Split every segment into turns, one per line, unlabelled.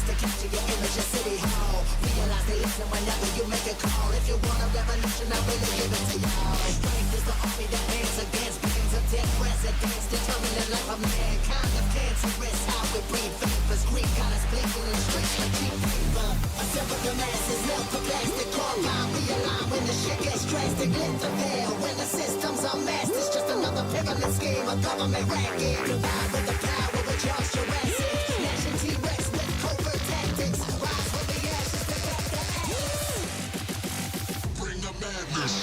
was to capture your image of City Hall. Realize they listen whenever you make a call. If you want a revolution, I really give it to y'all. Strength is the army that hands against billions of dead presidents, determining the life of mankind. Of cancerous, how we breathe vapors. Greek got us blinking in the streets like cheap paper. Assemble the masses, melt the plastic, carbine, realign when the shit gets drastic. Lift the veil when the system's unmasked. It's just another pyramid scheme, a government racket. Divide with the power with Charles Jurassic. Nation T-Rex with covert tactics. Rise from the ashes to back the axe. Bring the madness.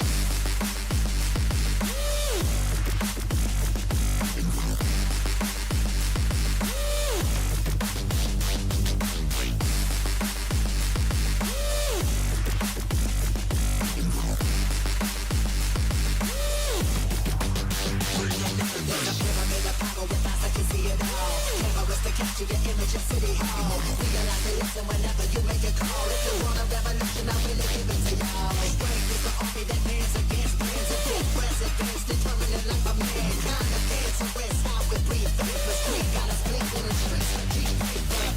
Capture your image of City Hall. Realize they listen whenever you make a call. If you want a revolution, I really give it to y'all. Strength is the army that hands against plans of dead presidents, determining the life of mankind. Of cancerous, how we breathe vapors. Greek got us blinking in the streets like cheap paper.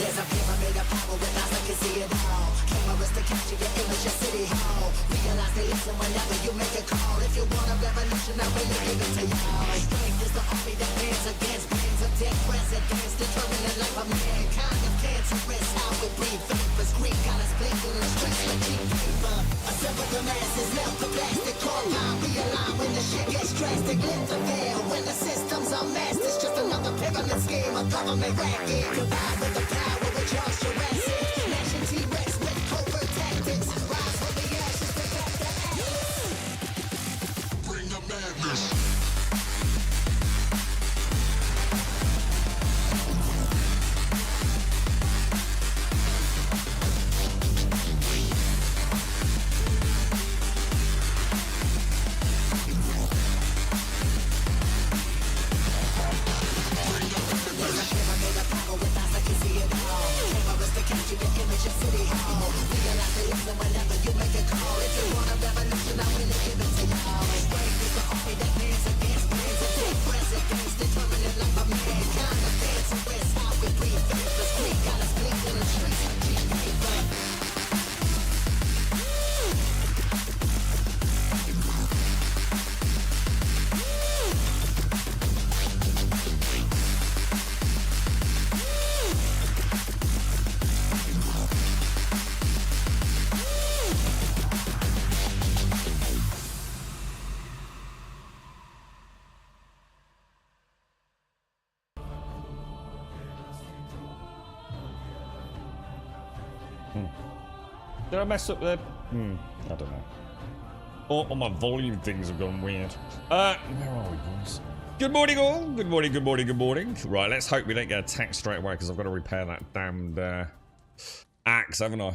There's a pyramid of power with eyes that can see it all. Cameras to capture your image of City Hall. Realize they listen whenever you make a call. If you want a revolution, I really give it to y'all. Strength is the army that hands against billions of dead presidents, determining the life of mankind. Of cancerous, how we breathe vapors. Greek got us blinking in the streets like cheap paper. Assemble the masses, melt the plastic, carbine, realign when the shit gets drastic. Lift the veil when the system's unmasked. It's just another pyramid scheme, a government racket. Divide with the power with Charles Jurassic. Nation T-Rex with covert tactics. Rise from the ashes to back the axe. Bring the madness. Capture your image of City Hall. Realize they listen whenever you make a call. If you want a revolution, I really give it to y'all. Strength is the army that hands against plans of dead presidents, determining the life of mankind. Of cancerous, how we breathe vapors. Greek got us blinking in the streets like cheap paper.
Did I mess up the... I don't know. All my volume things have gone weird. Where are we, boys? Good morning, all. Good morning, good morning, good morning. Right, let's hope we don't get attacked straight away, because I've got to repair that damned axe, haven't I?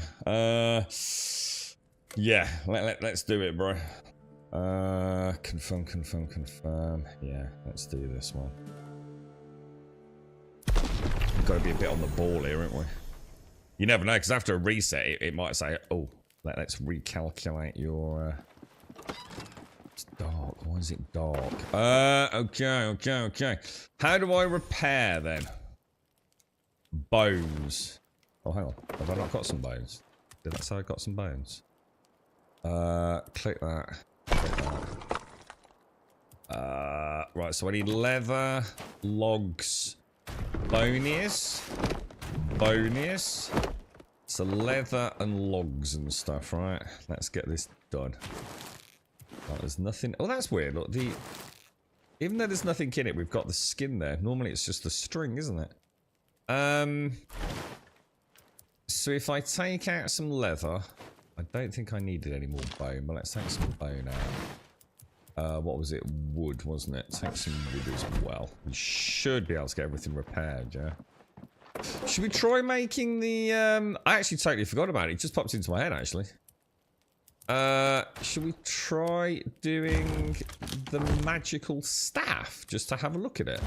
Yeah, let's do it, bro. Confirm. Yeah, let's do this one. We've got to be a bit on the ball here, haven't we? You never know, because after a reset, it might say, oh, let's recalculate your... It's dark. Why is it dark? Okay. How do I repair, then? Bones. Oh, hang on. Have I not got some bones? Did I say I got some bones? Click that. Right, so I need leather, logs, bonies. So leather and logs and stuff, right? Let's get this done. Oh, there's nothing. Oh, that's weird. Look, even though there's nothing in it, we've got the skin there. Normally it's just the string, isn't it? So if I take out some leather, I don't think I needed any more bone, but let's take some bone out. What was it? Wood, wasn't it? Take some wood as well. We should be able to get everything repaired, yeah? Should we try making the... I actually totally forgot about it. It just popped into my head, actually. Should we try doing the magical staff just to have a look at it?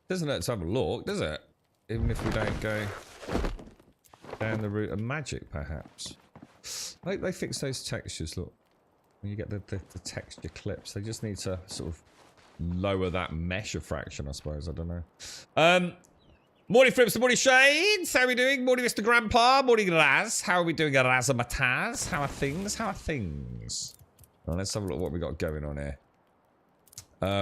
Doesn't hurt to have a look, does it? Even if we don't go down the route of magic, perhaps. I hope they fix those textures, look. When you get the texture clips, they just need to sort of lower that mesh fraction, I suppose. I don't know. Morning, Frips, morning, Shades. How are we doing? Morning, Mr. Grandpa. Morning, Raz. How are we doing, Razamataz? How are things? How are things? Well, let's have a look at what we got going on here.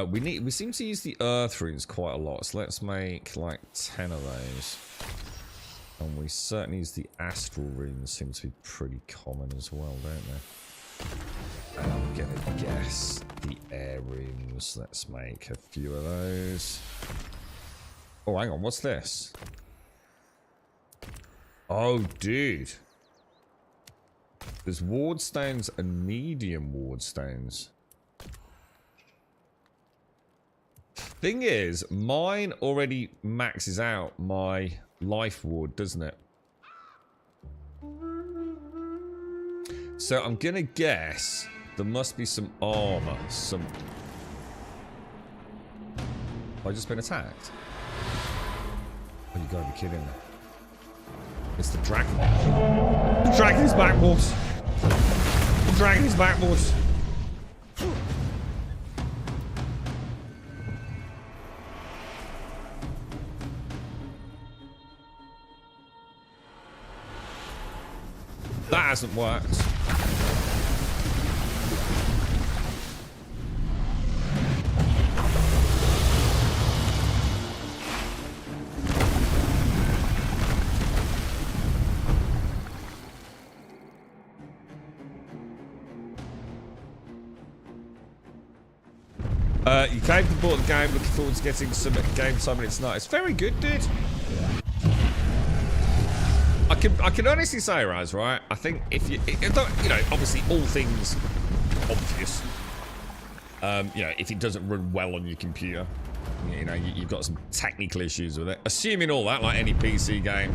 We seem to use the earth runes quite a lot, so let's make like 10 of those. And we certainly use the astral runes, seem to be pretty common as well, don't they? And I'm gonna guess the air runes. Let's make a few of those. Oh, hang on, what's this? Oh, dude. There's ward stones and medium ward stones. Thing is, mine already maxes out my life ward, doesn't it? So I'm gonna guess there must be some armor, some... Have I just been attacked? Oh, you gotta be kidding me. It's the dragon. The dragon is back, boss. The dragon is back, boss. That hasn't worked. You came to bought the game, looking forward to getting some game time and it's not. It's very good, dude. I can honestly say, Raz, right? I think if you know, obviously all things obvious. You know, if it doesn't run well on your computer, you know, you've got some technical issues with it. Assuming all that, like any PC game,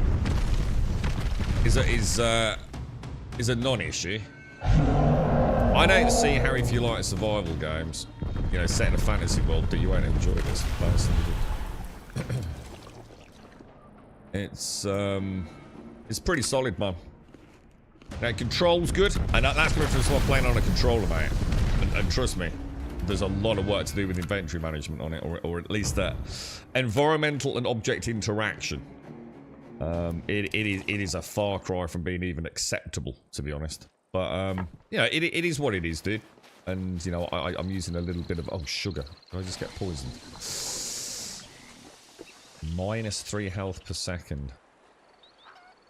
is a non-issue. I don't see how, if you like survival games, you know, set in a fantasy world, that you won't enjoy this personally. It's pretty solid, man. Now, control's good, and that's good for someone playing on a controller, mate. And trust me, there's a lot of work to do with inventory management on it, or at least environmental and object interaction. It is a far cry from being even acceptable, to be honest. But you know, it is what it is, dude. And you know, I'm using a little bit of sugar. Did I just get poisoned? -3 health per second.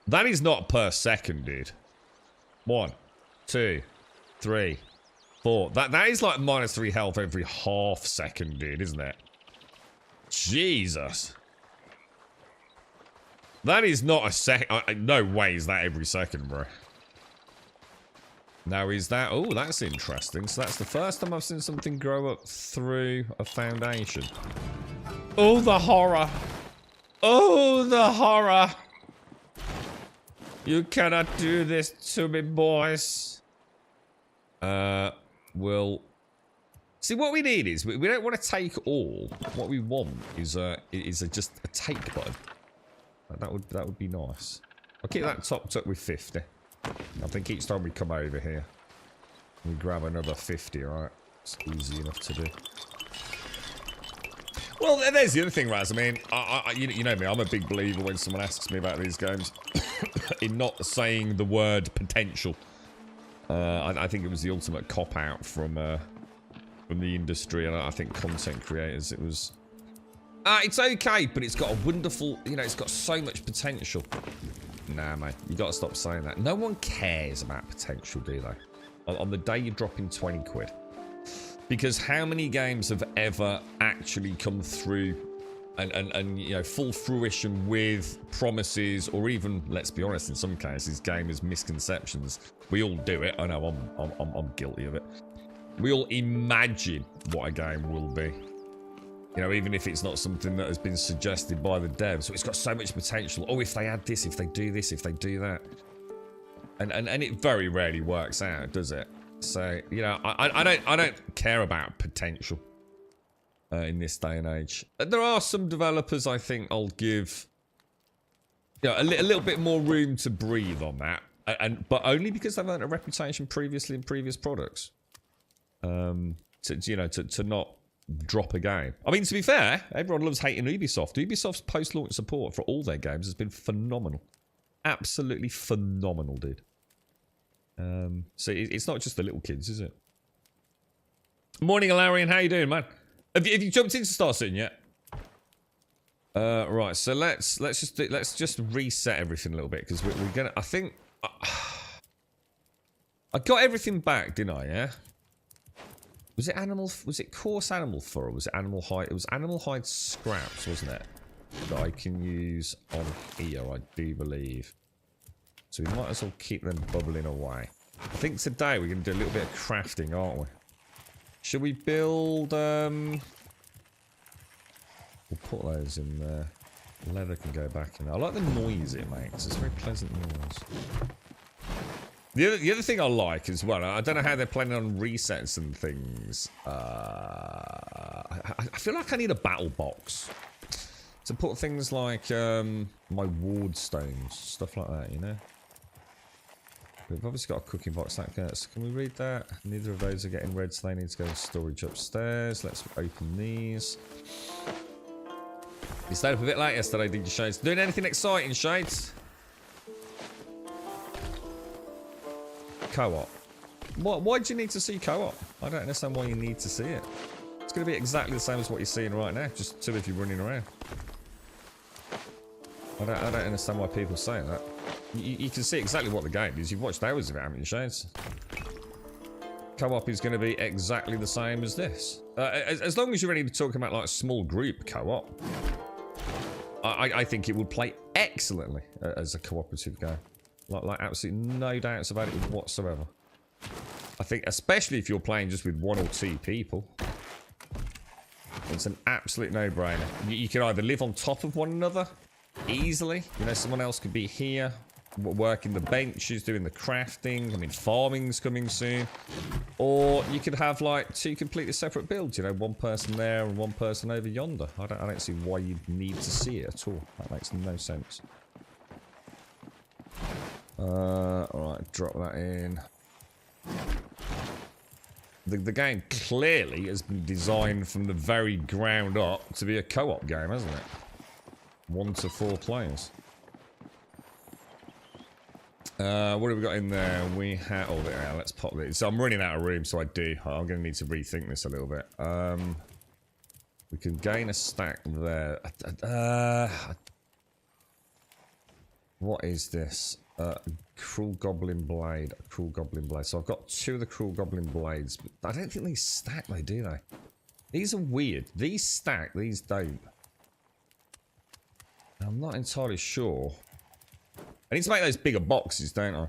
That is not per second, dude. 1, 2, 3, 4. That is like -3 health every half second, dude, isn't it? Jesus. That is not a second. No way is that every second, bro. Now is that... Oh, that's interesting. So that's the first time I've seen something grow up through a foundation. Oh, the horror. Oh, the horror. You cannot do this to me, boys. Well... See, what we need is... We don't want to take all. What we want is just a take button. That would be nice. I'll keep that topped up with 50. I think each time we come over here, we grab another 50, right? It's easy enough to do. Well, there's the other thing, Raz. I mean, you know me, I'm a big believer when someone asks me about these games in not saying the word potential. I think it was the ultimate cop-out from the industry, and I think content creators, it was... it's okay, but it's got a wonderful... You know, it's got so much potential. Nah, mate, you gotta stop saying that. No one cares about potential, do they? On the day you're dropping 20 quid. Because how many games have ever actually come through and you know, full fruition with promises, or even, let's be honest, in some cases, gamers' misconceptions? We all do it. I know I'm guilty of it. we all imagine what a game will be. You know, even if it's not something that has been suggested by the devs. So it's got so much potential. Oh, if they add this, if they do this, if they do that. And it very rarely works out, does it? So, you know, I don't care about potential in this day and age. There are some developers I think I'll give, you know, a little bit more room to breathe on that. But only because they've earned a reputation previously in previous products. To not drop a game. I mean, to be fair, everyone loves hating Ubisoft. Ubisoft's post-launch support for all their games has been phenomenal. Absolutely phenomenal, dude. So it's not just the little kids, is it? Morning, Alarian. How you doing, man? Have you jumped into Star Citizen yet? Right. So let's just reset everything a little bit because we're gonna. I think I got everything back, didn't I? Yeah. Was it animal? Was it coarse animal fur? Or was it animal hide? It was animal hide scraps, wasn't it? That I can use on here, I do believe. So we might as well keep them bubbling away. I think today we're going to do a little bit of crafting, aren't we? Should we build... We'll put those in there. Leather can go back in there. I like the noise it makes. It's a very pleasant noise. The other thing I like as well, I don't know how they're planning on resets and things. I feel like I need a battle box. To put things like my ward stones, stuff like that, you know? We've obviously got a cooking box that gets. Can we read that? Neither of those are getting read, so they need to go to storage upstairs. Let's open these. You stayed up a bit late yesterday, did you, Shades? Doing anything exciting, Shades? Co-op. Why do you need to see co-op? I don't understand why you need to see it. It's going to be exactly the same as what you're seeing right now, just two of you running around. I don't understand why people say that. You can see exactly what the game is. You've watched hours of it, haven't you, Shades? Co-op is going to be exactly the same as this. As long as you're ready to talk about like small group co-op, I think it would play excellently as a cooperative game. Like absolutely no doubts about it whatsoever. I think especially if you're playing just with one or two people, it's an absolute no-brainer. You can either live on top of one another easily. You know, someone else could be here working the benches, doing the crafting. I mean, farming's coming soon. Or you could have like two completely separate builds. You know, one person there and one person over yonder. I don't see why you'd need to see it at all. That makes no sense. Alright, drop that in. The game clearly has been designed from the very ground up to be a co-op game, hasn't it? 1 to 4 players. What have we got in there? We have... Oh, there, let's pop this. So I'm running out of room, so I'm going to need to rethink this a little bit. We can gain a stack there. What is this? Cruel Goblin Blade. A Cruel Goblin Blade. So I've got 2 of the Cruel Goblin Blades. But I don't think these stack, though, do they? These are weird. These stack, these don't. I'm not entirely sure. I need to make those bigger boxes, don't I?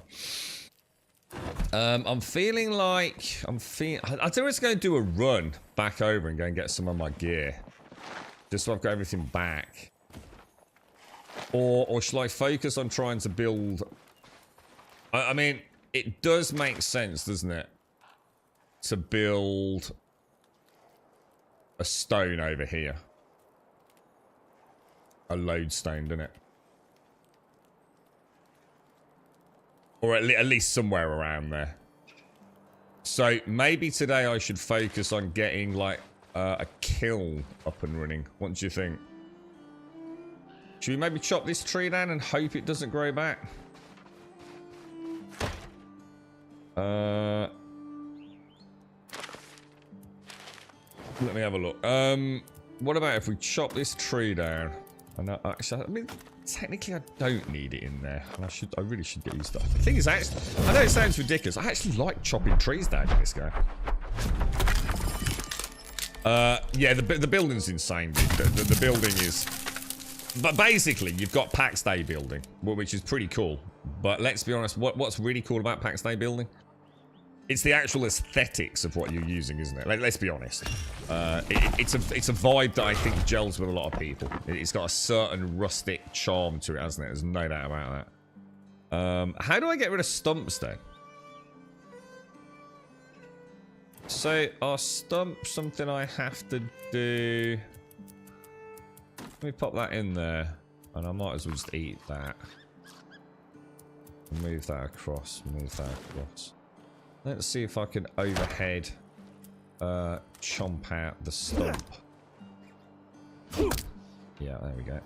I'm feeling like... I think I'm just going to do a run back over and go and get some of my gear. Just so I've got everything back. Or shall I focus on trying to build... I mean, it does make sense, doesn't it? To build a stone over here. A lodestone, doesn't it? Or at least somewhere around there. So maybe today I should focus on getting like a kiln up and running. What do you think? Should we maybe chop this tree down and hope it doesn't grow back? Let me have a look. What about if we chop this tree down? And actually, I mean, technically I don't need it in there. And I really should get used to it. The thing is, actually, I know it sounds ridiculous. I actually like chopping trees down in this game. Yeah, the building's insane, dude. The building is... But basically, you've got Pax Day building, which is pretty cool. But let's be honest, what's really cool about Pax Day building It's the actual aesthetics of what you're using, isn't it? Like, let's be honest. It's a vibe that I think gels with a lot of people. It's got a certain rustic charm to it, hasn't it? There's no doubt about that. How do I get rid of stumps, though? So, are stumps something I have to do? Let me pop that in there. And I might as well just eat that. Move that across. Move that across. Let's see if I can overhead chomp out the stump. Yeah, there we go.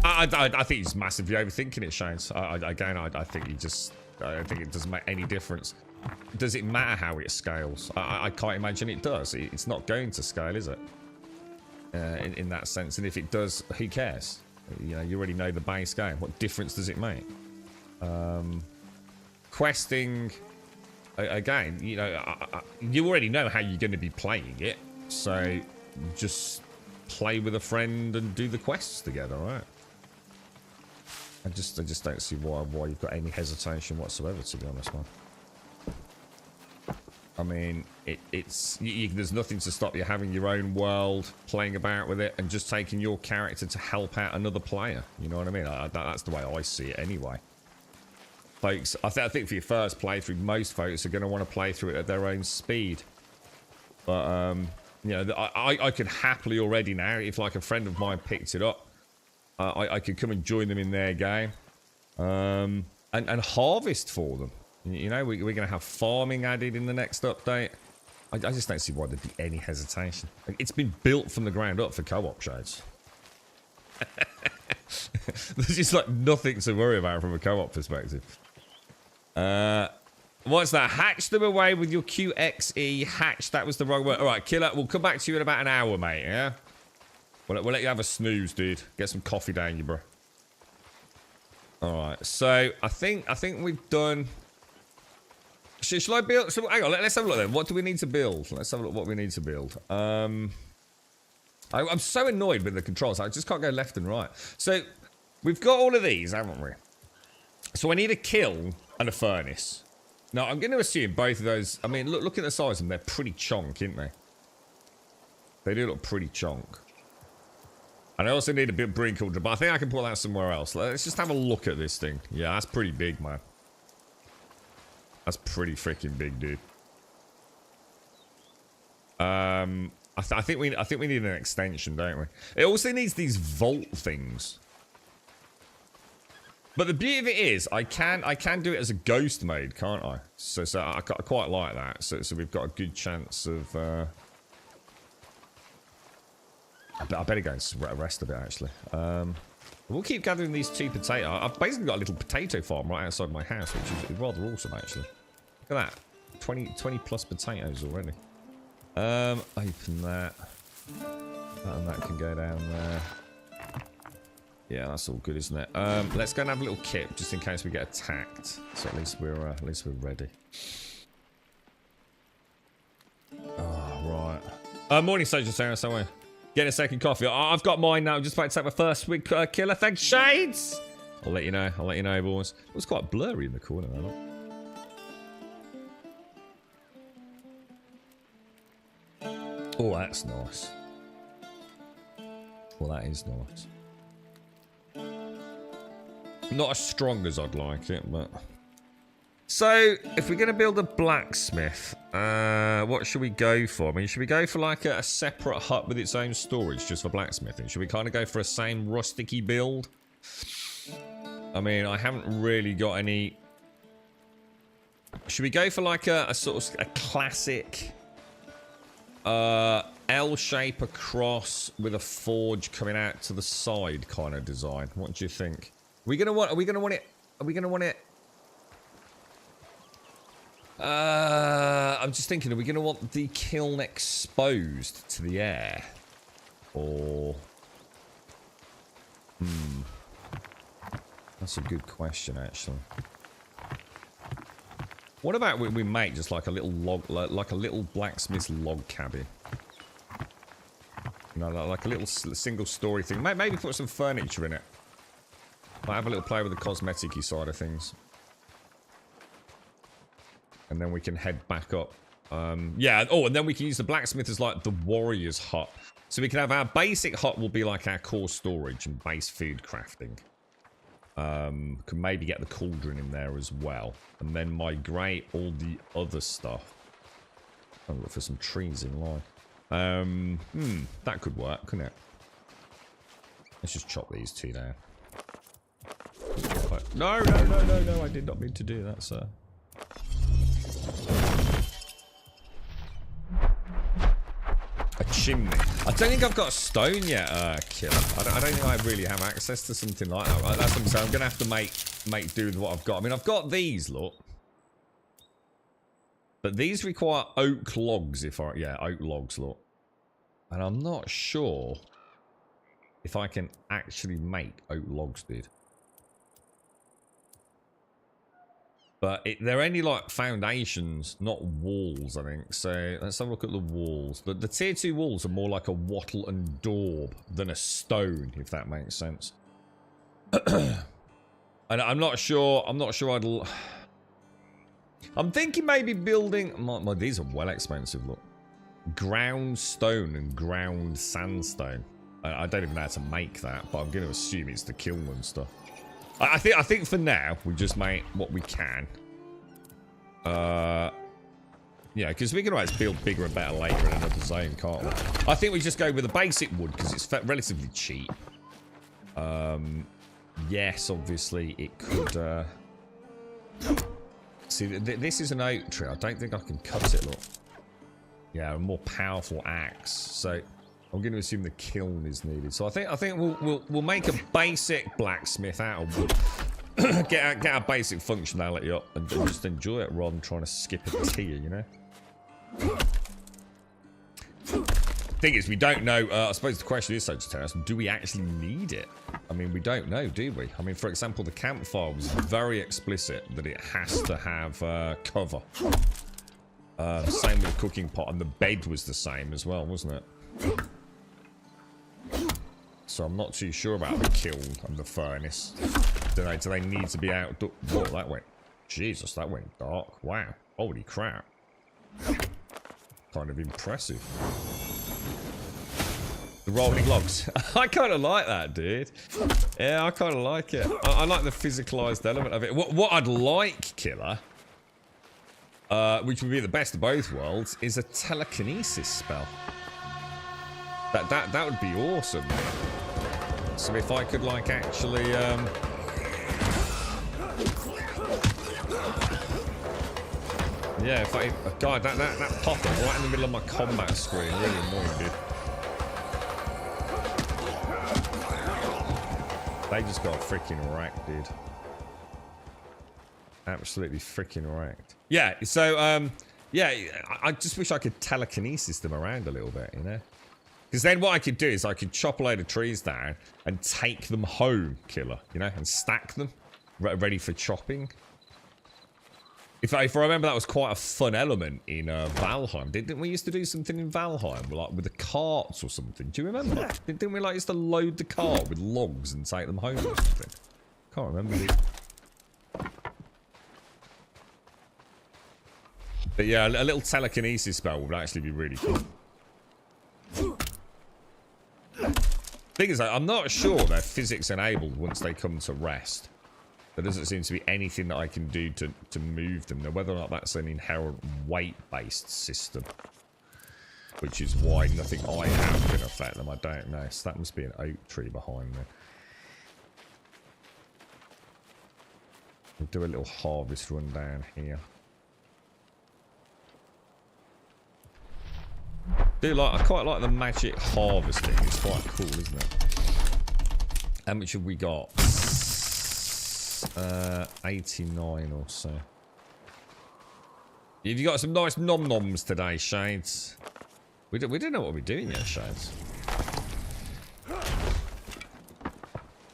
I think he's massively overthinking it, Shane. Again, I think he just... I don't think it doesn't make any difference. Does it matter how it scales? I can't imagine it does. It's not going to scale, is it? In that sense. And if it does, who cares? You know, you already know the base game. What difference does it make? Questing, again, you know, you already know how you're going to be playing it, so just play with a friend and do the quests together, right? I just don't see why you've got any hesitation whatsoever, to be honest, man. I mean, there's nothing to stop you having your own world, playing about with it, and just taking your character to help out another player. You know what I mean? That's the way I see it anyway. Folks, I think for your first playthrough, most folks are going to want to play through it at their own speed. But, you know, I could happily already now, if like a friend of mine picked it up, I could come and join them in their game and harvest for them. You know, we're going to have farming added in the next update. I just don't see why there'd be any hesitation. It's been built from the ground up for co-op shades. There's just like nothing to worry about from a co-op perspective. What's that? Hatch them away with your QXE. Hatch, that was the wrong word. All right, Killer, we'll come back to you in about an hour, mate, yeah? We'll let you have a snooze, dude. Get some coffee down you, bro. All right, so I think we've done... Should I build? So, hang on, let's have a look then. What do we need to build? Let's have a look what we need to build. I'm so annoyed with the controls. I just can't go left and right. So, we've got all of these, haven't we? So, I need a kiln and a furnace. Now, I'm going to assume both of those... I mean, look at the size of them. They're pretty chonk, aren't they? They do look pretty chonk. And I also need a bit of brewing cauldron, but I think I can pull that somewhere else. Let's just have a look at this thing. Yeah, that's pretty big, man. That's pretty freaking big, dude. I think we need an extension, don't we? It also needs these vault things. But the beauty of it is, I can do it as a ghost mode, can't I? So I quite like that. So we've got a good chance of. I better go and rest a bit, actually. We'll keep gathering these 2 potatoes. I've basically got a little potato farm right outside my house, which is rather awesome, actually. Look at that. 20 plus potatoes already. Open that. And that can go down there. Yeah, that's all good, isn't it? Let's go and have a little kip, just in case we get attacked. So at least we're ready. Oh, right. Morning, Social Sarah, somewhere. Get a second coffee. I've got mine now. I'm just about to take my first swig, Killer. Thanks, Shades. I'll let you know. I'll let you know, boys. It was quite blurry in the corner, though. Oh, that's nice. Well, that is nice. Not as strong as I'd like it, but... So, if we're going to build a blacksmith, what should we go for? I mean, should we go for like a separate hut with its own storage just for blacksmithing? Should we kind of go for a same rusticy build? I mean, I haven't really got any... Should we go for like a sort of a classic L shape across with a forge coming out to the side kind of design? What do you think? Are we gonna want it? I'm just thinking, are we going to want the kiln exposed to the air? Or... That's a good question, actually. What about we make just like a little log, like a little blacksmith's log cabin? You know, like a little single story thing. Maybe put some furniture in it. I'll have a little play with the cosmetic-y side of things. And then we can head back up. Yeah, oh, and then we can use the blacksmith as like the warrior's hut. So we can have our basic hut will be like our core storage and base food crafting. Can maybe get the cauldron in there as well. And then migrate all the other stuff. I'll look for some trees in line. That could work, couldn't it? Let's just chop these two down. No, I did not mean to do that, sir. A chimney. I don't think I've got a stone yet, killer. I don't think I really have access to something like that. That's what I'm saying. I'm gonna have to make do with what I've got. I mean, I've got these, look. But these require oak logs oak logs, look. And I'm not sure if I can actually make oak logs, dude. But they're only like foundations, not walls, I think. So let's have a look at the walls. The tier 2 walls are more like a wattle and daub than a stone, if that makes sense. And I'm not sure I'm thinking maybe building... these are well expensive, look. Ground stone and ground sandstone. I don't even know how to make that, but I'm going to assume it's the kiln and stuff. I think for now, we just make what we can. Yeah, because we can always build bigger and better later in another zone, can't we? I think we just go with the basic wood, because it's relatively cheap. Yes, obviously, it could... See, this is an oak tree. I don't think I can cut it, look. Yeah, a more powerful axe. So... I'm going to assume the kiln is needed. So I think we'll make a basic blacksmith out of wood. get our basic functionality up and just enjoy it rather than trying to skip a tier, you know? Thing is, we don't know. I suppose the question is, Sagittarius, do we actually need it? I mean, we don't know, do we? I mean, for example, the campfire was very explicit that it has to have cover. Same with the cooking pot, and the bed was the same as well, wasn't it? So I'm not too sure about the kiln and the furnace. Do they need to be out? Whoa, that went... Jesus, that went dark. Wow. Holy crap. Kind of impressive. The rolling logs. I kind of like that, dude. Yeah, I kind of like it. I like the physicalized element of it. What I'd like, killer, which would be the best of both worlds, is a telekinesis spell. That would be awesome. So if I could like actually yeah, God, that pop-up right in the middle of my combat screen, really annoying, dude. They just got freaking wrecked, dude. Absolutely freaking wrecked. Yeah, so yeah, I just wish I could telekinesis them around a little bit, you know? Because then what I could do is I could chop a load of trees down and take them home, killer, you know, and stack them ready for chopping. If I remember, that was quite a fun element in Valheim. Didn't we used to do something in Valheim, like with the carts or something? Do you remember? Didn't we like used to load the cart with logs and take them home or something? Can't remember. But yeah, a little telekinesis spell would actually be really cool. Thing is, I'm not sure they're physics enabled once they come to rest. There doesn't seem to be anything that I can do to move them. Now, whether or not that's an inherent weight-based system, which is why nothing I have can affect them, I don't know. So that must be an oak tree behind me. We'll do a little harvest run down here. I quite like the magic harvesting. It's quite cool, isn't it? How much have we got? 89 or so. Have you got some nice nom-noms today, Shades? We don't know what we're doing yet, Shades.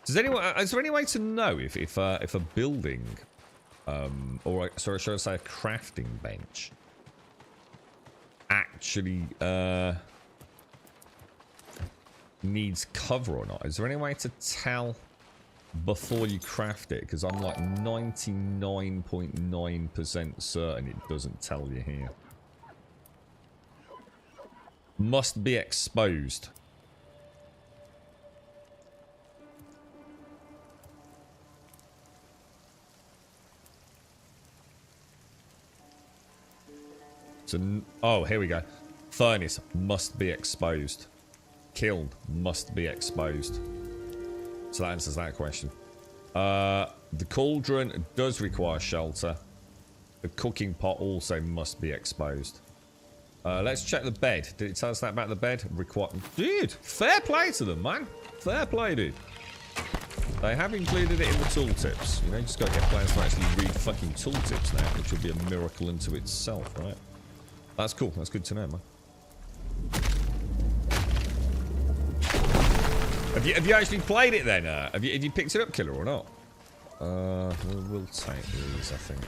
Is there any way to know if a building, or sorry, should I say a crafting bench, actually needs cover or not? Is there any way to tell before you craft it, because I'm like 99.9% certain it doesn't tell you here. Must be exposed. Oh, here we go. Furnace must be exposed. Kiln must be exposed. So that answers that question. The cauldron does require shelter. The cooking pot also must be exposed. Let's check the bed. Did it tell us that about the bed? Dude, fair play to them, man. Fair play, dude. They have included it in the tooltips. You know, you just got to get players to actually read fucking tooltips now, which would be a miracle unto itself, right? That's cool. That's good to know, man. Have you actually played it then? Have you picked it up, Killer, or not? We'll take these, I think.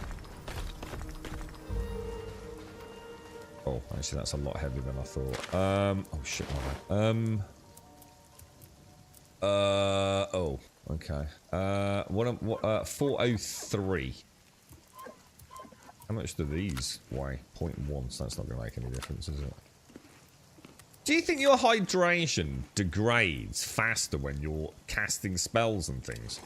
Oh, actually, that's a lot heavier than I thought. Oh shit, my bad. Oh, okay. 403. How much do these weigh? 0.1, so that's not going to make any difference, is it? Do you think your hydration degrades faster when you're casting spells and things?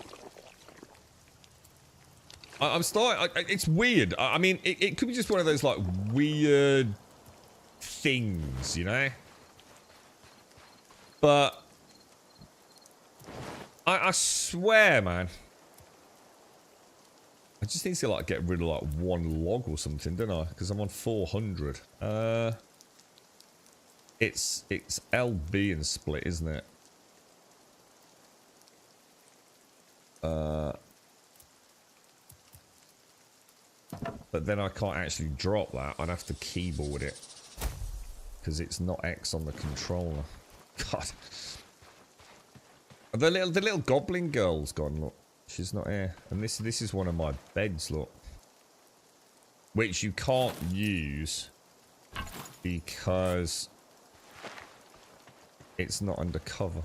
I'm starting... it's weird. I mean, it could be just one of those, like, weird things, you know? But... I swear, man. I just need to, like, get rid of, like, one log or something, don't I? Because I'm on 400. It's LB and split, isn't it? But then I can't actually drop that. I'd have to keyboard it. Because it's not X on the controller. God. The little goblin girl's gone, look. She's not here. And this is one of my beds, look. Which you can't use because it's not under cover.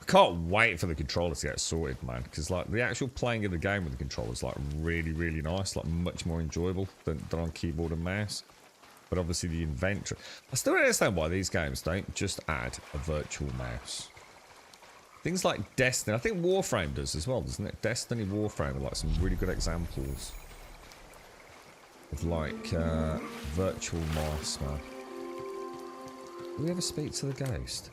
I can't wait for the controller to get sorted, man. Because like the actual playing of the game with the controller is like really, really nice. Like much more enjoyable than on keyboard and mouse. But obviously the inventory. I still don't understand why these games don't just add a virtual mouse. Things like Destiny. I think Warframe does as well, doesn't it? Destiny, Warframe are like some really good examples of like virtual mice, man. Do we ever speak to the ghost?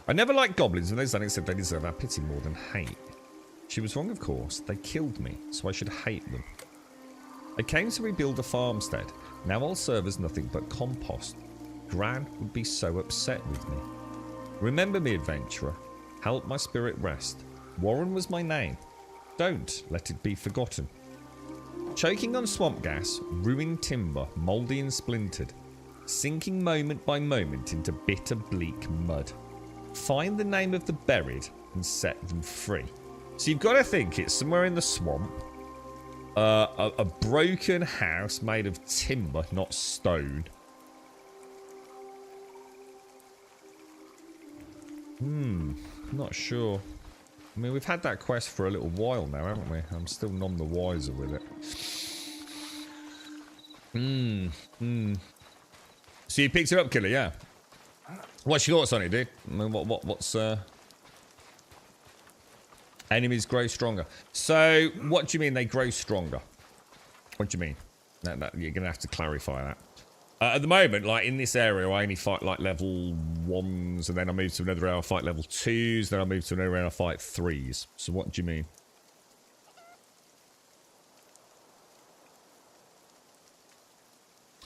I never liked goblins, and those that said they deserve our pity more than hate. She was wrong, of course. They killed me, so I should hate them. I came to rebuild a farmstead. Now I'll serve as nothing but compost. Gran would be so upset with me. Remember me, adventurer. Help my spirit rest. Warren was my name. Don't let it be forgotten. Choking on swamp gas, ruined timber, mouldy and splintered. Sinking moment by moment into bitter, bleak mud. Find the name of the buried and set them free. So you've got to think it's somewhere in the swamp. A broken house made of timber, not stone. Not sure. I mean, we've had that quest for a little while now, haven't we? I'm still none the wiser with it. So you picked it up, Killer, yeah? What's your thoughts on it, dude? I mean, what's enemies grow stronger. So, what do you mean they grow stronger? What do you mean? You're gonna have to clarify that. At the moment, like in this area, I only fight like level 1s, and then I move to another area, I fight level 2s, then I move to another area, I fight 3s. So what do you mean?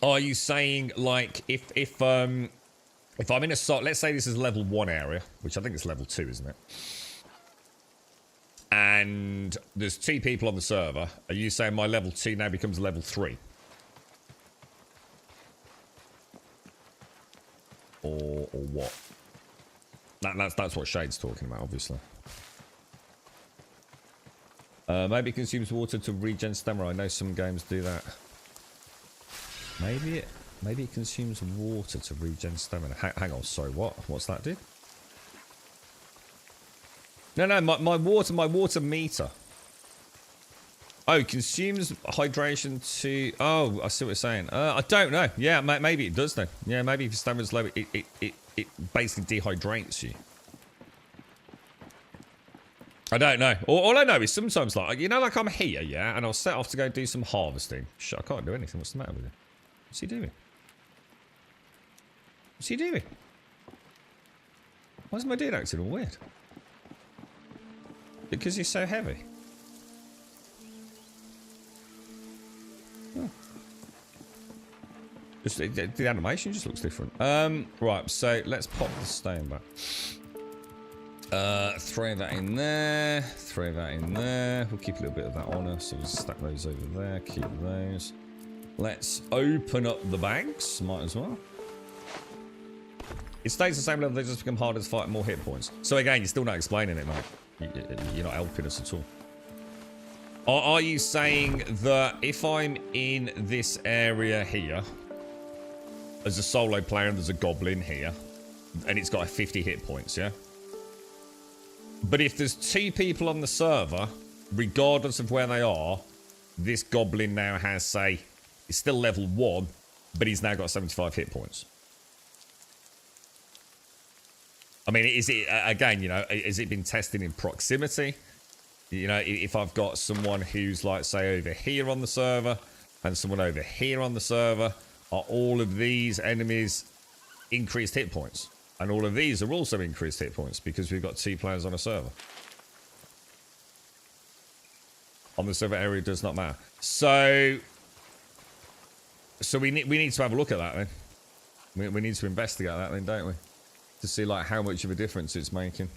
Are you saying like if I'm in a site, let's say this is level 1 area, which I think it's level 2, isn't it? And there's 2 people on the server. Are you saying my level 2 now becomes level 3? Or what? That's what Shade's talking about, obviously. Maybe it consumes water to regen stamina. I know some games do that. Maybe it consumes water to regen stamina. Hang on, sorry, what? What's that, dude? No, no, my water meter. Oh, consumes hydration to... Oh, I see what you're saying. I don't know. Yeah, maybe it does then. Yeah, maybe if your stamina's low, it basically dehydrates you. I don't know. All I know is sometimes, like, you know, like I'm here, yeah, and I'll set off to go do some harvesting. Shit, I can't do anything. What's the matter with you? What's he doing? What's he doing? Why is my dude acting all weird? Because he's so heavy. Oh. Just the animation just looks different. Right, so let's pop the stone back. Throw that in there. Throw that in there. We'll keep a little bit of that on us. So we'll stack those over there. Keep those. Let's open up the bags. Might as well. It stays the same level. They just become harder to fight, more hit points. So again, you're still not explaining it, mate. You're not helping us at all. Are you saying that if I'm in this area here, as a solo player, and there's a goblin here, and it's got 50 hit points, yeah? But if there's 2 people on the server, regardless of where they are, this goblin now has, say, he's still level 1, but he's now got 75 hit points. I mean, is it, again, you know, has it been tested in proximity? You know, if I've got someone who's, like, say, over here on the server, and someone over here on the server, are all of these enemies increased hit points? And all of these are also increased hit points because we've got 2 players on a server. On the server area, it does not matter. So we need to have a look at that then. We need to investigate that then, don't we? To see like how much of a difference it's making.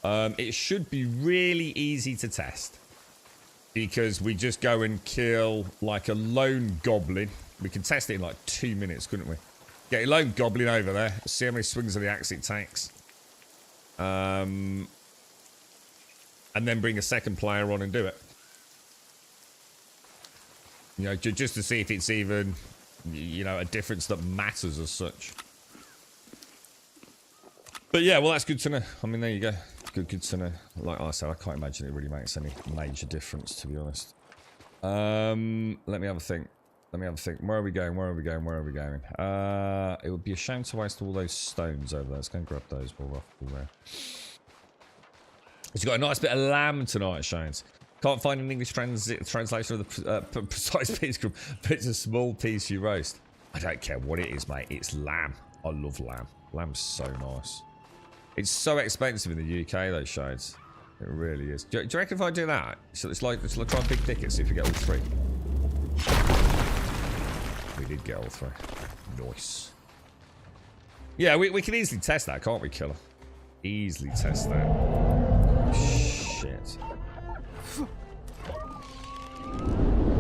It should be really easy to test. Because we just go and kill like a lone goblin. We can test it in like 2 minutes, couldn't we? Get a lone goblin over there. See how many swings of the axe it takes. And then bring a second player on and do it. You know, just to see if it's even, you know, a difference that matters as such. But yeah, well, that's good to know. I mean, there you go. Good to know. Like I said, I can't imagine it really makes any major difference, to be honest. Let me have a think. Where are we going? It would be a shame to waste all those stones over there. Let's go and grab those while we're off there. It's got a nice bit of lamb tonight, Shanes. Can't find an English translation of the precise piece group, but it's a small piece you roast. I don't care what it is, mate. It's lamb. I love lamb. Lamb's so nice. It's so expensive in the UK, those Shanes. It really is. Do you reckon if I do that, so it's like try and pick tickets, see if we get all 3. We did get all 3. Nice. Yeah, we can easily test that, can't we, Killer? Easily test that. Oh, shit.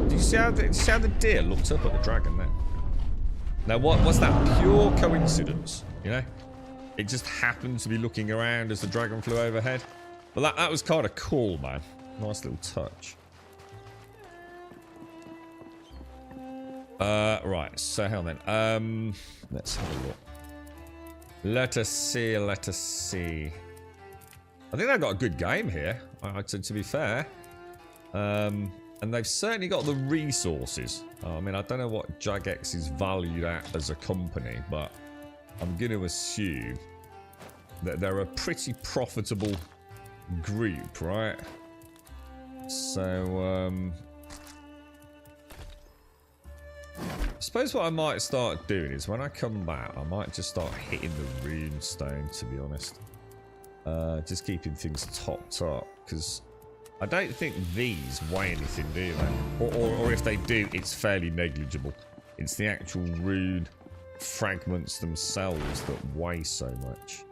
Do you see how the deer looked up at the dragon there? Now, what's that? Pure coincidence, you know? It just happened to be looking around as the dragon flew overhead. But that was kind of cool, man. Nice little touch. Right, so hell then. Let's have a look. Let us see. I think they've got a good game here, to be fair. And they've certainly got the resources. I mean, I don't know what Jagex is valued at as a company, but I'm going to assume that they're a pretty profitable group, right? So, I suppose what I might start doing is when I come back, I might just start hitting the runestone, to be honest. Just keeping things topped up, because I don't think these weigh anything, do they? Or if they do, it's fairly negligible. It's the actual rune fragments themselves that weigh so much.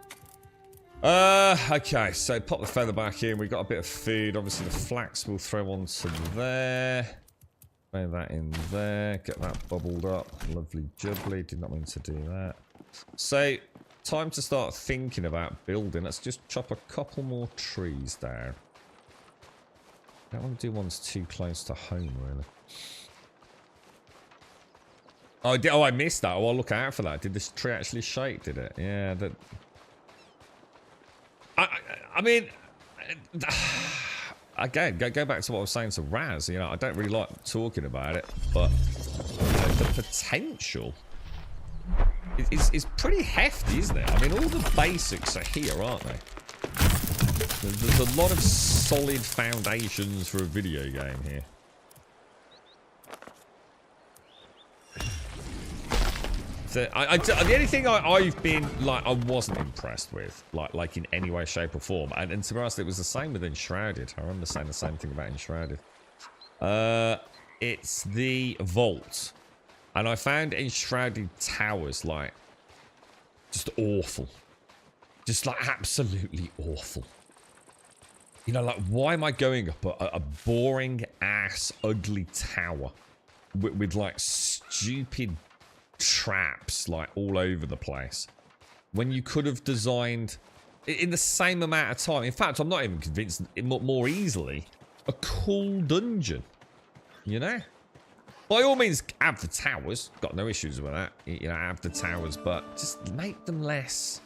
Okay, so pop the feather back in. We've got a bit of food. Obviously, the flax we'll throw onto there. Throw that in there. Get that bubbled up. Lovely jubbly. Did not mean to do that. So, time to start thinking about building. Let's just chop a couple more trees down. I don't want to do ones too close to home, really. Oh, I missed that. Oh, I'll look out for that. Did this tree actually shake, did it? Yeah, that... I mean, again, go back to what I was saying to Raz. You know, I don't really like talking about it, but you know, the potential is pretty hefty, isn't it? I mean, all the basics are here, aren't they? There's a lot of solid foundations for a video game here. So the only thing I've been like I wasn't impressed with, like in any way, shape, or form, and to be honest, it was the same with Enshrouded. I remember saying the same thing about Enshrouded. It's the vault, and I found Enshrouded towers like just awful, just like absolutely awful. You know, like why am I going up a boring ass ugly tower with like stupid traps like all over the place when you could have designed in the same amount of time, in fact I'm not even convinced, more easily, a cool dungeon, you know? By all means have the towers, got no issues with that, you know, have the towers, but just make them less.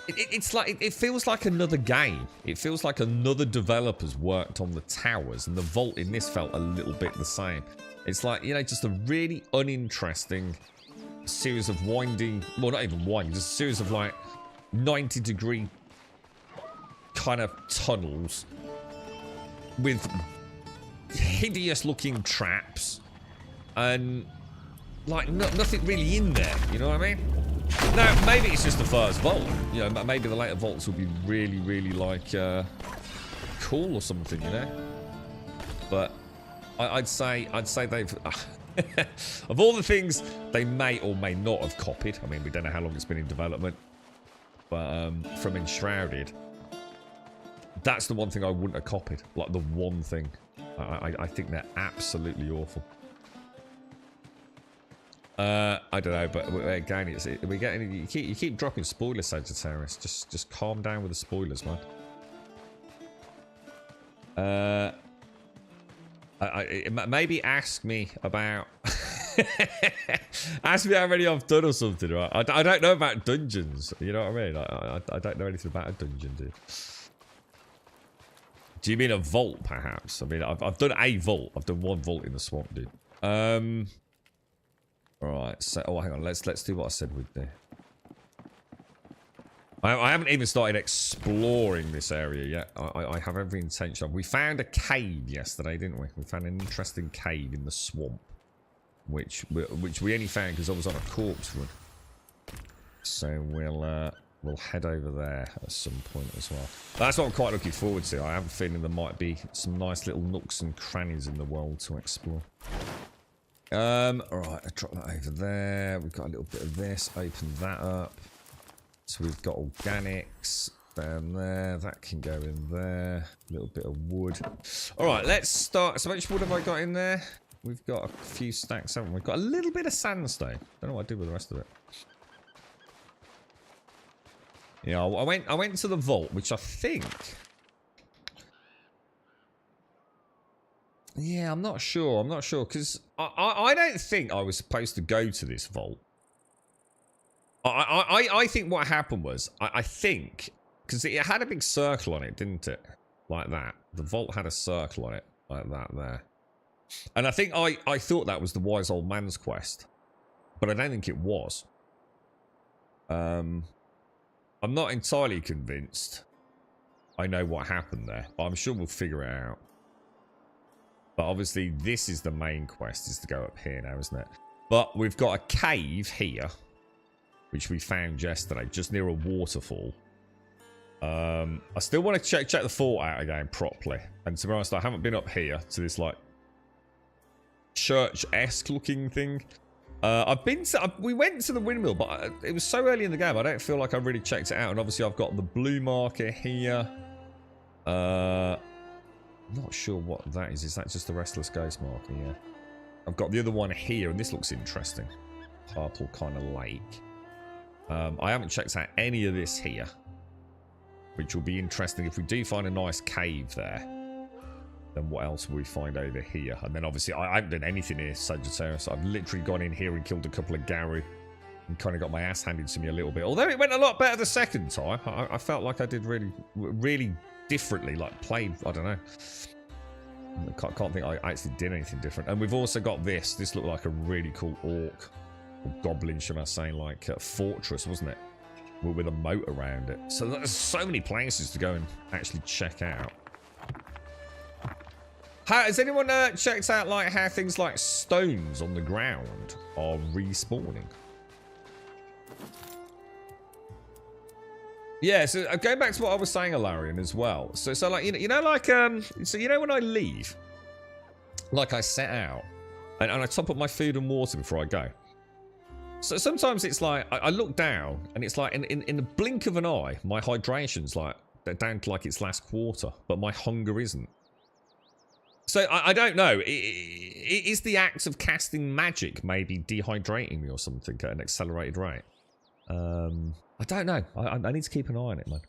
It's like it feels like another game. It feels like another developer's worked on the towers, and the vault in this felt a little bit the same. It's like, you know, just a really uninteresting series of winding, well, not even winding, just a series of like 90-degree kind of tunnels with hideous looking traps and like nothing really in there, you know what I mean? Now, maybe it's just the first vault. You know, maybe the later vaults will be really, really like cool or something, you know? But I'd say they've of all the things they may or may not have copied. I mean, we don't know how long it's been in development, but from Enshrouded, that's the one thing I wouldn't have copied. Like the one thing. I think they're absolutely awful. I don't know, but again, we're getting you keep dropping spoilers, Sagittarius. Just calm down with the spoilers, man. Maybe ask me about ask me how many I've done or something, right? I don't know about dungeons, you know what I mean? I don't know anything about a dungeon, dude. Do you mean a vault, perhaps? I mean, I've done a vault. I've done one vault in the swamp, dude. Alright, so hang on, let's do what I said we'd do. I haven't even started exploring this area yet. I have every intention of. We found a cave yesterday, didn't we? We found an interesting cave in the swamp, which we only found because I was on a corpse run. So we'll head over there at some point as well. That's what I'm quite looking forward to. I have a feeling there might be some nice little nooks and crannies in the world to explore. Alright, I drop that over there. We've got a little bit of this. Open that up. So we've got organics down there. That can go in there. A little bit of wood. Alright, let's start. So how much wood have I got in there? We've got a few stacks, haven't we? We've got a little bit of sandstone. Don't know what I do with the rest of it. Yeah, I went to the vault, which I think... Yeah, I'm not sure. I'm not sure, because I don't think I was supposed to go to this vault. I think what happened was, I think, because it had a big circle on it, didn't it? Like that. The vault had a circle on it, like that there. And I think I thought that was the Wise Old Man's quest, but I don't think it was. I'm not entirely convinced I know what happened there, but I'm sure we'll figure it out. But obviously, this is the main quest, is to go up here now, isn't it? But we've got a cave here, which we found yesterday, just near a waterfall. I still want to check the fort out again properly. And to be honest, I haven't been up here to this, like, church-esque looking thing. We went to the windmill, but it was so early in the game, I don't feel like I really checked it out. And obviously, I've got the blue marker here. Not sure what that is. Is that just the Restless Ghost marker? Yeah. I've got the other one here, and this looks interesting. Purple kind of lake. I haven't checked out any of this here, which will be interesting. If we do find a nice cave there, then what else will we find over here? And then obviously, I haven't done anything here, Sagittarius. I've literally gone in here and killed a couple of Garu. and kind of got my ass handed to me a little bit. Although it went a lot better the second time. I felt like I did really differently. Like played, I don't know. I can't think I actually did anything different. And we've also got this. This looked like a really cool orc. Or goblin, should I say, like a fortress, wasn't it? With a moat around it. So there's so many places to go and actually check out. Has anyone checked out like how things like stones on the ground are respawning? Yeah, so going back to what I was saying, Alarian, as well. So like you know like so you know when I leave, like I set out and I top up my food and water before I go. So sometimes it's like I look down and it's like in the blink of an eye, my hydration's like down to like its last quarter, but my hunger isn't. So I don't know. Is the act of casting magic maybe dehydrating me or something at an accelerated rate? I don't know. I need to keep an eye on it, man.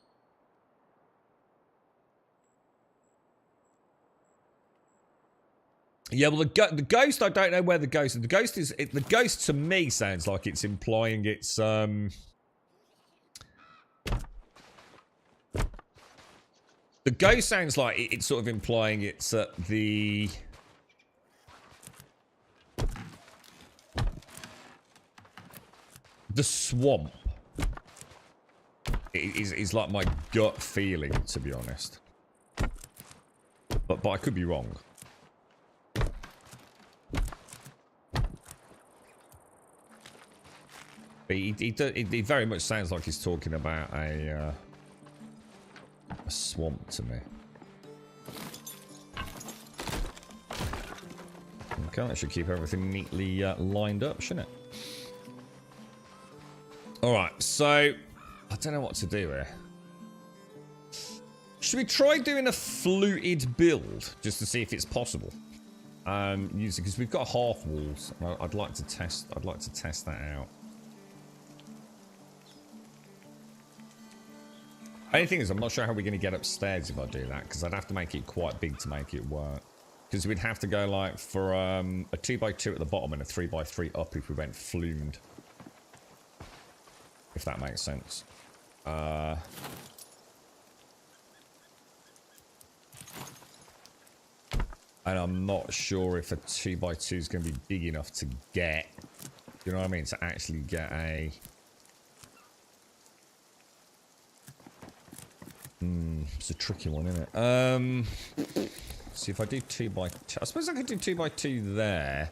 Yeah, well, the ghost, I don't know where the ghost is. The ghost is... the ghost, to me, sounds like it's implying it's... The ghost sounds like it's sort of implying it's at the... The swamp. Is like my gut feeling, to be honest. But I could be wrong. But he very much sounds like he's talking about a swamp to me. Okay, that should keep everything neatly lined up, shouldn't it? Alright, so... I don't know what to do here. Should we try doing a fluted build, just to see if it's possible? Using, because we've got half walls. I'd like to test that out. Only thing is, I'm not sure how we're going to get upstairs if I do that, because I'd have to make it quite big to make it work. Because we'd have to go like for a 2x2 at the bottom and a 3x3 up if we went flumed. If that makes sense. And I'm not sure if a 2x2 is going to be big enough to get, you know what I mean, to actually get a... it's a tricky one, isn't it? See if I do 2x2. I suppose I could do 2x2 there.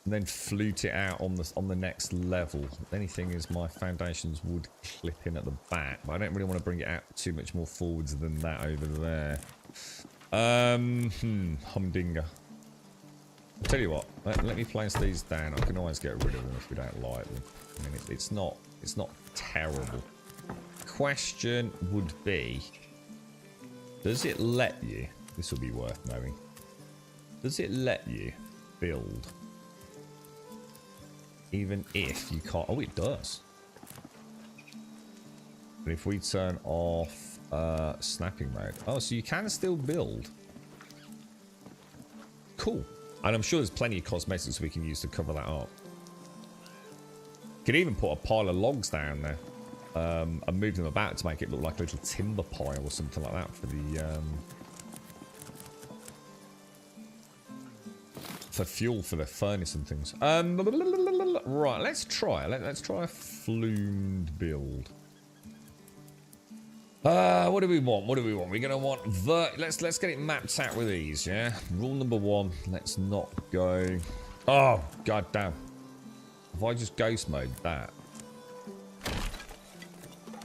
And then flute it out on the next level. The only thing is my foundations would clip in at the back, but I don't really want to bring it out too much more forwards than that over there. Humdinger. I'll tell you what, let me place these down. I can always get rid of them if we don't like them. I mean, it's not terrible. Question would be, does it let you, this will be worth knowing, does it let you build even if you can't? Oh, it does. But if we turn off snapping mode, oh, so you can still build. Cool. And I'm sure there's plenty of cosmetics we can use to cover that up. Could even put a pile of logs down there and move them about to make it look like a little timber pile or something like that for the for fuel for the furnace and things. Right, let's try a flumed build. What do we want? We're gonna want let's get it mapped out with these, yeah? Rule number 1, let's not go. Oh, god damn. If I just ghost mode that. I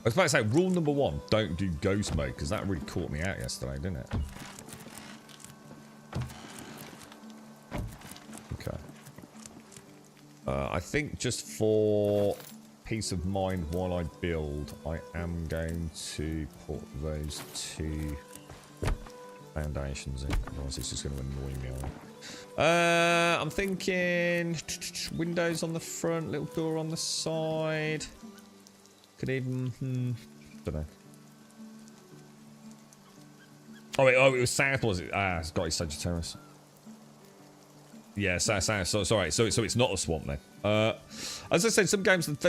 was about to say, rule number 1, don't do ghost mode, because that really caught me out yesterday, didn't it? Okay. I think just for peace of mind while I build, I am going to put those 2 foundations in. Otherwise it's just going to annoy me. I'm thinking windows on the front, little door on the side. Could even, don't know. Oh, wait, it was south, was it? Ah, it's got its Sagittarius. Yeah, so sorry. So it's not a swamp then. As I said, some games hunger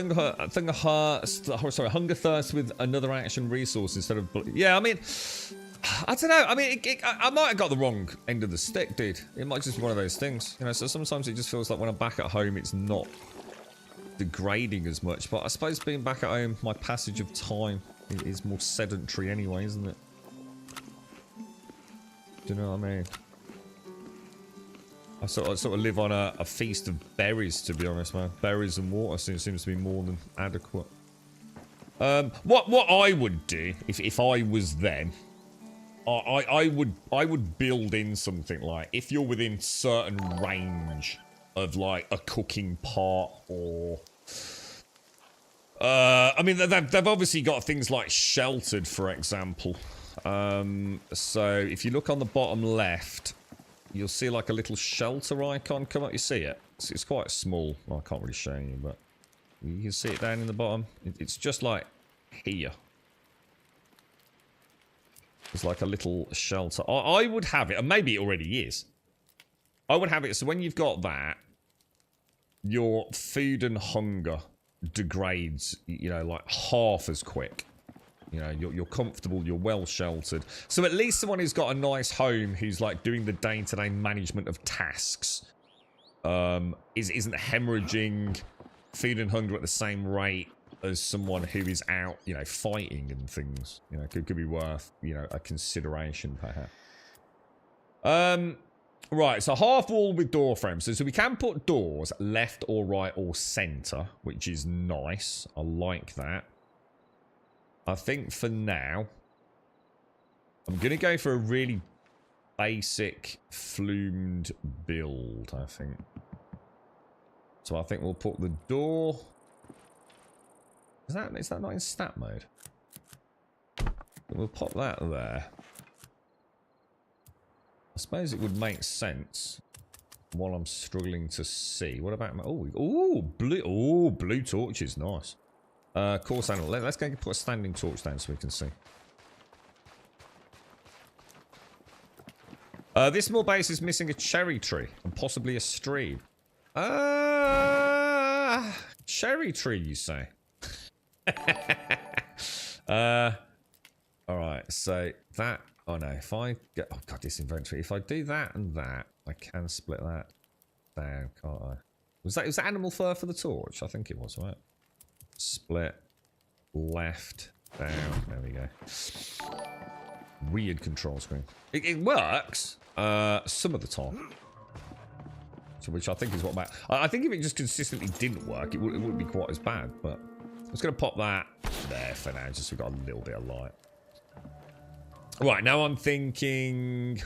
thirst with another action resource instead of. Yeah, I mean, I don't know. I mean, I might have got the wrong end of the stick, dude. It might just be one of those things, you know. So sometimes it just feels like when I'm back at home, it's not degrading as much. But I suppose being back at home, my passage of time is more sedentary anyway, isn't it? Do you know what I mean? I sort of live on a feast of berries, to be honest, man. Berries and water seems to be more than adequate. What I would do if I was them, I would build in something like, if you're within certain range of like a cooking pot or I mean they've obviously got things like sheltered, for example. So if you look on the bottom left, you'll see like a little shelter icon come up. You see it? It's quite small. Well, I can't really show you, but you can see it down in the bottom. It's just like here. It's like a little shelter. I would have it, and maybe it already is. I would have it so when you've got that, your food and hunger degrades, you know, like half as quick. You know, you're comfortable, you're well sheltered. So at least someone who's got a nice home, who's like doing the day-to-day management of tasks, isn't hemorrhaging food and hunger at the same rate as someone who is out, you know, fighting and things. You know, could be worth, you know, a consideration perhaps. Right, so half wall with door frames. So we can put doors left or right or center, which is nice. I like that. I think for now, I'm going to go for a really basic flumed build, I think. So I think we'll put the door... Is that not in stat mode? We'll pop that there. I suppose it would make sense while I'm struggling to see. What about my... blue torch is nice. Course animal. Let's go and put a standing torch down so we can see. This small base is missing a cherry tree and possibly a stream. Cherry tree, you say? Alright, so that... Oh no, if I get... Oh god, this inventory. If I do that and that, I can split that down, can't I? Was that animal fur for the torch? I think it was, right? Split, left, down. There we go. Weird control screen. It works some of the time. So, which I think is what matters. I think if it just consistently didn't work, it wouldn't be quite as bad. But I'm just going to pop that there for now, just so we've got a little bit of light. Right, now I'm thinking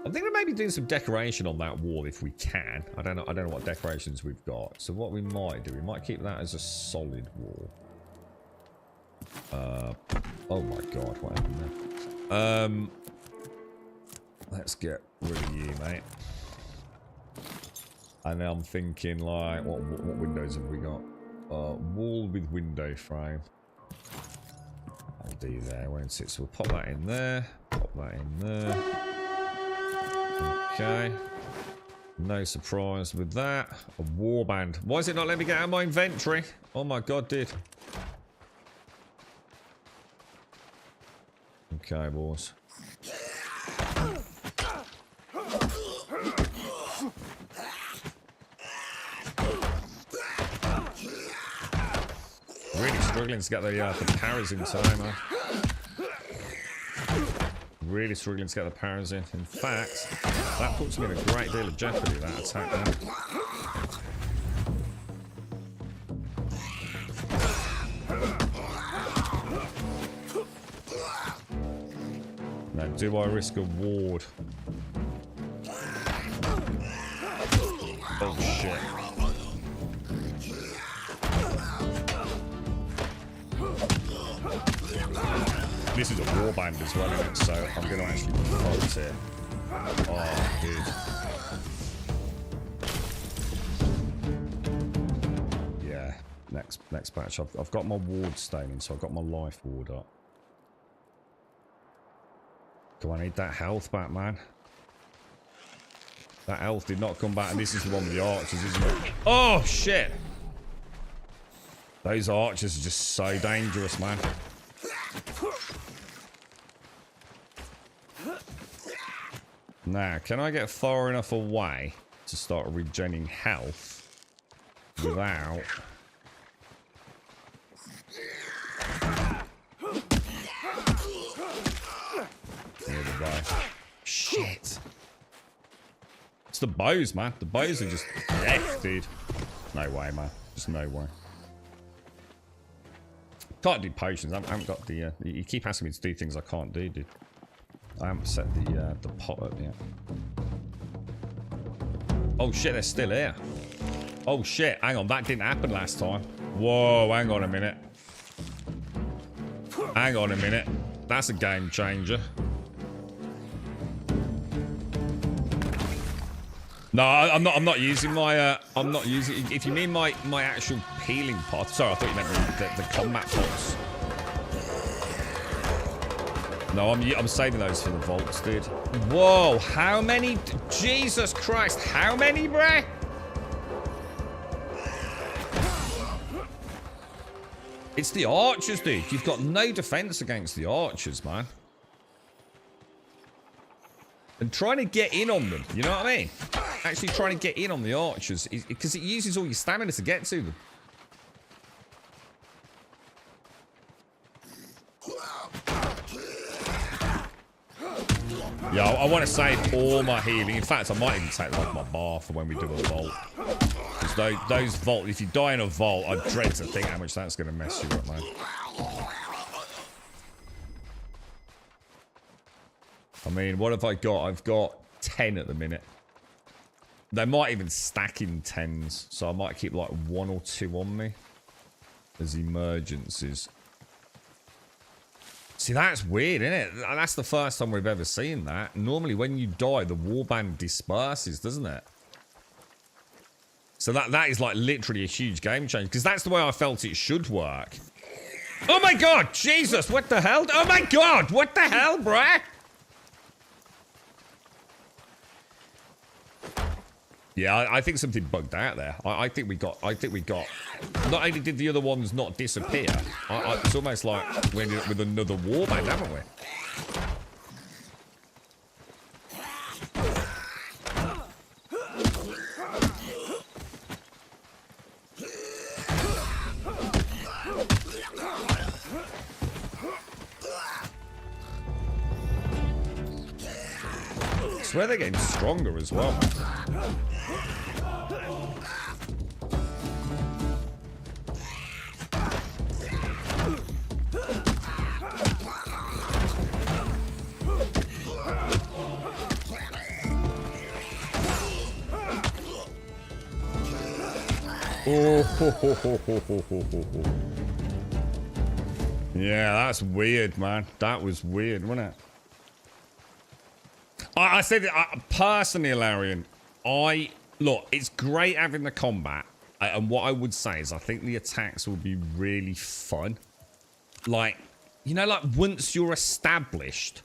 of maybe doing some decoration on that wall if we can. I don't know what decorations we've got. So what we might do, we might keep that as a solid wall. Oh my god, what happened there? Let's get rid of you, mate. And then I'm thinking like, what windows have we got? Wall with window frame. I'll do there, won't it? So we'll pop that in there. Pop that in there. Okay. No surprise with that. A warband. Why is it not letting me get out of my inventory? Oh my god, dude. Okay, boys. Really struggling to get the parries in time, man. Really struggling to get the parries in. In fact, that puts me in a great deal of jeopardy, that attack now. Now, do I risk a ward? Oh, shit. This is a warband as well, isn't it? So I'm going to actually fight here. Oh, dude. Yeah, next batch. I've got my ward stone, so I've got my life ward up. Do I need that health back, man? That elf did not come back, and this is the one with the archers, isn't it? Oh, shit! Those archers are just so dangerous, man. Now, can I get far enough away to start regenerating health without... There we go. Shit. It's the bows, man. The bows are just death, dude. No way, man. Just no way. Can't do potions. I haven't got the... you keep asking me to do things I can't do, dude. I haven't set the pot up yet. Oh shit, they're still here. Oh shit, hang on, that didn't happen last time. Whoa, hang on a minute. Hang on a minute. That's a game changer. No, I'm not using my I'm not using, if you mean my actual healing pot. Sorry, I thought you meant the combat pots. No, I'm saving those for the vaults, dude. Whoa, how many? Jesus Christ, how many, bruh? It's the archers, dude. You've got no defense against the archers, man. And trying to get in on them, you know what I mean? Actually trying to get in on the archers, because it uses all your stamina to get to them. Yeah, I want to save all my healing. In fact, I might even take like my bar for when we do a vault. Because those vault, if you die in a vault, I dread to think how much that's going to mess you up, man. I mean, what have I got? I've got 10 at the minute. They might even stack in 10s, so I might keep like 1 or 2 on me as emergencies. See, that's weird, isn't it? That's the first time we've ever seen that. Normally, when you die, the warband disperses, doesn't it? So that is like literally a huge game change, because that's the way I felt it should work. Oh my god, Jesus, what the hell? Oh my god, what the hell, bruh? Yeah, I think something bugged out there. I think we got. Not only did the other ones not disappear, it's almost like we ended up with another warband, haven't we? I swear they're getting stronger as well. Oh, ho, ho, ho, ho, ho, ho, ho. Yeah, that's weird, man. That was weird, wasn't it? I said personally, Ilarion, look, it's great having the combat, and what I would say is I think the attacks will be really fun. Like, you know, like once you're established,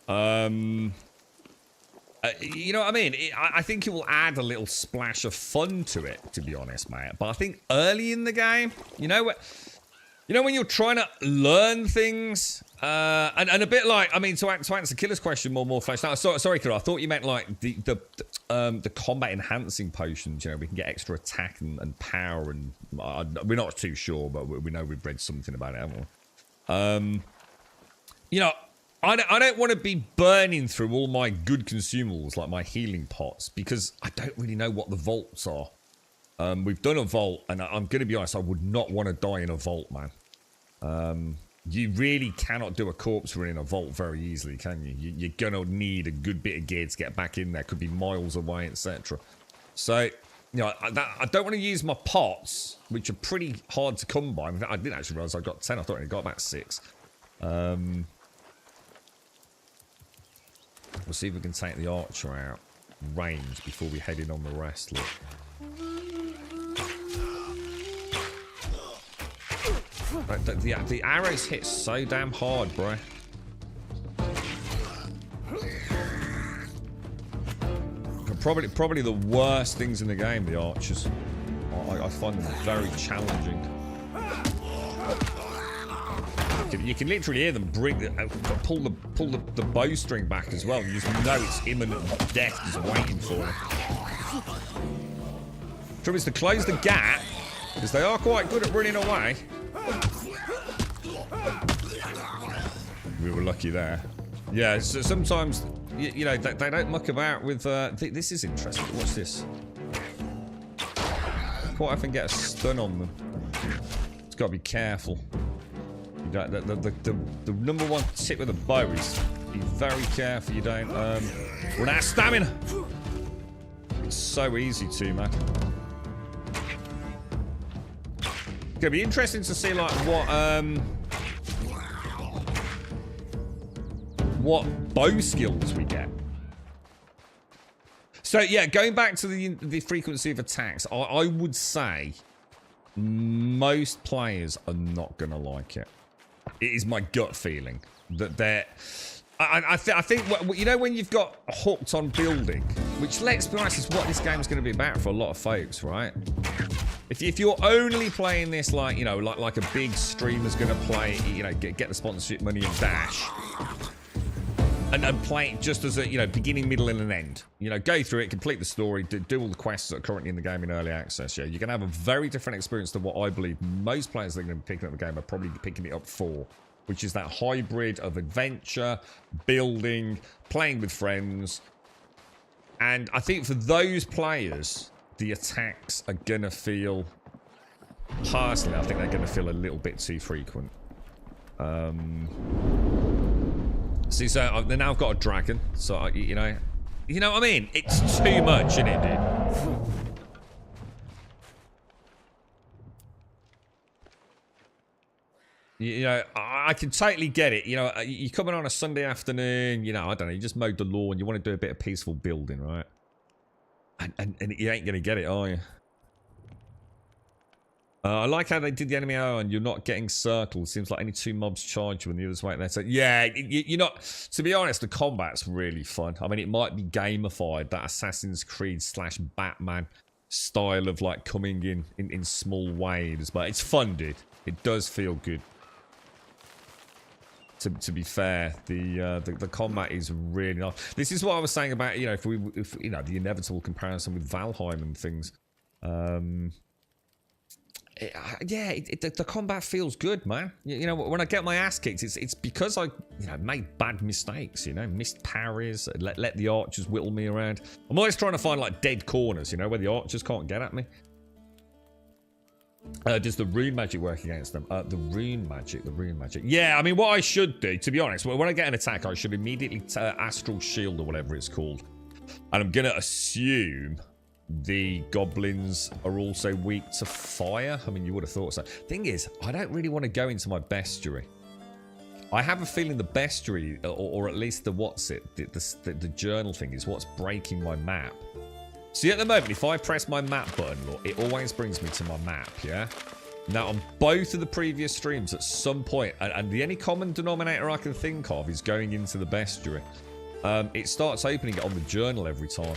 you know what I mean? I think it will add a little splash of fun to it, to be honest, mate. But I think early in the game, you know when you're trying to learn things, and a bit like, I mean, to answer Killer's question more fleshed out. Sorry, Killer. I thought you meant like the combat enhancing potions. You know, we can get extra attack and power, and we're not too sure, but we know we've read something about it, haven't we? You know. I don't want to be burning through all my good consumables, like my healing pots, because I don't really know what the vaults are. We've done a vault, and I'm going to be honest, I would not want to die in a vault, man. You really cannot do a corpse run in a vault very easily, can you? You're going to need a good bit of gear to get back in there. Could be miles away, etc. So, you know, I don't want to use my pots, which are pretty hard to come by. I didn't actually realize I got 10. I thought I got about 6. We'll see if we can take the archer out range before we head in on the rest. Look. Right, the arrows hit so damn hard, bro. Probably the worst things in the game, the archers. I find them very challenging. You can literally hear them pull the bowstring back as well. You just know it's imminent death is waiting for them. Trouble is to close the gap, because they are quite good at running away. We were lucky there. Yeah, so sometimes, you know, they don't muck about with... this is interesting. Watch this. Quite often get a stun on them. It's got to be careful. You don't, the number one tip with a bow is be very careful you don't run out of stamina. It's so easy to, man. It's gonna be interesting to see like what bow skills we get. So yeah, going back to the frequency of attacks, I would say most players are not gonna like it. It is my gut feeling that they're... I think, you know, when you've got hooked on building, which, let's be honest, is what this game's going to be about for a lot of folks, right? If you're only playing this like, you know, like a big streamer's going to play, you know, get the sponsorship money and dash, and play it just as a, you know, beginning, middle, and an end. You know, go through it, complete the story, do all the quests that are currently in the game in early access. Yeah, you're going to have a very different experience to what I believe most players that are going to be picking up the game are probably picking it up for, which is that hybrid of adventure, building, playing with friends. And I think for those players, the attacks are going to feel, personally, I think they're going to feel a little bit too frequent. See, so now I've got a dragon, so you know what I mean? It's too much, isn't it, dude? You know, I can totally get it. You know, you're coming on a Sunday afternoon, you know, I don't know, you just mowed the lawn, you want to do a bit of peaceful building, right? And you ain't going to get it, are you? I like how they did the enemy arrow and you're not getting circled. Seems like any two mobs charge you when the others wait there. So, yeah, you're not... To be honest, the combat's really fun. I mean, it might be gamified, that Assassin's Creed / Batman style of, like, coming in small waves. But it's fun, dude. It does feel good. To be fair, the combat is really nice. This is what I was saying about, you know, if you know, the inevitable comparison with Valheim and things. The combat feels good, man. You know, when I get my ass kicked, it's because I, you know, made bad mistakes, you know, missed parries, let the archers whittle me around. I'm always trying to find, like, dead corners, you know, where the archers can't get at me. Does the rune magic work against them? The rune magic. Yeah, I mean, what I should do, to be honest, when I get an attack, I should immediately astral shield or whatever it's called. And I'm going to assume the goblins are also weak to fire. I mean, you would have thought so. Thing is, I don't really want to go into my bestiary. I have a feeling the bestiary, or at least the journal thing is what's breaking my map. See, at the moment, if I press my map button, look, it always brings me to my map, yeah? Now, on both of the previous streams, at some point, and the only common denominator I can think of is going into the bestiary, it starts opening it on the journal every time.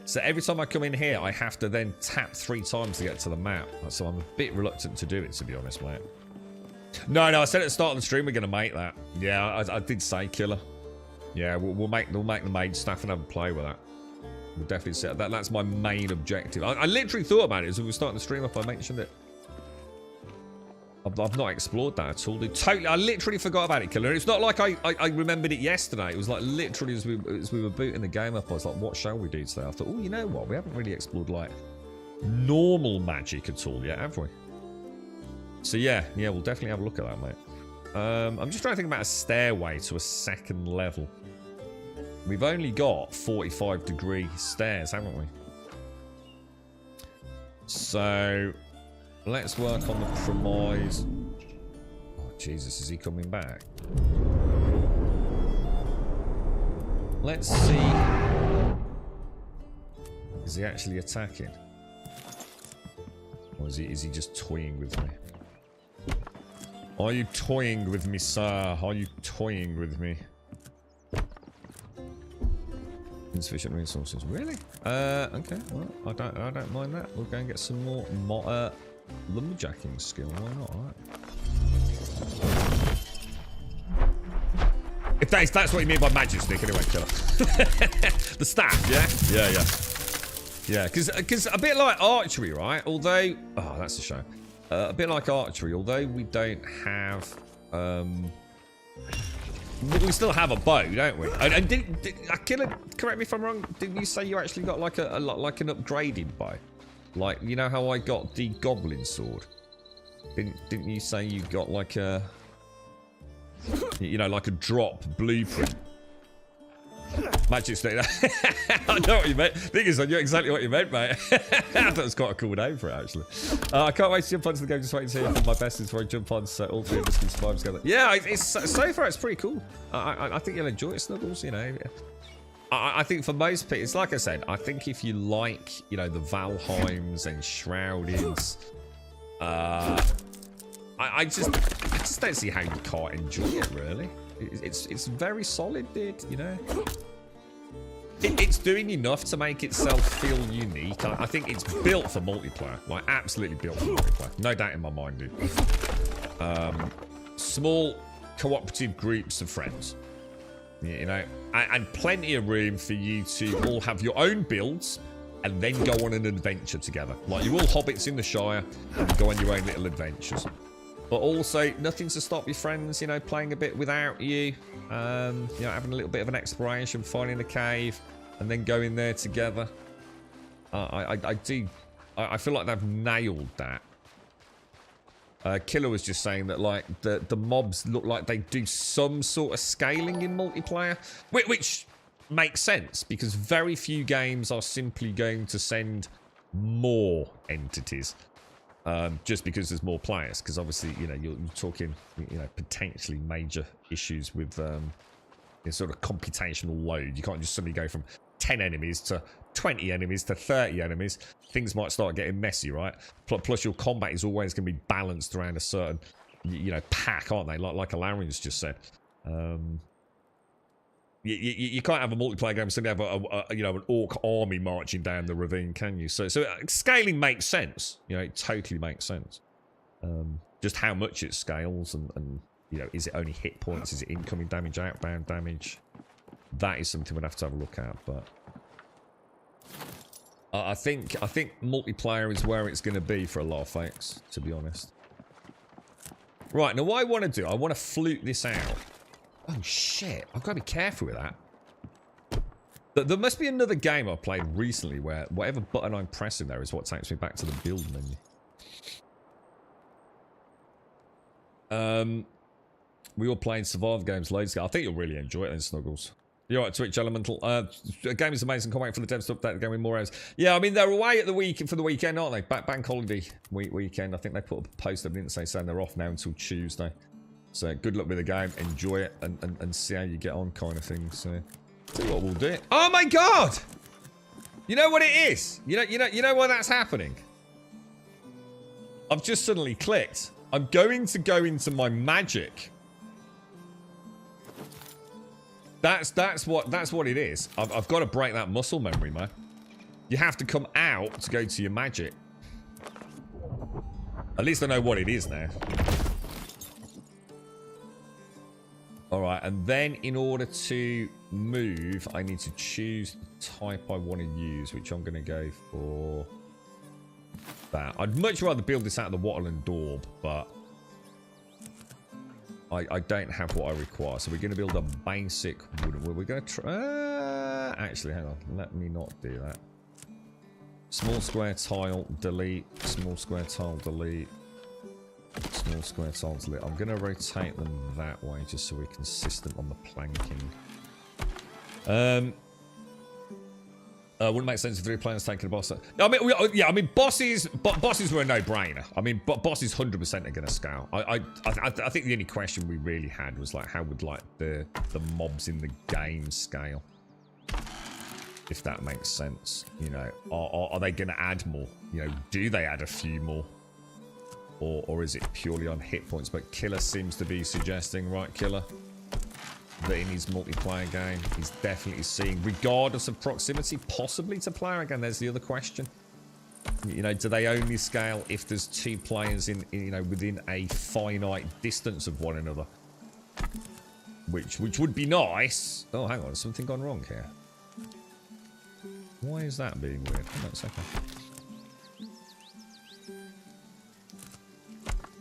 So every time I come in here, I have to then tap 3 times to get to the map. So I'm a bit reluctant to do it, to be honest, mate. No, I said at the start of the stream we're going to make that. Yeah, I did say killer. Yeah, we'll make the mage staff and have a play with that. We'll definitely set that. That's my main objective. I literally thought about it as we were starting the stream up. I mentioned it. I've not explored that at all, dude. Totally, I literally forgot about it, Killer. It's not like I remembered it yesterday. It was like literally as we were booting the game up, I was like, what shall we do today? I thought, oh, you know what? We haven't really explored, like, normal magic at all yet, have we? So, yeah, we'll definitely have a look at that, mate. I'm just trying to think about a stairway to a 2nd level. We've only got 45-degree stairs, haven't we? So, let's work on the premise. Oh, Jesus, is he coming back? Let's see. Is he actually attacking? Or is he just toying with me? Are you toying with me, sir? Are you toying with me? Insufficient resources. Really? Okay. Well, I don't mind that. We'll go and get some more lumberjacking skill. Why not? All right. If that's what you mean by magic stick, anyway, killer. The staff, yeah? Yeah, because a bit like archery, right? Although, oh, that's a shame. A bit like archery, although we don't have, we still have a bow, don't we? And did killer, correct me if I'm wrong, didn't you say you actually got like like an upgraded bow? Like, you know how I got the goblin sword? Didn't you say you got like a, you know, like a drop blueprint? Magic stick. I know what you meant. Thing is, I knew exactly what you meant, mate. I thought it was quite a cool name for it, actually. I can't wait to jump onto the game. Just waiting to hear from my best before I jump on, so all three of us can survive together. Yeah, so far it's pretty cool. I think you'll enjoy it, Snuggles. You know, I think for most people, it's like I said. I think if you like, you know, the Valheims and Shroudings, I just don't see how you can't enjoy it, really. It's very solid, dude, you know. It's doing enough to make itself feel unique. I think it's built for multiplayer, like absolutely built for multiplayer. No doubt in my mind, dude. Small cooperative groups of friends, you know, and plenty of room for you to all have your own builds and then go on an adventure together. Like, you're all hobbits in the Shire and go on your own little adventures. But also, nothing to stop your friends, you know, playing a bit without you. You know, having a little bit of an exploration, finding a cave, and then going there together. I feel like they've nailed that. Killer was just saying that, like, the mobs look like they do some sort of scaling in multiplayer, which makes sense, because very few games are simply going to send more entities. Just because there's more players, because obviously, you know, you're talking, you know, potentially major issues with sort of computational load. You can't just suddenly go from 10 enemies to 20 enemies to 30 enemies. Things might start getting messy, right? Plus, your combat is always going to be balanced around a certain, you know, pack, aren't they? Like Alarian's just said. You can't have a multiplayer game, suddenly have you know, an orc army marching down the ravine, can you? So scaling makes sense. You know, it totally makes sense. Just how much it scales, and you know, is it only hit points? Is it incoming damage, outbound damage? That is something we'd have to have a look at. But I think multiplayer is where it's going to be for a lot of folks, to be honest. Right, now what I want to do, I want to flute this out. Oh shit, I've got to be careful with that. There must be another game I've played recently where whatever button I'm pressing there is what takes me back to the build menu. We all played survival games loads ago. I think you'll really enjoy it then, Snuggles. You're right, Twitch Elemental. The game is amazing. Can't wait for the devs to update the game with more hours. Yeah, I mean, they're away at the for the weekend, aren't they? Bank holiday weekend. I think they put up a post, didn't say, saying they're off now until Tuesday. So good luck with the game, enjoy it, and see how you get on, kind of thing. So, see what we'll do. Oh my god! You know what it is? You know why that's happening? I've just suddenly clicked. I'm going to go into my magic. That's what it is. I've got to break that muscle memory, man. You have to come out to go to your magic. At least I know what it is now. Alright, and then in order to move, I need to choose the type I want to use, which I'm going to go for that. I'd much rather build this out of the wattle and daub, but I don't have what I require. So we're going to build a basic wooden. We're going to try... actually, hang on. Let me not do that. Small square tile, delete. Small square tile, delete. Small square tiles lit. I'm going to rotate them that way just so we're consistent on the planking. Wouldn't make sense if 3 players taking a boss. I mean, yeah, I mean, bosses were a no-brainer. I mean, bosses 100% are going to scale. I think the only question we really had was like, how would like the mobs in the game scale? If that makes sense, you know, are they going to add more? You know, do they add a few more? Or is it purely on hit points? But Killer seems to be suggesting, right, Killer, that in his multiplayer game, he's definitely seeing, regardless of proximity, possibly to player. Again, there's the other question. You know, do they only scale if there's 2 players you know, within a finite distance of one another? Which would be nice. Oh, hang on, something gone wrong here. Why is that being weird? Oh, no, it's okay.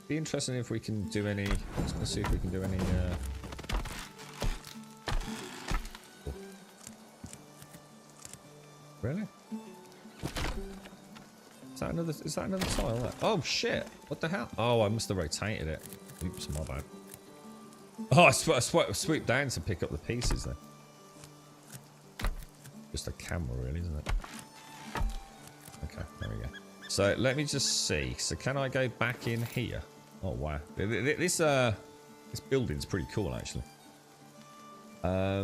Be interesting if we can do any. Let's see if we can do any. Really? Is that another tile there? Oh shit! What the hell? Oh, I must have rotated it. Oops, my bad. Oh, I swooped down to pick up the pieces then. Just a camera, really, isn't it? Okay, there we go. So let me just see. So can I go back in here? Oh wow, this building's pretty cool actually. Let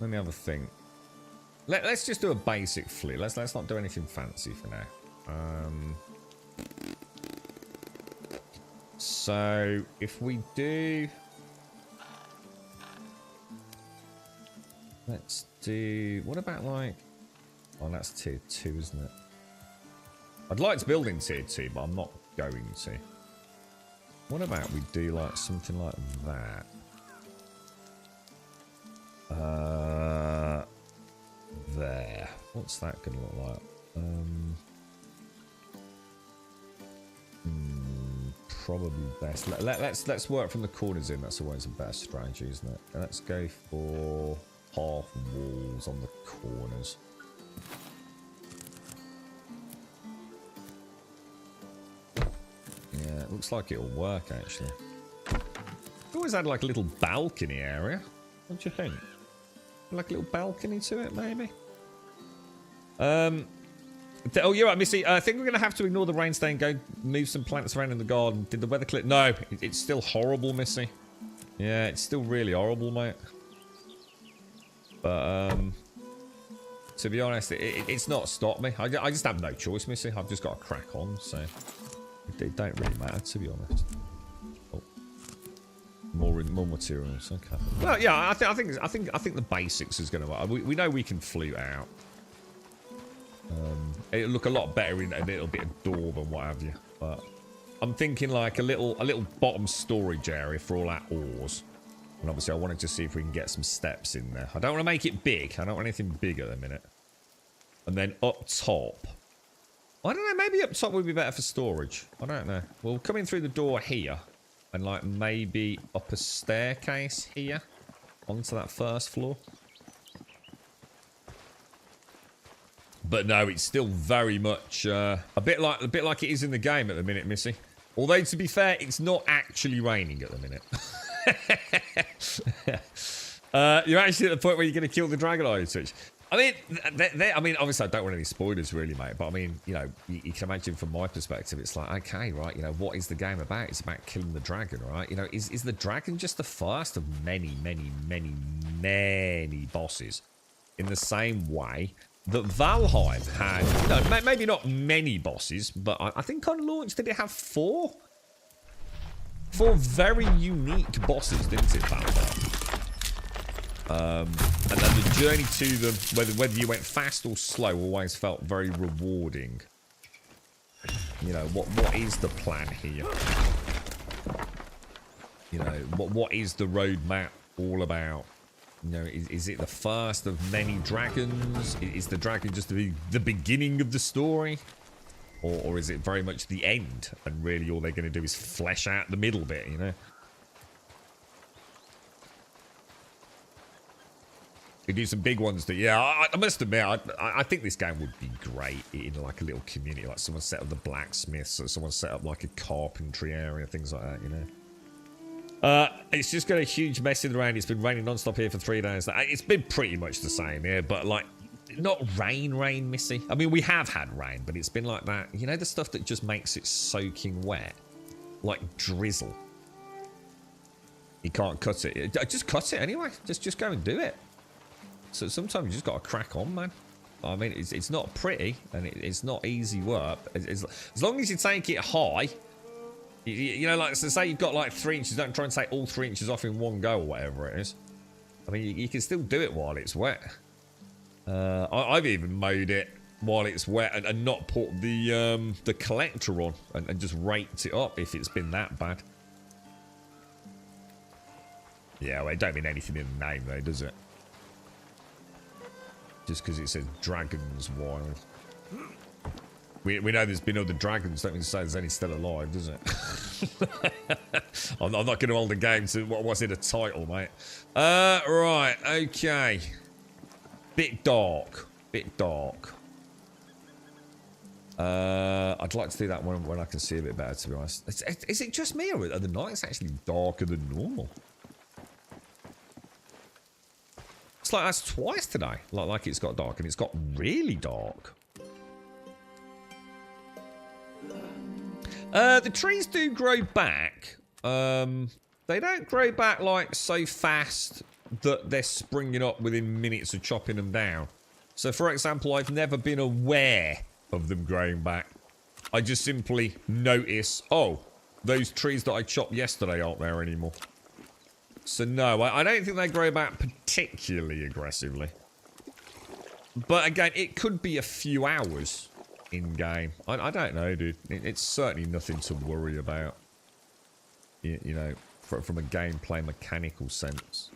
me have a think. Let's just do a basic flip. Let's not do anything fancy for now. So if we do, let's do. What about like? Oh, that's tier 2, isn't it? I'd like to build in tier 2, but I'm not going to. What about we do like something like that? There. What's that gonna look like? Probably best. Let's work from the corners in. That's always a better strategy, isn't it? And let's go for half walls on the corners. Yeah, it looks like it'll work actually. Always had like a little balcony area. What do you think? Like a little balcony to it, maybe? Oh, you're right, Missy. I think we're going to have to ignore the rain stay and go move some plants around in the garden. Did the weather clear? No, it's still horrible, Missy. Yeah, it's still really horrible, mate. But, to be honest, it's not stopped me. I just have no choice, Missy. I've just got to crack on, so it don't really matter, to be honest. Oh. More materials, okay. Well, yeah, I think the basics is going to work. We know we can flute out. It'll look a lot better in a little bit of daub and what have you. But I'm thinking like a little bottom storage area for all our ores. And obviously I wanted to see if we can get some steps in there. I don't want to make it big. I don't want anything big at the minute. And then up top. I don't know, maybe up top would be better for storage. I don't know. We'll come in through the door here. And like maybe up a staircase here. Onto that first floor. But no, it's still very much a bit like it is in the game at the minute, Missy. Although to be fair, it's not actually raining at the minute. You're actually at the point where you're going to kill the Dragonwilds, which I mean, obviously I don't want any spoilers really, mate. But I mean, you know, you can imagine from my perspective, it's like, okay, right, you know, what is the game about? It's about killing the dragon, right? You know, is the dragon just the first of many, many, many, many bosses? In the same way that Valheim had, you know, maybe not many bosses, but I think on launch, did it have 4? 4 very unique bosses, didn't it, Valheim? And then the journey to them, whether you went fast or slow, always felt very rewarding. You know, what is the plan here? You know, what is the roadmap all about? You know, is it the first of many dragons? Is the dragon just the beginning of the story? Or is it very much the end? And really all they're going to do is flesh out the middle bit, you know? They do some big ones that, yeah, I must admit, I think this game would be great in like a little community. Like someone set up the blacksmiths, or someone set up like a carpentry area, things like that, you know? It's just got a huge mess in the rain. It's been raining non-stop here for 3 days. It's been pretty much the same here, but like, not rain, Missy. I mean, we have had rain, but it's been like that. You know, the stuff that just makes it soaking wet? Like drizzle. You can't cut it. Just cut it anyway. Just go and do it. So sometimes you just got to crack on, man. I mean, it's not pretty, and it's not easy work. As long as you take it high, You know, like, so say you've got like 3 inches, don't try and take all 3 inches off in one go or whatever it is. I mean, you can still do it while it's wet. I've even mowed it while it's wet and not put the collector on and just raked it up if it's been that bad. Yeah, well, it don't mean anything in the name though, does it? Just because it says Dragonwilds. We know there's been other dragons, don't mean to say there's any still alive, does it? I'm not going to hold the game to what's in a title, mate. Right, okay. Bit dark. Bit dark. I'd like to do that one when I can see a bit better, to be honest. Is it just me, or are the nights actually darker than normal? It's like that's twice today. Like it's got dark, and it's got really dark. The trees do grow back. They don't grow back like so fast that they're springing up within minutes of chopping them down. So, for example, I've never been aware of them growing back. I just simply notice, oh, those trees that I chopped yesterday aren't there anymore. So no, I don't think they grow back particularly aggressively. But again, it could be a few hours in game. I don't know, dude. It's certainly nothing to worry about. You know, from a gameplay mechanical sense.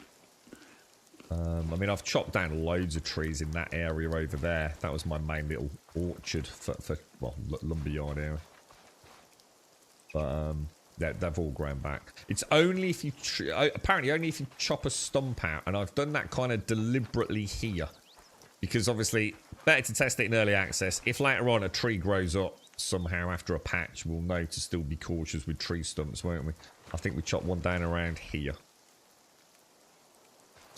I mean, I've chopped down loads of trees in that area over there. That was my main little orchard for well, lumberyard area. But they've all grown back. It's only if you apparently only if you chop a stump out, and I've done that kind of deliberately here, because obviously better to test it in early access. If later on a tree grows up somehow after a patch, we'll know to still be cautious with tree stumps, won't we? I think we chopped one down around here.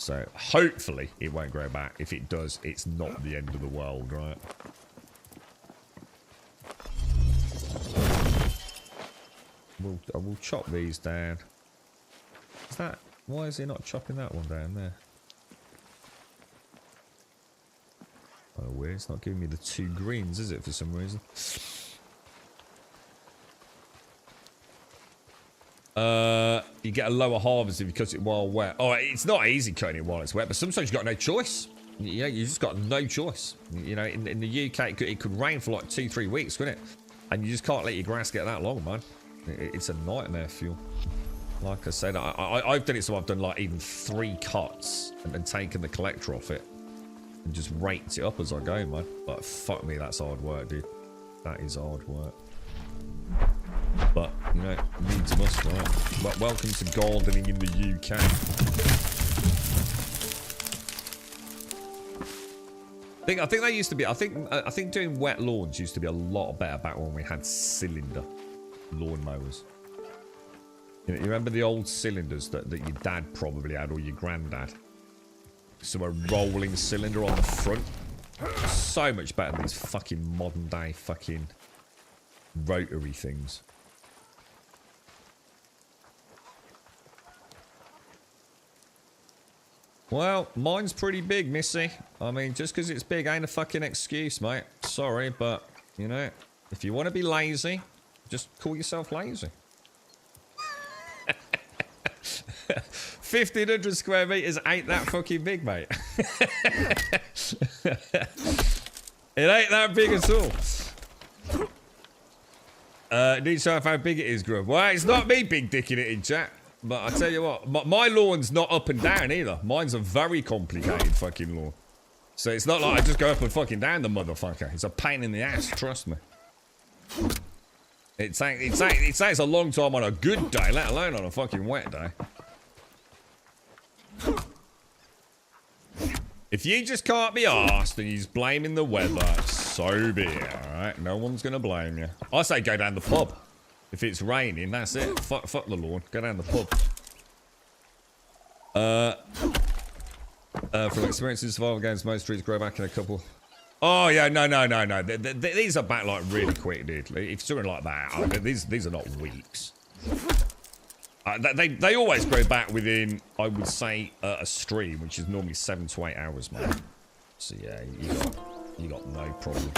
So, hopefully, it won't grow back. If it does, it's not the end of the world, right? I will chop these down. Is that... Why is he not chopping that one down there? Oh, weird. It's not giving me the 2 greens, is it, for some reason? You get a lower harvest if you cut it while wet. Oh, it's not easy cutting it while it's wet, but sometimes you've got no choice. Yeah, you just got no choice. You know, in the UK, it could rain for like 2-3 weeks, couldn't it? And you just can't let your grass get that long, man. It's a nightmare fuel. Like I said, I've done it so I've done like even 3 cuts and then taken the collector off it and just raked it up as I go, man. But fuck me, that's hard work, dude. That is hard work. But, you know, needs must, right? But welcome to gardening in the UK. I think they used to be. I think doing wet lawns used to be a lot better back when we had cylinder lawnmowers. You remember the old cylinders that your dad probably had, or your granddad? So a rolling cylinder on the front. So much better than these fucking modern day fucking rotary things. Well, mine's pretty big, Missy. I mean, just because it's big ain't a fucking excuse, mate. Sorry, but, you know, if you want to be lazy, just call yourself lazy. 1,500 square meters ain't that fucking big, mate. It ain't that big at all. Need to know how big it is, Grub. Well, it's not me big dicking it in chat. But I tell you what, my lawn's not up and down either. Mine's a very complicated fucking lawn. So it's not like I just go up and fucking down the motherfucker. It's a pain in the ass, trust me. It takes a long time on a good day, let alone on a fucking wet day. If you just can't be arsed and you're just blaming the weather, so be it, alright? No one's gonna blame you. I say go down the pub. If it's raining, that's it. Fuck the lawn. Go down the pub. From experience in survival games, most trees grow back in a couple. Oh, yeah, no. These are back, like, really quick, dude. If you're something like that, these are not weeks. They always grow back within, I would say, a stream, which is normally 7 to 8 hours, man. So, yeah, you got no problem.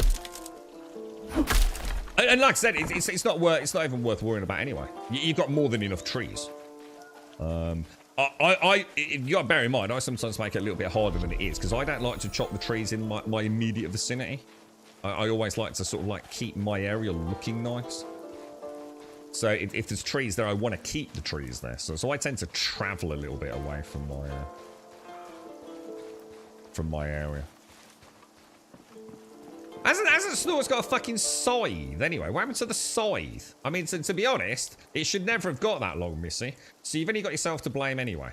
And like I said, it's not even worth worrying about anyway. You've got more than enough trees. You got to bear in mind, I sometimes make it a little bit harder than it is because I don't like to chop the trees in my immediate vicinity. I always like to sort of like keep my area looking nice. So if there's trees there, I want to keep the trees there. So I tend to travel a little bit away from my area. Hasn't Snort's got a fucking scythe anyway? What happened to the scythe? I mean, to be honest, it should never have got that long, Missy. So you've only got yourself to blame anyway.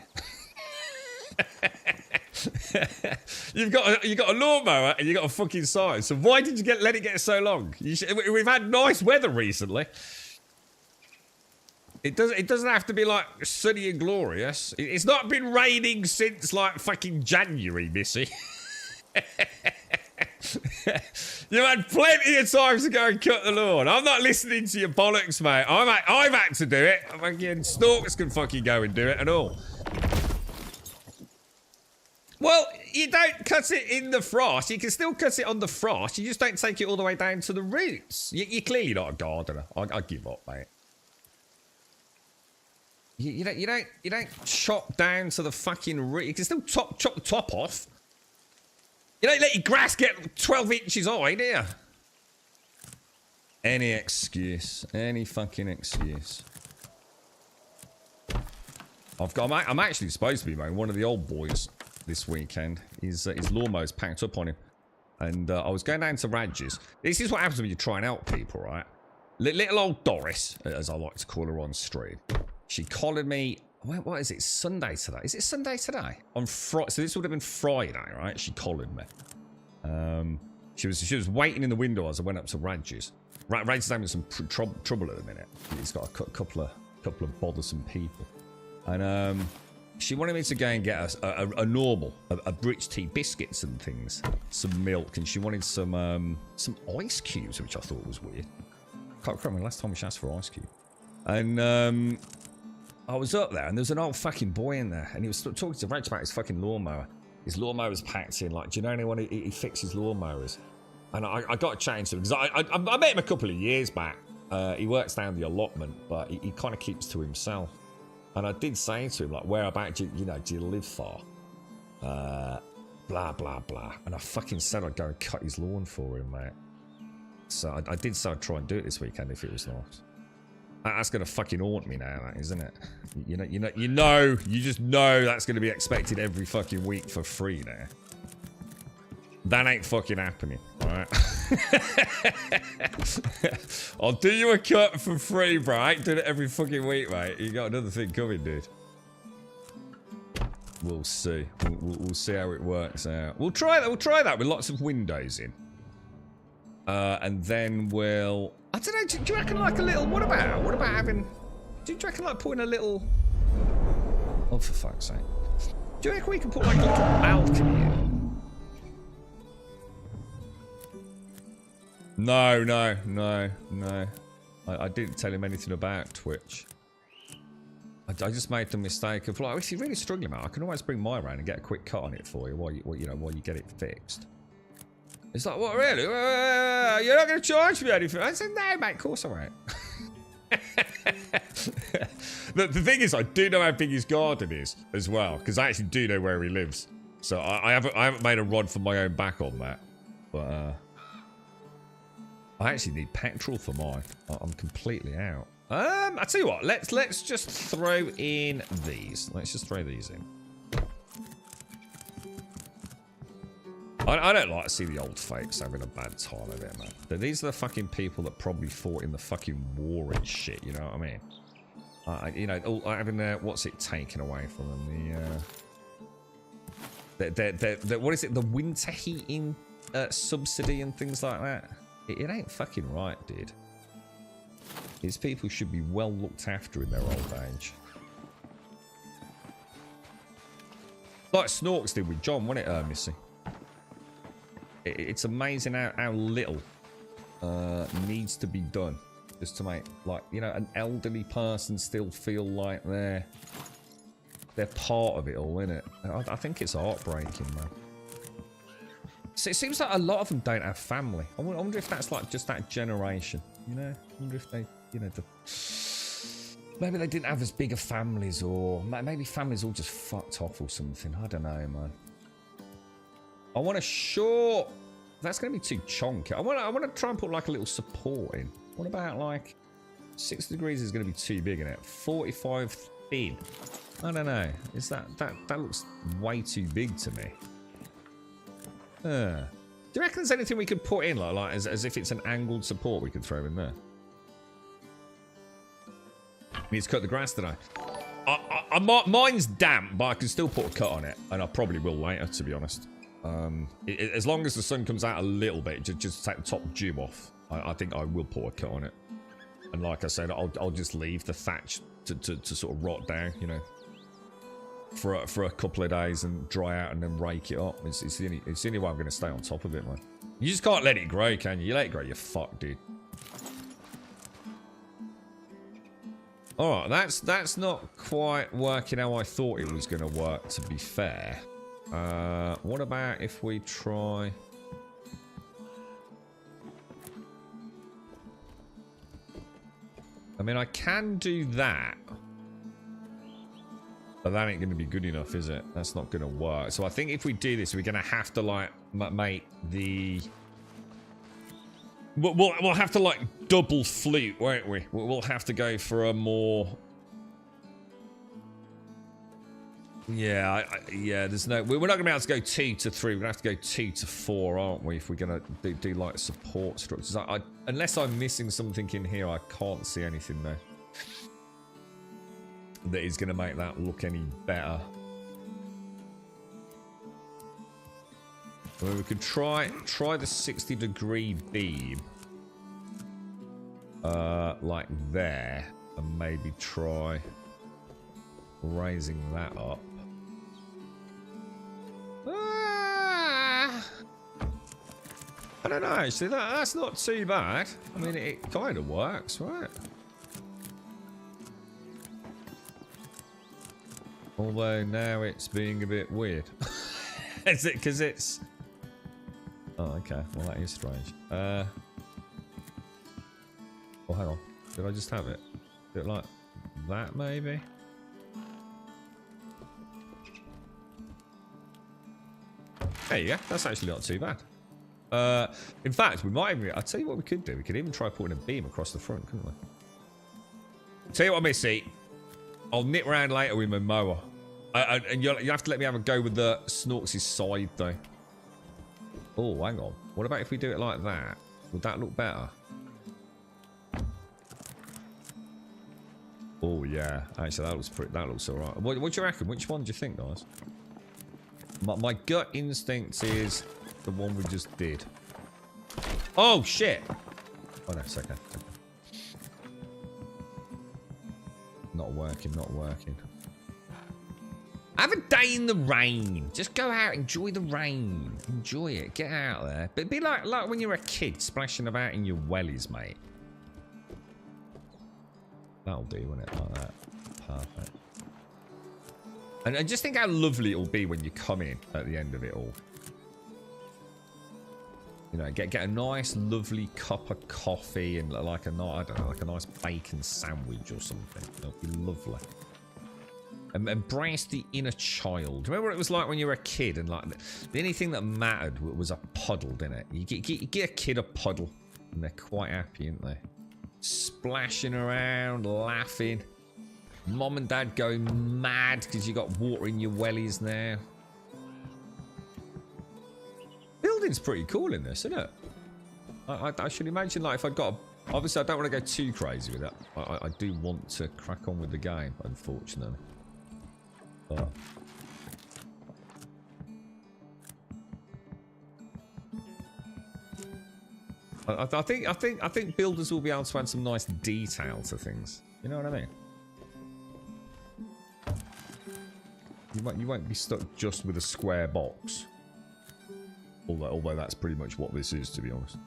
You've got a lawnmower and you got a fucking scythe. So why did you let it get so long? We've had nice weather recently. It doesn't have to be like sunny and glorious. It's not been raining since like fucking January, Missy. You've had plenty of time to go and cut the lawn. I'm not listening to your bollocks, mate. I've had to do it. Fucking Snorks can fucking go and do it and all. Well, you don't cut it in the frost. You can still cut it on the frost. You just don't take it all the way down to the roots. You're clearly not a gardener. I give up, mate. You don't chop down to the fucking root. You can still chop the top off. You don't let your grass get 12 inches high, do you? Any excuse. Any fucking excuse. I'm actually supposed to be mowing one of the old boys this weekend. His lawnmower's packed up on him. And I was going down to Radges. This is what happens when you try and help people, right? Little old Doris, as I like to call her on stream. She collared me... What is it? Sunday today. Is it Sunday today? On Friday. So this would have been Friday, right? She collared me. She was waiting in the window as I went up to Radges. Radges having some trouble at the minute. He's got a couple of bothersome people, and she wanted me to go and get a normal British tea biscuits and things, some milk, and she wanted some ice cubes, which I thought was weird. Can't remember the last time she asked for ice cube, and I was up there, and there was an old fucking boy in there, and he was talking to Rach about his fucking lawnmower. His lawnmower was packed in. Like, do you know anyone who fixes lawnmowers? And I got to change him because I met him a couple of years back. He works down the allotment, but he kind of keeps to himself. And I did say to him, like, whereabouts do you live far? Blah blah blah. And I fucking said I'd go and cut his lawn for him, mate. So I did say I'd try and do it this weekend if it was nice. That's gonna fucking haunt me now, that, isn't it? You just know that's gonna be expected every fucking week for free now. That ain't fucking happening, alright? I'll do you a cut for free, bro. I ain't doing it every fucking week, mate. You got another thing coming, dude. We'll see. We'll see how it works out. We'll try that with lots of windows in. And then we'll... I don't know, do you reckon like a little... What about having... Do you reckon like putting a little... Oh, for fuck's sake. Do you reckon we can put like a little balcony in? No. I didn't tell him anything about Twitch. I just made the mistake of like, if you're really struggling, mate, I can always bring my around and get a quick cut on it for you while you get it fixed. It's like, what, really? You're not going to charge me anything? I said, no, mate, of course I won't. The thing is, I do know how big his garden is as well, because I actually do know where he lives. So I haven't made a rod for my own back on that. But I actually need petrol for mine. I'm completely out. I tell you what, let's just throw in these. Let's just throw these in. I don't like to see the old fakes having a bad time of it, man. But these are the fucking people that probably fought in the fucking war and shit, you know what I mean? Having what's it taken away from them? What is it? The winter heating subsidy and things like that. It ain't fucking right, dude. These people should be well looked after in their old age. Like Snorks did with John, wasn't it, Missy? It's amazing how little needs to be done just to make, like, an elderly person still feel like they're part of it all, innit? I think it's heartbreaking, man. So it seems like a lot of them don't have family. I wonder if that's like just that generation. You know, I wonder if they, you know, maybe they didn't have as big of families, or maybe families all just fucked off or something. I don't know, man. I want to short. That's going to be too chonky. I want to try and put like a little support in. What about like 6 degrees is going to be too big in it. 45 thin. I don't know. Is that looks way too big to me. Do you reckon there's anything we could put in like as if it's an angled support we could throw in there? Need to cut the grass today. Mine's damp, but I can still put a cut on it, and I probably will later, to be honest. As long as the sun comes out a little bit, just take the top dew off. I think I will put a cut on it. And like I said, I'll just leave the thatch to sort of rot down, you know, for a couple of days and dry out and then rake it up. It's the only way I'm going to stay on top of it, man. You just can't let it grow, can you? You let it grow, you're fucked, dude. Alright, that's not quite working how I thought it was going to work, to be fair. What about if we try... I mean, I can do that. But that ain't going to be good enough, is it? That's not going to work. So I think if we do this, we're going to have to, like, make the... We'll have to, like, double flute, won't we? We'll have to go for a more... Yeah, yeah, there's no... We're not going to be able to go 2 to 3. We're going to have to go 2 to 4, aren't we? If we're going to do like, support structures. Unless I'm missing something in here, I can't see anything, though, that is going to make that look any better. Well, we could try the 60-degree beam, like there, and maybe try raising that up. I don't know, actually, that's not too bad. I mean, it kind of works, right? Although now it's being a bit weird. Is it because it's... Oh, okay. Well, that is strange. Oh, hang on. Did I just have it? Is it like that, maybe? There you go. That's actually not too bad. In fact, we might even... I'll tell you what we could do. We could even try putting a beam across the front, couldn't we? Tell you what, Missy. I'll nip round later with my mower. And you'll have to let me have a go with the Snorks' side, though. Oh, hang on. What about if we do it like that? Would that look better? Oh, yeah. Actually, that looks all right. What do you reckon? Which one do you think, guys? My gut instinct is the one we just did. Oh, shit. Oh, no, it's okay. Not working, not working. Have a day in the rain. Just go out, enjoy the rain. Enjoy it. Get out there. But be like when you're a kid splashing about in your wellies, mate. That'll do, won't it? Like that. Perfect. And just think how lovely it'll be when you come in at the end of it all. You know, get a nice, lovely cup of coffee and like a nice, I don't know, like a nice bacon sandwich or something. It'll be lovely. And embrace the inner child. Remember what it was like when you were a kid, and like the only thing that mattered was a puddle, didn't it? You get a kid a puddle, and they're quite happy, aren't they? Splashing around, laughing. Mom and Dad going mad because you got water in your wellies now. Building's pretty cool in this, isn't it? I should imagine, like, if I'd got obviously I don't want to go too crazy with it. I do want to crack on with the game, unfortunately. But I think builders will be able to add some nice detail to things. You know what I mean? You won't be stuck just with a square box. Although that's pretty much what this is, to be honest.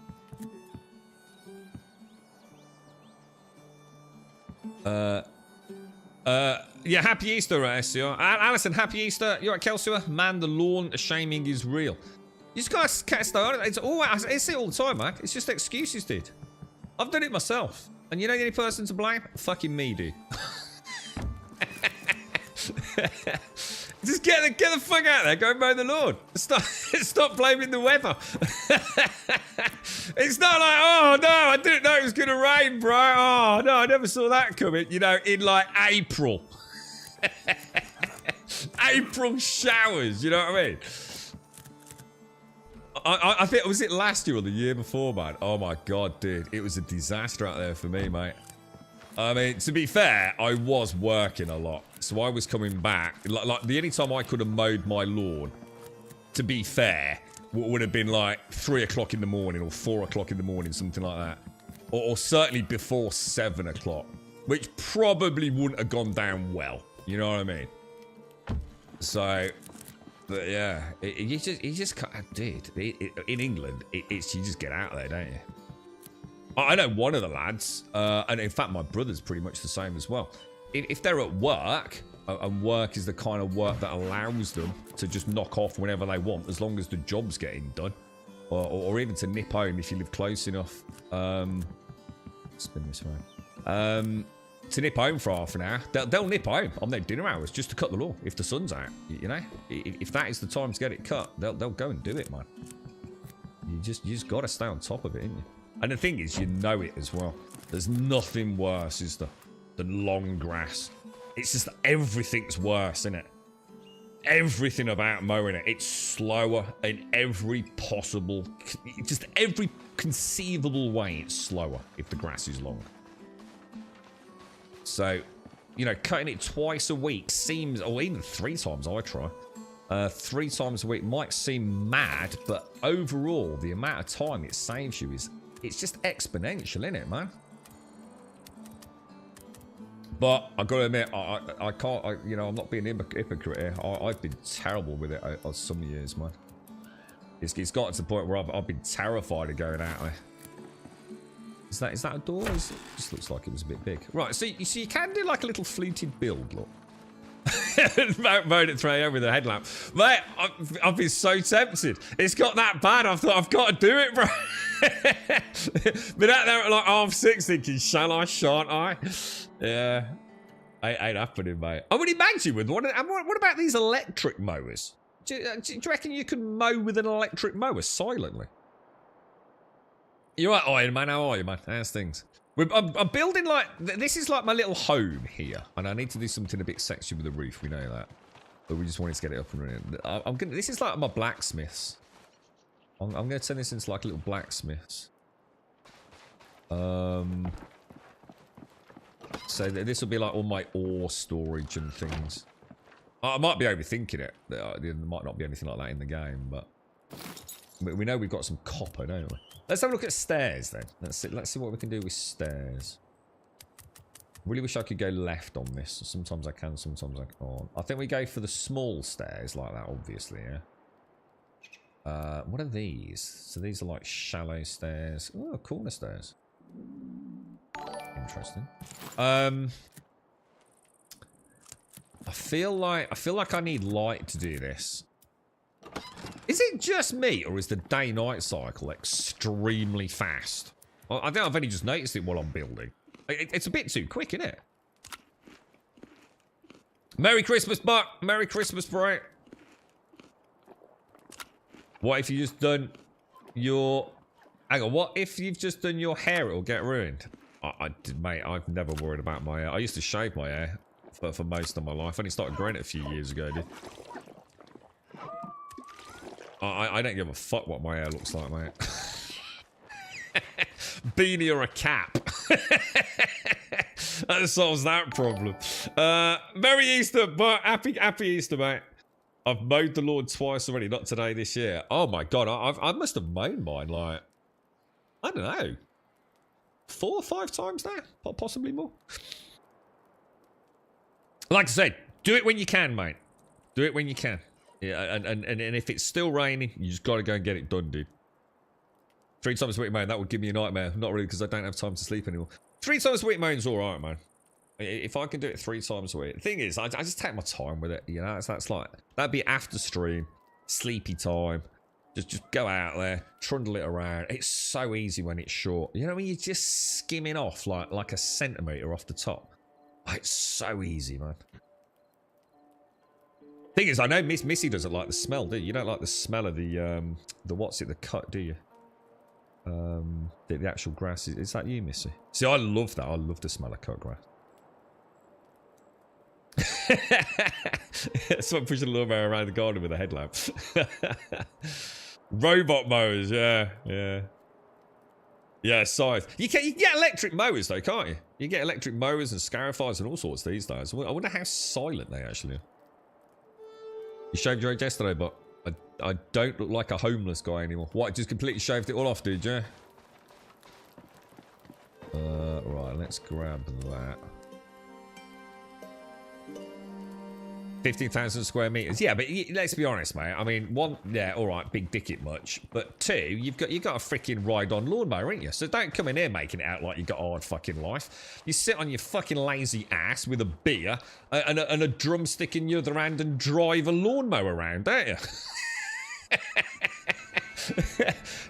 Yeah, happy Easter, SCR. Alison, happy Easter. You're at Kelsewer. Man, the lawn shaming is real. You just gotta stay on it. It's it all the time, man. It's just excuses, dude. I've done it myself. And you know the only person to blame? Fucking me, dude. Just get the fuck out there. Go mow the lawn. Stop blaming the weather. It's not like, oh no, I didn't know it was gonna rain, bro. Oh no, I never saw that coming. You know, in like April. April showers. You know what I mean? I think, was it last year or the year before, man? Oh my god, dude, it was a disaster out there for me, mate. I mean, to be fair, I was working a lot. So I was coming back. Like the only time I could have mowed my lawn, to be fair, would have been like 3 o'clock in the morning or 4 o'clock in the morning, something like that. Or certainly before 7 o'clock, which probably wouldn't have gone down well. You know what I mean? So, but yeah, you just can't, dude. In England, it's you just get out there, don't you? I know one of the lads, and in fact, my brother's pretty much the same as well. If they're at work, and work is the kind of work that allows them to just knock off whenever they want, as long as the job's getting done, or even to nip home if you live close enough. Spin this way. To nip home for half an hour, they'll nip home on their dinner hours just to cut the lawn if the sun's out. You know, if that is the time to get it cut, they'll go and do it, man. You just got to stay on top of it, ain't you? And the thing is, you know it as well. There's nothing worse, is there, than long grass. It's just everything's worse, isn't it? Everything about mowing it, it's slower in every possible, just every conceivable way. It's slower if the grass is long. So, you know, cutting it twice a week seems, or even 3 times I try. 3 times a week might seem mad, but overall, the amount of time it saves you is, it's just exponential, isn't it, man? But I gotta admit, I can't, you know, I'm not being a hypocrite here. I've been terrible with it on some years, man. It's gotten to the point where I've been terrified of going out there. Is that a door? It just looks like it was a bit big. Right, so you can do like a little fluted build, look. Mowed at 3 AM with a headlamp. Mate, I've been so tempted. It's got that bad, I thought, I've got to do it, bro. Been out there at like 6:30 thinking, shall I, shan't I? Yeah. Ain't happening, mate. I would imagine with one. What about these electric mowers? Do you reckon you could mow with an electric mower silently? You right, Iron Man? How are you, man? How's things? I'm building like, this is like my little home here, and I need to do something a bit sexy with the roof. We know that, but we just wanted to get it up and running. This is like my blacksmiths. I'm gonna turn this into like a little blacksmiths. So this will be like all my ore storage and things. I might be overthinking it. There might not be anything like that in the game, but we know we've got some copper, don't we? Let's have a look at stairs then. Let's see what we can do with stairs. Really wish I could go left on this. Sometimes I can, sometimes I can't. I think we go for the small stairs like that, obviously, yeah. What are these? So these are like shallow stairs. Oh, corner stairs. Interesting. I feel like I need light to do this. Is it just me, or is the day-night cycle extremely fast? I think I've only just noticed it while I'm building. It's a bit too quick, isn't it? Merry Christmas, Buck. Merry Christmas, bro. What if you just done your... Hang on, what if you've just done your hair? It'll get ruined. Mate, I've never worried about my hair. I used to shave my hair for most of my life. I only started growing it a few years ago, dude. I don't give a fuck what my hair looks like, mate. Beanie or a cap. That solves that problem. Merry Easter, but happy Easter, mate. I've mowed the lawn twice already, not today, this year. Oh my god, I must have mowed mine like, I don't know, 4 or 5 times now, possibly more. Like I said, do it when you can, mate. Do it when you can. Yeah, and if it's still raining, you just got to go and get it done, dude. 3 times a week, man, that would give me a nightmare. Not really, because I don't have time to sleep anymore. 3 times a week, man, is all right, man. If I can do it 3 times a week. The thing is, I just take my time with it, you know. That's like, that'd be after stream, sleepy time, Just go out there, trundle it around. It's so easy when it's short. You know when you're just skimming off like a centimetre off the top? Oh, it's so easy, man. Thing is, I know Missy doesn't like the smell, do you? You don't like the smell of the what's it, the cut, do you? The actual grass. Is that you, Missy? See, I love that. I love the smell of cut grass. Someone pushing a lawnmower around the garden with a headlamp. Robot mowers, yeah. Yeah, scythe. You can get electric mowers though, can't you? You get electric mowers and scarifiers and all sorts these days. I wonder how silent they actually are. You shaved your head yesterday, but I don't look like a homeless guy anymore. What, just completely shaved it all off, did you? Right, let's grab that. 15,000 square meters. Yeah, but let's be honest, mate. I mean, one, yeah, all right, big dick it much. But two, you've got a freaking ride-on lawnmower, ain't you? So don't come in here making it out like you got a hard fucking life. You sit on your fucking lazy ass with a beer and a drumstick in your other hand and drive a lawnmower around, don't you?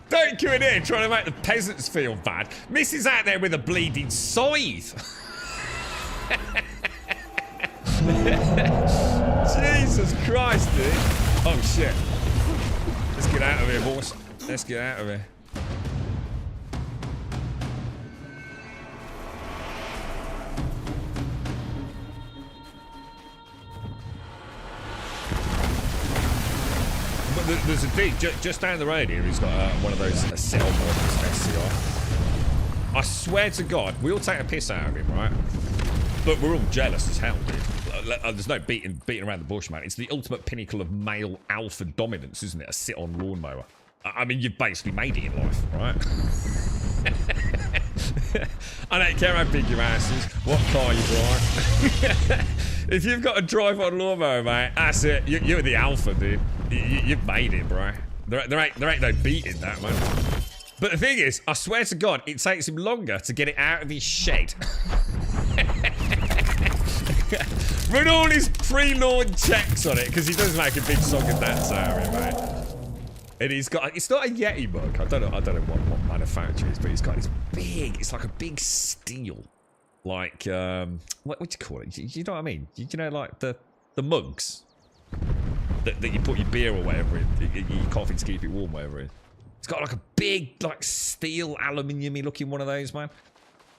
Don't come in here trying to make the peasants feel bad. Missy's out there with a bleeding scythe. Jesus Christ, dude. Oh, shit. Let's get out of here, boys. Let's get out of here. But there's a dude just down the road here who's got one of those cell models SCR. I swear to God, we all take a piss out of him, right? But we're all jealous as hell, dude. There's no beating around the bush, man. It's the ultimate pinnacle of male alpha dominance, isn't it? A sit-on lawnmower. I mean, you've basically made it in life, right? I don't care how big your ass is, what car you drive. If you've got a drive-on lawnmower, mate, that's it. You're the alpha, dude. You've made it, bro. There ain't no beating that, man. But the thing is, I swear to God, it takes him longer to get it out of his shed. Run all his pre-lawn checks on it, because he does make a big song and dance out of it, mate. And he's got, it's not a Yeti mug. I don't know what manufacturer it is, but he's got this big, it's like a big steel. Like, what do you call it? You know what I mean? You know, like the mugs that you put your beer or whatever in, your coffee to keep it warm, whatever in. It's got like a big, like, steel, aluminium-y looking one of those, man.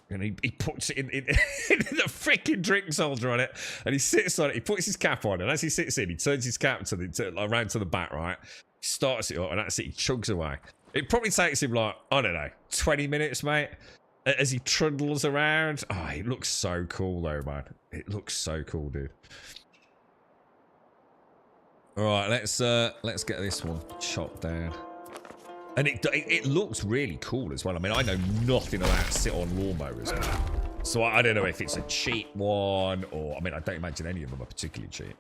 And he puts it in the freaking drink holder on it, and he sits on it. He puts his cap on, and as he sits in, he turns his cap around to the back, right? He starts it up, and that's it. He chugs away. It probably takes him like, I don't know, 20 minutes, mate, as he trundles around. Oh, it looks so cool, though, man. It looks so cool, dude. All right, let's get this one chopped down. And it looks really cool as well. I mean, I know nothing about sit-on lawnmowers, so I don't know if it's a cheap one or... I mean, I don't imagine any of them are particularly cheap.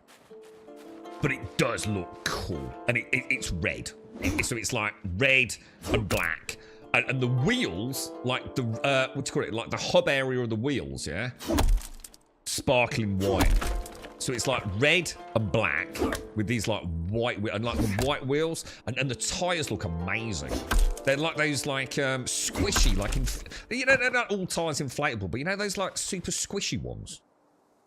But it does look cool. And it's red. So it's like red and black. And the wheels, like the... what do you call it? Like the hub area of the wheels, yeah? Sparkling white. So it's like red and black with these like white and like the white wheels, and the tires look amazing. They're like those like squishy, like you know, they're not all tires inflatable, but you know those like super squishy ones.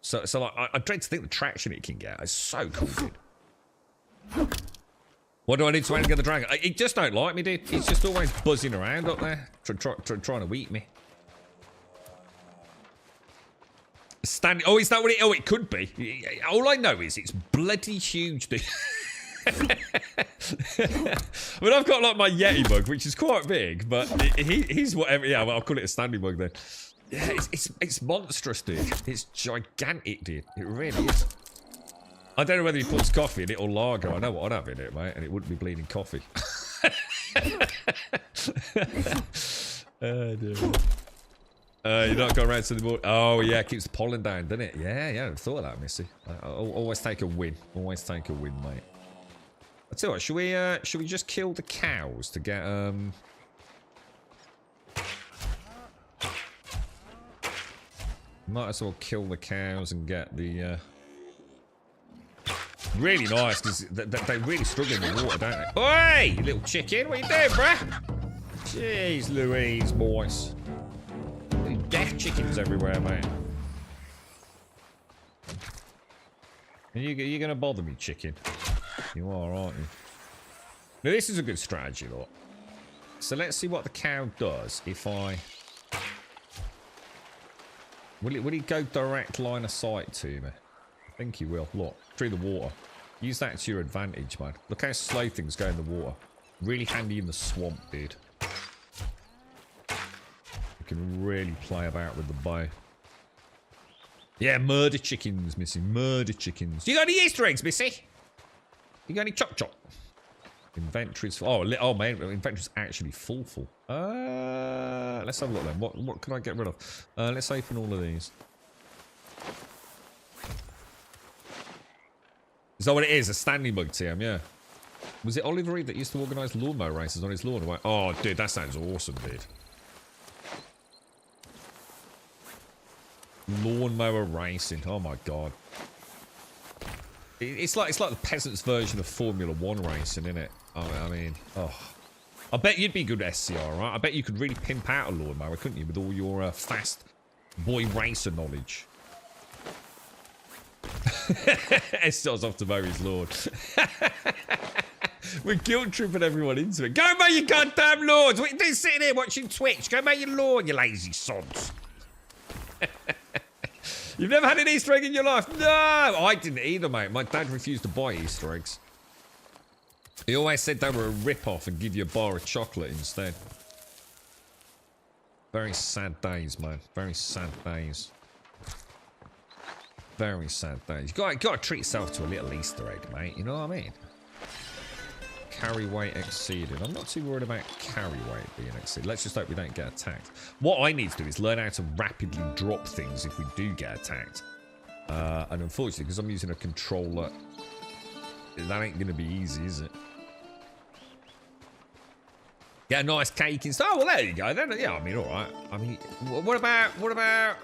So like I dread to think the traction it can get. It's so cool, dude. What do I need to anger the dragon? It just don't like me, dude. He's just always buzzing around up there, trying to eat me. Standing. Oh, is that what it? Oh, it could be. All I know is it's bloody huge, dude. I mean, I've got like my Yeti mug, which is quite big, but he's whatever. Yeah, well, I'll call it a standing mug then. Yeah, it's monstrous, dude. It's gigantic, dude. It really is. I don't know whether he puts coffee in it or lager. I know what I'd have in it, mate, and it wouldn't be bleeding coffee. Oh, dear. You're not going around to the board. Oh, yeah, it keeps the pollen down, doesn't it? Yeah, I've thought of that, Missy. Always take a win. Always take a win, mate. I tell you what, should we just kill the cows to get, Might as well kill the cows and get the, Really nice, because they really struggle in the water, don't they? Oi, you little chicken, what you doing, bruh? Jeez Louise, boys. Deaf chickens everywhere, mate. Are you gonna bother me, chicken? You are, aren't you? Now, this is a good strategy, look. So let's see what the cow does if I... Will he go direct line of sight to me? I think he will. Look, through the water. Use that to your advantage, man. Look how slow things go in the water. Really handy in the swamp, dude. You can really play about with the bow. Yeah, murder chickens, Missy. Murder chickens. You got any Easter eggs, Missy? You got any chop-chop? Inventory's full. Oh, man. Inventory's actually full. Let's have a look then. What can I get rid of? Let's open all of these. Is that what it is? A standing bug TM, yeah. Was it Oliver Reed that used to organise lawnmower races on his lawn? Oh, dude, that sounds awesome, dude. Lawnmower racing. Oh my god. It's like the peasants' version of Formula 1 racing, isn't it? I mean, oh. I bet you'd be good at SCR, right? I bet you could really pimp out a lawnmower, couldn't you? With all your fast boy racer knowledge. SCR's off to mow his lawn. We're guilt tripping everyone into it. Go mow your goddamn lawns! What are you doing sitting here watching Twitch? Go mow your lawn, you lazy sods. You've never had an Easter egg in your life? No! I didn't either, mate. My dad refused to buy Easter eggs. He always said they were a rip-off and give you a bar of chocolate instead. Very sad days, man. Very sad days. Very sad days. You gotta treat yourself to a little Easter egg, mate. You know what I mean? Carry weight exceeded. I'm not too worried about carry weight being exceeded. Let's just hope we don't get attacked. What I need to do is learn how to rapidly drop things if we do get attacked. And unfortunately, because I'm using a controller, that ain't going to be easy, is it? Get a nice cake and stuff. Oh, well, there you go. Then, yeah, I mean, all right. I mean, what about what about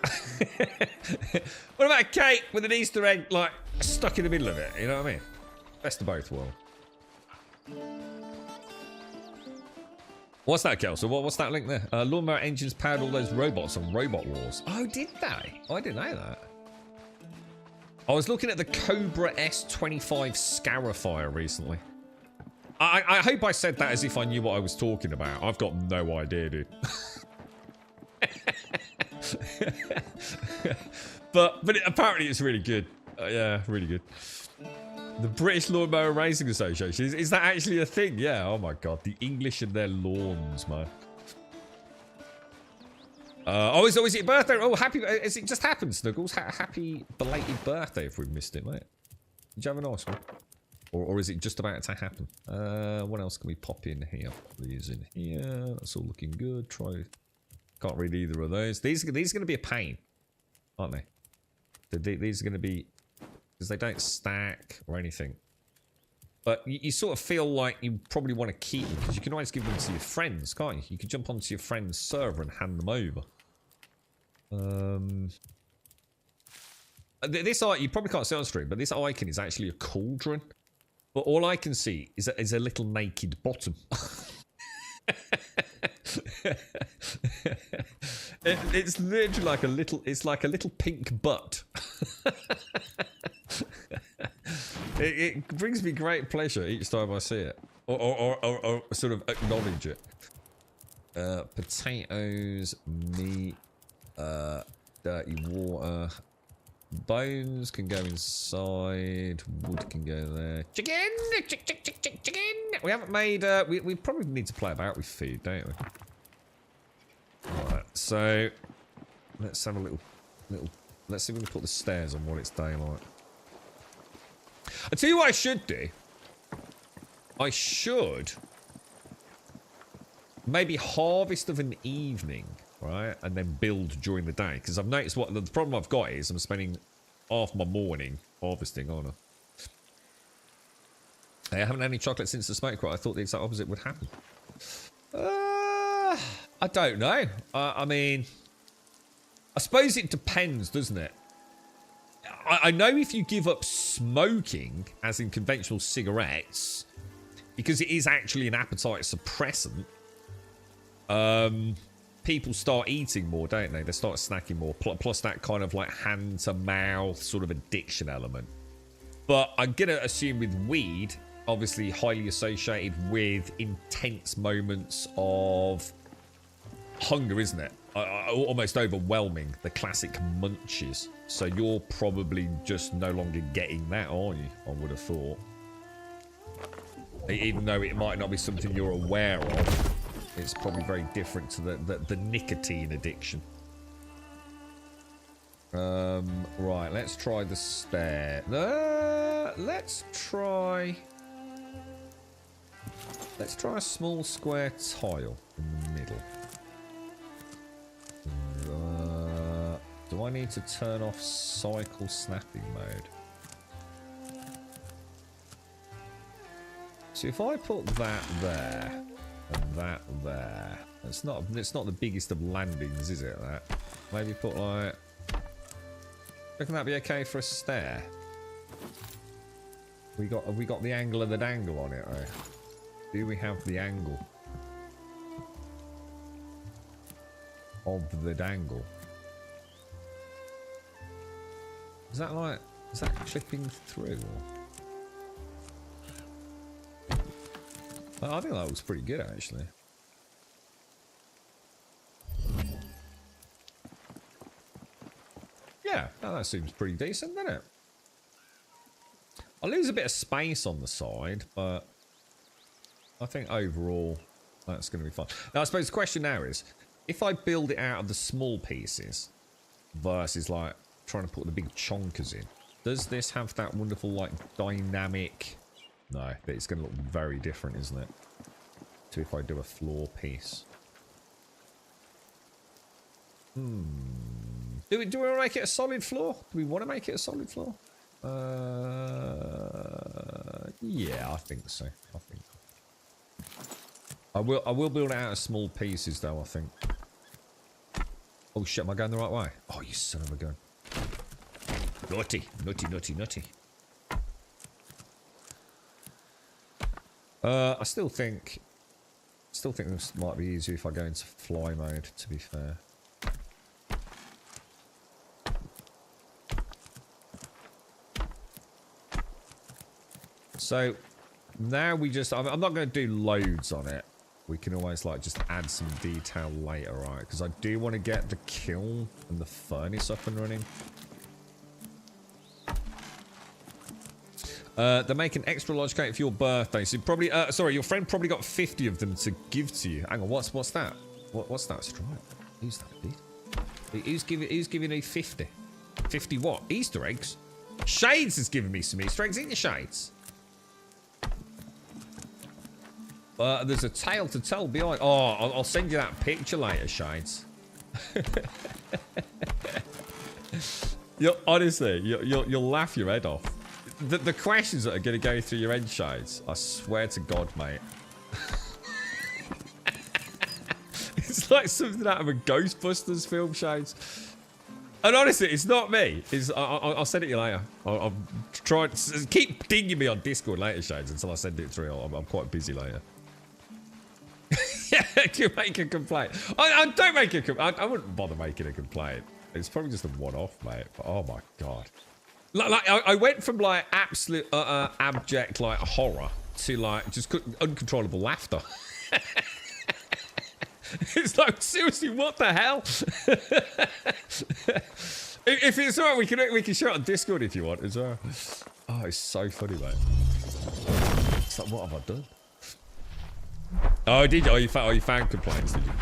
a cake with an Easter egg, like, stuck in the middle of it? You know what I mean? Best of both worlds. What's that, Kelso? What's that link there? Lawnmower engines powered all those robots on Robot Wars. Oh, did they? Oh, I didn't know that. I was looking at the Cobra S25 Scarifier recently. I hope I said that as if I knew what I was talking about. I've got no idea, dude. but apparently it's really good. Yeah, really good. The British Lawnmower Racing Association. Is that actually a thing? Yeah, oh my god. The English and their lawns, man. Is it your birthday? Oh, happy... Has it just happened, Snuggles? Happy belated birthday if we've missed it, mate. Did you have a nice one? Or is it just about to happen? What else can we pop in here? Please in here. That's all looking good. Can't read either of those. These are going to be a pain, aren't they? These are going to be... Because they don't stack or anything. But you sort of feel like you probably want to keep them, because you can always give them to your friends, can't you? You can jump onto your friend's server and hand them over. This art, you probably can't see on stream, but this icon is actually a cauldron. But all I can see is a little naked bottom. It's literally like a little... It's like a little pink butt. It brings me great pleasure each time I see it, or sort of acknowledge it. Potatoes, meat, dirty water, bones can go inside, wood can go there. Chicken, chicken. We haven't made. We probably need to play about with food, don't we? Alright, so let's have a little. Let's see if we can put the stairs on while it's daylight. I'll tell you what I should do. I should maybe harvest of an evening, right? And then build during the day. Because I've noticed what the problem I've got is I'm spending half my morning harvesting, aren't I? I haven't had any chocolate since the smoke rot. I thought the exact opposite would happen. I don't know. I mean, I suppose it depends, doesn't it? I know if you give up smoking, as in conventional cigarettes, because it is actually an appetite suppressant, people start eating more, don't they? They start snacking more, plus that kind of like hand-to-mouth sort of addiction element. But I'm going to assume with weed, obviously highly associated with intense moments of hunger, isn't it? Almost overwhelming, the classic munches. So you're probably just no longer getting that, are you? I would have thought. Even though it might not be something you're aware of, it's probably very different to the nicotine addiction. Right, let's try the stair. Let's try a small square tile in the middle. Do I need to turn off cycle snapping mode? So if I put that there and that there, it's not the biggest of landings, is it? That maybe put like. Reckon that'd be okay for a stair? Have we got the angle of the dangle on it? Though? Do we have the angle of the dangle? Is that clipping through? Or? I think that looks pretty good actually. Yeah, that seems pretty decent, doesn't it? I lose a bit of space on the side, but I think overall that's going to be fine. Now, I suppose the question now is, if I build it out of the small pieces versus like trying to put the big chonkers in, does this have that wonderful like dynamic? No, but it's going to look very different, isn't it? To if I do a floor piece. Do we want to make it a solid floor? Do we want to make it a solid floor? Yeah, I think so. I will build it out of small pieces though, I think. Oh shit, am I going the right way? Oh, you son of a gun. Naughty. I still think this might be easier if I go into fly mode, to be fair. So now we just, I'm not going to do loads on it. We can always like just add some detail later, right? Because I do want to get the kiln and the furnace up and running. They're making extra large cake for your birthday. So you probably, sorry, your friend probably got 50 of them to give to you. Hang on, what's that? What's that stripe? Who's that, dude? Who's giving me 50? 50 what? Easter eggs? Shades has given me some Easter eggs, ain't you, Shades? There's a tale to tell behind. Oh, I'll send you that picture later, Shades. Honestly, you'll laugh your head off. The questions that are going to go through your head, Shades, I swear to God, mate. It's like something out of a Ghostbusters film, Shades. And honestly, it's not me. I'll send it to you later. I'll try. Keep dinging me on Discord later, Shades, until I send it through. I'm quite busy later. Yeah, you make a complaint. I don't make a complaint. I wouldn't bother making a complaint. It's probably just a one-off, mate. But oh my God. Like I went from like absolute abject like horror to like just uncontrollable laughter. It's like, seriously, what the hell? If it's alright, we can share it on Discord if you want as well. Oh, it's so funny, mate. It's like, what have I done? Oh, did you? Oh, you found complaints, did you?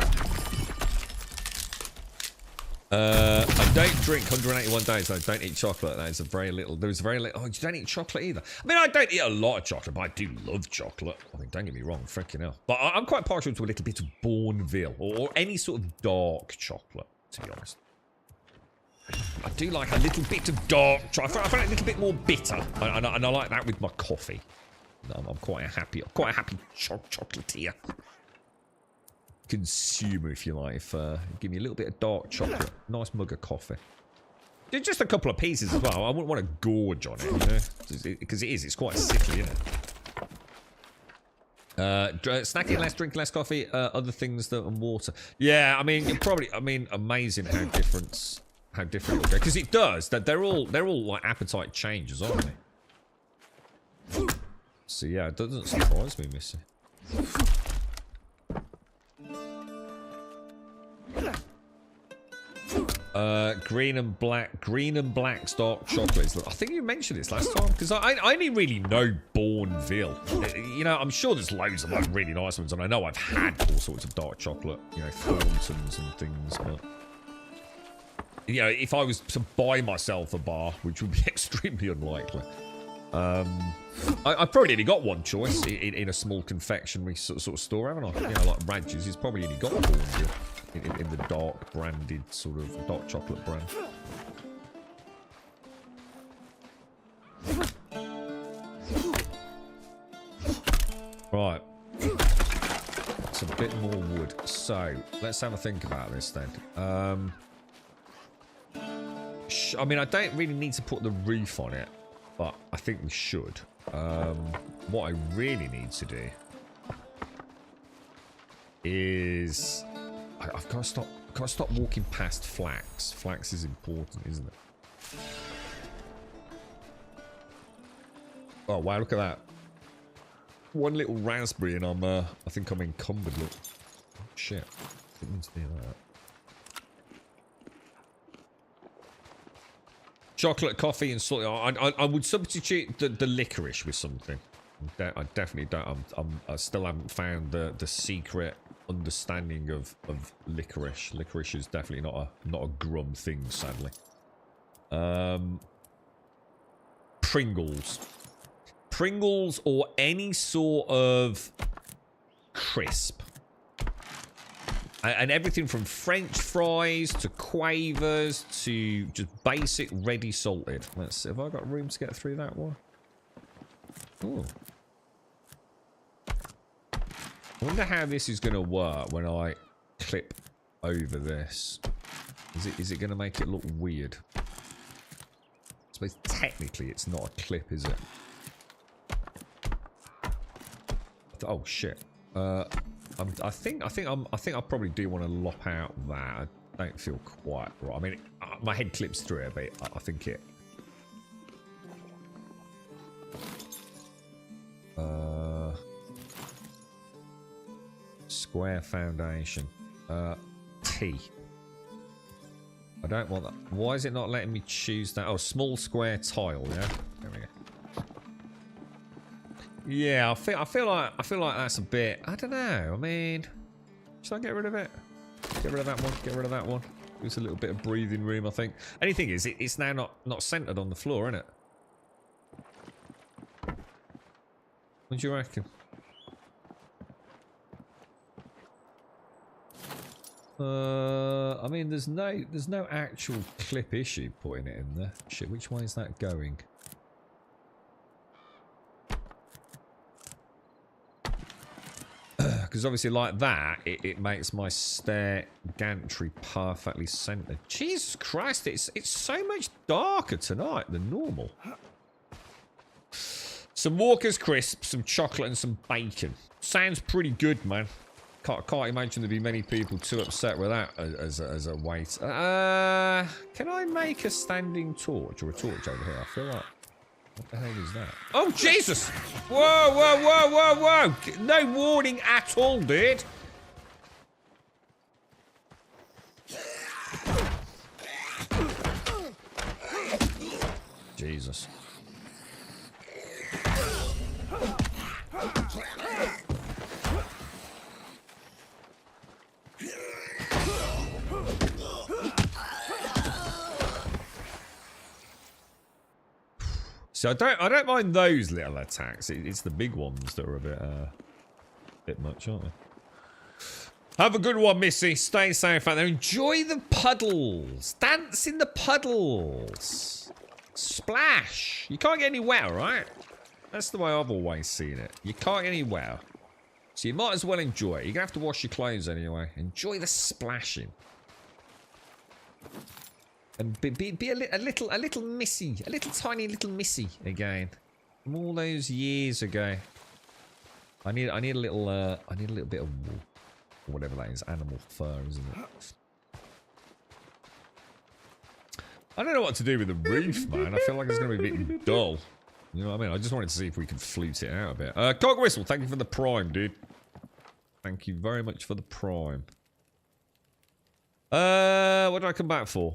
I don't drink 181 days. I don't eat chocolate. That is very little. There's very little. Oh, you don't eat chocolate either. I mean, I don't eat a lot of chocolate, but I do love chocolate. I mean, don't get me wrong, freaking hell. But I'm quite partial to a little bit of Bourneville or any sort of dark chocolate, to be honest. I do like a little bit of dark chocolate. I find it a little bit more bitter, and I like that with my coffee. I'm quite a happy chocolatier. Consumer, if you like. Give me a little bit of dark chocolate. Nice mug of coffee. Just a couple of pieces as well. I wouldn't want to gorge on it, you know? Because it's quite sickly, isn't it? Snacking less, drink less coffee, other things and water. Yeah, I mean, amazing how different it will go. Because it does. That they're all like appetite changes, aren't they? So yeah, it doesn't surprise me, Missy. Green and black dark chocolates. I think you mentioned this last time because I only really know Bourneville. You know, I'm sure there's loads of like really nice ones, and I know I've had all sorts of dark chocolate, you know, Thorntons and things. But you know, if I was to buy myself a bar, which would be extremely unlikely, I probably only got one choice in a small confectionery sort of store, haven't I? You know, like Radges. He's probably only got Bourneville. In the dark branded sort of dark chocolate brand. Right. It's a bit more wood. So, let's have a think about this then. I mean, I don't really need to put the roof on it, but I think we should. What I really need to do is... I've got to stop walking past flax. Flax is important, isn't it? Oh wow, look at that. One little raspberry and I think I'm encumbered, look. Oh, shit. Didn't mean to do that. Chocolate, coffee and salt. I would substitute the licorice with something. I definitely don't. I still haven't found the secret understanding of licorice. Licorice is definitely not a grum thing, sadly. Pringles or any sort of crisp, and everything from French fries to quavers to just basic ready salted. Let's see, have I got room to get through that one? Ooh. I wonder how this is going to work when I clip over this. Is it going to make it look weird? I suppose technically it's not a clip, is it? Oh shit! I think I probably do want to lop out that. I don't feel quite right. I mean, my head clips through it, but I think it. Square foundation. T. I don't want that. Why is it not letting me choose that? Oh, small square tile. Yeah. There we go. Yeah, I feel like that's a bit. I don't know. I mean, should I get rid of it? Get rid of that one. Get rid of that one. Gives a little bit of breathing room, I think. Only thing is, it's now not centered on the floor, isn't it? What do you reckon? I mean, there's no actual clip issue putting it in there. Shit, which way is that going? Because obviously like that, it makes my stair gantry perfectly centered. Jesus Christ, it's so much darker tonight than normal. Some Walker's crisps, some chocolate and some bacon. Sounds pretty good, man. Can't imagine there'd be many people too upset with that as a weight. Can I make a standing torch or a torch over here? I feel like... What the hell is that? Oh, Jesus! Whoa, whoa, whoa, whoa, whoa! No warning at all, dude! Jesus. So I don't mind those little attacks. It's the big ones that are a bit much, aren't they? Have a good one, Missy. Stay safe out there. Enjoy the puddles. Dance in the puddles. Splash. You can't get any wetter, right? That's the way I've always seen it. You can't get any wetter. So you might as well enjoy it. You're going to have to wash your clothes anyway. Enjoy the splashing. And be a little missy, a little tiny little missy again, from all those years ago. I need a little bit of wool, or whatever that is, animal fur, isn't it? I don't know what to do with the roof, man. I feel like it's going to be a bit dull. You know what I mean? I just wanted to see if we could flute it out a bit. Cog Whistle, thank you for the prime, dude. Thank you very much for the prime. What did I come back for?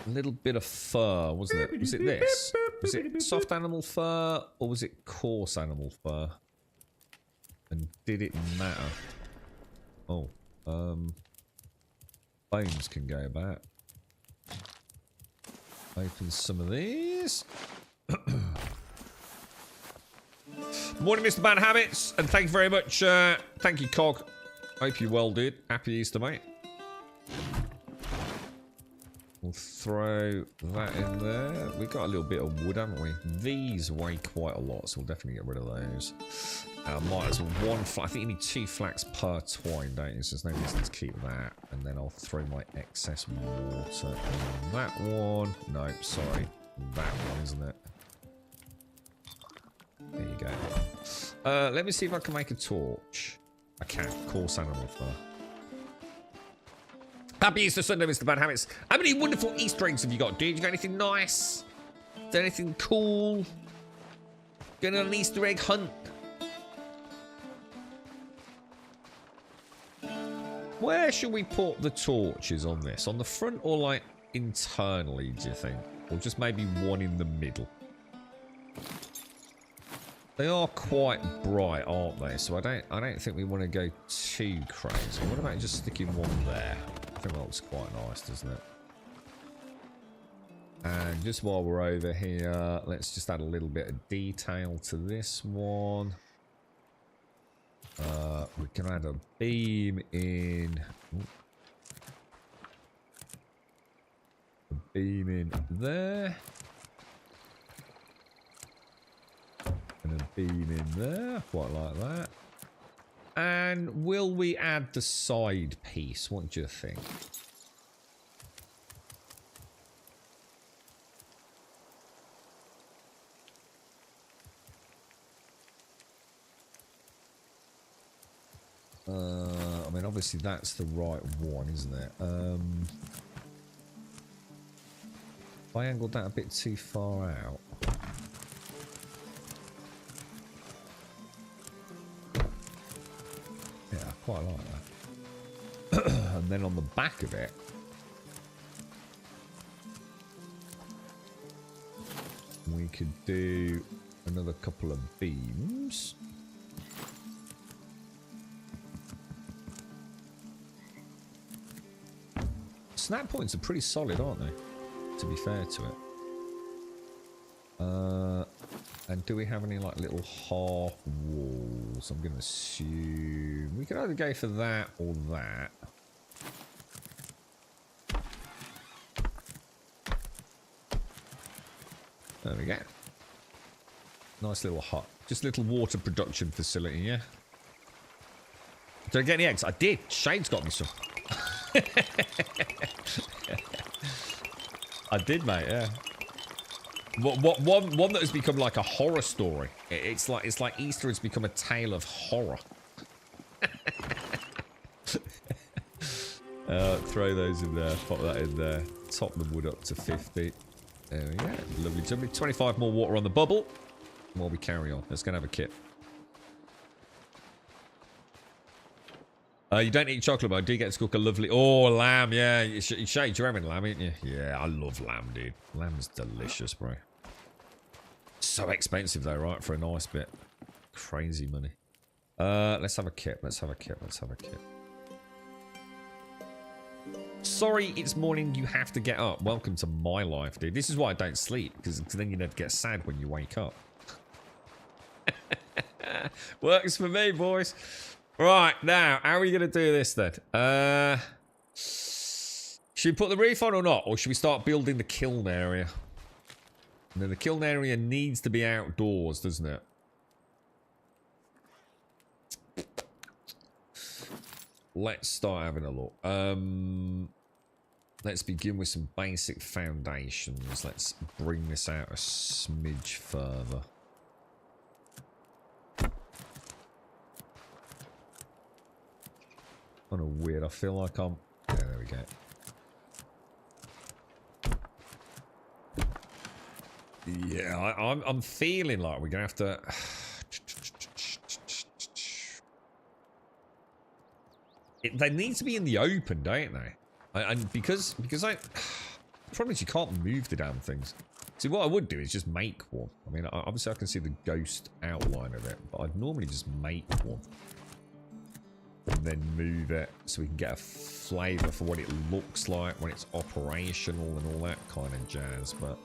A little bit of fur, wasn't it? Was it this? Was it soft animal fur, or was it coarse animal fur? And did it matter? Oh, bones can go about. Open some of these. Morning, Mr. Bad Habits, and thank you very much. Thank you, Cog. Hope you're well, dude. Happy Easter, mate. We'll throw that in there. We've got a little bit of wood, haven't we? These weigh quite a lot, so we'll definitely get rid of those. Might as well I think you need 2 flax per twine, don't you? So there's no reason to keep that. And then I'll throw my excess water in that one. No, sorry. That one, isn't it? There you go. Let me see if I can make a torch. I can. Coarse animal fur. Happy Easter Sunday, Mr. Bad Habits. How many wonderful Easter eggs have you got, dude? You got anything nice? Is there anything cool? Going on an Easter egg hunt? Where should we put the torches on this? On the front or like internally, do you think? Or just maybe one in the middle? They are quite bright, aren't they? So I don't think we want to go too crazy. What about just sticking one there? I think that looks quite nice, doesn't it? And just while we're over here, let's just add a little bit of detail to this one. We can add a beam in. Ooh. A beam in there. And a beam in there. Quite like that. And will we add the side piece? What do you think? I mean, obviously that's the right one, isn't it? I angled that a bit too far out. Yeah, I quite like that. And then on the back of it, we could do another couple of beams. Snap points are pretty solid, aren't they? To be fair to it. And do we have any like little half walls? I'm going to assume we could either go for that or that. There we go. Nice little hut. Just a little water production facility, yeah? Did I get any eggs? I did. Shade's got me some. I did, mate. Yeah. One that has become like a horror story. It's like Easter has become a tale of horror. Throw those in there. Pop that in there. Top the wood up to 50. There we go. Lovely jubbly. 25 more water on the bubble. While we carry on. Let's go and have a kip. You don't eat chocolate, but I do get to cook a lovely... Oh, lamb, yeah. Shade, you're having lamb, ain't you? Yeah, I love lamb, dude. Lamb's delicious, bro. So expensive, though, right? For a nice bit. Crazy money. Let's have a kip. Let's have a kip. Let's have a kip. Sorry, it's morning. You have to get up. Welcome to my life, dude. This is why I don't sleep, because then you never get sad when you wake up. Works for me, boys. Right, now, how are we going to do this then? Should we put the roof on or not? Or should we start building the kiln area? And then the kiln area needs to be outdoors, doesn't it? Let's start having a look. Let's begin with some basic foundations. Let's bring this out a smidge further. Kind of weird. I feel like I'm... Yeah, there we go. Yeah, I'm feeling like we're gonna have to. They need to be in the open, don't they? And because I, the problem is you can't move the damn things. See, what I would do is just make one. I mean, obviously I can see the ghost outline of it, but I'd normally just make one and then move it so we can get a flavour for what it looks like when it's operational and all that kind of jazz. But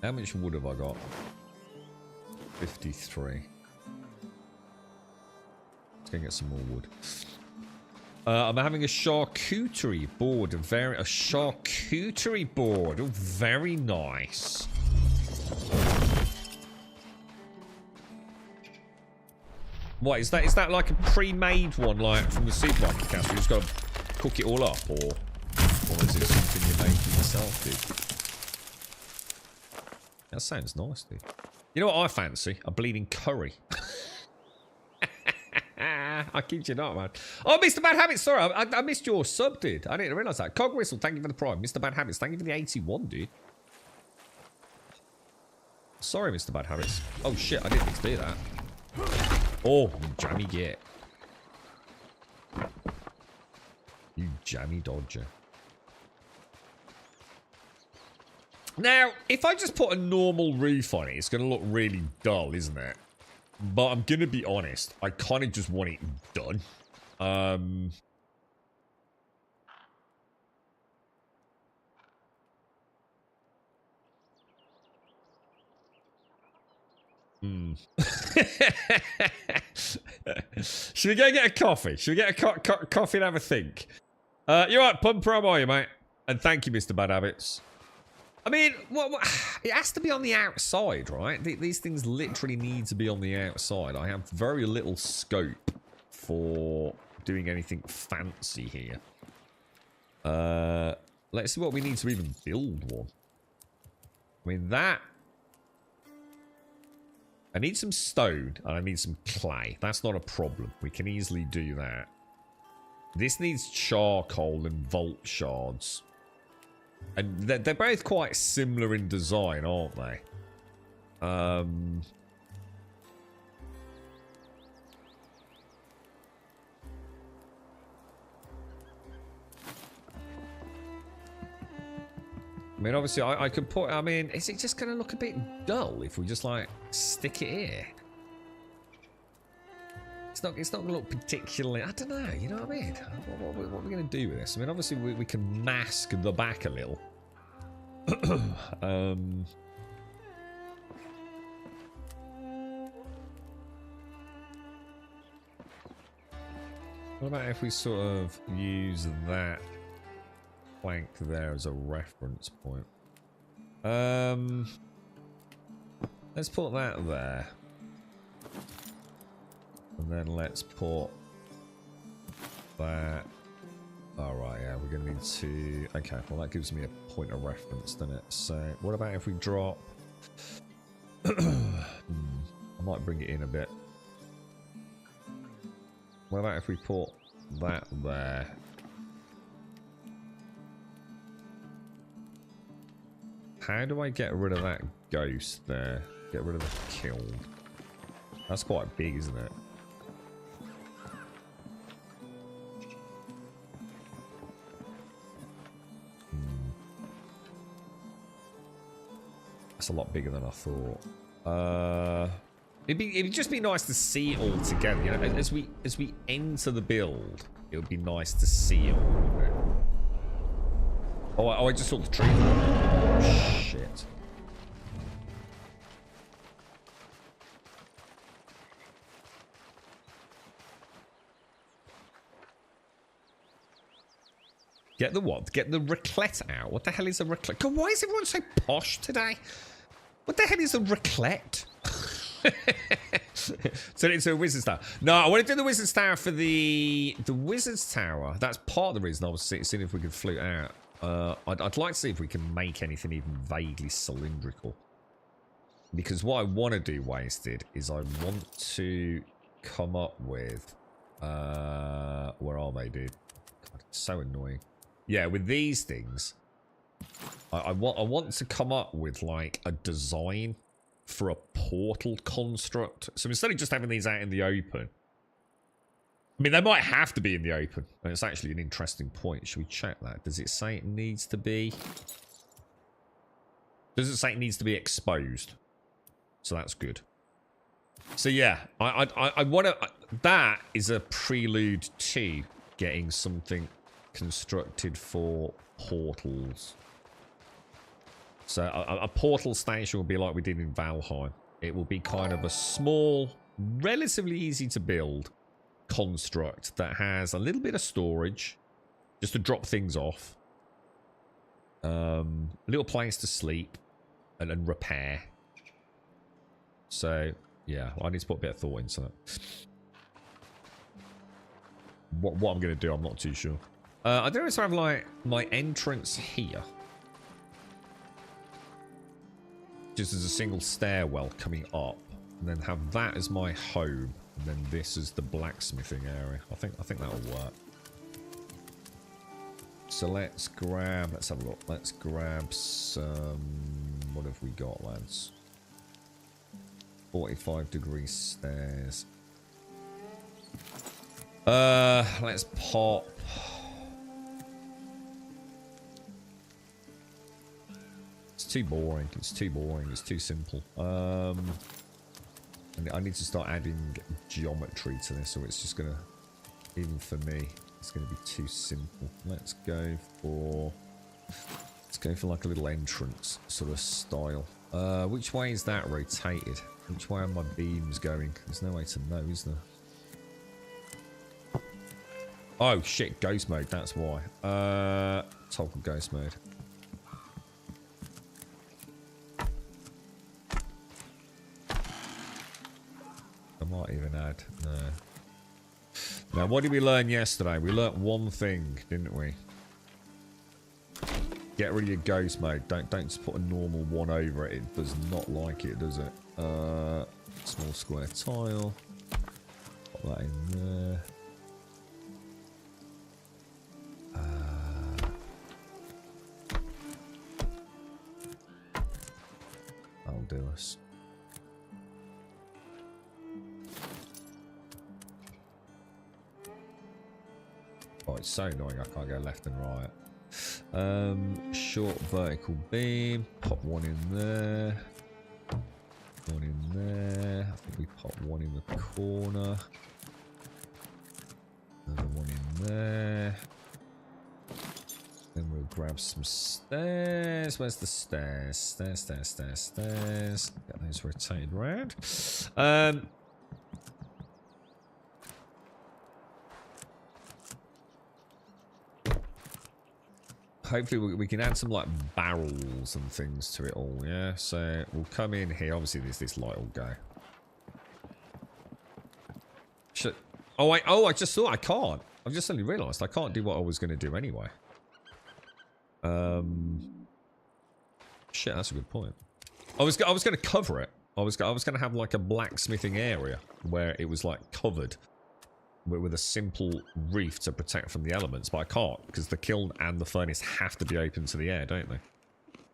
how much wood have I got? 53. Let's go and get some more wood. I'm having a charcuterie board. A charcuterie board. Oh, very nice. What is that? Is that like a pre-made one, like from the supermarket? You just got to cook it all up, or is it something you're making yourself, dude? That sounds nice, dude. You know what I fancy? A bleeding curry. I kid you not, man. Oh, Mr. Bad Habits, sorry. I missed your sub, dude. I didn't realise that. Cog Whistle, thank you for the prime. Mr. Bad Habits, thank you for the 81, dude. Sorry, Mr. Bad Habits. Oh, shit, I didn't mean to do that. Oh, you jammy git. You jammy dodger. Now, if I just put a normal roof on it, it's going to look really dull, isn't it? But I'm going to be honest. I kind of just want it done. Should we go get a coffee? Should we get a coffee and have a think? You're right, Pumper, how are you, mate? And thank you, Mr. Bad Habits. I mean, what, it has to be on the outside, right? These things literally need to be on the outside. I have very little scope for doing anything fancy here. Let's see what we need to even build one. I mean, that... I need some stone and I need some clay. That's not a problem. We can easily do that. This needs charcoal and vault shards. And they're both quite similar in design, aren't they? I mean, obviously, I could put... I mean, is it just going to look a bit dull if we just, like, stick it here? It's not going to look particularly... I don't know, you know what I mean? What are we going to do with this? I mean, obviously, we can mask the back a little. What about if we sort of use that plank there as a reference point? Let's put that there. And then let's put that... Alright, yeah, we're going to need to... Okay, well that gives me a point of reference, doesn't it? So, what about if we drop... I might bring it in a bit. What about if we put that there? How do I get rid of that ghost there? Get rid of the kiln. That's quite big, isn't it? That's a lot bigger than I thought. It'd just be nice to see it all together. You know, as we enter the build, it would be nice to see it all, wouldn't it? Oh, I just saw the tree. Oh, shit. Get the what? Get the raclette out. What the hell is a raclette? God, why is everyone so posh today? What the hell is a raclette? Turn it into a Wizard's Tower. No, I want to do the Wizard's Tower for the Wizard's Tower. That's part of the reason I was seeing if we could flute out. I'd like to see if we can make anything even vaguely cylindrical. Because what I want to do, Wasted, is I want to come up with... where are they, dude? God, it's so annoying. Yeah, with these things, I want to come up with, like, a design for a portal construct. So instead of just having these out in the open... I mean, they might have to be in the open. And it's actually an interesting point. Should we check that? Does it say it needs to be... Does it say it needs to be exposed? So that's good. So yeah, I want to... That is a prelude to getting something constructed for portals. So a portal station will be like we did in Valheim. It will be kind of a small, relatively easy to build construct that has a little bit of storage just to drop things off. A little place to sleep and repair. So, yeah, I need to put a bit of thought into that. What I'm going to do, I'm not too sure. I don't know if I have, like, my entrance here. Just as a single stairwell coming up. And then have that as my home. And then this is the blacksmithing area. I think that'll work. So let's have a look. Let's grab some... What have we got, lads? 45-degree stairs. Let's pop... It's too boring. It's too boring. It's too simple. I need to start adding geometry to this, or it's just gonna, even for me, it's gonna be too simple. Let's go for like a little entrance sort of style. Which way is that rotated? Which way are my beams going? There's no way to know, is there? Oh shit, ghost mode, that's why. Toggle ghost mode. I might even add, no. Now, what did we learn yesterday? We learnt one thing, didn't we? Get rid of your ghost mode. Don't just put a normal one over it. It does not like it, does it? Small square tile. Put that in there. That'll do us. Oh, it's so annoying I can't go left and right. Short vertical beam. Pop one in there. One in there. I think we pop one in the corner. Another one in there. Then we'll grab some stairs. Where's the stairs? Stairs. Get those rotated round. Hopefully we can add some like barrels and things to it all, yeah? So we'll come in here. Obviously this light will go. Shit. Oh, wait. Oh, I just thought I can't. I've just suddenly realised I can't do what I was going to do anyway. Shit, that's a good point. I was going to cover it. I was going to have like a blacksmithing area where it was like covered with a simple roof to protect from the elements, but I can't because the kiln and the furnace have to be open to the air, don't they?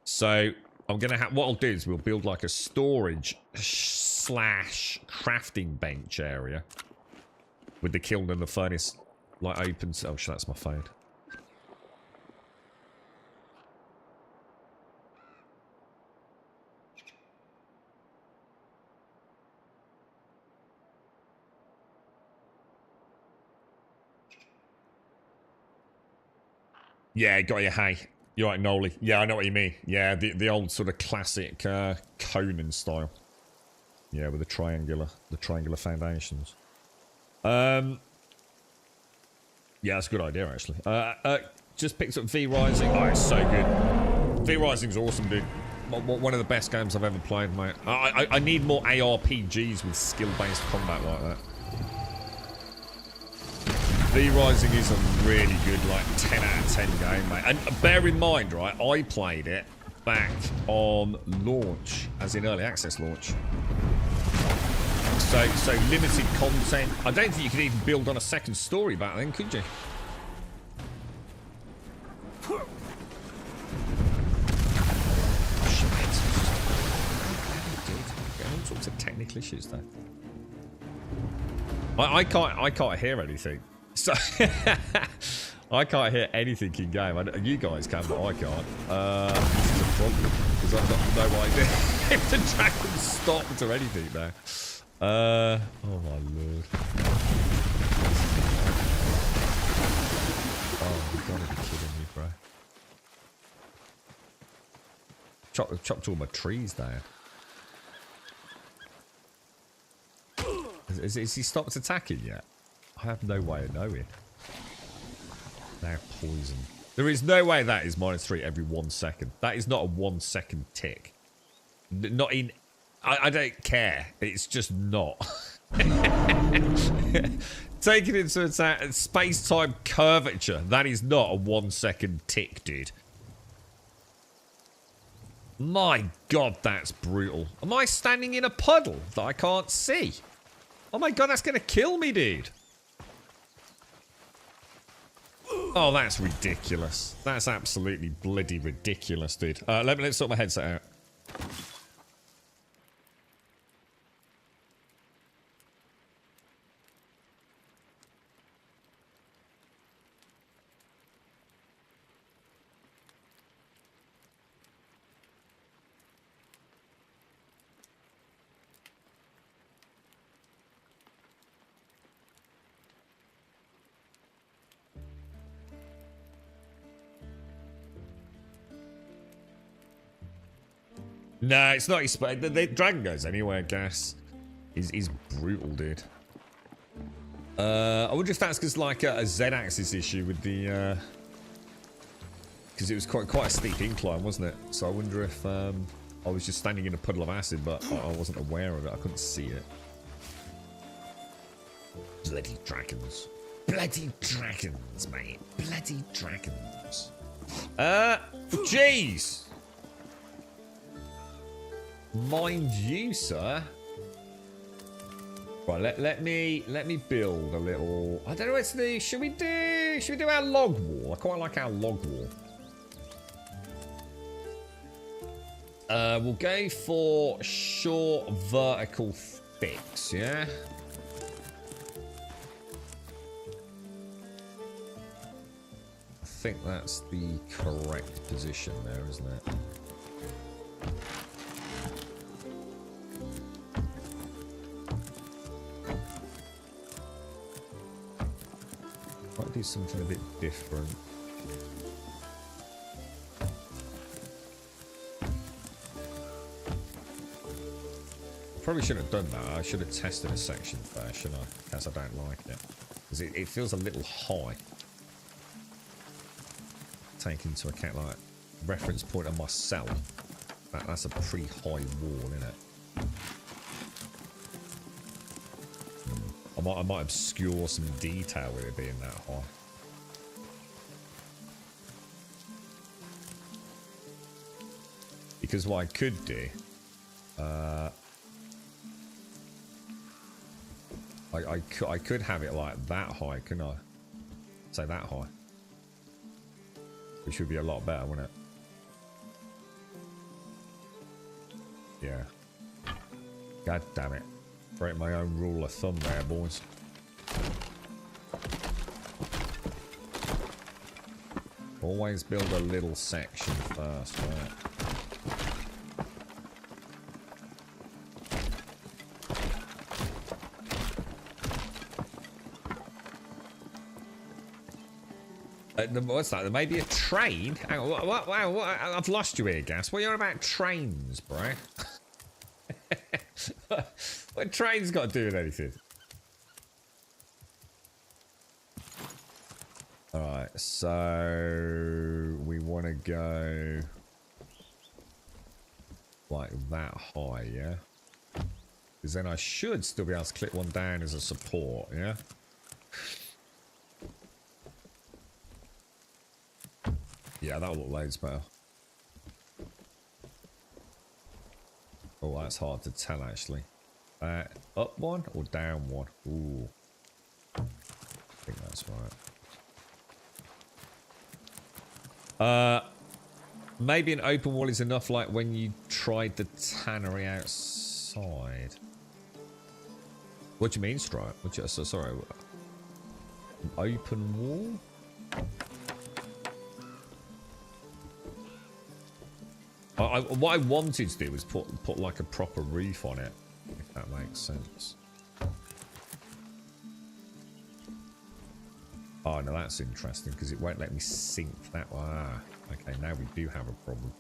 So I'm gonna have, what I'll do is we'll build like a storage / crafting bench area with the kiln and the furnace like open to, oh shit, that's my phone. Yeah, got you. Hey, you're right, Noli. Yeah, I know what you mean. Yeah, the old sort of classic Conan style. Yeah, with the triangular foundations. Yeah, that's a good idea actually. Just picked up V Rising. Oh, it's so good. V Rising's awesome, dude. one of the best games I've ever played, mate. I need more ARPGs with skill-based combat like that. V-Rising is a really good, like, 10 out of 10 game, mate. And bear in mind, right, I played it back on launch, as in early access launch. So limited content. I don't think you could even build on a second story back then, could you? All sorts of technical issues though. I can't hear anything. So I can't hear anything in game. You guys can, but I can't. This is a problem because I've got no idea if the dragon stopped or anything now. Oh my lord. Oh, you've got to be kidding me, bro. Chopped all my trees down. Is he stopped attacking yet? I have no way of knowing. They're poison. There is no way that is -3 every 1 second. That is not a 1 second tick. Not in... I don't care. It's just not. Taking into account space-time curvature, that is not a 1 second tick, dude. My god, that's brutal. Am I standing in a puddle that I can't see? Oh my god, that's going to kill me, dude. Oh, that's ridiculous. That's absolutely bloody ridiculous, dude. Let's sort my headset out. No, it's not his space. The dragon goes anywhere, I guess. He's brutal, dude. I wonder if that's because like a Z-axis issue with the... Because it was quite a steep incline, wasn't it? So I wonder if I was just standing in a puddle of acid, but I wasn't aware of it. I couldn't see it. Bloody dragons. Bloody dragons, mate. Bloody dragons. Jeez. Mind you, sir. Right, let me build a little. I don't know what to do. Should we do our log wall? I quite like our log wall. We'll go for short vertical fix, yeah? I think that's the correct position there, isn't it? Might do something a bit different. Probably shouldn't have done that. I should have tested a section first, shouldn't I? Because I don't like it. Because it feels a little high. Take into account, like, reference point of my cell. That's a pretty high wall, isn't it? I might obscure some detail with it being that high. Because what I could do, I could have it like that high, couldn't I? Say that high. Which would be a lot better, wouldn't it? Yeah. God damn it. Break my own rule of thumb there, boys. Always build a little section first, right? What's that? There may be a train? Hang on, what, I've lost you here, Gas. What are you on about trains, bro? What train's got to do with anything? Alright, so we want to go like that high, yeah? Because then I should still be able to clip one down as a support, yeah? Yeah, that'll look loads better. Oh, that's hard to tell, actually. Up one or down one? Ooh. I think that's right. Maybe an open wall is enough, like when you tried the tannery outside. What do you mean, Stripe? Sorry. An open wall? What I wanted to do was put like a proper roof on it, if that makes sense. Oh no, that's interesting because it won't let me sink that one. Ah, okay, now we do have a problem.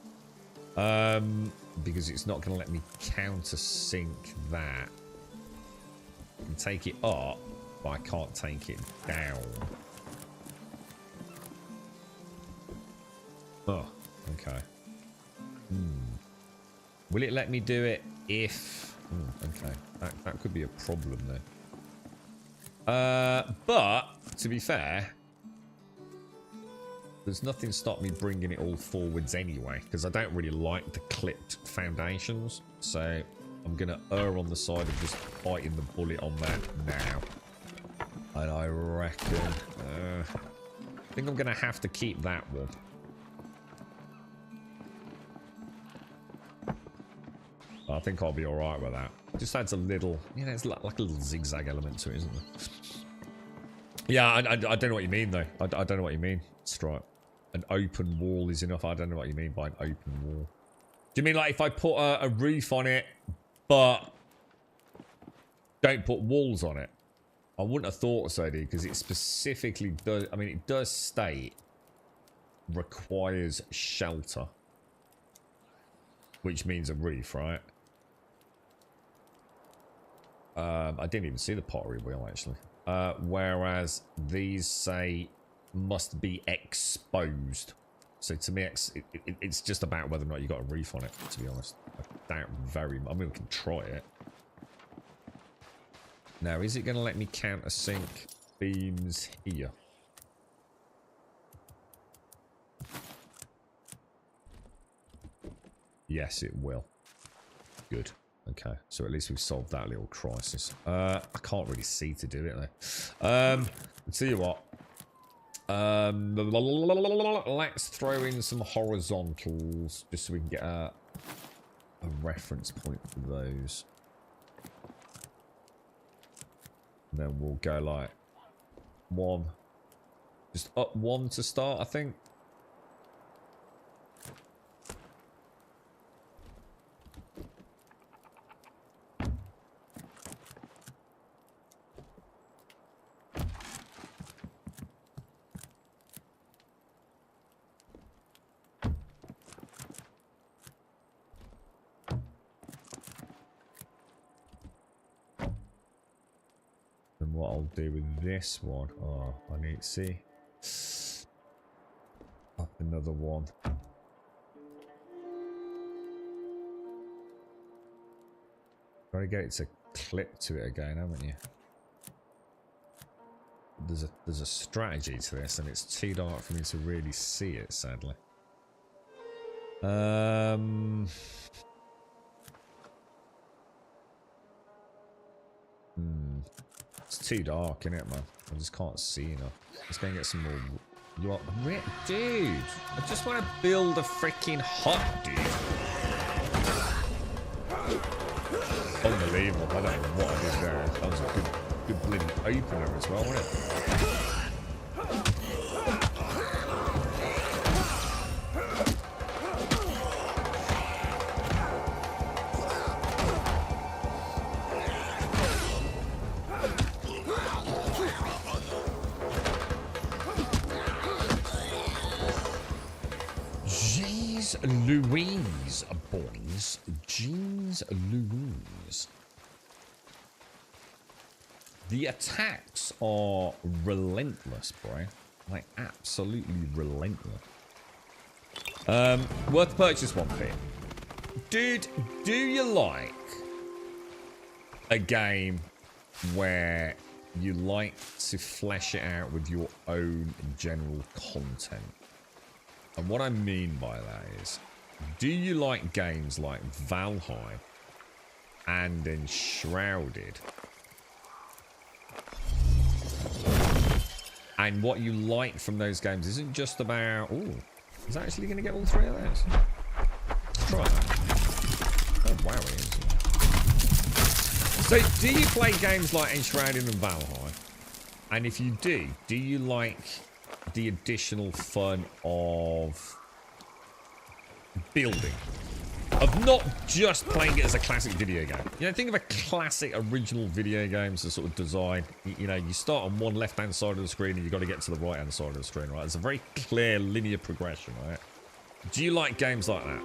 Because it's not going to let me countersink that. I can take it up, but I can't take it down. Oh, okay. Will it let me do it if... okay, that could be a problem though. But, to be fair, there's nothing stop me bringing it all forwards anyway, because I don't really like the clipped foundations, so I'm going to err on the side of just biting the bullet on that now. And I reckon... I think I'm going to have to keep that one. I think I'll be alright with that. Just adds a little, you know, it's like a little zigzag element to it, isn't there? Yeah, I don't know what you mean, though. I don't know what you mean, Stripe. An open wall is enough. I don't know what you mean by an open wall. Do you mean like if I put a roof on it, but don't put walls on it? I wouldn't have thought so, dude, because it specifically does, I mean, it does state requires shelter, which means a roof, right? I didn't even see the pottery wheel, actually. Whereas these say must be exposed. So to me, it's just about whether or not you got a roof on it, to be honest. I doubt very much. I mean, we can try it. Now, is it going to let me countersink beams here? Yes, it will. Good. Okay, so at least we've solved that little crisis. I can't really see to do it though. I'll tell you what. Let's throw in some horizontals just so we can get a reference point for those. And then we'll go like one. Just up one to start, I think. What I'll do with this one, oh, I need to see up another one. Gotta get it to clip to it again, haven't you? There's a strategy to this, and it's too dark for me to really see it, sadly. It's too dark, innit, man? I just can't see enough. Let's go and get some more. You are, dude. I just want to build a freaking hut, dude. Unbelievable. I don't know what I did there. That was a good bloody opener as well, wasn't it? Louise, boys. Jeez Louise. The attacks are relentless, bro. Like, absolutely relentless. Worth purchase 1p. dude, do you like a game where you like to flesh it out with your own general content? And what I mean by that is, do you like games like Valheim and Enshrouded? And what you like from those games isn't just about, oh, he's actually going to get all three of those. Let's try that. Oh, wow, he is. So, do you play games like Enshrouded and Valheim? And if you do you like the additional fun of building? Of not just playing it as a classic video game. You know, think of a classic original video game as a sort of design. You know, you start on one left-hand side of the screen and you've got to get to the right-hand side of the screen, right? It's a very clear linear progression, right? Do you like games like that?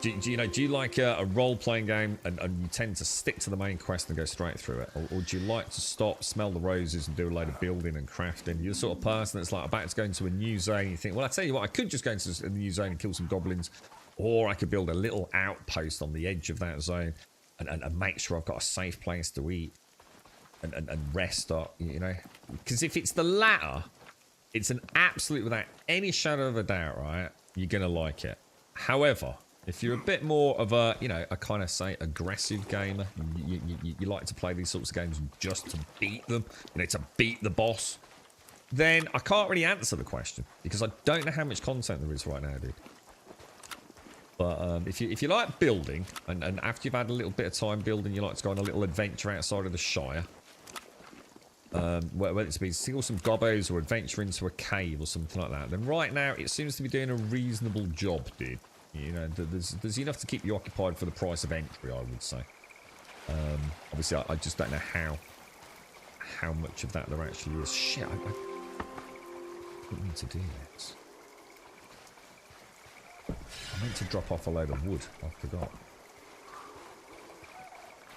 Do you like a role-playing game and you tend to stick to the main quest and go straight through it? Or do you like to stop, smell the roses and do a load of building and crafting? You're the sort of person that's like about to go into a new zone. You think, well, I tell you what, I could just go into a new zone and kill some goblins. Or I could build a little outpost on the edge of that zone and make sure I've got a safe place to eat and rest up, you know. Because if it's the latter, it's an absolute, without any shadow of a doubt, right, you're going to like it. However, if you're a bit more of a, you know, a kind of, say, aggressive gamer, you like to play these sorts of games just to beat them, you know, to beat the boss, then I can't really answer the question because I don't know how much content there is right now, dude. But if you like building, and after you've had a little bit of time building, you like to go on a little adventure outside of the Shire, whether it's been steal some gobbos or adventure into a cave or something like that, then right now it seems to be doing a reasonable job, dude. You know, there's enough to keep you occupied for the price of entry, I would say. Obviously, I just don't know how much of that there actually is. Shit, I don't need to do this. I meant to drop off a load of wood. I forgot.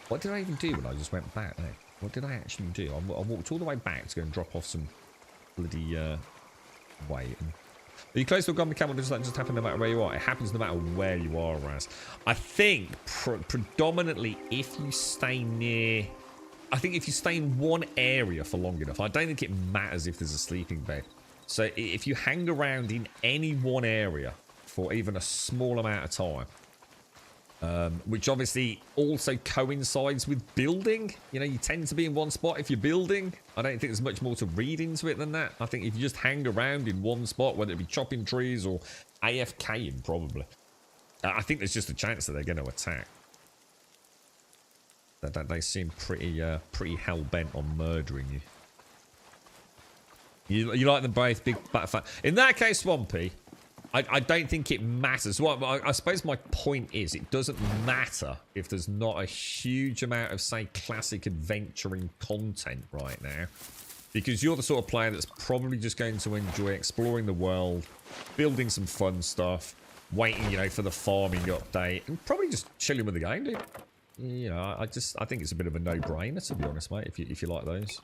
What did I even do when I just went back there? What did I actually do? I walked all the way back to go and drop off some bloody weight. Are you close to a goblin camp, or does that just happen no matter where you are? It happens no matter where you are, Raz. I think predominantly if you stay near... I think if you stay in one area for long enough, I don't think it matters if there's a sleeping bed. So if you hang around in any one area for even a small amount of time, which obviously also coincides with building. You know, you tend to be in one spot if you're building. I don't think there's much more to read into it than that. I think if you just hang around in one spot, whether it be chopping trees or AFKing probably, I think there's just a chance that they're going to attack. They seem pretty hell-bent on murdering you. You like them both, big fat fan. In that case, Swampy, I don't think it matters. Well, I suppose my point is it doesn't matter if there's not a huge amount of, say, classic adventuring content right now. Because you're the sort of player that's probably just going to enjoy exploring the world, building some fun stuff, waiting, you know, for the farming update, and probably just chilling with the game, dude. You know, I think it's a bit of a no-brainer, to be honest, mate, if you like those.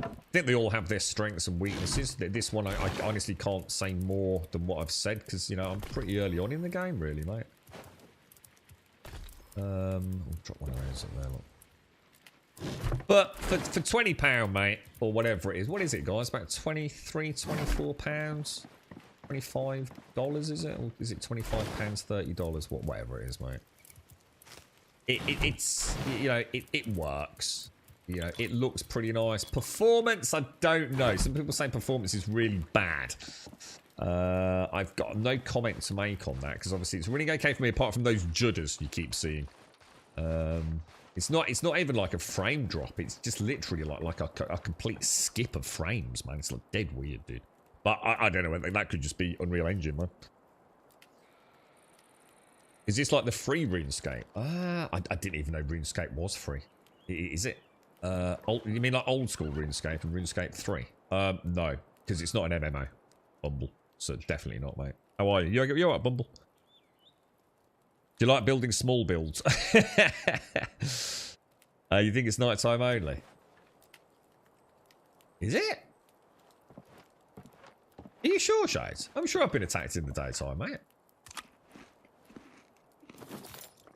I think they all have their strengths and weaknesses. This one, I honestly can't say more than what I've said because, you know, I'm pretty early on in the game, really, mate. I'll drop one of those up there, look. But for £20, mate, or whatever it is, what is it, guys? About £23, £24, $25, is it? Or is it £25, $30? Whatever it is, mate. It's you know, it works. You know, it looks pretty nice. Performance, I don't know. Some people say performance is really bad. I've got no comment to make on that because obviously it's running okay for me apart from those judders you keep seeing. It's not even like a frame drop. It's just literally like a complete skip of frames, man. It's like dead weird, dude. But I don't know. That could just be Unreal Engine, man. Is this like the free RuneScape? I didn't even know RuneScape was free. Is it? You mean like old school RuneScape and RuneScape 3? No, because it's not an MMO, Bumble. So definitely not, mate. How are you? You alright, Bumble? Do you like building small builds? You think it's nighttime only? Is it? Are you sure, Shades? I'm sure I've been attacked in the daytime, mate.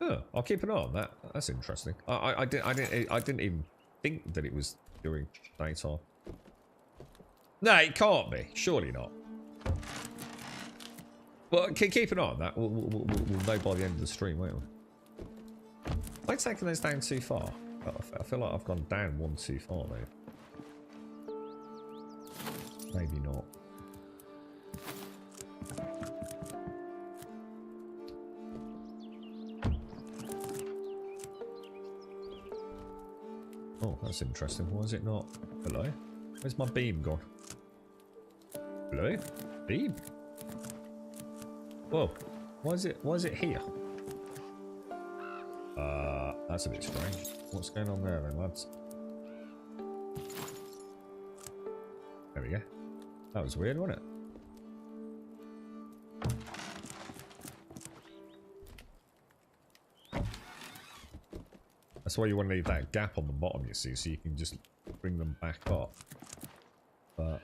Huh, I'll keep an eye on that. That's interesting. I didn't even think that it was during daytime. No, it can't be. Surely not. Well, keep an eye on that. We'll know by the end of the stream, won't we? Am I taking those down too far? I feel like I've gone down one too far, though. Maybe not. Oh, that's interesting. Why is it not? Hello? Where's my beam gone? Hello? Beam? Whoa. Why is it here? That's a bit strange. What's going on there then, lads? There we go. That was weird, wasn't it? That's why you want to leave that gap on the bottom, you see, so you can just bring them back up. But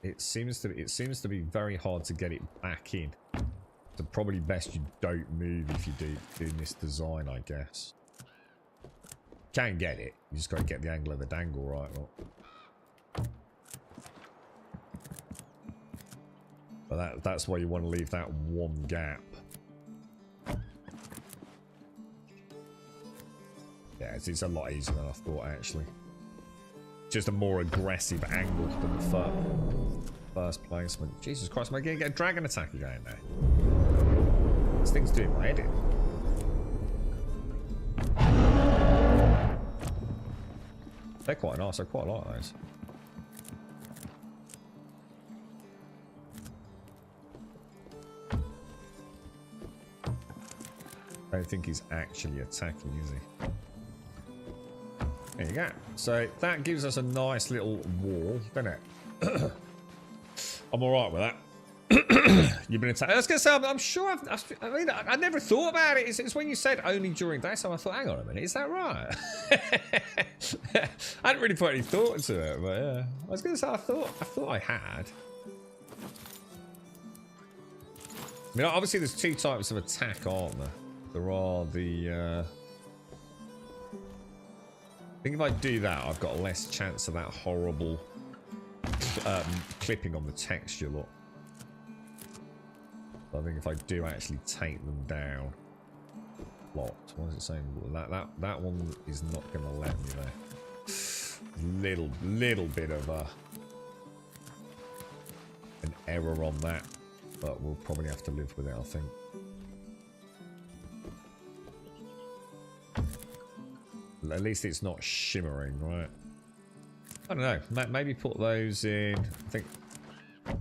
it seems to be very hard to get it back in. So probably best you don't move if you do this design, I guess. Can get it. You just got to get the angle of the dangle right. Look. But that's why you want to leave that one gap. Yeah, it's a lot easier than I thought, actually. Just a more aggressive angle than the first placement. Jesus Christ, am I going to get a dragon attack again now? This thing's doing my head in. They're quite nice, I quite like those. I don't think he's actually attacking, is he? There you go. So that gives us a nice little wall, doesn't it? I'm alright with that. You've been attacked. I was going to say, I'm sure I never thought about it. It's when you said only during daytime, I thought, hang on a minute, is that right? I hadn't really put any thought into it, but yeah. I was going to say, I thought I had. I mean, obviously there's two types of attack, aren't there? There are the... I think if I do that, I've got less chance of that horrible clipping on the texture, look. I think if I do actually take them down, locked. What is it saying? That one is not going to let me there. Little bit of an error on that, but we'll probably have to live with it, I think. At least it's not shimmering, right? I don't know. Maybe put those in. I think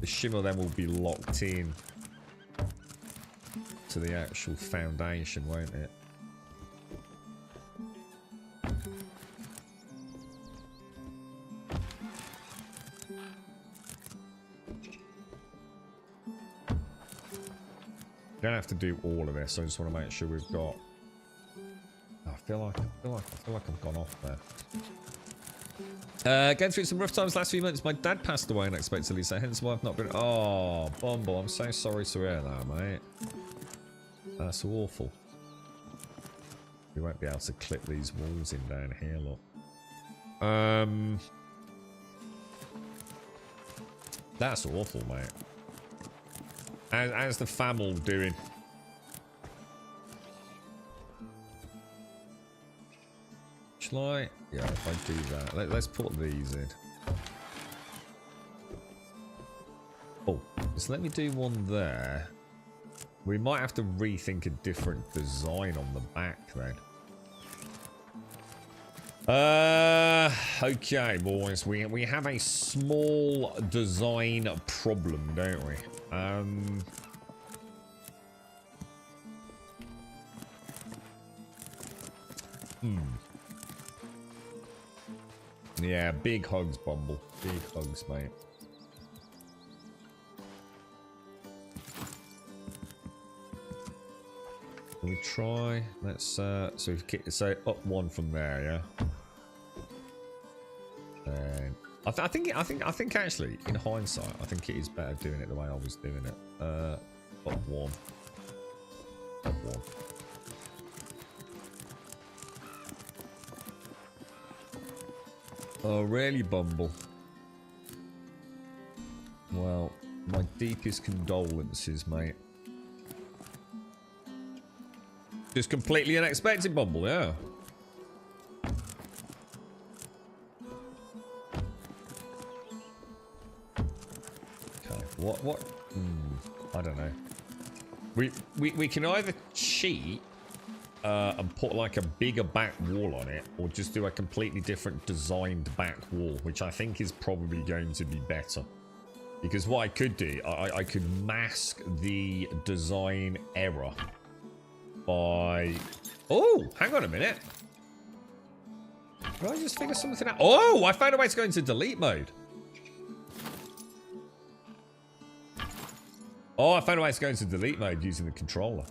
the shimmer then will be locked in to the actual foundation, won't it? You don't have to do all of this. I just want to make sure we've got. I feel like I've gone off there. Going through some rough times last few months. My dad passed away unexpectedly, so hence why I've not been. Oh, Bumble, I'm so sorry to hear that, mate. That's awful. We won't be able to clip these walls in down here, look. That's awful, mate. How's the family doing? Shall I? Yeah, if I do that. Let's put these in. Oh, just let me do one there. We might have to rethink a different design on the back then. Okay, boys. We have a small design problem, don't we? Yeah, big hugs, Bumble. Big hugs, mate. Can we try? Let's so up one from there, yeah. And I think actually, in hindsight, I think it is better doing it the way I was doing it. Up one. Up one. Oh, really, Bumble? Well, my deepest condolences, mate. Just completely unexpected, Bumble, yeah. Okay, what? I don't know. We can either cheat and put like a bigger back wall on it, or just do a completely different designed back wall, which I think is probably going to be better. Because what I could do, I could mask the design error by... Oh, hang on a minute. Did I just figure something out? Oh, I found a way to go into delete mode. Oh, I found a way to go into delete mode using the controller.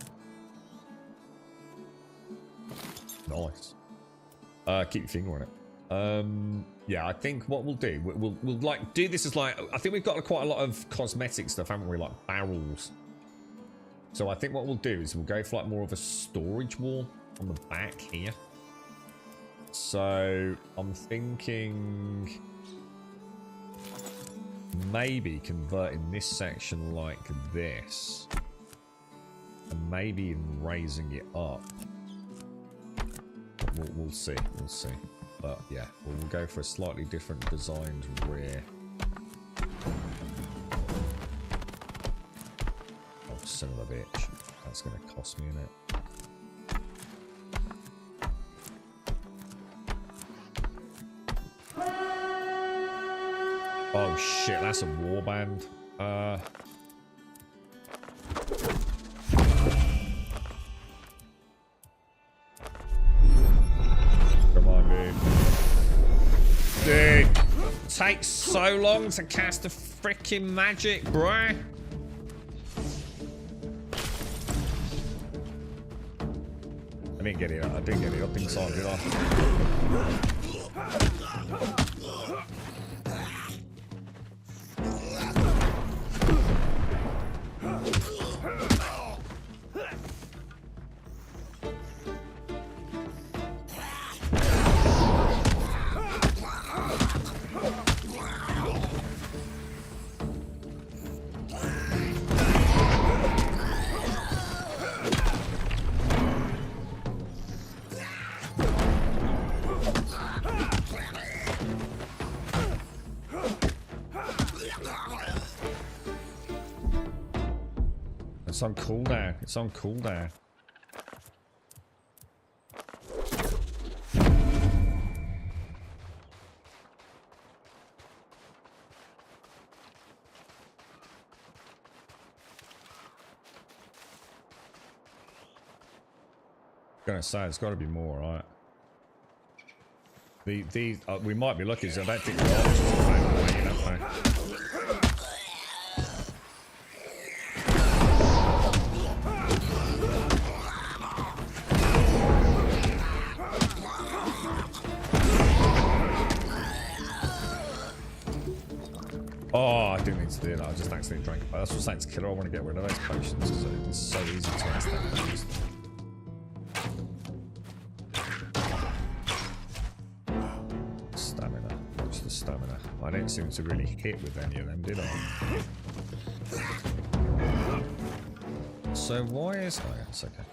Nice. Keep your finger on it. Yeah, I think what we'll do, we'll like do this as like, I think we've got quite a lot of cosmetic stuff, haven't we? Like barrels. So I think what we'll do is we'll go for like more of a storage wall on the back here. So I'm thinking maybe converting this section like this, and maybe even raising it up. We'll see, we'll see. But yeah, we'll go for a slightly different designed rear. Oh, son of a bitch. That's going to cost me, innit? Oh shit, that's a warband. Come on, dude. Dude, takes so long to cast a freaking magic, bruh. I didn't get it. I didn't get it up inside, did I? It's on cooldown. It's on cooldown. Gonna say it's got to be more, right? These we might be lucky, so I don't think the options are playing that way. Oh, I didn't need to do that. I just accidentally drank it. But that's what I'm saying. To kill her, I want to get rid of those potions because it's so easy to accidentally use them. Stamina. What's the stamina? I didn't seem to really hit with any of them, did I? So why is... Oh yeah, it's okay.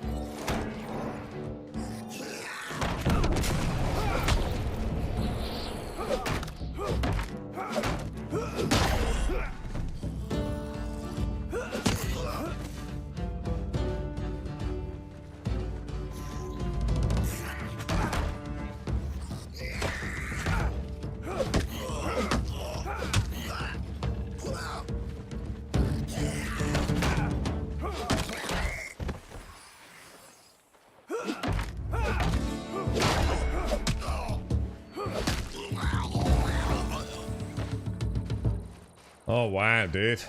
Oh wow, dude.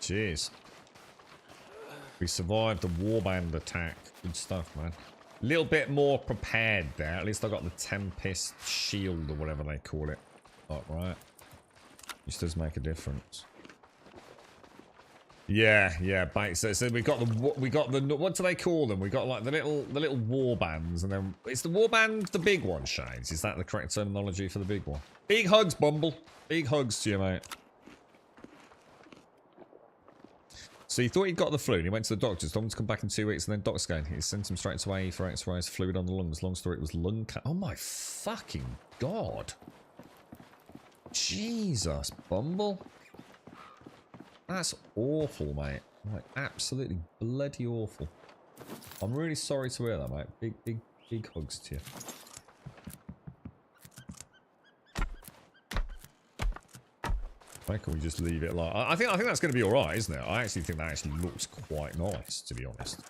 Jeez. We survived the warband attack. Good stuff, man. A little bit more prepared there. At least I got the Tempest shield or whatever they call it. Oh, right. This does make a difference. Yeah, yeah. So we got the what do they call them? We got like the little war bands, and then is the war band the big one, Shades? Is that the correct terminology for the big one? Big hugs, Bumble. Big hugs to you, mate. So he thought he'd got the flu, and he went to the doctors. Told him to come back in 2 weeks, and then doctor's going. He sent him straight away for X-rays, fluid on the lungs. Long story, it was lung cancer. Oh my fucking god! Jesus, Bumble. That's awful, mate. Like, absolutely bloody awful. I'm really sorry to hear that, mate. Big hugs to you. Why can't we just leave it like... I think that's going to be alright, isn't it? I actually think that actually looks quite nice, to be honest.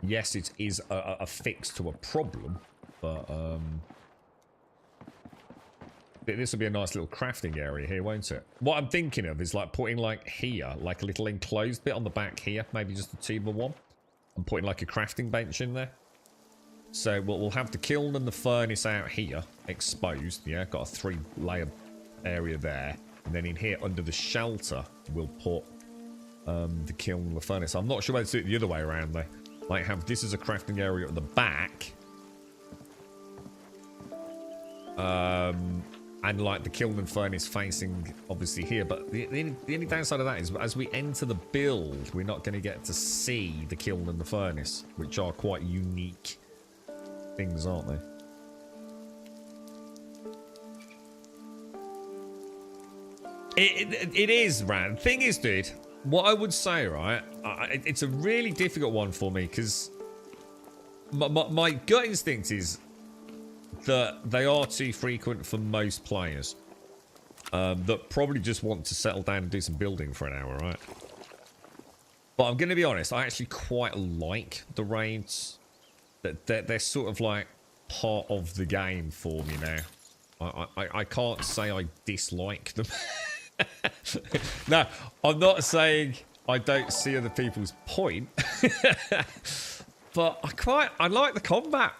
Yes, it is a fix to a problem, but... this will be a nice little crafting area here, won't it? What I'm thinking of is like putting like here, like a little enclosed bit on the back here, maybe just a tuber one, and putting like a crafting bench in there. So we'll have the kiln and the furnace out here, exposed, yeah, got a 3-layer area there, and then in here under the shelter we'll put the kiln and the furnace. I'm not sure whether to do it the other way around though. Like have this as a crafting area at the back, and like the kiln and furnace facing obviously here, but the only downside of that is as we enter the build, we're not going to get to see the kiln and the furnace, which are quite unique things, aren't they? It is, Ran. Thing is, dude, what I would say, right, it's a really difficult one for me because my gut instinct is that they are too frequent for most players that probably just want to settle down and do some building for an hour, right? But I'm going to be honest, I actually quite like the raids. They're sort of like part of the game for me now. I can't say I dislike them. No, I'm not saying I don't see other people's point. But I like the combat,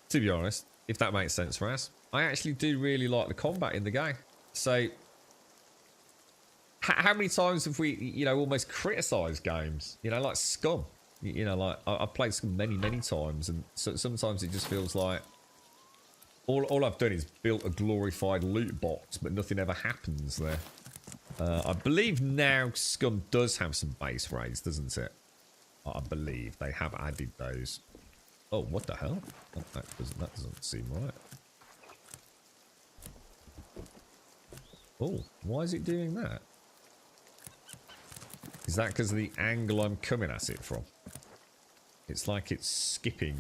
to be honest. If that makes sense, Raz. I actually do really like the combat in the game. So, how many times have we, you know, almost criticised games? You know, like Scum. You know, like, I've played Scum many times, and so sometimes it just feels like all I've done is built a glorified loot box, but nothing ever happens there. I believe now Scum does have some base raids, doesn't it? I believe they have added those. Oh, what the hell? That doesn't seem right. Oh, why is it doing that? Is that because of the angle I'm coming at it from? It's like it's skipping.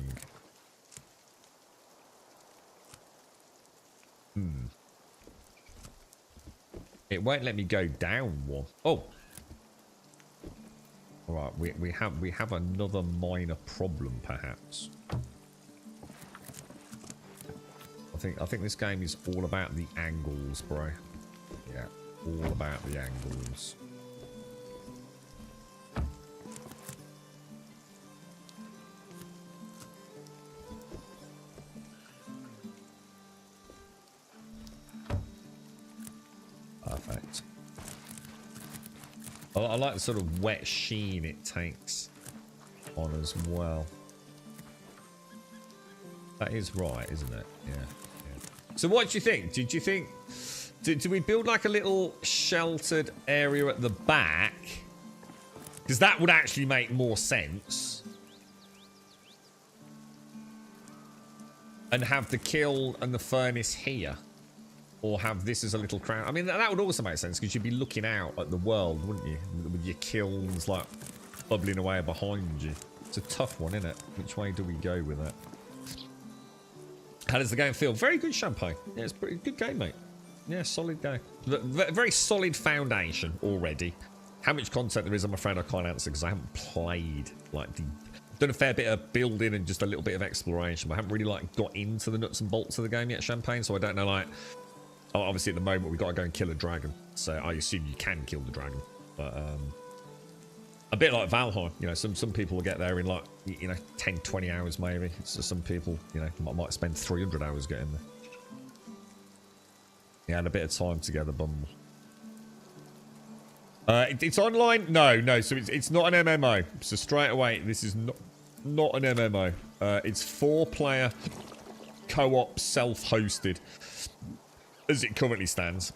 It won't let me go down one. Oh. Alright, we have another minor problem, perhaps. I think this game is all about the angles, bro. Yeah, all about the angles. Perfect. I like the sort of wet sheen it takes on as well. That is right, isn't it? Yeah. So what do you think? Did you think... Do we build like a little sheltered area at the back? Because that would actually make more sense. And have the kiln and the furnace here. Or have this as a little crown. I mean, that would also make sense because you'd be looking out at the world, wouldn't you? With your kilns, like, bubbling away behind you. It's a tough one, isn't it? Which way do we go with it? How does the game feel? Very good, Champagne. Yeah, it's a pretty good game, mate. Yeah, solid game. Very solid foundation already. How much content there is, I'm afraid I can't answer because I haven't played, like, done a fair bit of building and just a little bit of exploration. But I haven't really, like, got into the nuts and bolts of the game yet, Champagne, so I don't know, like... Oh, obviously, at the moment, we've got to go and kill a dragon. So I assume you can kill the dragon. But, a bit like Valheim, you know, some people will get there in, like, you know, 10, 20 hours, maybe. So some people, you know, might spend 300 hours getting there. Yeah, and a bit of time together, Bumble. It's online? No. So it's not an MMO. So straight away, this is not an MMO. It's 4-player co-op self-hosted as it currently stands.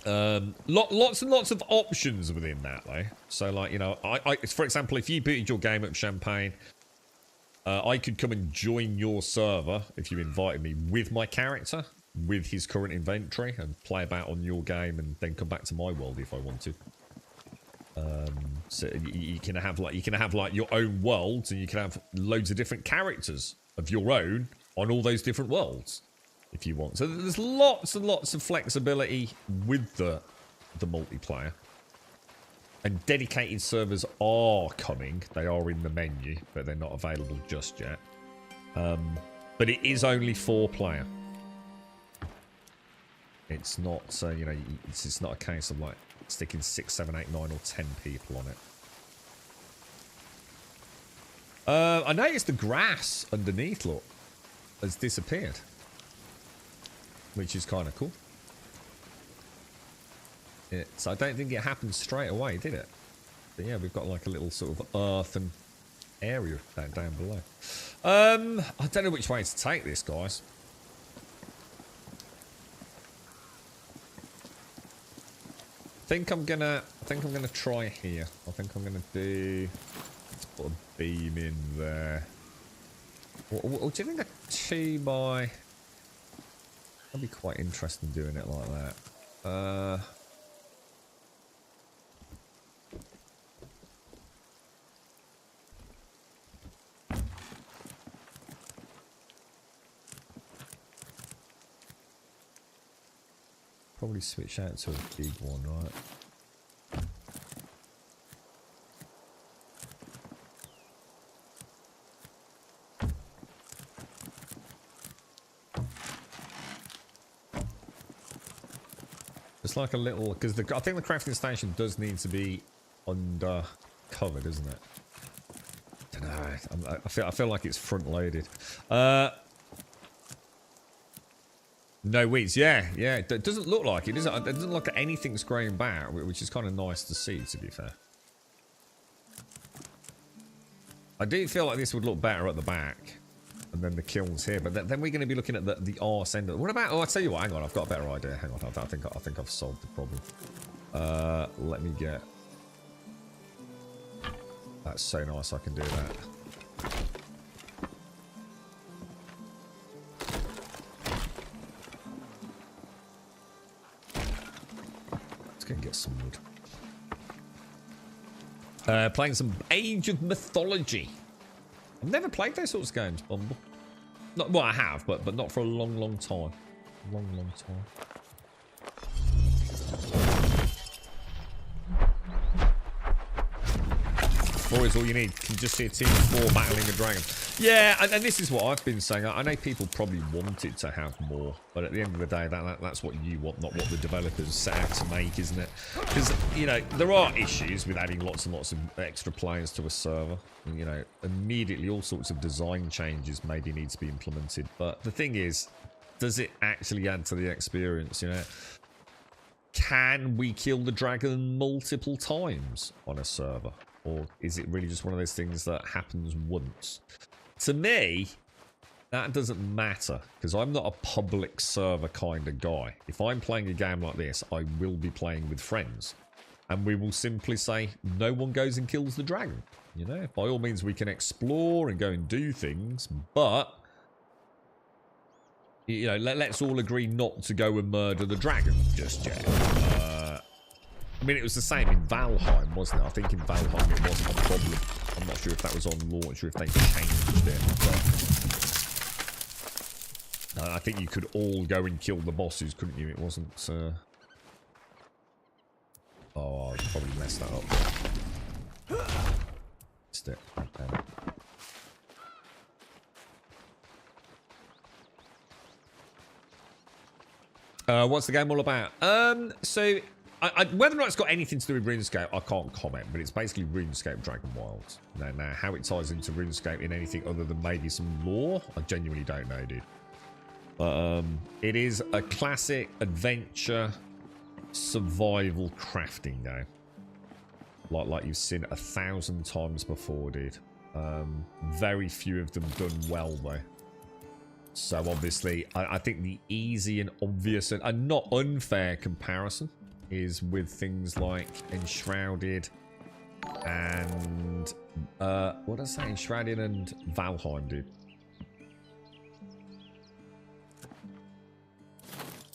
Lots and lots of options within that though. So like, you know, for example, if you booted your game up Champagne, I could come and join your server if you invited me with my character, with his current inventory, and play about on your game, and then come back to my world if I wanted. So you can have like your own worlds, and you can have loads of different characters of your own on all those different worlds if you want. So there's lots and lots of flexibility with the multiplayer. And dedicated servers are coming. They are in the menu, but they're not available just yet. But it is only 4-player. It's not, you know, it's not a case of like sticking 6, 7, 8, 9 or 10 people on it. I noticed the grass underneath, look, has disappeared. Which is kind of cool. So I don't think it happened straight away, did it? But yeah, we've got like a little sort of earthen area down below. I don't know which way to take this, guys. I think I'm gonna try here. I think I'm gonna do. Let's put a beam in there. Or do you think a 2x? That'd be quite interesting doing it like that. Probably switch out to a big one, right? It's like a little, because I think the crafting station does need to be under cover, doesn't it? I don't know. I feel like it's front loaded. No weeds, yeah. It doesn't look like it, does it? It doesn't look like anything's growing back, which is kind of nice to see, to be fair. I do feel like this would look better at the back, and then the kilns here. But then we're going to be looking at the arse end. What about? Oh, I tell you what. Hang on, I've got a better idea. Hang on, I think I've solved the problem. Let me get. That's so nice. I can do that. Get some wood. Playing some Age of Mythology. I've never played those sorts of games, Bumble. Well, I have, but not for a long time. Long time. Four is all you need. You can just see a team of 4 battling a dragon. Yeah, and this is what I've been saying. I know people probably wanted to have more, but at the end of the day, that's what you want, not what the developers set out to make, isn't it? Because, you know, there are issues with adding lots and lots of extra players to a server. And, you know, immediately all sorts of design changes maybe need to be implemented. But the thing is, does it actually add to the experience, you know? Can we kill the dragon multiple times on a server? Or is it really just one of those things that happens once? To me, that doesn't matter, because I'm not a public server kind of guy. If I'm playing a game like this, I will be playing with friends. And we will simply say, no one goes and kills the dragon. You know, by all means, we can explore and go and do things, but, you know, let's all agree not to go and murder the dragon just yet. I mean, it was the same in Valheim, wasn't it? I think in Valheim it wasn't a problem. I'm not sure if that was on launch or if they changed it. But I think you could all go and kill the bosses, couldn't you? It wasn't... Oh, I probably messed that up. Missed it. What's the game all about? So... whether or not it's got anything to do with RuneScape, I can't comment, but it's basically RuneScape Dragonwilds. Now, how it ties into RuneScape in anything other than maybe some lore, I genuinely don't know, dude. But it is a classic adventure survival crafting game. Like you've seen 1,000 times before, dude. Very few of them done well, though. So obviously, I think the easy and obvious and not unfair comparison is with things like Enshrouded and what did I say? Enshrouded and Valheim, dude.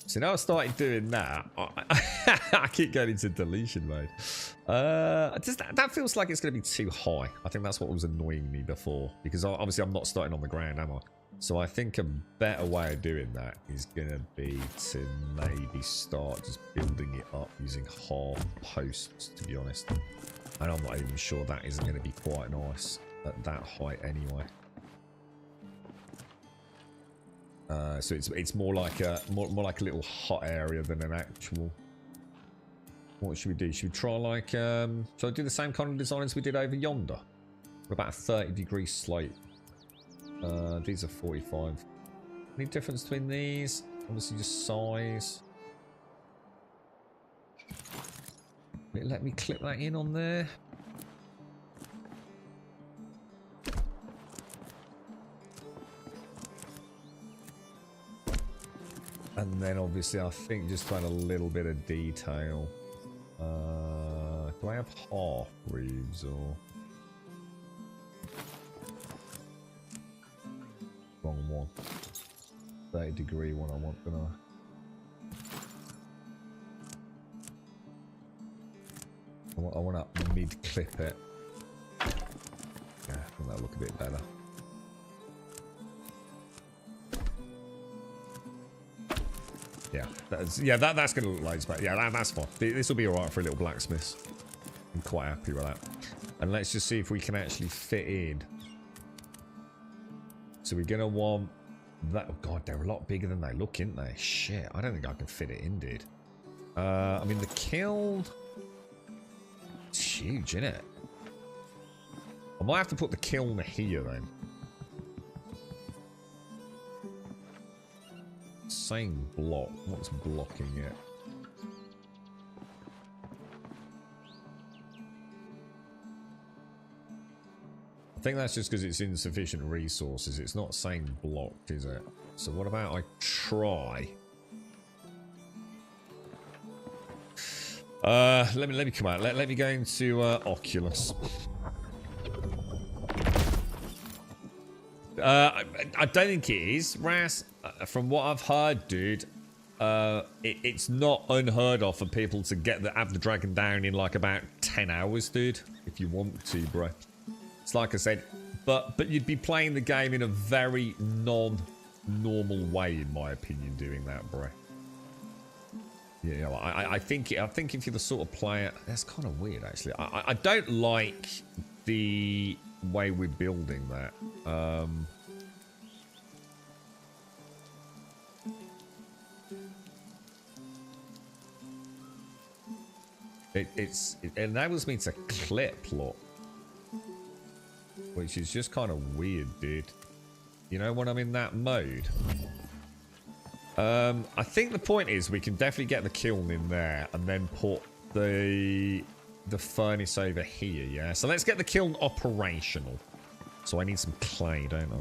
So now I started doing that, I keep going into deletion mode. That feels like it's going to be too high. I think that's what was annoying me before, because obviously I'm not starting on the ground, am I? So I think a better way of doing that is going to be to maybe start just building it up using half posts, to be honest. And I'm not even sure that isn't going to be quite nice at that height anyway. So it's more like a like a little hot area than an actual. What should we do? Should we try like should I do the same kind of design as we did over yonder? What about a 30-degree slope? These are 45. Any difference between these? Obviously just size. Let me clip that in on there. And then obviously I think just add a little bit of detail. Do I have half roofs or... Wrong one. 30-degree one I want, don't I? I want to mid-clip it. Yeah, I think that'll look a bit better. Yeah, that's going to look loads better. Yeah, that's fine. This will be alright for a little blacksmith. I'm quite happy with that. And let's just see if we can actually fit in. So we're going to want that. Oh god, they're a lot bigger than they look, aren't they? Shit, I don't think I can fit it in, dude. I mean, the kiln... It's huge, isn't it? I might have to put the kiln here, then. Saying block. What's blocking it? I think that's just because it's insufficient resources. It's not saying blocked, is it? So what about I try? Let me come out. Let me go into Oculus. I don't think it is, Ras. From what I've heard, dude, it's not unheard of for people to have the dragon down in like about 10 hours, dude. If you want to, bro. It's like I said, but you'd be playing the game in a very non-normal way, in my opinion, doing that, bro. Yeah, I think if you're the sort of player, that's kind of weird, actually. I don't like the way we're building that. It enables me to clip, look. Which is just kind of weird, dude. You know, when I'm in that mode. I think the point is we can definitely get the kiln in there and then put the furnace over here, yeah? So let's get the kiln operational. So I need some clay, don't I?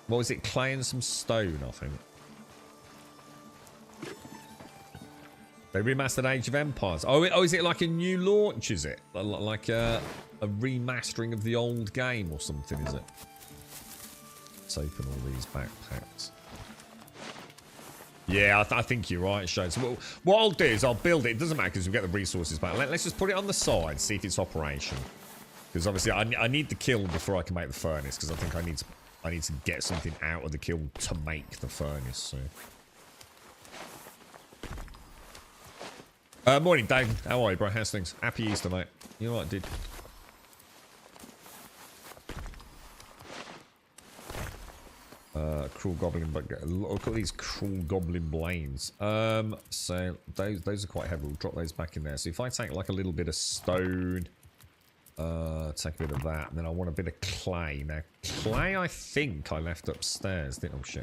What was it? Clay and some stone, I think. They remastered Age of Empires. Oh, is it like a new launch, is it? Like a remastering of the old game or something, is it? Let's open all these backpacks. Yeah, I think you're right, Shane. So what I'll do is I'll build it. It doesn't matter because we get the resources back. Let's just put it on the side, see if it's operational. Because obviously I need the kiln before I can make the furnace. Because I think I need to get something out of the kiln to make the furnace. So. Morning, Dave. How are you, bro? How's things? Happy Easter, mate. You alright, dude? Cruel goblin, but look at these cruel goblin blains. So those are quite heavy. We'll drop those back in there. So if I take like a little bit of stone, take a bit of that, and then I want a bit of clay. Now, clay I think I left upstairs. Didn't I?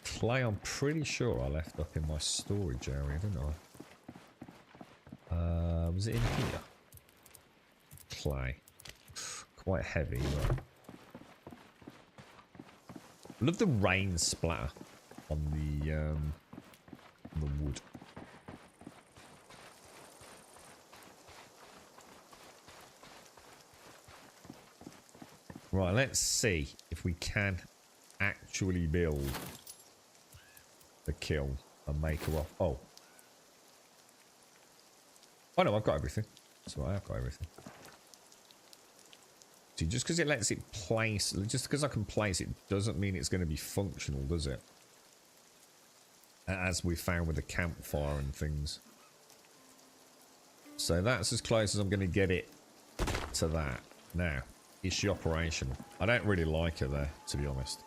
Clay, I'm pretty sure I left up in my storage area, didn't I? Was it in here? Clay. Quite heavy, but... I love the rain splatter on the wood. Right, let's see if we can actually build the kiln and make her off. Oh. Oh no, I've got everything. That's right, I've got everything. See, just because it lets it place, just because I can place it doesn't mean it's going to be functional, does it? As we found with the campfire and things. So that's as close as I'm going to get it to that. Now, is she operational? I don't really like her there, to be honest.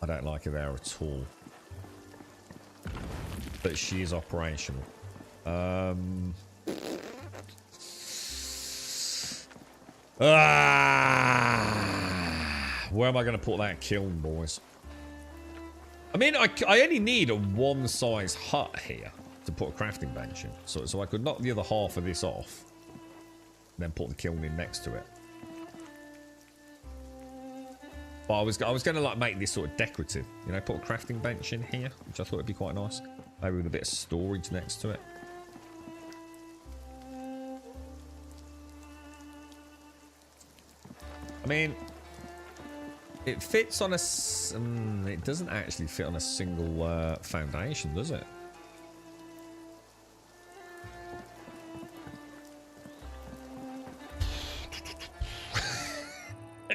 I don't like her there at all. But she is operational. Where am I going to put that kiln, boys? I mean, I only need a one-size hut here to put a crafting bench in. So I could knock the other half of this off. And then put the kiln in next to it. But I was going to like make this sort of decorative. You know, put a crafting bench in here, which I thought would be quite nice. Maybe with a bit of storage next to it. I mean, it fits on a... it doesn't actually fit on a single foundation, does it?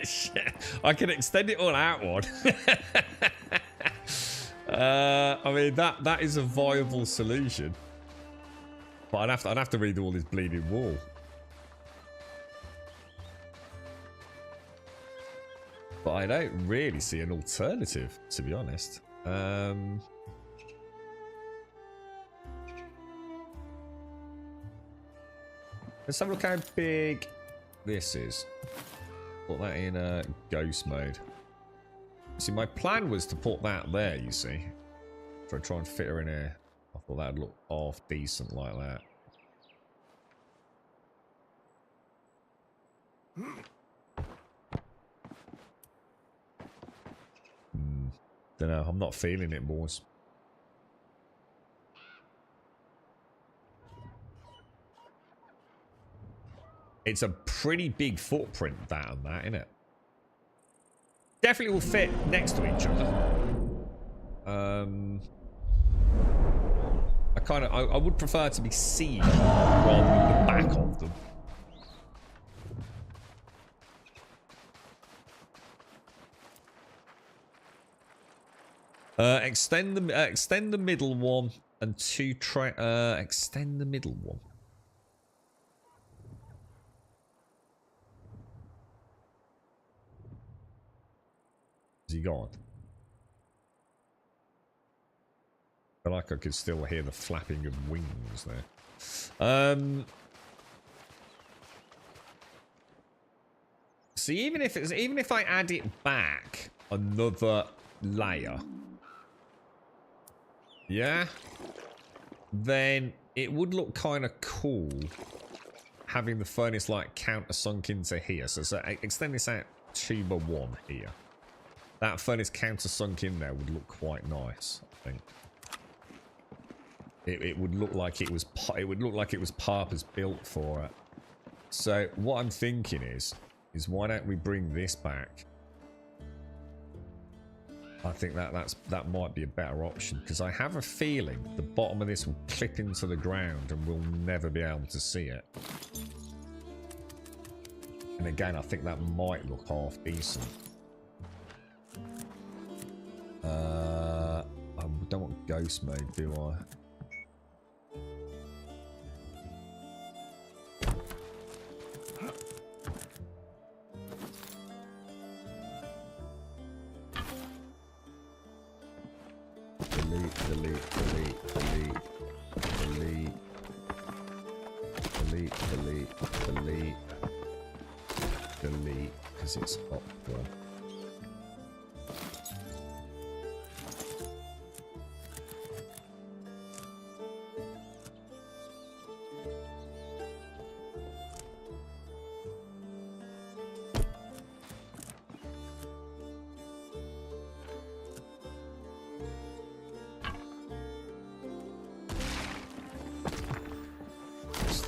Shit. I can extend it all outward. I mean, that is a viable solution. But I'd have to redo all this bleeding wall. But I don't really see an alternative, to be honest. Let's have a look how big this is. Put that in ghost mode. See, my plan was to put that there, you see. If I try and fit her in here. I thought that'd look half decent like that. Don't know, I'm not feeling it, boys. It's a pretty big footprint, that and that, isn't it? Definitely will fit next to each other. I would prefer to be seen rather than the back of them. Extend the middle one and extend the middle one. Is he gone? I feel like I could still hear the flapping of wings there. See, even if I add it back another layer, yeah, then it would look kind of cool having the furnace like countersunk into here. So extend this out 2x1 here. That furnace countersunk in there would look quite nice, I think. It would look like it was purpose built for it. So what I'm thinking is why don't we bring this back? I think that might be a better option, because I have a feeling the bottom of this will clip into the ground and we'll never be able to see it. And again, I think that might look half decent. I don't want ghost mode, do I? Delete, because it's up there.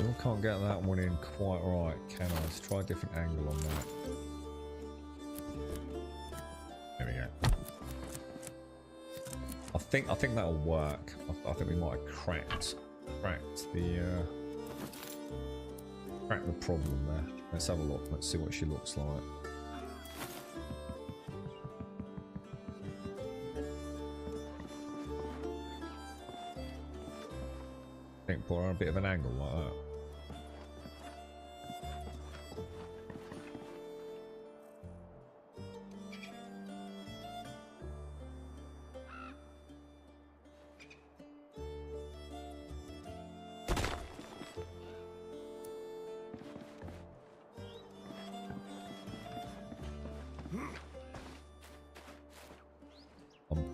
Still can't get that one in quite right, can I? Let's try a different angle on that. There we go. I think that'll work. I think we might have cracked the problem there. Let's have a look. Let's see what she looks like. I think put her on a bit of an angle like that.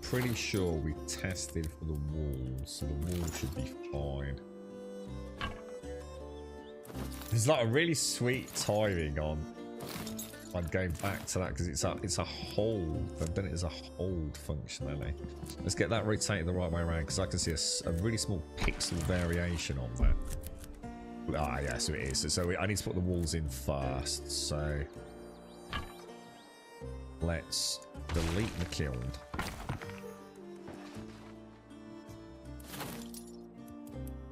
Pretty sure we tested for the walls, so the wall should be fine. There's like a really sweet timing on going back to that because it's a hold, but then it is a hold functionality. Let's get that rotated the right way around because I can see a really small pixel variation on that. Ah, yeah, so it is. So I need to put the walls in first. So let's delete the kiln.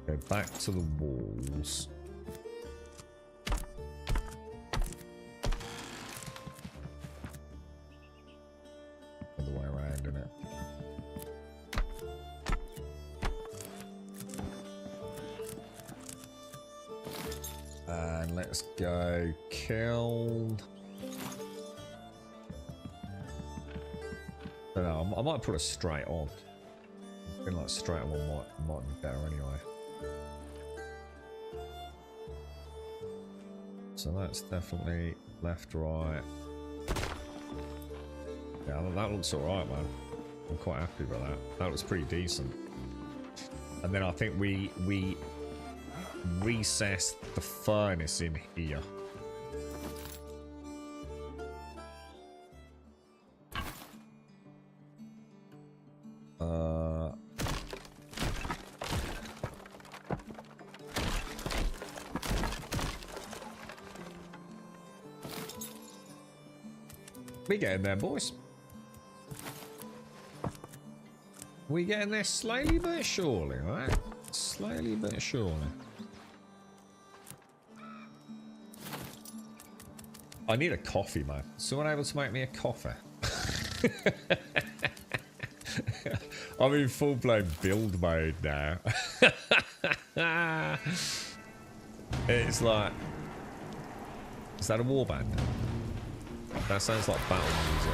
Go back to the walls. Other way around, isn't it? And let's go killed. I don't know, I might put a straight on. I feel like straight on might be better anyway. So that's definitely left, right. Yeah, that looks alright, man. I'm quite happy with that. That looks pretty decent. And then I think we recessed the furnace in here. We getting there, boys. We getting there slowly but surely, right? Slowly but surely. I need a coffee, man. Someone able to make me a coffee? I'm in full-blown build mode now. It's like... Is that a warband? That sounds like battle music.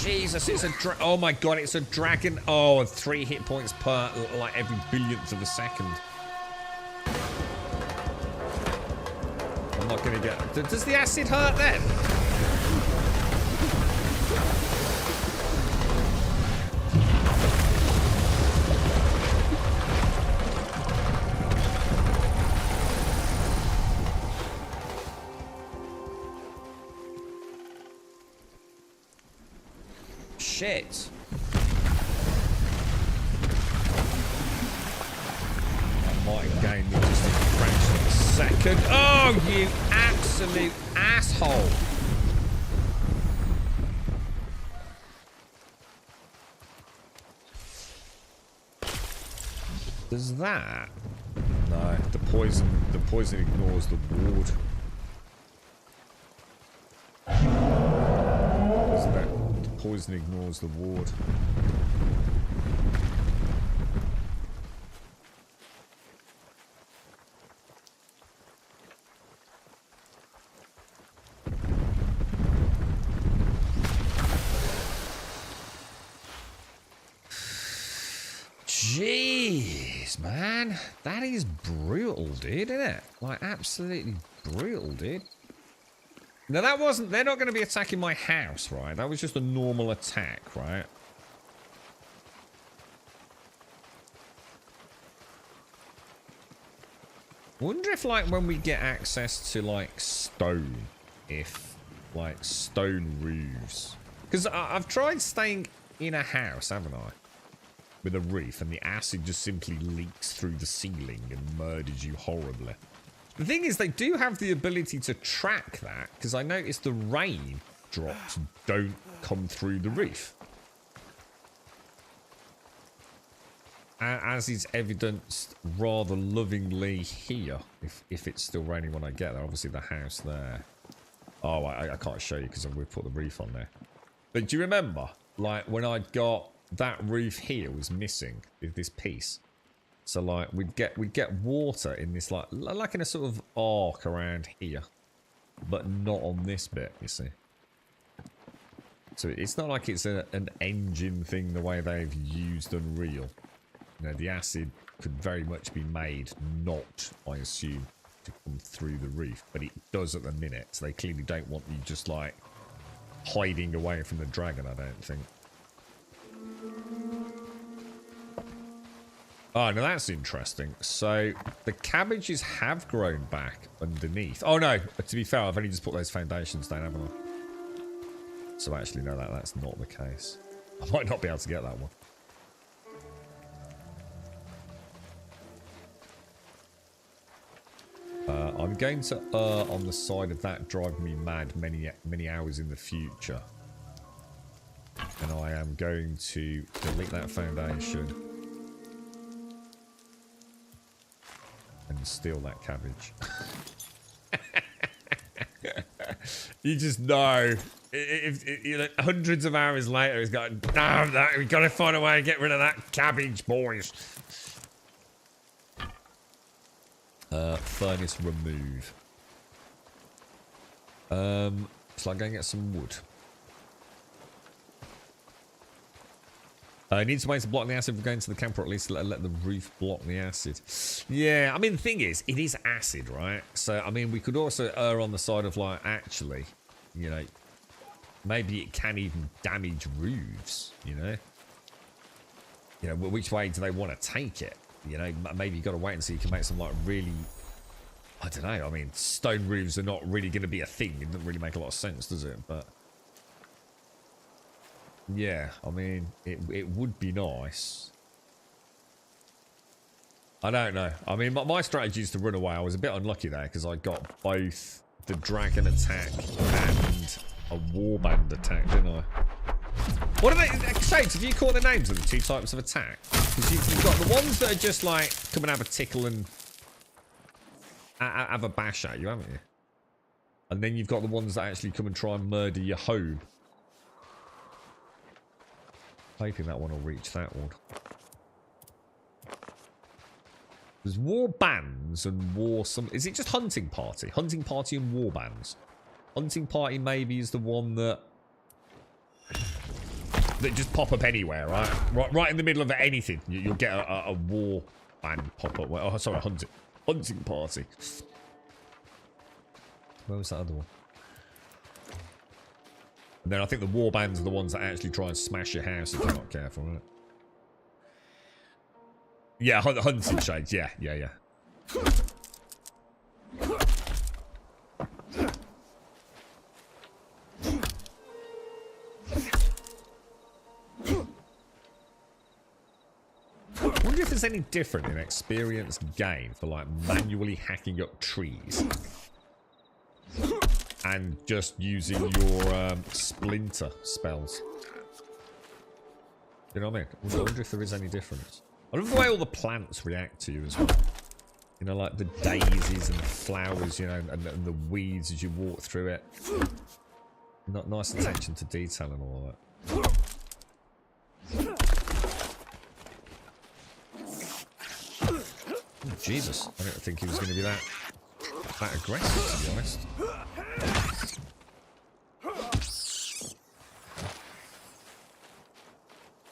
Jesus, it's a oh my god, it's a dragon. Oh, and 3 hit points per, like, every billionth of a second. I'm not gonna get... Does the acid hurt then? Shit. I might have gained me just a fraction of a second. Oh, you absolute asshole. Does that? No, the poison ignores the ward. Doesn't it? Poison ignores the ward. Jeez, man. That is brutal, dude, isn't it? Like, absolutely brutal, dude. Now that wasn't... They're not going to be attacking my house, right? That was just a normal attack, right? Wonder if, like, when we get access to, like, stone, if, like, stone roofs... Because I've tried staying in a house, haven't I? With a roof, and the acid just simply leaks through the ceiling and murders you horribly. The thing is, they do have the ability to track that, because I noticed the rain drops don't come through the roof. As is evidenced rather lovingly here, if it's still raining when I get there. Obviously, the house there. Oh, I can't show you because we've put the roof on there. But do you remember, like, when I got that roof here was missing this piece? So, like, we'd get water in this, like in a sort of arc around here, but not on this bit, you see. So it's not like it's an engine thing the way they've used Unreal. You know, the acid could very much be made not, I assume, to come through the roof, but it does at the minute. So they clearly don't want you just like hiding away from the dragon, I don't think. Oh, no, that's interesting. So the cabbages have grown back underneath. Oh no, to be fair, I've only just put those foundations down, haven't I? So actually, no, that's not the case. I might not be able to get that one. I'm going to err on the side of that driving me mad many hours in the future. And I am going to delete that foundation. And steal that cabbage. You just know. If you know, hundreds of hours later, he's got, damn that, we've got to find a way to get rid of that cabbage, boys. Furnace remove. So I'm going to get some wood. Need some ways to block the acid from going to the camp, or at least let the roof block the acid. Yeah, I mean, the thing is, it is acid, right? So, I mean, we could also err on the side of, like, actually, you know, maybe it can even damage roofs, you know? You know, which way do they want to take it? You know, maybe you've got to wait and see you can make some, like, really... I don't know, I mean, stone roofs are not really going to be a thing. It doesn't really make a lot of sense, does it? But... yeah, I mean, it would be nice. I don't know. I mean, my strategy is to run away. I was a bit unlucky there because I got both the dragon attack and a warband attack, didn't I? What are they? Shades, have you caught the names of the two types of attack? Because you've got the ones that are just like, come and have a tickle and have a bash at you, haven't you? And then you've got the ones that actually come and try and murder your home. Hoping that one will reach that one. There's war bands and war some... is it just hunting party? Hunting party and war bands. Hunting party maybe is the one that just pop up anywhere, right? Right in the middle of anything. You'll get a war band pop up. Oh, sorry, hunting party. Where was that other one? And then I think the war bands are the ones that actually try and smash your house if you're not careful, right? Yeah, hunting shades. Yeah. I wonder if there's any different in experience gain for like manually hacking up trees and just using your splinter spells. You know what I mean? I wonder if there is any difference. I love the way all the plants react to you as well. You know, like the daisies and the flowers, you know, and the weeds as you walk through it. Nice attention to detail and all of that. Oh, Jesus, I didn't think he was going to be that aggressive, to be honest.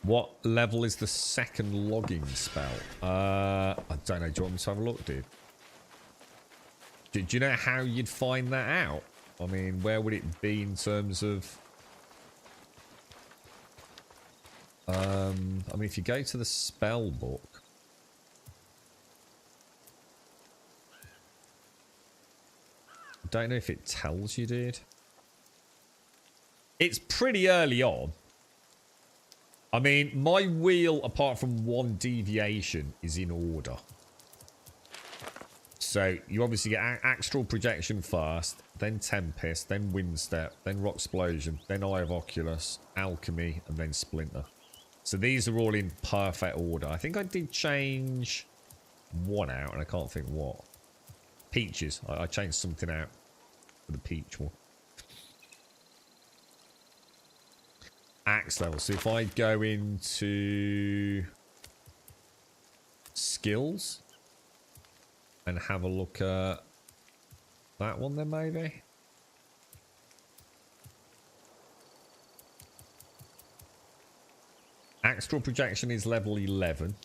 What level is the second logging spell? I don't know. Do you want me to have a look, dude? Do you know how you'd find that out? I mean, where would it be in terms of... I mean, if you go to the spell book... I don't know if it tells you, dude. It's pretty early on. I mean, my wheel, apart from one deviation, is in order. So you obviously get astral projection first, then tempest, then windstep, then rock explosion, then eye of oculus, alchemy, and then splinter. So these are all in perfect order. I think I did change one out, and I can't think what. Peaches. I changed something out for the peach one. Axe level. So if I go into skills and have a look at that one then maybe. Astral projection is level 11.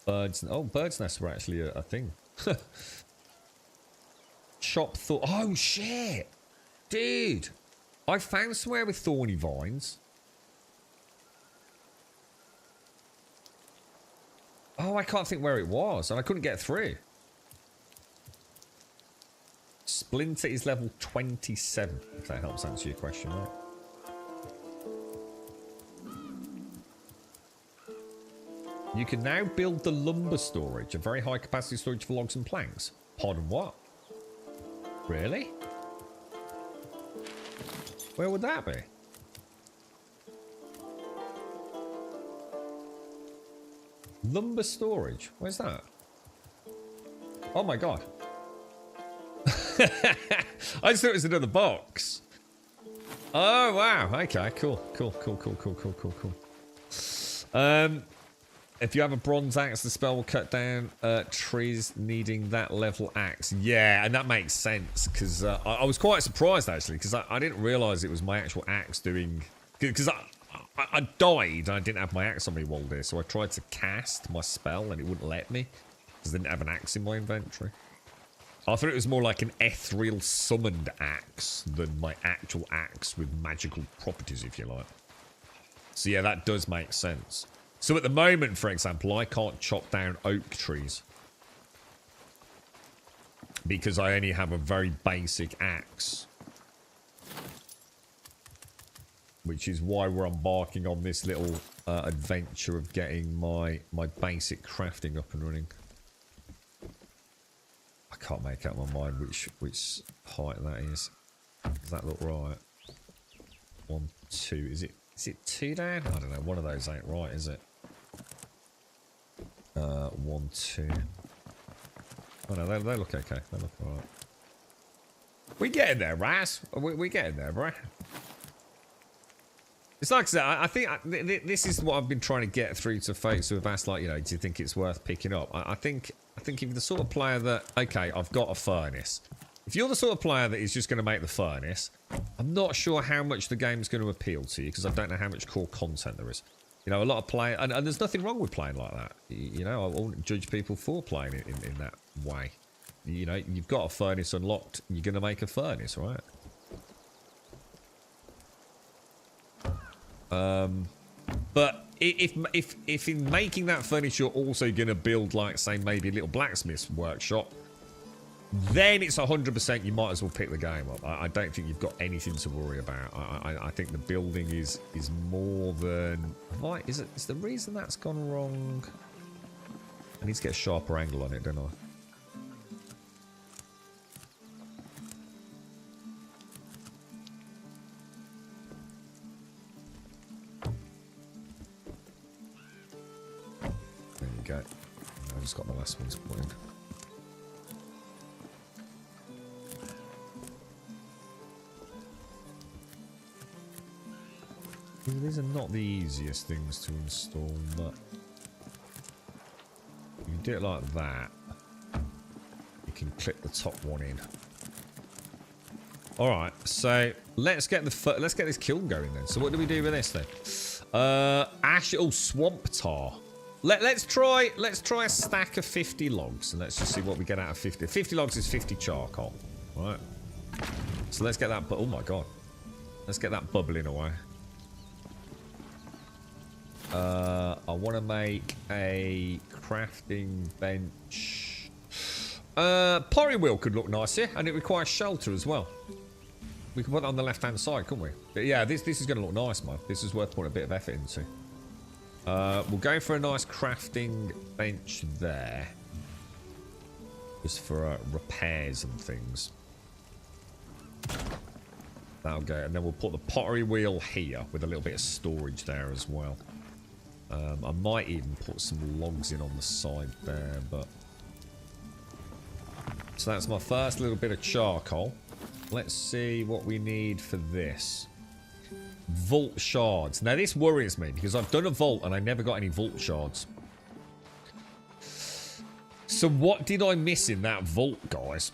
Birds. Oh, bird's nests were actually a thing. Chop thorn. Oh shit, dude! I found somewhere with thorny vines. Oh, I can't think where it was, and I couldn't get through. Splinter is level 27. If that helps answer your question, right? You can now build the lumber storage, a very high capacity storage for logs and planks. Pardon what? Really? Where would that be? Lumber storage. Where's that? Oh my god. I just thought it was another box. Oh wow. Okay, cool. Cool. If you have a bronze axe, the spell will cut down trees needing that level axe. Yeah, and that makes sense, because I was quite surprised, actually, because I didn't realise it was my actual axe doing... Because I died and I didn't have my axe on me while there, so I tried to cast my spell and it wouldn't let me, because I didn't have an axe in my inventory. I thought it was more like an ethereal summoned axe than my actual axe with magical properties, if you like. So yeah, that does make sense. So at the moment, for example, I can't chop down oak trees because I only have a very basic axe, which is why we're embarking on this little adventure of getting my basic crafting up and running. I can't make up my mind which height that is. Does that look right? 1, 2. Is it 2 down? I don't know. One of those ain't right, is it? 1, 2. Oh no, they look okay. They look alright. We getting there, Raz. We getting there, bro. It's like I said, I think this is what I've been trying to get through to folks who have asked, like, you know, do you think it's worth picking up? I think if you're the sort of player that, okay, I've got a furnace. If you're the sort of player that is just going to make the furnace, I'm not sure how much the game's going to appeal to you, because I don't know how much core content there is. You know, a lot of players, and there's nothing wrong with playing like that. You know, I won't judge people for playing it in that way. You know, you've got a furnace unlocked, you're going to make a furnace, right? But if in making that furnace you're also going to build, like, say, maybe a little blacksmith's workshop, then it's 100% you might as well pick the game up. I don't think you've got anything to worry about. I think the building is more than... Is the reason that's gone wrong? I need to get a sharper angle on it, don't I? There you go. I just got the last one's put in. These are not the easiest things to install, but you can do it like that. You can clip the top one in. All right, so let's get this kiln going then. So what do we do with this then? Swamp tar. Let's try a stack of 50 logs, and let's just see what we get out of 50. 50 logs is 50 charcoal. All right. So let's get that. Oh my god. Let's get that bubbling away. I want to make a crafting bench. Pottery wheel could look nice here, and it requires shelter as well. We can put it on the left-hand side, couldn't we? But yeah, this is going to look nice, man. This is worth putting a bit of effort into. We'll go for a nice crafting bench there. Just for repairs and things. That'll go. And then we'll put the pottery wheel here with a little bit of storage there as well. I might even put some logs in on the side there, but... So that's my first little bit of charcoal. Let's see what we need for this. Vault shards. Now this worries me because I've done a vault and I never got any vault shards. So what did I miss in that vault, guys?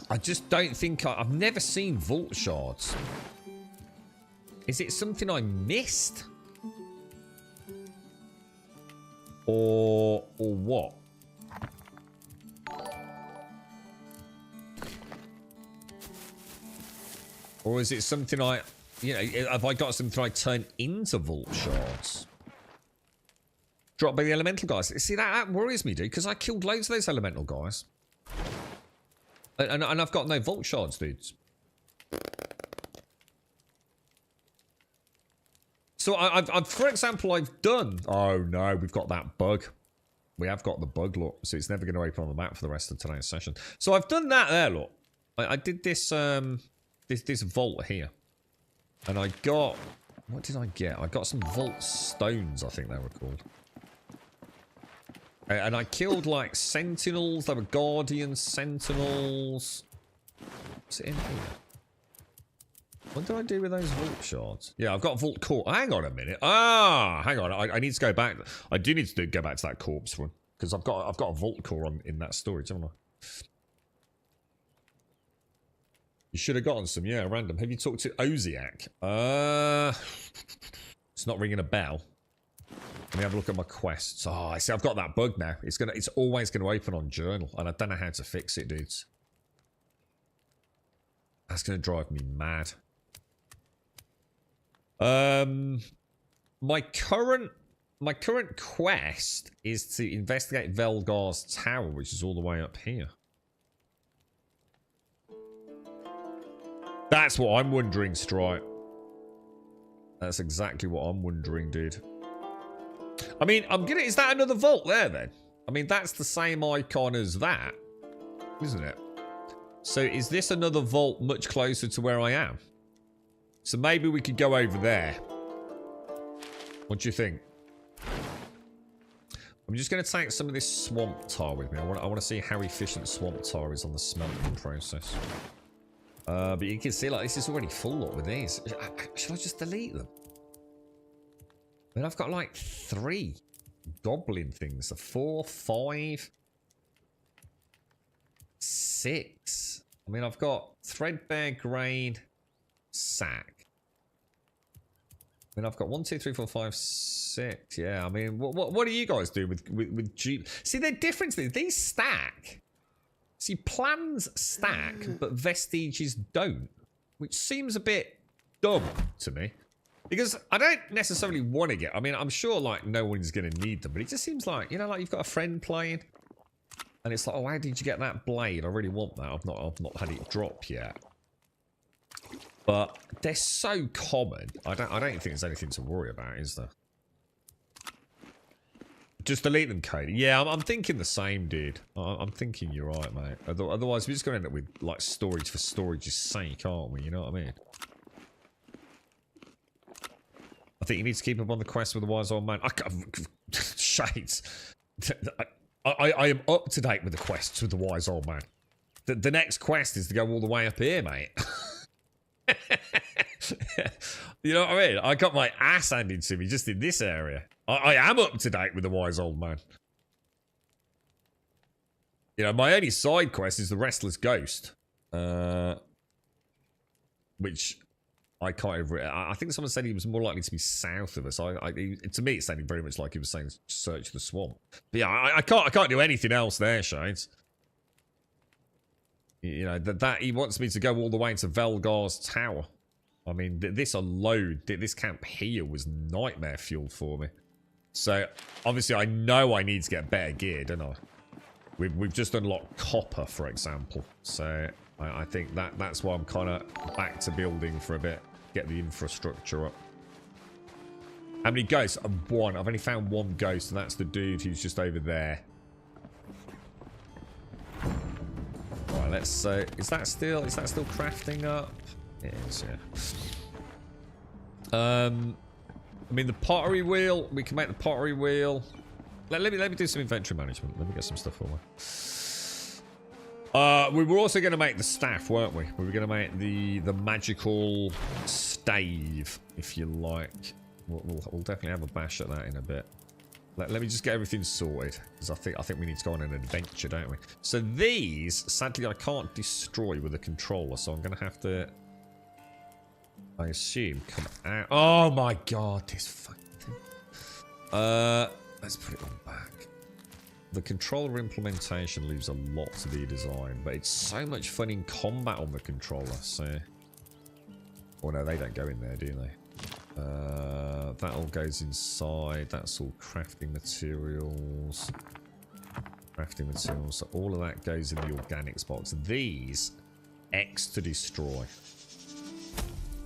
I just don't think I've never seen vault shards. Is it something I missed? Or what? Or is it something have I got something I turn into vault shards? Dropped by the elemental guys. See, that worries me, dude, because I killed loads of those elemental guys. And I've got no vault shards, dudes. So I've, for example, I've done... Oh, no, we've got that bug. We have got the bug, look. So it's never going to open on the map for the rest of today's session. So I've done that there, look. I did this, this vault here. And I got... What did I get? I got some vault stones, I think they were called. And I killed, like, sentinels. They were guardian sentinels. What's it in here? What do I do with those vault shards? Yeah, I've got vault corpse. Hang on a minute. Hang on. I need to go back. I do need to go back to that corpse one because I've got a vault core in that storage, haven't I? You should have gotten some. Yeah, random. Have you talked to Oziak? It's not ringing a bell. Let me have a look at my quests. Oh, I see. I've got that bug now. It's always gonna open on journal, and I don't know how to fix it, dudes. That's gonna drive me mad. My current quest is to investigate Velgar's tower, which is all the way up here. That's what I'm wondering, Stripe. That's exactly what I'm wondering, dude. I mean, is that another vault there then? I mean, that's the same icon as that, isn't it? So is this another vault much closer to where I am? So maybe we could go over there. What do you think? I'm just going to take some of this swamp tar with me. I want to see how efficient swamp tar is on the smelting process. But you can see, like, this is already full up with these. Should I just delete them? I mean, I've got like 3 goblin things. 4, 5, 6. I mean, I've got threadbare grain sack. I mean, I've got 1, 2, 3, 4, 5, 6. Yeah, I mean, what do you guys do with Jeep? See, they're different. These stack. See, plans stack, but vestiges don't, which seems a bit dumb to me. Because I don't necessarily want to get... I mean, I'm sure, like, no one's going to need them, but it just seems like, you know, like you've got a friend playing, and it's like, oh, how did you get that blade? I really want that. I've not had it drop yet. But they're so common. I don't think there's anything to worry about, is there? Just delete them, Cody. Yeah, I'm thinking the same, dude. I'm thinking you're right, mate. Otherwise, we're just going to end up with, like, storage for storage's sake, aren't we? You know what I mean? I think you need to keep up on the quest with the wise old man. Shades. I am up to date with the quests with the wise old man. The next quest is to go all the way up here, mate. You know what I mean? I got my ass handed to me just in this area. I am up to date with the wise old man. You know, my only side quest is the Restless Ghost. Which I can't even... I think someone said he was more likely to be south of us. To me, it sounded very much like he was saying search the swamp. But yeah, I can't do anything else there, Shades. You know, that he wants me to go all the way to Velgar's tower. I mean, this alone, this camp here was nightmare fuel for me. So, obviously, I know I need to get better gear, don't I? We've just unlocked copper, for example. So I think that's why I'm kind of back to building for a bit. Get the infrastructure up. How many ghosts? One. I've only found one ghost, and that's the dude who's just over there. Right, let's. Is that still crafting up? It is, yeah. I mean, the pottery wheel. We can make the pottery wheel. Let me do some inventory management. Let me get some stuff for me. We were also going to make the staff, weren't we? We were going to make the magical stave, if you like. We'll definitely have a bash at that in a bit. Let me just get everything sorted, because I think we need to go on an adventure, don't we? So these, sadly, I can't destroy with a controller, so I'm going to have to, I assume, come out. Oh my god, this fucking thing. Let's put it on back. The controller implementation leaves a lot to be designed, but it's so much fun in combat on the controller, so... Oh no, they don't go in there, do they? That all goes inside. That's all crafting materials. Crafting materials. So all of that goes in the organics box. These, X to destroy.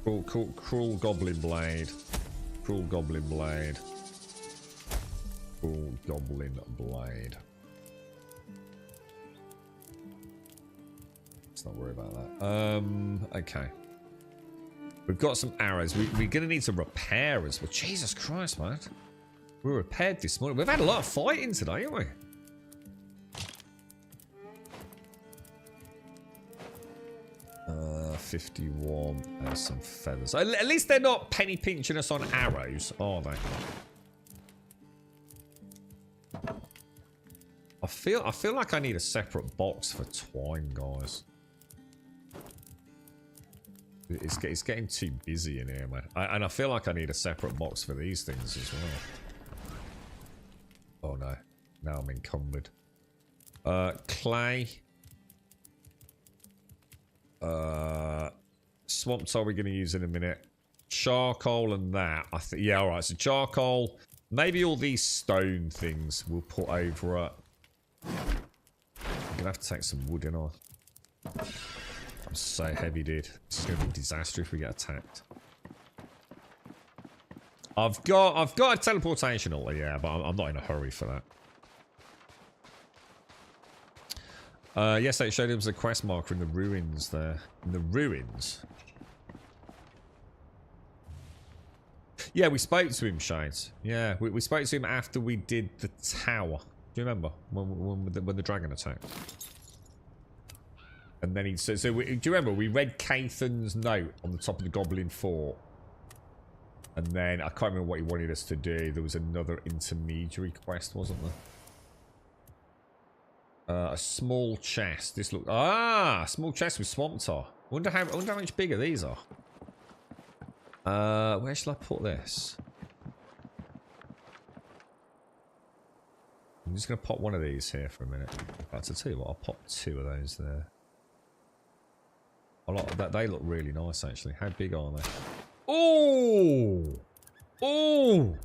Cruel goblin blade. Cruel goblin blade. Cruel goblin blade. Let's not worry about that. Okay. We've got some arrows. We're going to need to repair as well. Jesus Christ, man. We repaired this morning. We've had a lot of fighting today, haven't we? 51. There's some feathers. At least they're not penny pinching us on arrows, are they? I feel like I need a separate box for twine, guys. It's getting too busy in here, man. And I feel like I need a separate box for these things as well. Oh no. Now I'm encumbered. Clay. Swamp tar we're going to use in a minute. Charcoal and that. Yeah, alright. So charcoal. Maybe all these stone things we'll put over it. I'm going to have to take some wood in on. I'm so heavy, dude. This is going to be a disaster if we get attacked. I've got a teleportation altar, yeah, but I'm not in a hurry for that. Yes, it showed it was a quest marker in the ruins there. In the ruins? Yeah, we spoke to him, Shades. Yeah, we spoke to him after we did the tower. Do you remember? When the dragon attacked? And then he said, do you remember we read Cathan's note on the top of the Goblin Fort? And then I can't remember what he wanted us to do. There was another intermediary quest, wasn't there? A small chest. This look. Ah, small chest with swamp tar. I wonder how much bigger these are. Where shall I put this? I'm just gonna pop one of these here for a minute. I'll tell you what, I'll pop 2 of those there. I like that. They look really nice, actually. How big are they? Oh! Oh!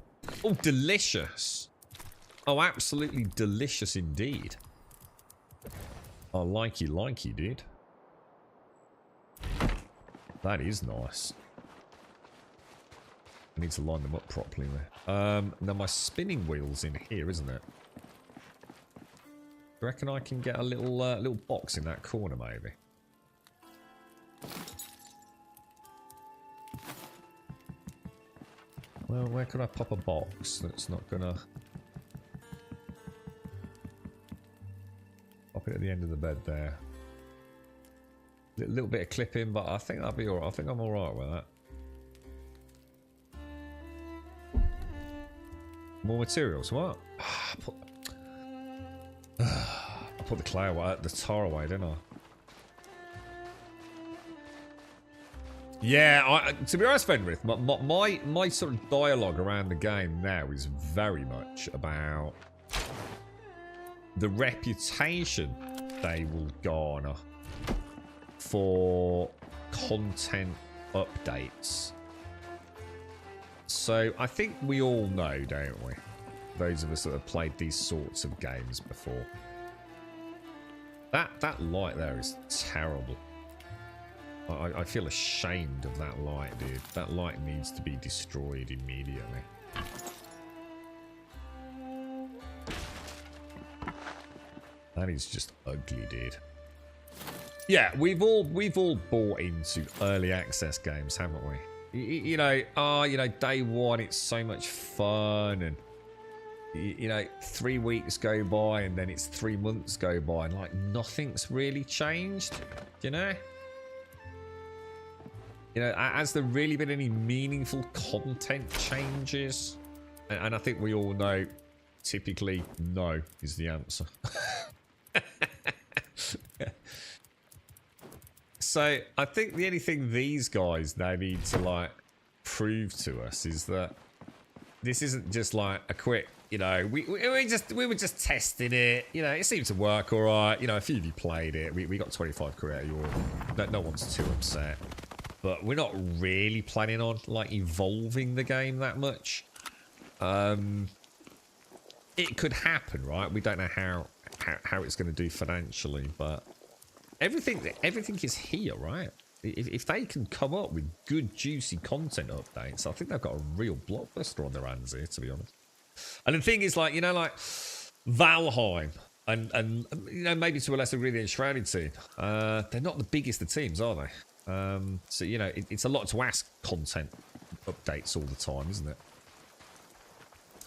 Oh, delicious. Oh, absolutely delicious indeed. I likey, dude. That is nice. I need to line them up properly there. Now my spinning wheel's in here, isn't it? Do you reckon I can get a little box in that corner, maybe? Well, where could I pop a box that's not gonna... Pop it at the end of the bed there. Little bit of clipping, but I think that'll be alright. I think I'm alright with that. More materials, what? I put the clay away, the tar away, didn't I? Yeah, to be honest, Fenrith, my sort of dialogue around the game now is very much about the reputation they will garner for content updates. So I think we all know, don't we? Those of us that have played these sorts of games before. That light there is terrible. I feel ashamed of that light, dude. That light needs to be destroyed immediately. That is just ugly, dude. Yeah, we've all bought into early access games, haven't we? You know, day one, it's so much fun, and you know, 3 weeks go by, and then it's 3 months go by, and like nothing's really changed. You know, has there really been any meaningful content changes? And I think we all know, typically, no is the answer. So I think the only thing these guys now need to like prove to us is that this isn't just like a quick, you know, we were just testing it. You know, it seemed to work all right. You know, a few of you played it. We got 25 quid out of your. No one's too upset. But we're not really planning on like evolving the game that much. It could happen, right? We don't know how it's going to do financially, but everything is here, right? If they can come up with good, juicy content updates, I think they've got a real blockbuster on their hands here, to be honest. And the thing is, like, you know, like Valheim and you know, maybe to a lesser degree the Enshrouded team, they're not the biggest of teams, are they? So, you know, it's a lot to ask content updates all the time, isn't it?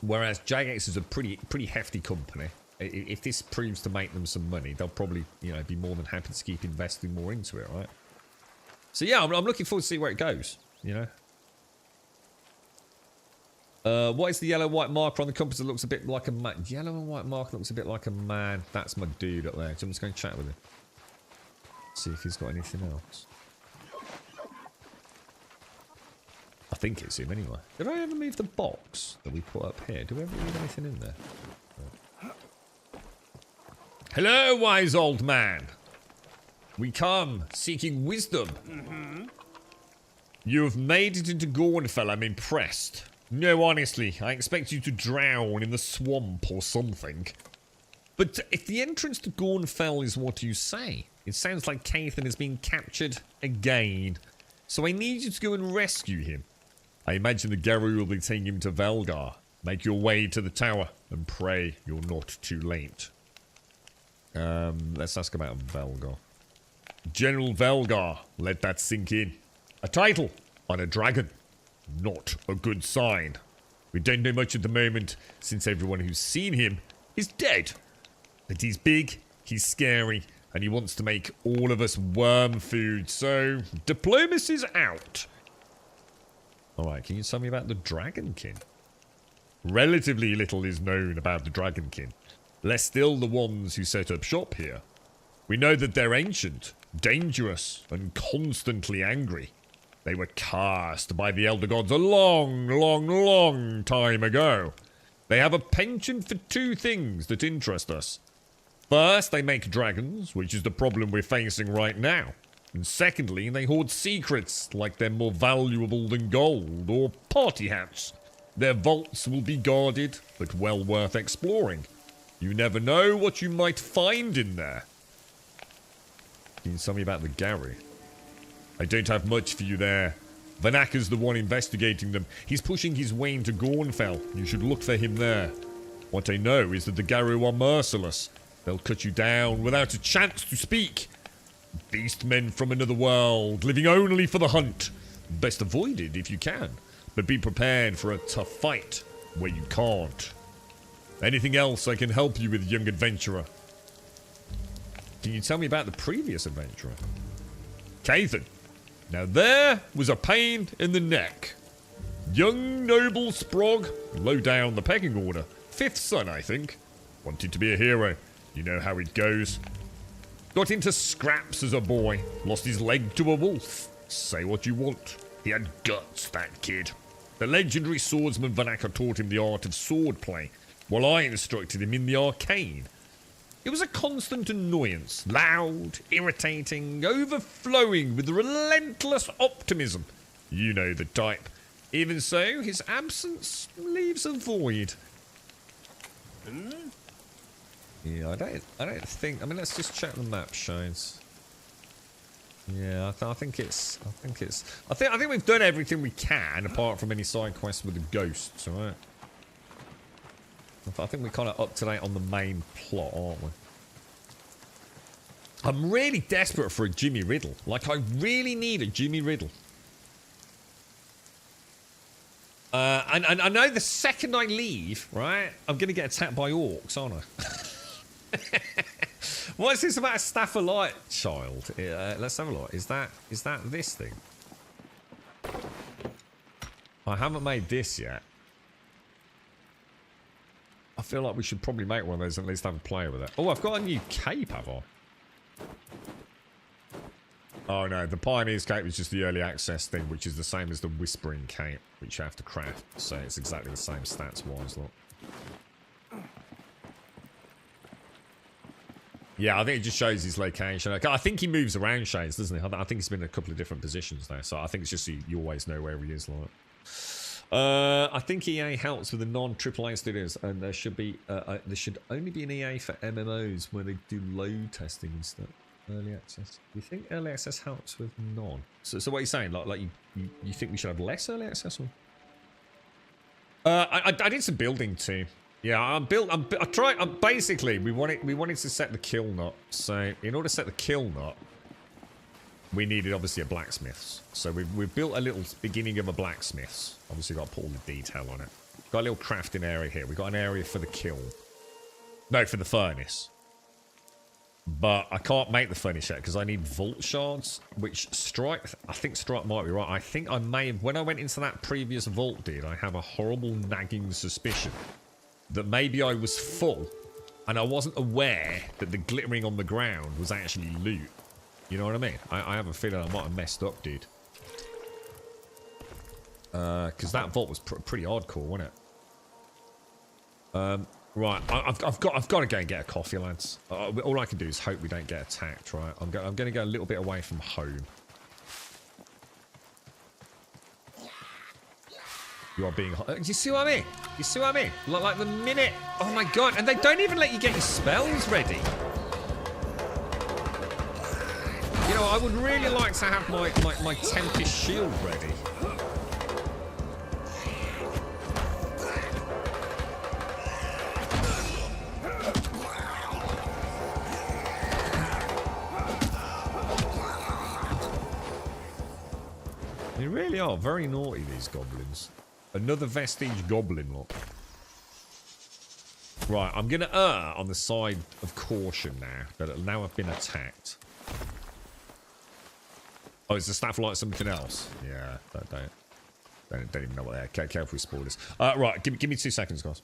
Whereas Jagex is a pretty hefty company. If this proves to make them some money, they'll probably, you know, be more than happy to keep investing more into it, right? So yeah, I'm looking forward to see where it goes, you know? What is the yellow-white marker on the compass that looks a bit like a man? Yellow and white marker looks a bit like a man. That's my dude up there. So I'm just going to chat with him. See if he's got anything else. I think it's him anyway. Did I ever move the box that we put up here? Do we ever leave anything in there? No. Hello, wise old man. We come seeking wisdom. You have made it into Gornfell. I'm impressed. No, honestly, I expect you to drown in the swamp or something. But if the entrance to Gornfell is what you say, it sounds like Cathan has been captured again. So I need you to go and rescue him. I imagine the Garu will be taking him to Velgar. Make your way to the tower and pray you're not too late. Let's ask about Velgar. General Velgar, let that sink in. A title on a dragon. Not a good sign. We don't know much at the moment, since everyone who's seen him is dead. But he's big, he's scary, and he wants to make all of us worm food, so diplomacy's out. Alright, can you tell me about the Dragonkin? Relatively little is known about the Dragonkin. Less still the ones who set up shop here. We know that they're ancient, dangerous, and constantly angry. They were cast by the Elder Gods a long time ago. They have a penchant for two things that interest us. First, they make dragons, which is the problem we're facing right now. And secondly, they hoard secrets, like they're more valuable than gold or party hats. Their vaults will be guarded, but well worth exploring. You never know what you might find in there. Can you tell me about the Gary? I don't have much for you there. Vanaka's the one investigating them. He's pushing his way into Gornfell. You should look for him there. What I know is that the Garu are merciless. They'll cut you down without a chance to speak. Beastmen from another world, living only for the hunt. Best avoid it if you can, but be prepared for a tough fight where you can't. Anything else I can help you with, young adventurer? Can you tell me about the previous adventurer? Cathan. Now there was a pain in the neck. Young noble Sprog, low down the pecking order. 5th son, I think. Wanted to be a hero. You know how it goes. Got into scraps as a boy. Lost his leg to a wolf. Say what you want. He had guts, that kid. The legendary swordsman Vanaka taught him the art of swordplay, while I instructed him in the arcane. It was a constant annoyance, loud, irritating, overflowing with relentless optimism. You know the type. Even so, his absence leaves a void. Yeah, I don't think. I mean, let's just check the map, Shades. Yeah, I think we've done everything we can apart from any side quests with the ghosts, alright? I think we're kind of up to date on the main plot, aren't we? I'm really desperate for a Jimmy Riddle. Like, I really need a Jimmy Riddle. And I know the second I leave, right, I'm going to get attacked by orcs, aren't I? What is this about a Staff of Light child? Let's have a look. Is that this thing? I haven't made this yet. I feel like we should probably make one of those and at least have a play with it. Oh, I've got a new cape, have I? Oh no, the Pioneer's cape is just the early access thing, which is the same as the Whispering cape, which you have to craft. So it's exactly the same stats-wise, look. Yeah, I think it just shows his location. I think he moves around, Shades, doesn't he? I think he's been in a couple of different positions now, so I think it's just you always know where he is, like. I think EA helps with the non-AAA studios, and there should only be an EA for MMOs where they do load testing and stuff. Early access. Do you think early access helps with non? So what are you saying? Like you think we should have less early access? Or? I did some building too. Yeah, basically, we wanted to set the kill nut. So in order to set the kill nut, we needed obviously a blacksmith's. So we've built a little beginning of a blacksmith's. Obviously, got to put all the detail on it. Got a little crafting area here. We got an area for the kiln. No, for the furnace. But I can't make the furnace yet because I need vault shards, which I think Strike might be right. I think I may have, when I went into that previous vault, I have a horrible nagging suspicion that maybe I was full and I wasn't aware that the glittering on the ground was actually loot. You know what I mean? I have a feeling I might have messed up, dude. Because that vault was pretty hardcore, wasn't it? Right, I've got to go and get a coffee, lads. All I can do is hope we don't get attacked, right? I'm going to go a little bit away from home. You are being... Do you see what I mean? You see what I mean? Like the minute... Oh my god, and they don't even let you get your spells ready. You know, I would really like to have my Tempest shield ready. They really are very naughty, these goblins. Another vestige goblin lot. Right, I'm going to err on the side of caution now. But now I've been attacked. Oh, is the staff light something else? Yeah, don't even know what they are. Careful with spoilers. Right, give me 2 seconds, guys.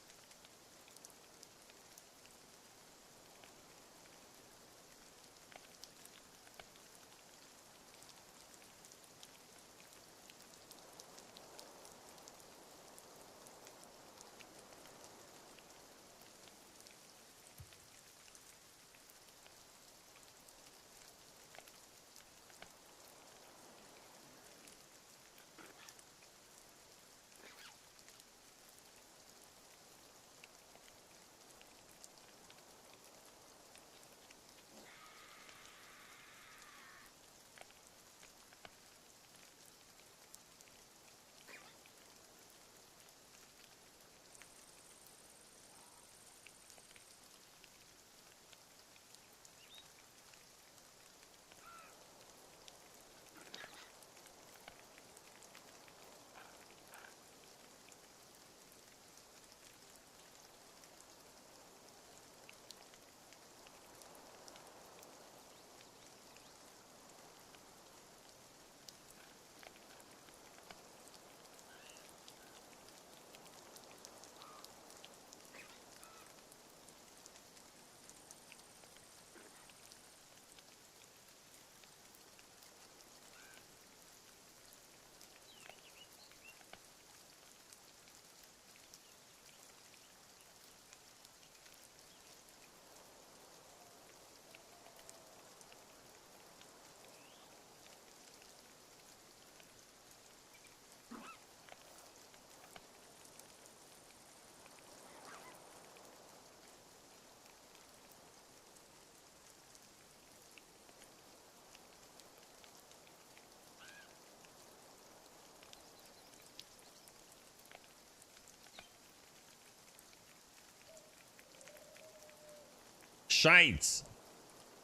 Shades.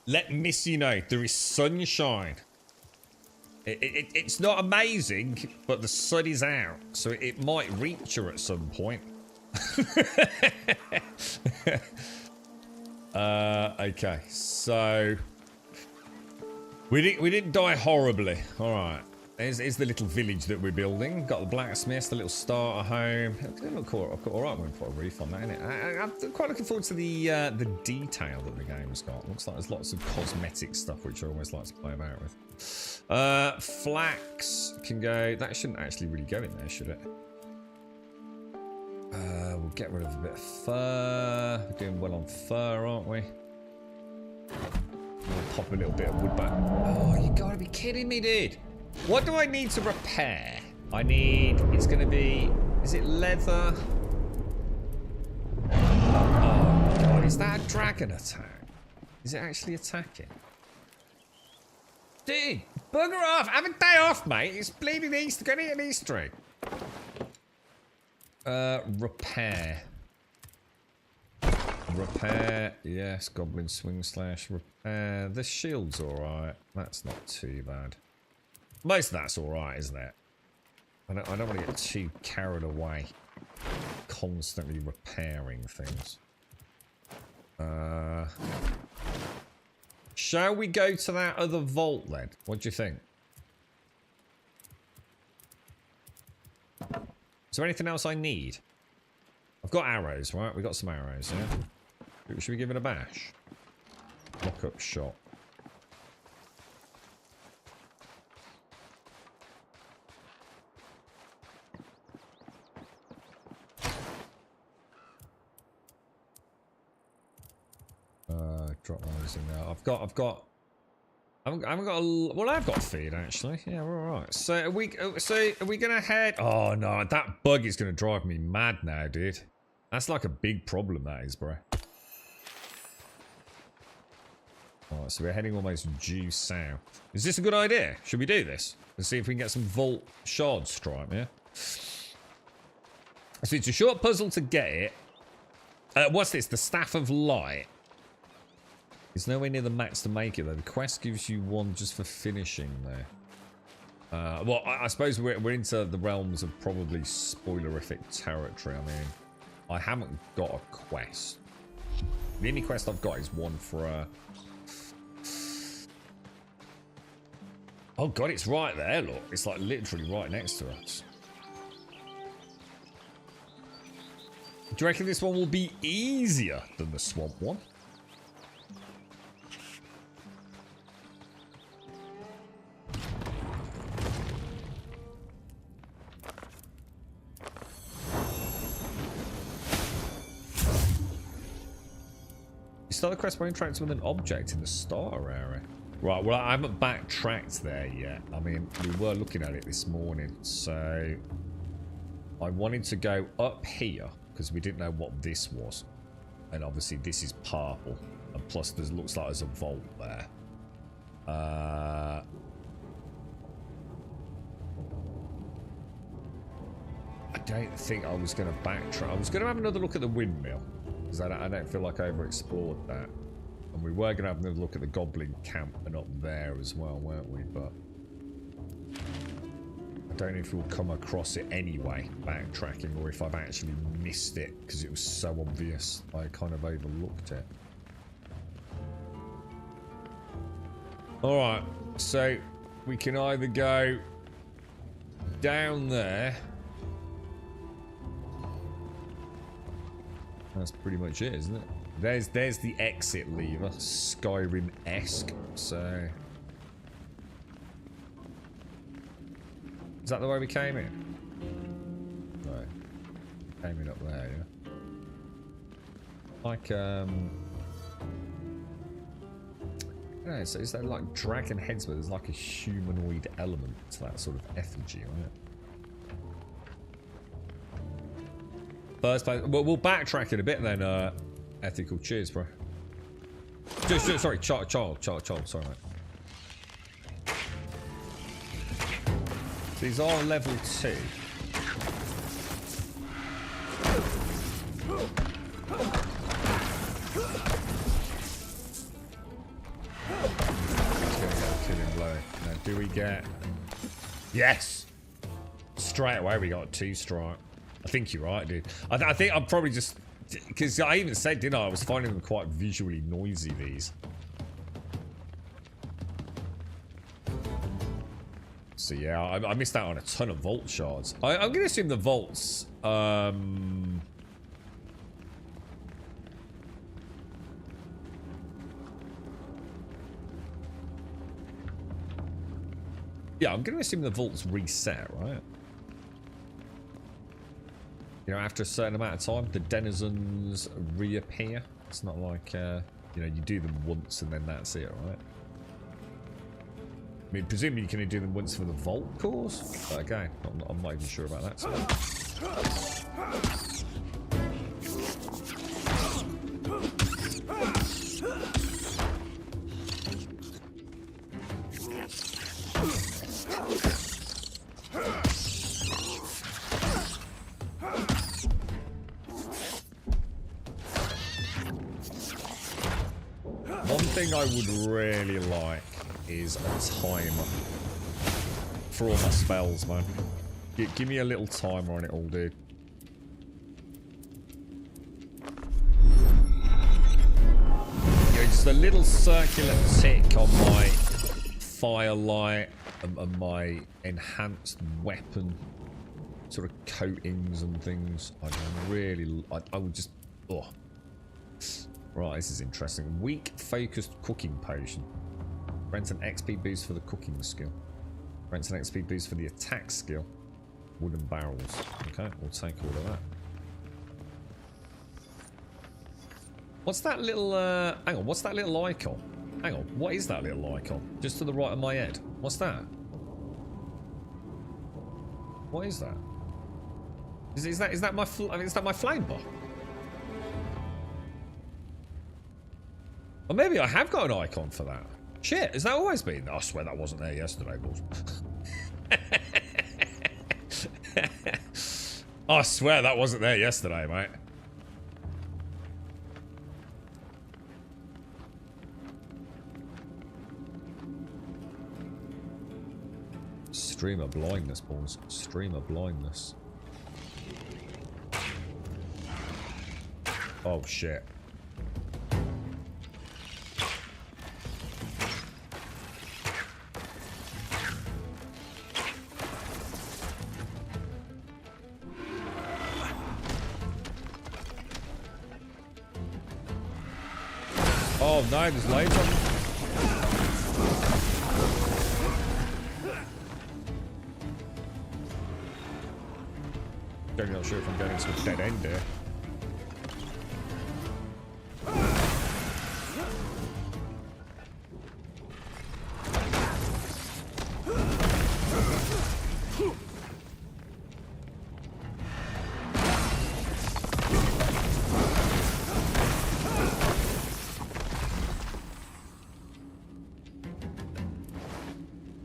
Let Missy know there is sunshine. It's not amazing, but the sun is out, so it might reach her at some point. Okay, so we didn't die horribly. All right, here's the little village that we're building. Got the blacksmiths, the little starter home. It look all right when we put a roof on that, innit? I'm quite looking forward to the detail that the game's got. Looks like there's lots of cosmetic stuff, which I always like to play about with. Flax can go. That shouldn't actually really go in there, should it? We'll get rid of a bit of fur. We're doing well on fur, aren't we? We'll pop a little bit of wood back. Oh, you gotta be kidding me, dude. What do I need to repair? I need... It's gonna be... Is it leather? Oh, God. Is that a dragon attack? Is it actually attacking? Dude, bugger off. Have a day off, mate. It's bleeding Easter. Go and eat an Easter egg. Repair. Repair. Yes, goblin swing slash. Repair. The shield's alright. That's not too bad. Most of that's alright, isn't it? I don't want to get too carried away. Constantly repairing things. Shall we go to that other vault then? What do you think? Is there anything else I need? I've got arrows, right? We got some arrows, yeah? Should we give it a bash? Lock up shot. Drop those in there. I haven't got a... Well, I've got a feed, actually. Yeah, we're alright. So, are we gonna head... Oh, no. That bug is gonna drive me mad now, dude. That's like a big problem, that is, bro. Alright, so we're heading almost due south. Is this a good idea? Should we do this? Let's see if we can get some vault shard stripe, yeah? So, it's a short puzzle to get it. What's this? The Staff of Light. It's nowhere near the max to make it, though. The quest gives you one just for finishing there. Well, I suppose we're into the realms of probably spoilerific territory. I mean, I haven't got a quest. The only quest I've got is one for... Oh, God, it's right there, look. It's, like, literally right next to us. Do you reckon this one will be easier than the swamp one? Start the quest by interacting with an object in the starter area. Right, well, I haven't backtracked there yet. I mean, we were looking at it this morning, so I wanted to go up here because we didn't know what this was, and obviously this is purple, and plus there looks like there's a vault there. I don't think I was going to backtrack. I was going to have another look at the windmill. Because I don't feel like I overexplored that. And we were going to have another look at the goblin camp and up there as well, weren't we? But I don't know if we'll come across it anyway, backtracking, or if I've actually missed it because it was so obvious I kind of overlooked it. Alright, so we can either go down there. That's pretty much it, isn't it? There's the exit lever, Skyrim-esque. So, is that the way we came in? Right, came in up there, yeah. Like no, so is that like dragon heads, but there's like a humanoid element to that sort of effigy, right? First place. Well, we'll backtrack it a bit then, ethical. Cheers, bro. Sorry, child. Sorry, mate. These are level 2. do we get? Yes! Straight away we got a 2-strike. I think you're right, dude. I think I'm probably just... Because I even said, didn't I was finding them quite visually noisy, these. So yeah, I missed out on a ton of vault shards. I'm going to assume the vaults... Yeah, I'm going to assume the vaults reset, right? You know, after a certain amount of time, the denizens reappear. It's not like, you know, you do them once and then that's it, right? I mean, presumably you can only do them once for the vault course. But again, I'm not even sure about that. So. One thing I would really like is a timer for all my spells, man. Give me a little timer on it all, dude. You know, just a little circular tick on my firelight and my enhanced weapon sort of coatings and things. I would just... Oh. Right, this is interesting. Weak focused cooking potion. Grants an XP boost for the cooking skill. Grants an XP boost for the attack skill. Wooden barrels. Okay, we'll take all of that. What's that little, hang on, what's that little icon? Hang on, what is that little icon? Just to the right of my head. What's that? What is that? Is that my flame bar? Or maybe I have got an icon for that. Shit, has that always been? I swear that wasn't there yesterday, boys. I swear that wasn't there yesterday, mate. Streamer blindness, boys. Streamer blindness. Oh, shit. Oh no, there's loads of them. I'm not sure if I'm going to a dead end there.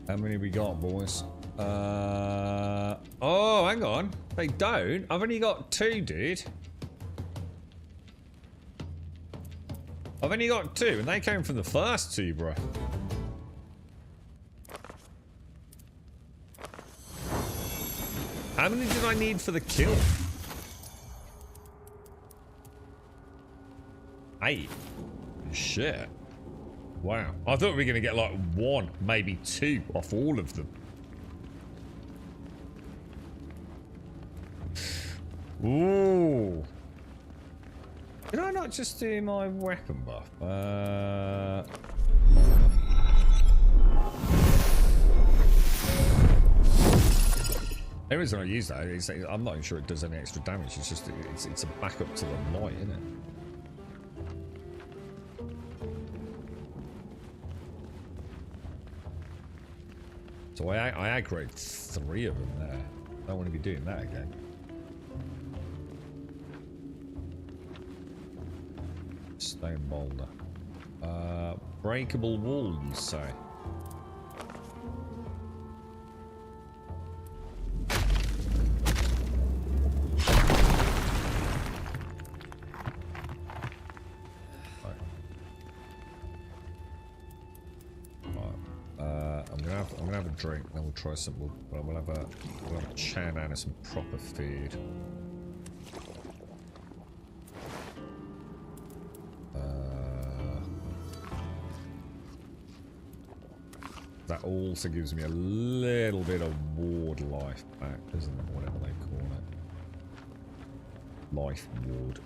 How many we got, boys? Oh, hang on. They don't. I've only got 2, dude. I've only got 2, and they came from the first 2, bro. How many did I need for the kill? 8. Shit. Wow. I thought we were going to get like 1, maybe 2 off all of them. Ooh. Did I not just do my weapon buff? The reason I use that is I'm not even sure it does any extra damage. It's just it's a backup to the light, isn't it? So I aggroed 3 of them there. I don't want to be doing that again. Stone boulder. Breakable wall, you say? I'm I'm gonna have a drink, then we'll try some. We'll have a chow down and some proper food. That also gives me a little bit of ward life back, isn't it? Whatever they call it. Life ward.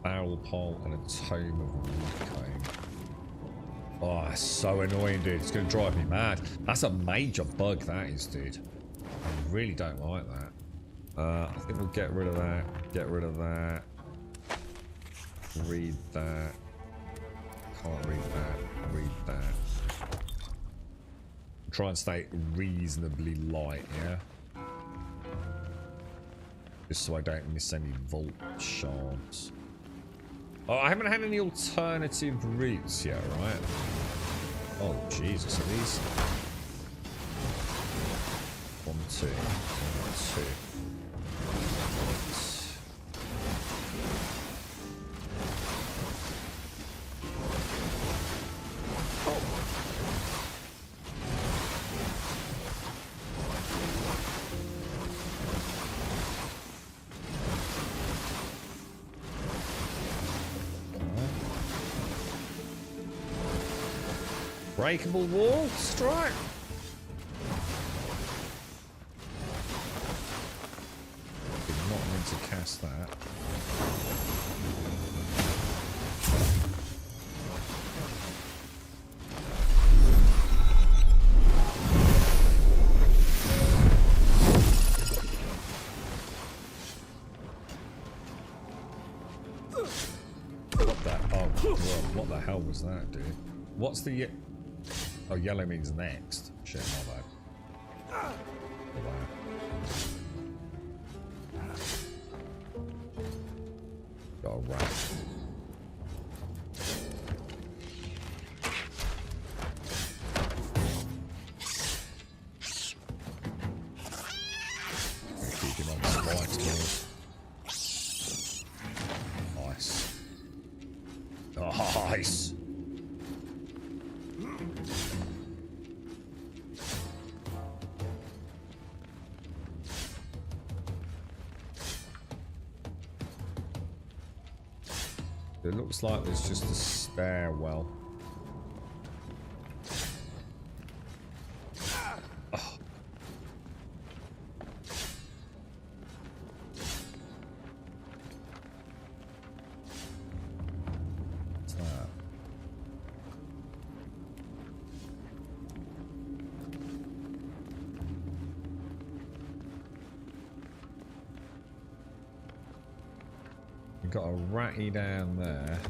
Barrel pole and a tome of woodcomb. Oh, that's so annoying, dude. It's going to drive me mad. That's a major bug, that is, dude. I really don't like that. I think we'll get rid of that. Get rid of that. Read that. Can't read that. Read that. Try and stay reasonably light, yeah? Just so I don't miss any vault shards. Oh, I haven't had any alternative routes yet, right? Oh, Jesus, are these? 1, 2, 1, 2. Breakable wall strike. Did not meant to cast that. What the? Oh, well, what the hell was that, dude? What's the? Oh, yellow means next. Shit, my bad. Oh, wow. Got a rat. Keep him on the spikes, boys. Nice. Oh, nice. It looks like there's just a stairwell. Oh. What's that? We've got a ratty down there.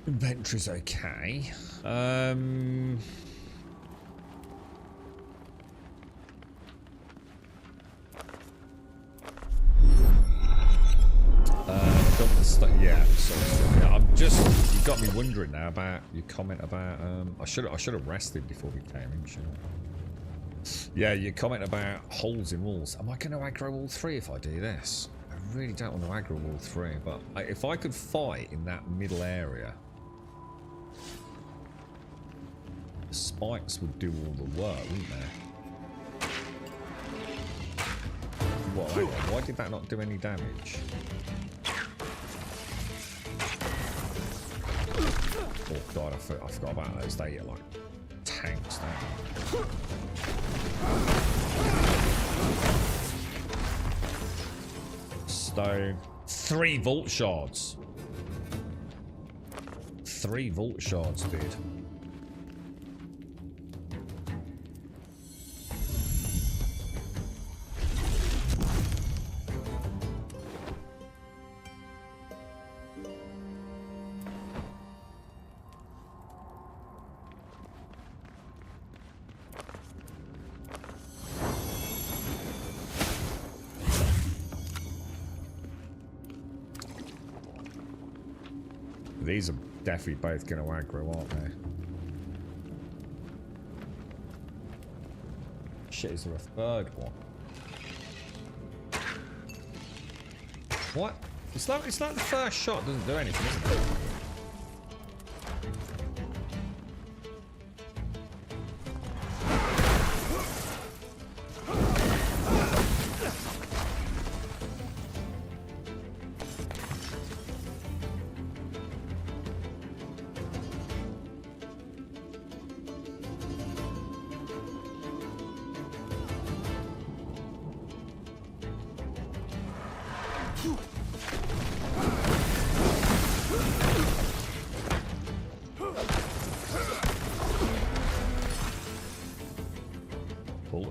Inventory's okay. Yeah, so I'm just. You got me wondering now about your comment about. I should have rested before we came in. Sure. Yeah, your comment about holes in walls. Am I going to aggro all three if I do this? I really don't want to aggro all three, but if I could fight in that middle area, the spikes would do all the work, wouldn't they? What? Hang on, why did that not do any damage? Oh god, I forgot about those. They are like tanks now. Stone. 3 vault shards. 3 vault shards, dude. These are definitely both going to aggro, aren't they? Shit, is there a third one? What? It's like the first shot doesn't do anything, isn't it?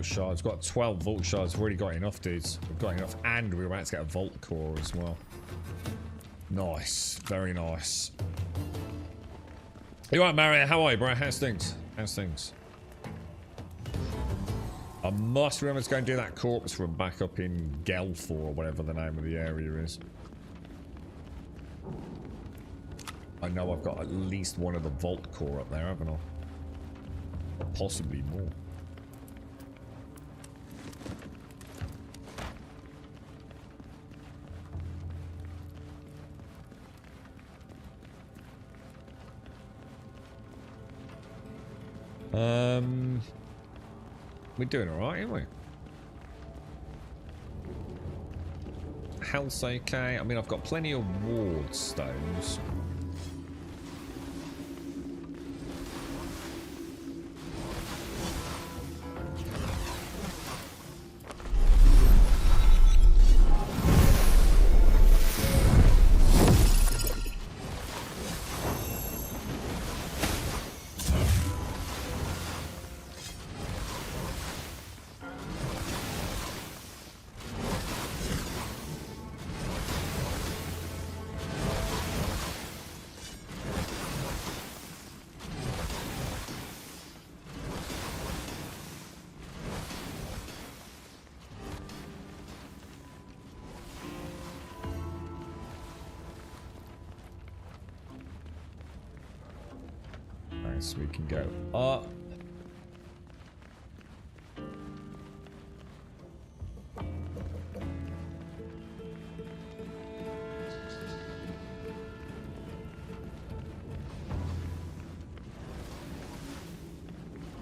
Shards. Got 12 vault shards. We've already got enough, dudes. We've got enough, and we're about to get a vault core as well. Nice. Very nice. You alright, Mario? How are you, bro? How's things? How's things? I must remember to go and do that corpse room back up in Gelfor, or whatever the name of the area is. I know I've got at least one of the vault core up there, haven't I? Or possibly more. We're doing alright, aren't we? Health's okay. I mean, I've got plenty of ward stones. So we can go up.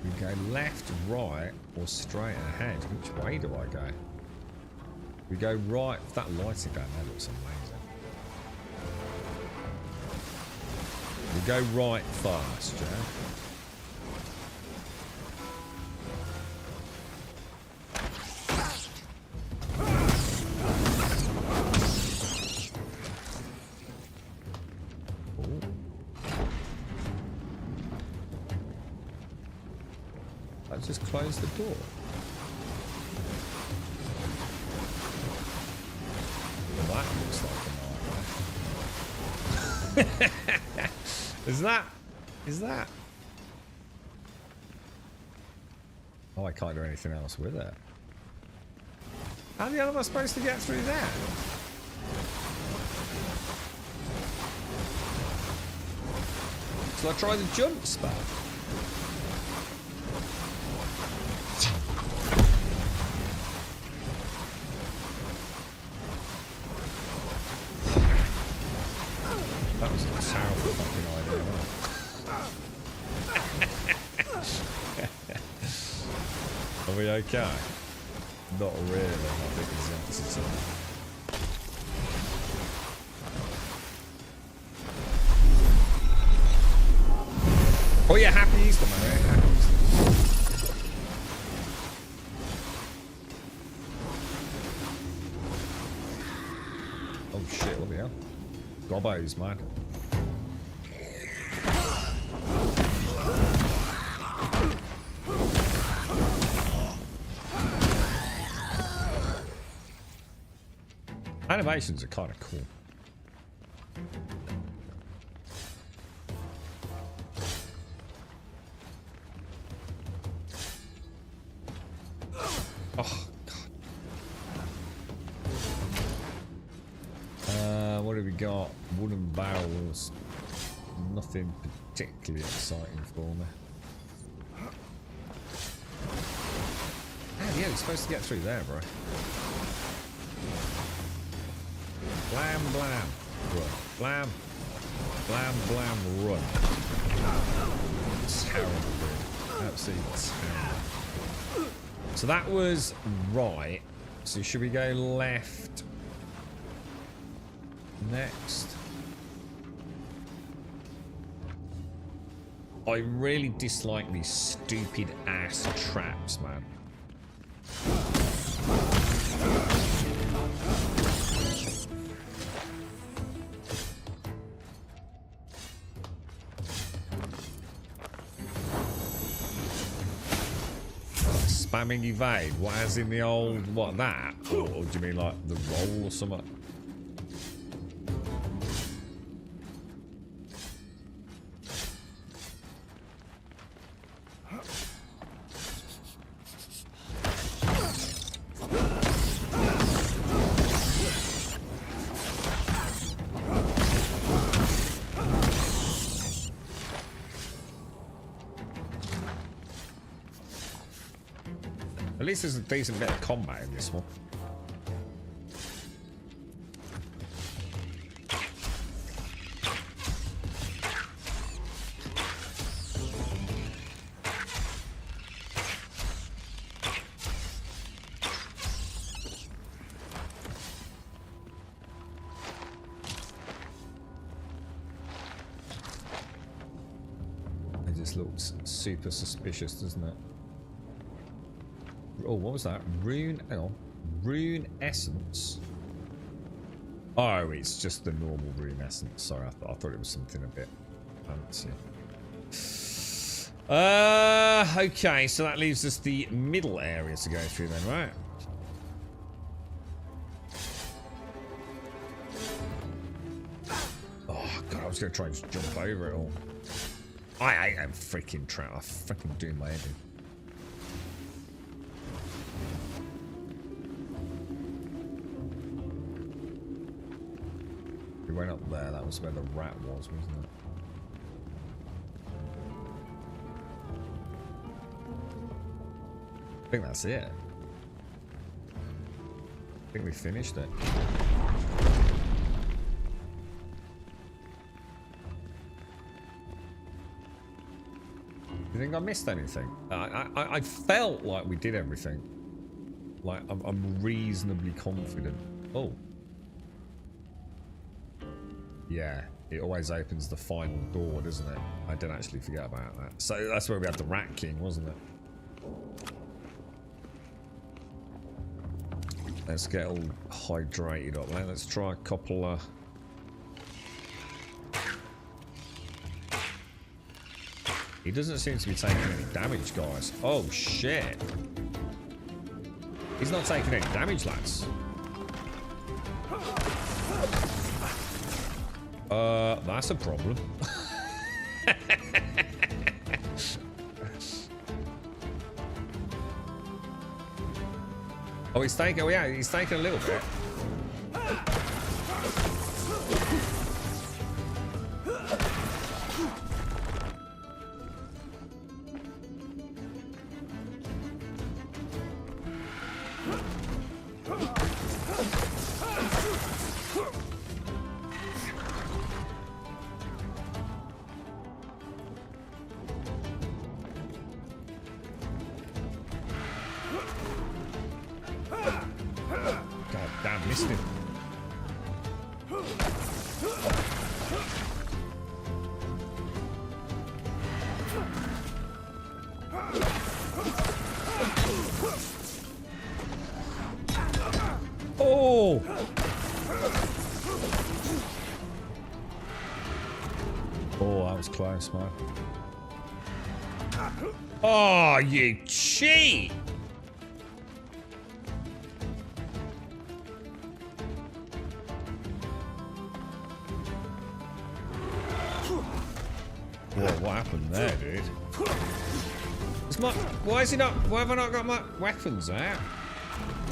We go left, right, or straight ahead. Which way do I go? We go right. If that lighting going, that looks amazing. We go right first, yeah? Let's just close the door. Well, that looks like a nightmare. Is that? Oh, I can't do anything else with it. How the hell am I supposed to get through that? So I try the jump spell. That was a terrible fucking idea, wasn't it? Are we okay? Not really, I think it's empty. Oh yeah, happy Easter, man. Happy Easter. Oh shit, what the hell? Gobos, man. Animations are kind of cool. Oh, God. What have we got? Wooden barrels. nothing particularly exciting for me. Oh, yeah, we're supposed to get through there, bro. Blam, blam, run. Blam, blam, blam, run. Terrible, dude. Absolutely terrible. So that was right. So should we go left next? I really dislike these stupid ass traps, man. Spamming evade, what, as in the old, what, that? Or do you mean like the roll or something? At least there's a decent bit of combat in this one. It just looks super suspicious, doesn't it? Oh, what was that? Rune, hang on. Rune essence. Oh, it's just the normal rune essence. Sorry, I thought it was something a bit fancy. Okay, so that leaves us the middle area to go through then, right? Oh god, I was gonna try and just jump over it all. I am freaking trapped. I'm freaking doing my head in. We went up there, that was where the rat was, wasn't it? I think that's it. I think we finished it. You think I missed anything? I felt like we did everything. Like, I'm reasonably confident. Oh. Yeah, it always opens the final door, doesn't it? I didn't actually forget about that. So that's where we had the Rat King, wasn't it? Let's get all hydrated up. Let's try a couple of... He doesn't seem to be taking any damage, guys. Oh, shit. He's not taking any damage, lads. That's a problem. Oh, he's taking, oh yeah, he's taking a little bit. Close, man. Oh, you cheat! Whoa, what happened there, dude? Why is he not? Why have I not got my weapons out?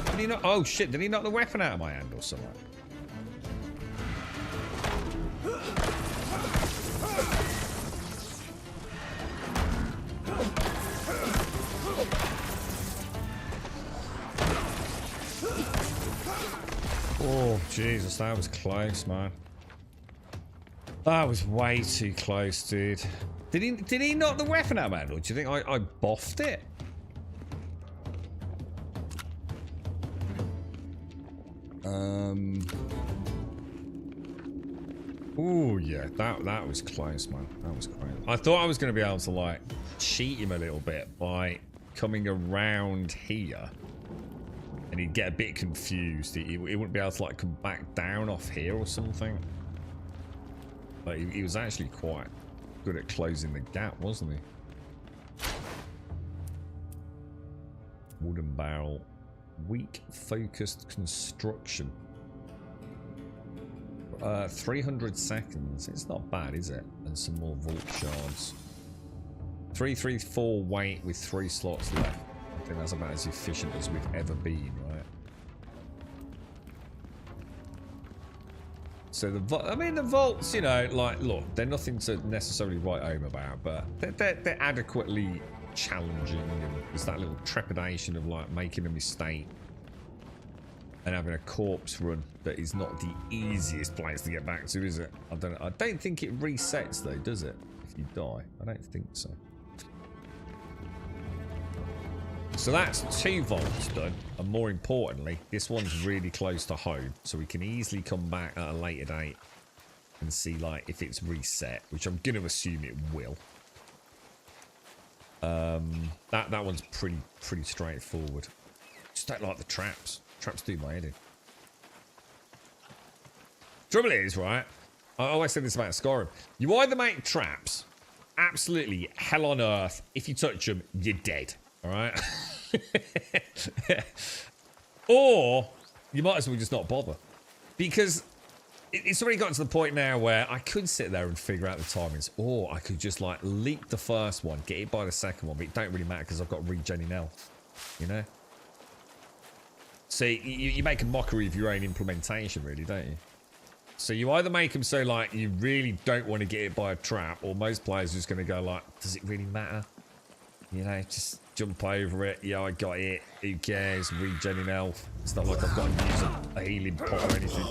Did he not? Oh shit! Did he knock the weapon out of my hand or something? Oh, Jesus, that was close, man. That was way too close, dude. Did he knock the weapon out, man? Or do you think I boffed it? Oh yeah, that was close, man. That was close. I thought I was going to be able to like cheat him a little bit by coming around here, and he'd get a bit confused. He wouldn't be able to like come back down off here or something. But he was actually quite good at closing the gap, wasn't he? Wooden barrel, weak focused construction. 300 seconds. It's not bad, is it? And some more vault shards. 334 weight with 3 slots left. I think that's about as efficient as we've ever been, right? So the vaults, you know, like, look, they're nothing to necessarily write home about, but they're adequately challenging, and there's that little trepidation of like making a mistake and having a corpse run that is not the easiest place to get back to, is it? I don't think it resets though, does it? If you die, I don't think so. So that's 2 vaults done, and more importantly, this one's really close to home, so we can easily come back at a later date and see like if it's reset, which I'm gonna assume it will. That one's pretty straightforward. Just don't like the traps. Traps do my head in. Trouble is, right? I always say this about Skyrim. You either make traps, absolutely hell on earth. If you touch them, you're dead. All right. Or you might as well just not bother, because it's already gotten to the point now where I could sit there and figure out the timings, or I could just like leak the first one, get it by the second one, but it don't really matter because I've got regen in health, you know. So you make a mockery of your own implementation, really, don't you? So you either make them so like you really don't want to get it by a trap, or most players are just going to go like, does it really matter? You know, just jump over it. Yeah, I got it. Who cares? Regen in health. It's not like I've got to use a healing pot or anything.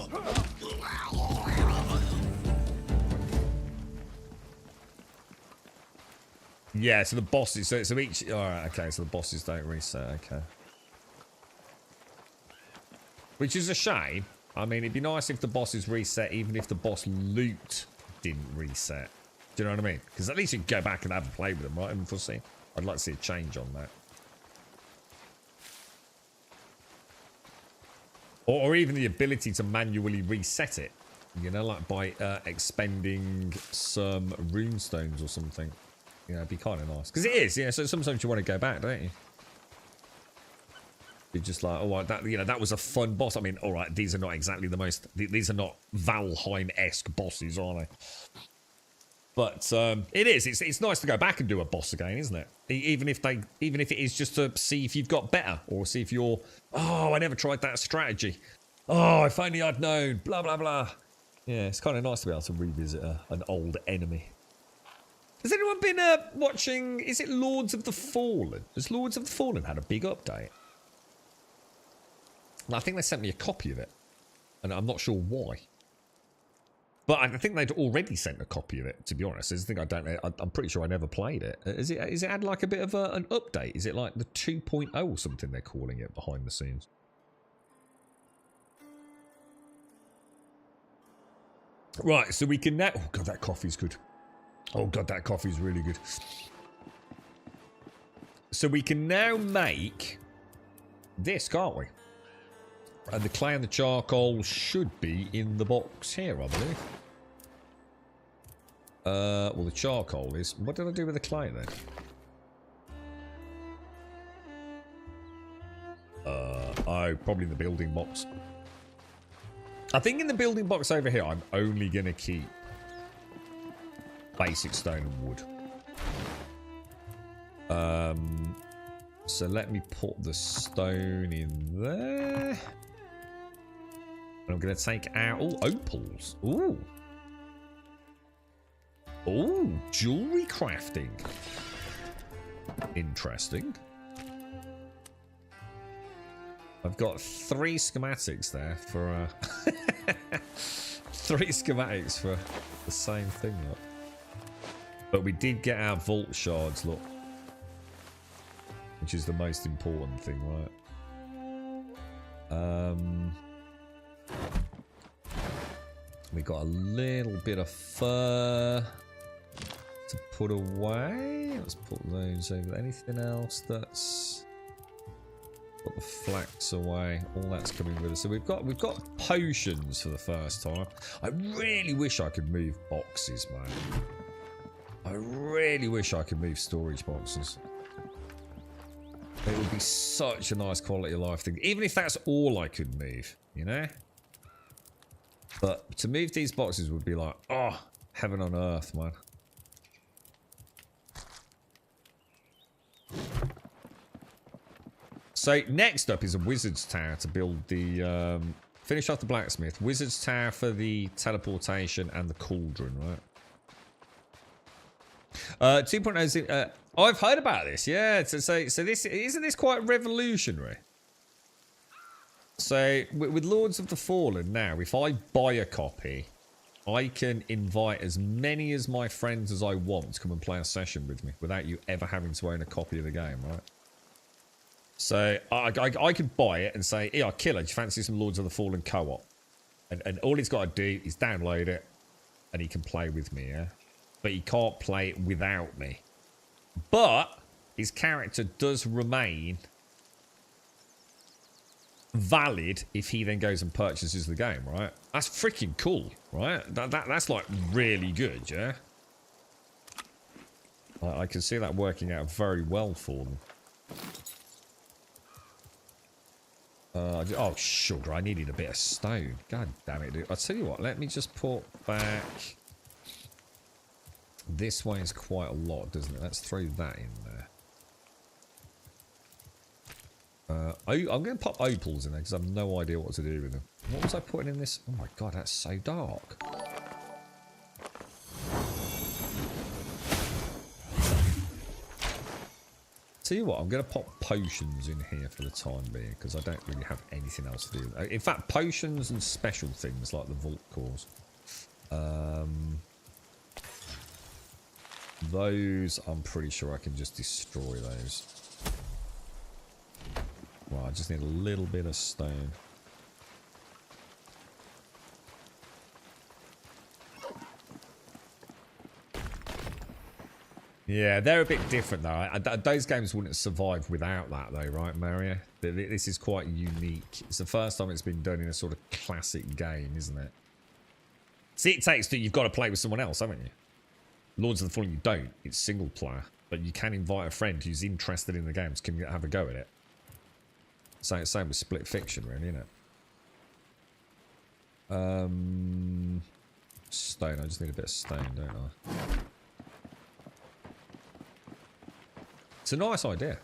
Yeah, so the bosses. So each. All right, okay. So the bosses don't reset. Okay. Which is a shame. I mean, it'd be nice if the bosses reset, even if the boss loot didn't reset. Do you know what I mean? Because at least you can go back and have a play with them, right? And we'll see. I'd like to see a change on that. Or even the ability to manually reset it. You know, like by expending some runestones or something. You know, it'd be kind of nice. Because it is, yeah. So sometimes you want to go back, don't you? You're just like, oh, that, you know, that was a fun boss. I mean, all right, these are not exactly the most... These are not Valheim-esque bosses, are they? But it is. It's nice to go back and do a boss again, isn't it? Even if it is just to see if you've got better, or see if you're, oh, I never tried that strategy. Oh, if only I'd known. Blah blah blah. Yeah, it's kind of nice to be able to revisit an old enemy. Has anyone been watching? Is it Lords of the Fallen? Has Lords of the Fallen had a big update? I think they sent me a copy of it, and I'm not sure why. But I think they'd already sent a copy of it, to be honest. I think I'm pretty sure I never played it. Is it had like a bit of an update? Is it like the 2.0 or something they're calling it behind the scenes? Right, so we can now... Oh, God, that coffee's good. Oh, God, that coffee's really good. So we can now make this, can't we? And the clay and the charcoal should be in the box here, I believe. Well, the charcoal is... What did I do with the clay then? Oh, probably in the building box. I think in the building box over here, I'm only going to keep basic stone and wood. So let me put the stone in there. And I'm going to take out... Oh, opals. Ooh. Oh, jewelry crafting. Interesting. I've got 3 schematics there for 3 schematics for the same thing, look. But we did get our vault shards, look, which is the most important thing, right? We got a little bit of fur to put away. Let's put those over. Anything else that's... Put the flax away. All that's coming with us. So we've got potions for the first time. I really wish I could move boxes, man. I really wish I could move storage boxes. It would be such a nice quality of life thing. Even if that's all I could move, you know? But to move these boxes would be like, oh, heaven on earth, man. So next up is a wizard's tower to build the finish off the blacksmith, wizard's tower for the teleportation and the cauldron, right? 2.0 I've heard about this, yeah. So this isn't this quite revolutionary? So with Lords of the Fallen now, if I buy a copy, I can invite as many as my friends as I want to come and play a session with me without you ever having to own a copy of the game, right? So I could buy it and say, yeah, Killer, do you fancy some Lords of the Fallen co-op? And all he's got to do is download it and he can play with me, yeah? But he can't play it without me. But his character does remain valid if he then goes and purchases the game, right? That's freaking cool, right? That's like really good, yeah? I can see that working out very well for them. Oh, sugar, I needed a bit of stone. God damn it, dude. I'll tell you what, let me just put back... This weighs quite a lot, doesn't it? Let's throw that in there. I'm going to pop opals in there because I have no idea what to do with them. What was I putting in this? Oh my god, that's so dark. Tell you what, I'm going to pop potions in here for the time being because I don't really have anything else to do. In fact, potions and special things like the vault cores. Those, I'm pretty sure I can just destroy those. Well, I just need a little bit of stone. Yeah, they're a bit different though. Those games wouldn't survive without that though, right, Mario? This is quite unique. It's the first time it's been done in a sort of classic game, isn't it? See, it takes that you've got to play with someone else, haven't you? Lords of the Fallen, you don't. It's single player. But you can invite a friend who's interested in the games, can have a go at it. Same with Split Fiction, really, isn't it? Stone. I just need a bit of stone, don't I? It's a nice idea.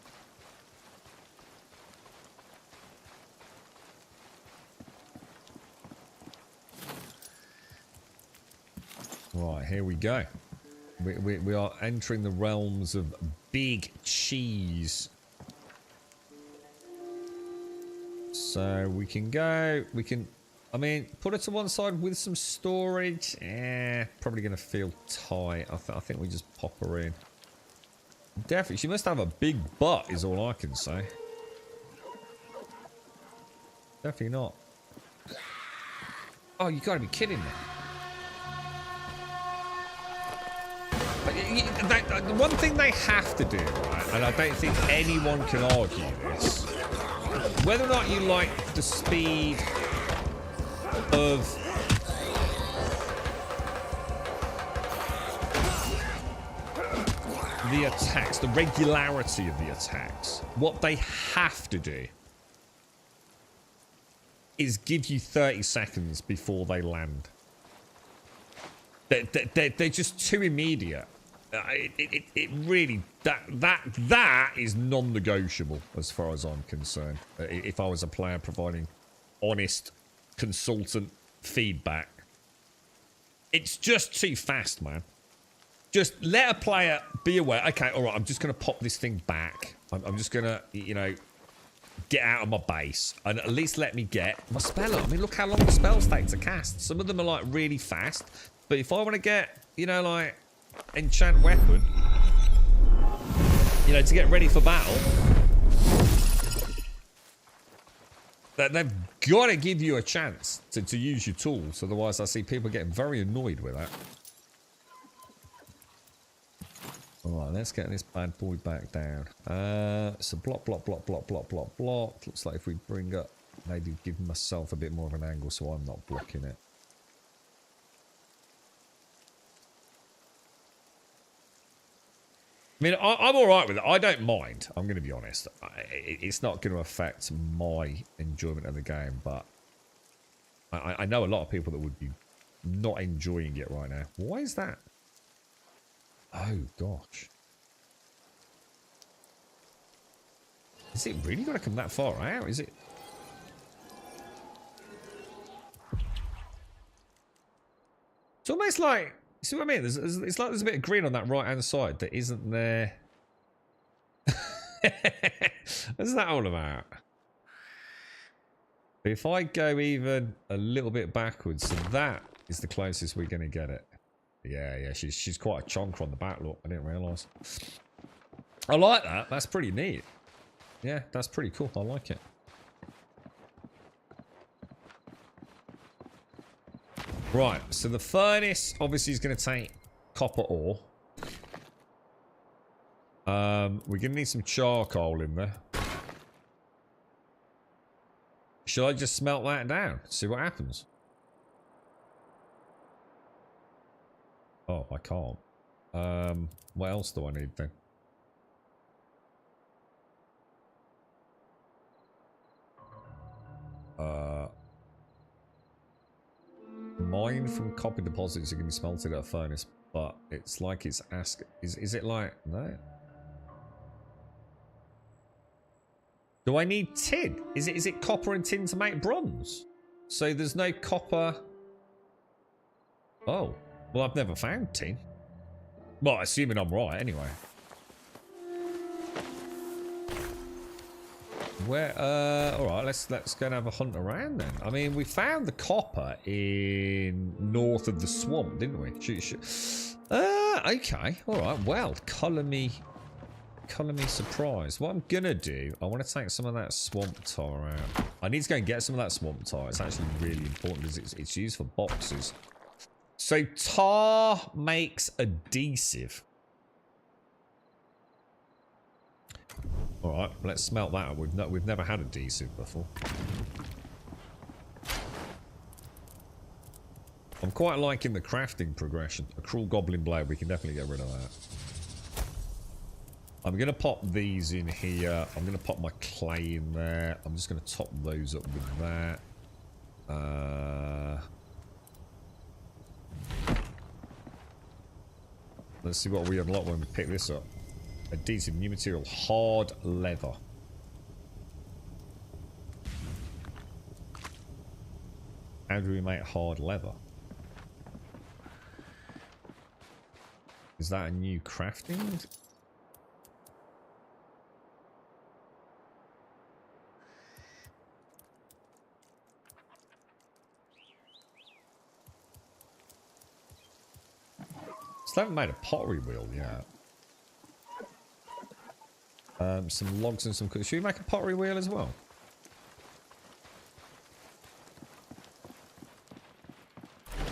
Right, here we go. We are entering the realms of big cheese. So we can go, I mean, put it to one side with some storage. Probably going to feel tight. I think we just pop her in. Definitely, she must have a big butt is all I can say. Definitely not. Oh, you got to be kidding me. But the one thing they have to do, right, and I don't think anyone can argue this, whether or not you like the speed of the attacks, the regularity of the attacks, what they have to do is give you 30 seconds before they land. They're just too immediate. It really, that is non-negotiable as far as I'm concerned. If I was a player providing honest consultant feedback, it's just too fast, man. Just let a player be aware. Okay, all right, I'm just going to pop this thing back. I'm just going to, you know, get out of my base and at least let me get my spell up. I mean, look how long the spells take to cast. Some of them are like really fast, but if I want to get, you know, like enchant weapon, you know, to get ready for battle, they've got to give you a chance to use your tools. Otherwise, I see people getting very annoyed with that. All right, let's get this bad boy back down. So block. Looks like if we bring up, maybe give myself a bit more of an angle so I'm not blocking it. I mean, I'm all right with it. I don't mind. I'm going to be honest. It's not going to affect my enjoyment of the game, but I know a lot of people that would be not enjoying it right now. Why is that? Oh, gosh. Is it really got to come that far out? Is it? It's almost like... See what I mean? It's like there's a bit of green on that right-hand side that isn't there. What's that all about? But if I go even a little bit backwards, so that is the closest we're going to get it. Yeah, she's quite a chonker on the back, look. I didn't realise. I like that. That's pretty neat. Yeah, that's pretty cool. I like it. Right, so the furnace obviously is going to take copper ore. We're going to need some charcoal in there. Should I just smelt that down? See what happens? Oh, I can't. What else do I need then? Mine from copper deposits are going to be smelted at a furnace, but it's like it's ask. Is it like no? Do I need tin? Is it copper and tin to make bronze? So there's no copper. Oh, well, I've never found tin. Well, assuming I'm right, anyway. Where? All right. Let's go and have a hunt around then. I mean, we found the copper in north of the swamp, didn't we? Okay. All right. Well, colour me surprised. What I'm gonna do, I want to take some of that swamp tar out. I need to go and get some of that swamp tar. It's actually really important because it's used for boxes. So tar makes adhesive. All right, let's smelt that up. We've never had adhesive before. I'm quite liking the crafting progression. A cruel goblin blade, we can definitely get rid of that. I'm going to pop these in here. I'm going to pop my clay in there. I'm just going to top those up with that. Let's see what we unlock when we pick this up. Adhesive, new material, hard leather. How do we make hard leather? Is that a new crafting? Still haven't made a pottery wheel yet. Some logs and some... Should we make a pottery wheel as well?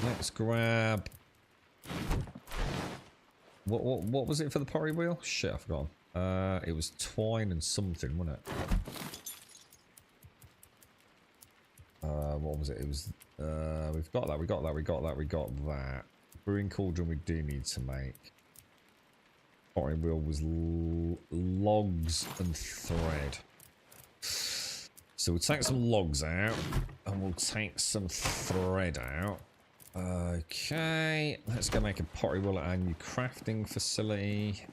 Let's grab... What was it for the pottery wheel? Shit, I forgot. It was twine and something, wasn't it? What was it? It was... we've got that, we got that. Brewing cauldron we do need to make. Pottery wheel was logs and thread. So we'll take some logs out and we'll take some thread out. Okay, let's go make a pottery wheel at our new crafting facility.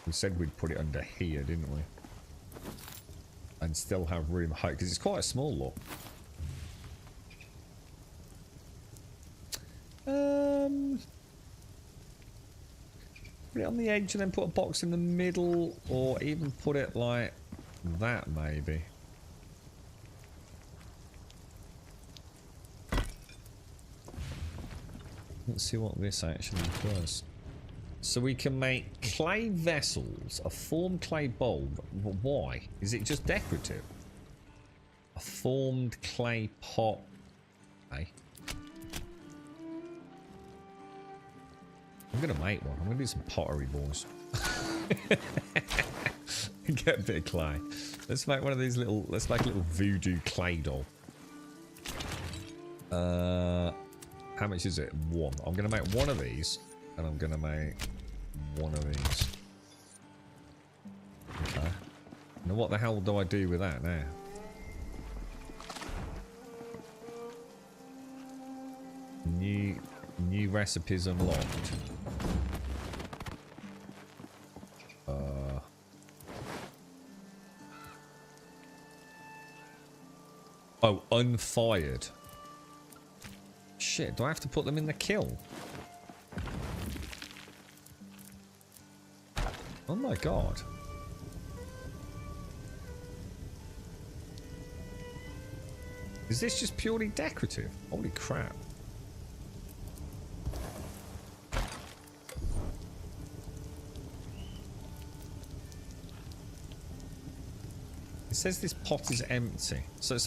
We said we'd put it under here, didn't we? And still have room high because it's quite a small lot. Put it on the edge and then put a box in the middle, or even put it like that, maybe. Let's see what this actually does. So we can make clay vessels, a formed clay bowl. Why? Is it just decorative? A formed clay pot. Hey. I'm gonna make one. I'm gonna do some pottery, boys. Get a bit of clay. Let's make one of these little. Let's make a little voodoo clay doll. How much is it? One. I'm gonna make one of these, and I'm gonna make one of these. Okay. Now what the hell do I do with that now? New recipes unlocked. Oh, unfired. Shit, do I have to put them in the kiln? Oh my god. Is this just purely decorative? Holy crap. It says this pot is empty. So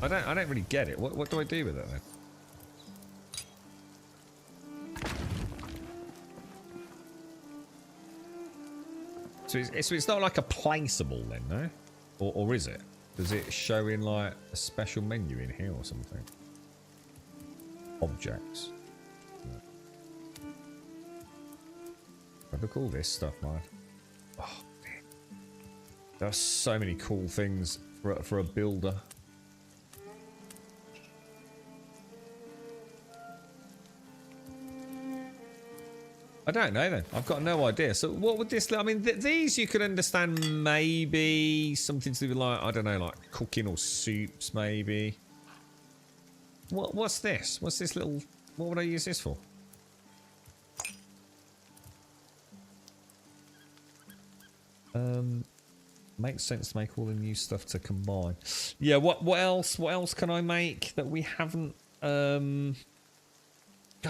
I don't really get it. What do I do with it then? So it's not like a placeable then, no? Or is it? Does it show in like a special menu in here or something? Objects. Look at all this stuff, man. Oh, man. There are so many cool things for a builder. I don't know then. I've got no idea. So what would this... I mean, these you could understand maybe something to do with like, I don't know, like cooking or soups maybe. What's this? What's this little... What would I use this for? Makes sense to make all the new stuff to combine. Yeah, what else? What else can I make that we haven't... God,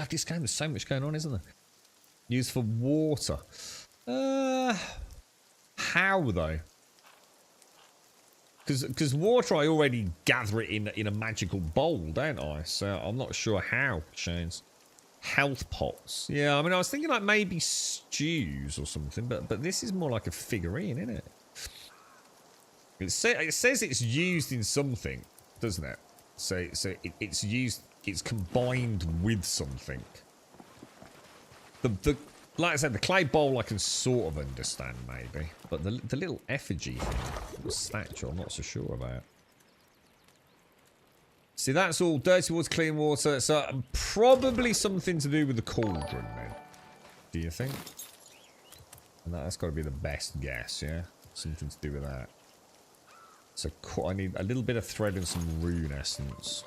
this game, there's so much going on, isn't there? Used for water. How though? Because water, I already gather it in a magical bowl, don't I? So I'm not sure how. Chains. Health pots. Yeah, I mean, I was thinking like maybe stews or something, but this is more like a figurine, isn't it? It says it's used in something, doesn't it? So it's used. It's combined with something. Like I said, the clay bowl I can sort of understand maybe, but the little effigy thing, the statue, I'm not so sure about. See, that's all dirty water, clean water. So probably something to do with the cauldron then. Do you think? And that's got to be the best guess, yeah? Something to do with that. So I need a little bit of thread and some rune essence.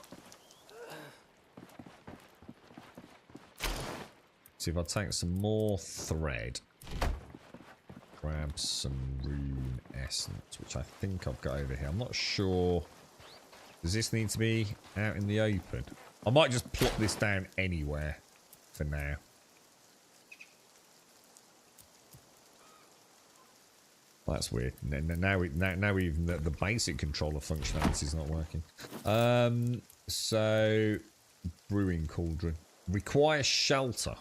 See if I take some more thread. Grab some rune essence, which I think I've got over here. I'm not sure. Does this need to be out in the open? I might just plop this down anywhere for now. That's weird. Now even the basic controller functionality is not working. So brewing cauldron requires shelter.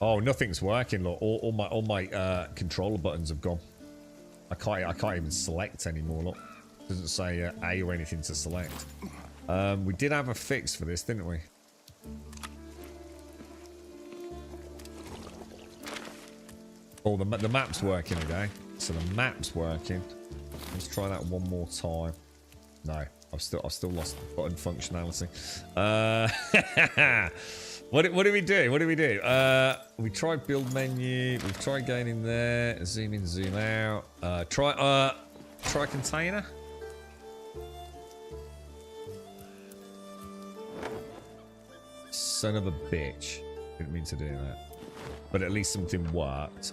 Oh, nothing's working. Look, all my controller buttons have gone. I can't even select anymore. Look, it doesn't say A or anything to select. We did have a fix for this, didn't we? Oh, the map's working again. So the map's working. Let's try that one more time. No, I've still lost button functionality. What do we do? What do we do? We tried build menu. We've tried going in there. Zoom in, zoom out. Try container. Son of a bitch. Didn't mean to do that. But at least something worked.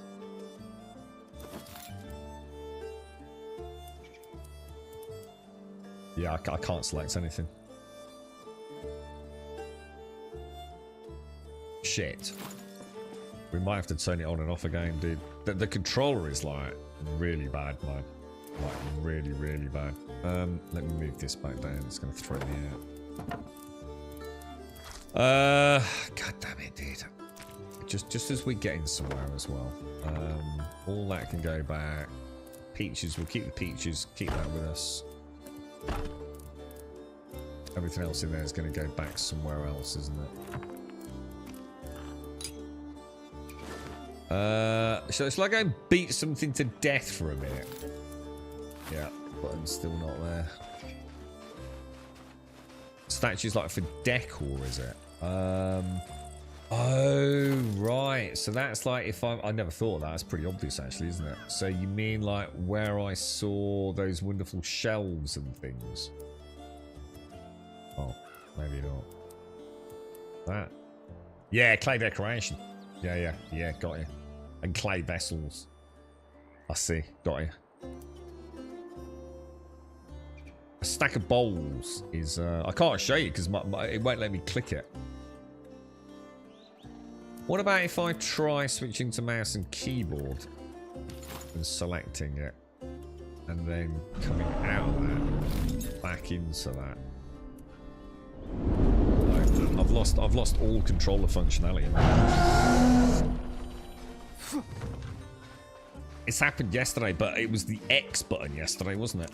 Yeah, I can't select anything. Shit. We might have to turn it on and off again, dude. The controller is like really bad, man. Like really, really bad. Let me move this back down. It's gonna throw me out. God damn it, dude. Just as we're getting somewhere as well. All that can go back. Peaches, we'll keep the peaches. Keep that with us. Everything else in there is going to go back somewhere else, isn't it? So it's like I beat something to death for a minute. Yeah, button's still not there. Statue's like for decor, is it? Oh, right. So that's like if I never thought of that. That's pretty obvious, actually, isn't it? So you mean like where I saw those wonderful shelves and things? Oh, maybe not. That. Yeah, clay decoration. Yeah, got you. And clay vessels. I see, got you. A stack of bowls is... I can't show you because it won't let me click it. What about if I try switching to mouse and keyboard and selecting it and then coming out of that back into that? No, I've lost all controller functionality. It's happened yesterday, but it was the X button yesterday, wasn't it?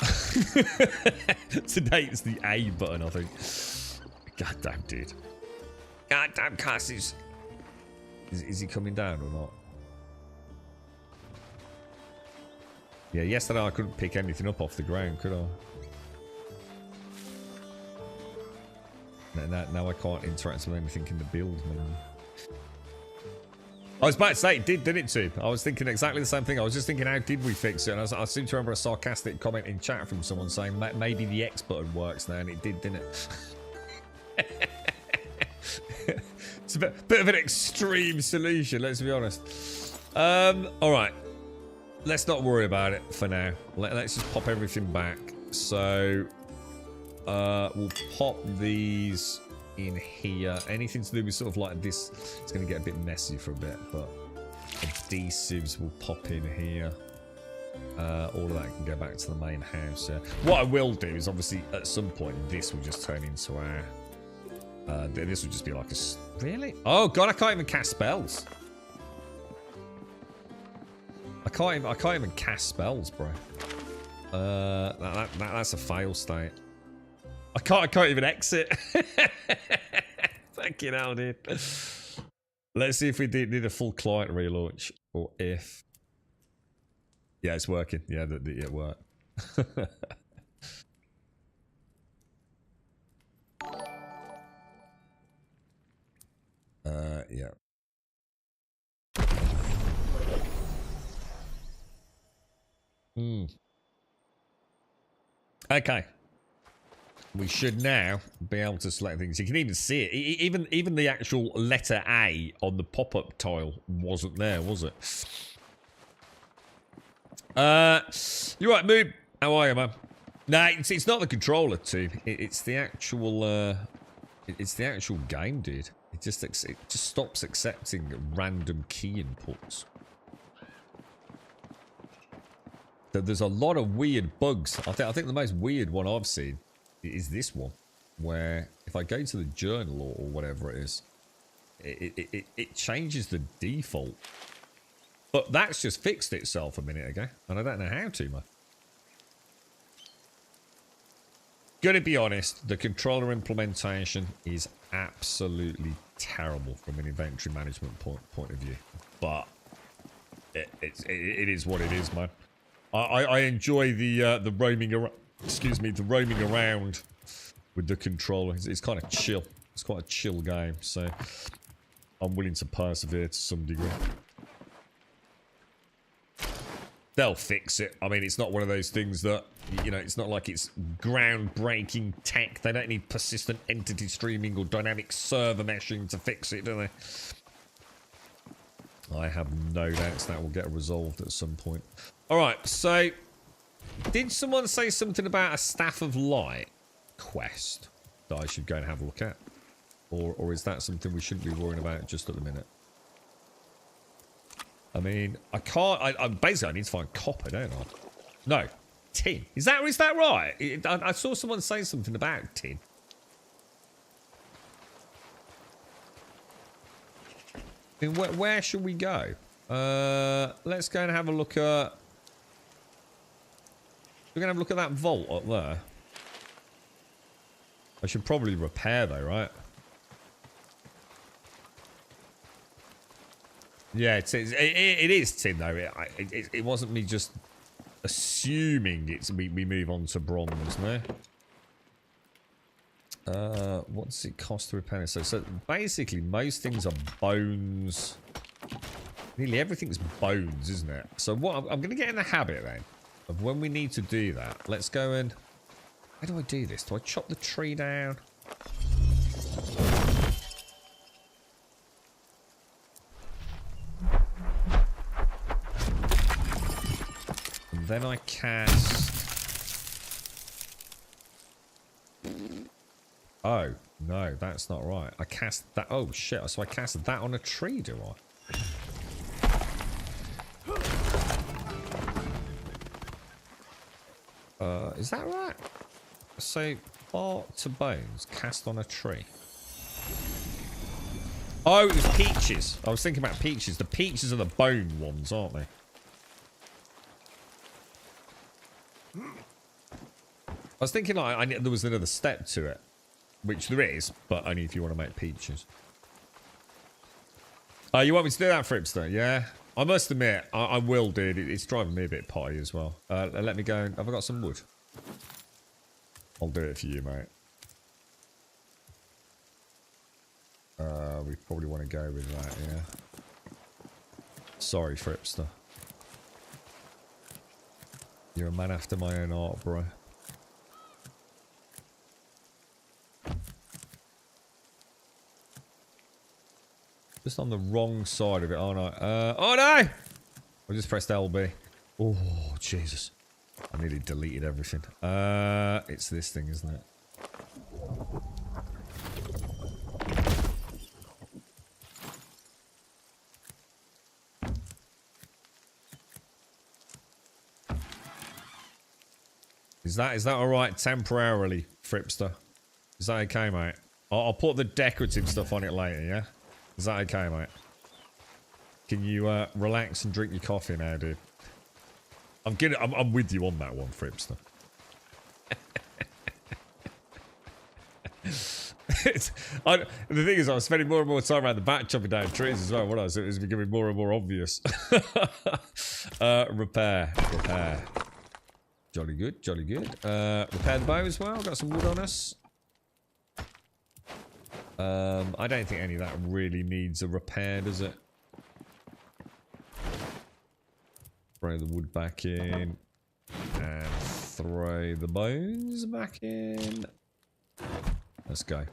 Today it's the A button, I think. Goddamn, dude. Goddamn, Cassius. Is he coming down or not? Yeah, yesterday I couldn't pick anything up off the ground, could I? Now I can't interact with anything in the build menu. I was about to say, it did, didn't it, too? I was thinking exactly the same thing. I was just thinking, how did we fix it? And I seem to remember a sarcastic comment in chat from someone saying maybe the X button works now, and it did, didn't it? It's a bit of an extreme solution, let's be honest. Alright. Let's not worry about it for now. Let's just pop everything back. So, we'll pop these in here. Anything to do with sort of like this, it's going to get a bit messy for a bit, but adhesives will pop in here. All of that can go back to the main house. What I will do is obviously at some point this will just turn into our... this would just be like a... Really? Oh god, I can't even cast spells. I can't even cast spells, bro. That's a fail state. I can't even exit. Fucking hell, dude. Let's see if we did a full client relaunch, or if... Yeah, it's working. Yeah, it worked. Yeah. Okay. We should now be able to select things. You can even see it. Even the actual letter A on the pop-up tile wasn't there, was it? You're right, Moob. How are you, man? Nah, it's not the controller, too. It's the actual. It's the actual game, dude. It just stops accepting random key inputs. There's a lot of weird bugs. I think the most weird one I've seen is this one, where if I go to the journal or whatever it is, it changes the default. But that's just fixed itself a minute ago, and I don't know how to, man. Gonna be honest, the controller implementation is absolutely terrible from an inventory management point of view. But it is what it is, man. I enjoy the roaming around. Excuse me, the roaming around with the controller. It's kind of chill. It's quite a chill game, so I'm willing to persevere to some degree. they'll fix it. I mean, it's not one of those things that, you know, it's not like it's groundbreaking tech. They don't need persistent entity streaming or dynamic server meshing to fix it, do they? I have no doubts that will get resolved at some point. Alright, so did someone say something about a Staff of Light quest that I should go and have a look at? Or is that something we shouldn't be worrying about just at the minute? I mean, I can't... basically, I need to find copper, don't I? No, tin. Is that right? I saw someone say something about tin. I mean, where should we go? Let's go and have a look at... We're going to have a look at that vault up there. I should probably repair, though, right? Yeah, it is tin, though. It wasn't me just assuming we move on to bronze, no? What does it cost to repair? So basically, most things are bones. Nearly everything's bones, isn't it? So what I'm going to get in the habit, then, of when we need to do that. Let's go and... How do I do this? Do I chop the tree down? Then I cast... Oh, no, that's not right. I cast that... Oh, shit. So I cast that on a tree, do I? Is that right? So, bark to bones, cast on a tree. Oh, it was peaches. I was thinking about peaches. The peaches are the bone ones, aren't they? I was thinking like there was another step to it, which there is, but only if you want to make peaches. You want me to do that, Fripster? Yeah, I must admit, I will, dude. It's driving me a bit potty as well. Let me go. Have I got some wood? I'll do it for you, mate. We probably want to go with that, yeah. Sorry, Fripster. You're a man after my own heart, bro. Just on the wrong side of it, aren't I? Oh no! I just pressed LB. Oh, Jesus. I nearly deleted everything. It's this thing, isn't it? Is that alright temporarily, Fripster? Is that okay, mate? I'll put the decorative stuff on it later, yeah? Is that okay, mate? Can you relax and drink your coffee now, dude? I'm with you on that one, Fripster. The thing is, I was spending more and more time around the back chopping down trees as well, wasn't I? So it was becoming more and more obvious. Repair. Jolly good, jolly good. Repair the bow as well. Got some wood on us. I don't think any of that really needs a repair, does it? Throw the wood back in. And throw the bones back in. Let's go.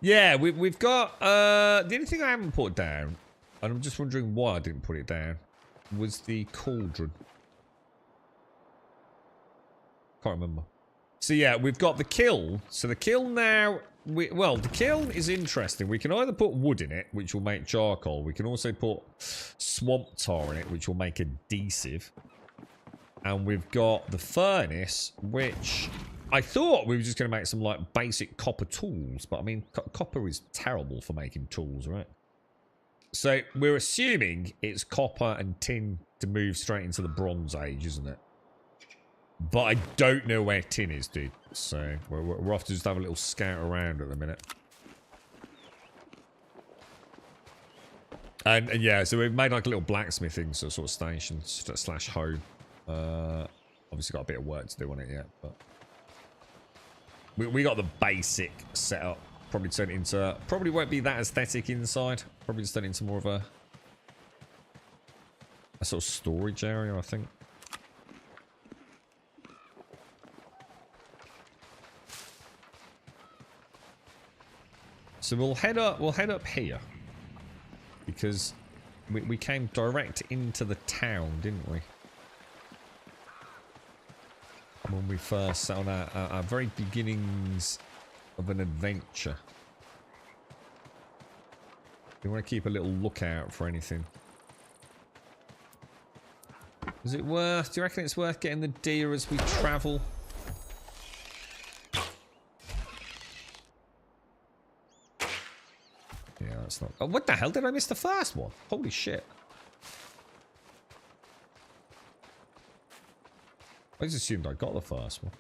Yeah, we've got... the only thing I haven't put down, and I'm just wondering why I didn't put it down, was the cauldron. Can't remember. So yeah, we've got the kiln. So the kiln now... well, the kiln is interesting. We can either put wood in it, which will make charcoal. We can also put swamp tar in it, which will make adhesive. And we've got the furnace, which... I thought we were just going to make some, like, basic copper tools. But, I mean, copper is terrible for making tools, right? So, we're assuming it's copper and tin to move straight into the Bronze Age, isn't it? But I don't know where tin is, dude. So, we're off to just have a little scout around at the minute. And yeah, so we've made, like, a little blacksmithing sort of station slash home. Obviously got a bit of work to do on it yet, but... We got the basic setup. Probably turn it into... Probably won't be that aesthetic inside. Probably just turn it into more of a... a sort of storage area, I think. So we'll head up here. Because we came direct into the town, didn't we? When we first set on our very beginnings of an adventure. We want to keep a little lookout for anything. Is it worth? Do you reckon it's worth getting the deer as we travel? Yeah, that's not. Oh, what the hell did I miss the first one? Holy shit! I just assumed I got the first one.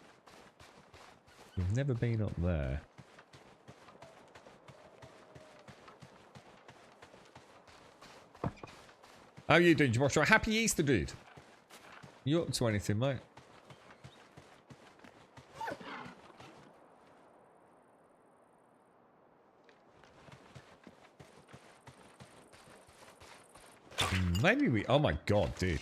We've never been up there. How you doing, Joshua? Happy Easter, dude. You up to anything, mate? Maybe we... Oh my god, dude.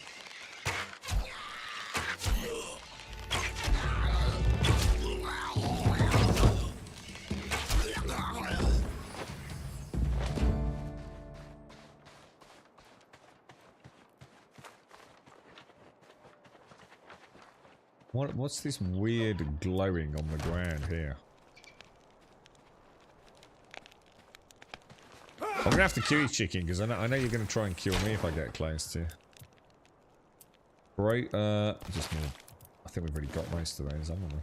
What's this weird glowing on the ground here? I'm gonna have to kill you, chicken, because I know you're gonna try and kill me if I get close to you. Right, just more. I think we've already got most of those, haven't we?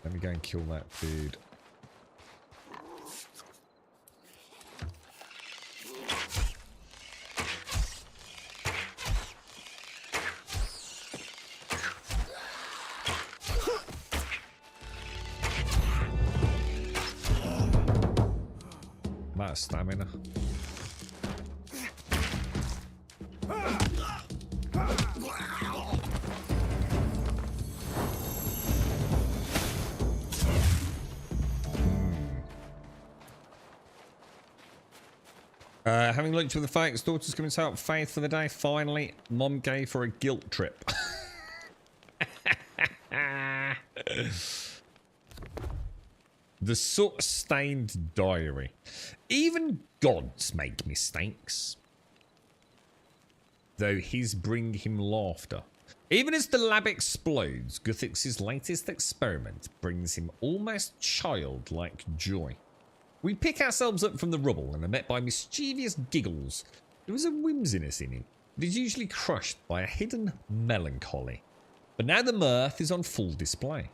Let me go and kill that dude. Stamina. Having lunch with the folks. Daughter's coming to help Faith for the day. Finally, Mom gave her a guilt trip. The soot-stained diary. Even gods make mistakes. Though his bring him laughter. Even as the lab explodes, Guthix's latest experiment brings him almost childlike joy. We pick ourselves up from the rubble and are met by mischievous giggles. There was a whimsiness in him that is usually crushed by a hidden melancholy. But now the mirth is on full display.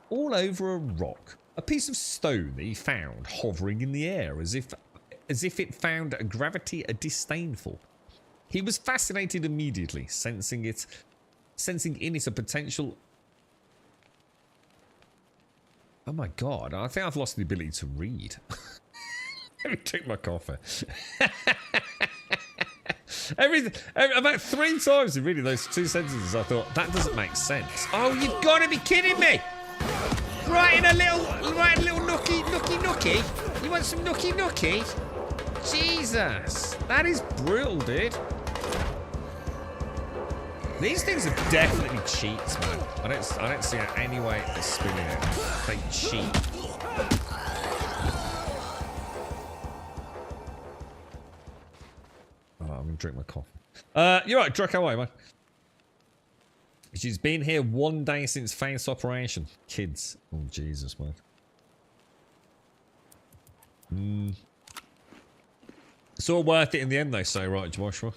All over a rock. A piece of stone that he found hovering in the air as if it found a gravity disdainful. He was fascinated immediately, sensing in it a potential... Oh my god, I think I've lost the ability to read. Let me drink my coffee. About 3 times in reading those 2 sentences I thought, that doesn't make sense. Oh, you've got to be kidding me! Writing a little nookie. You want some nookie? Jesus, that is brutal, dude. These things are definitely cheats, man. I don't see any way of spinning it. They cheat. Oh, I'm gonna drink my coffee. You're right, Druck, how are you, man? She's been here 1 day since Faith's operation. Kids. Oh, Jesus, man. It's all worth it in the end, they say, right, Joshua?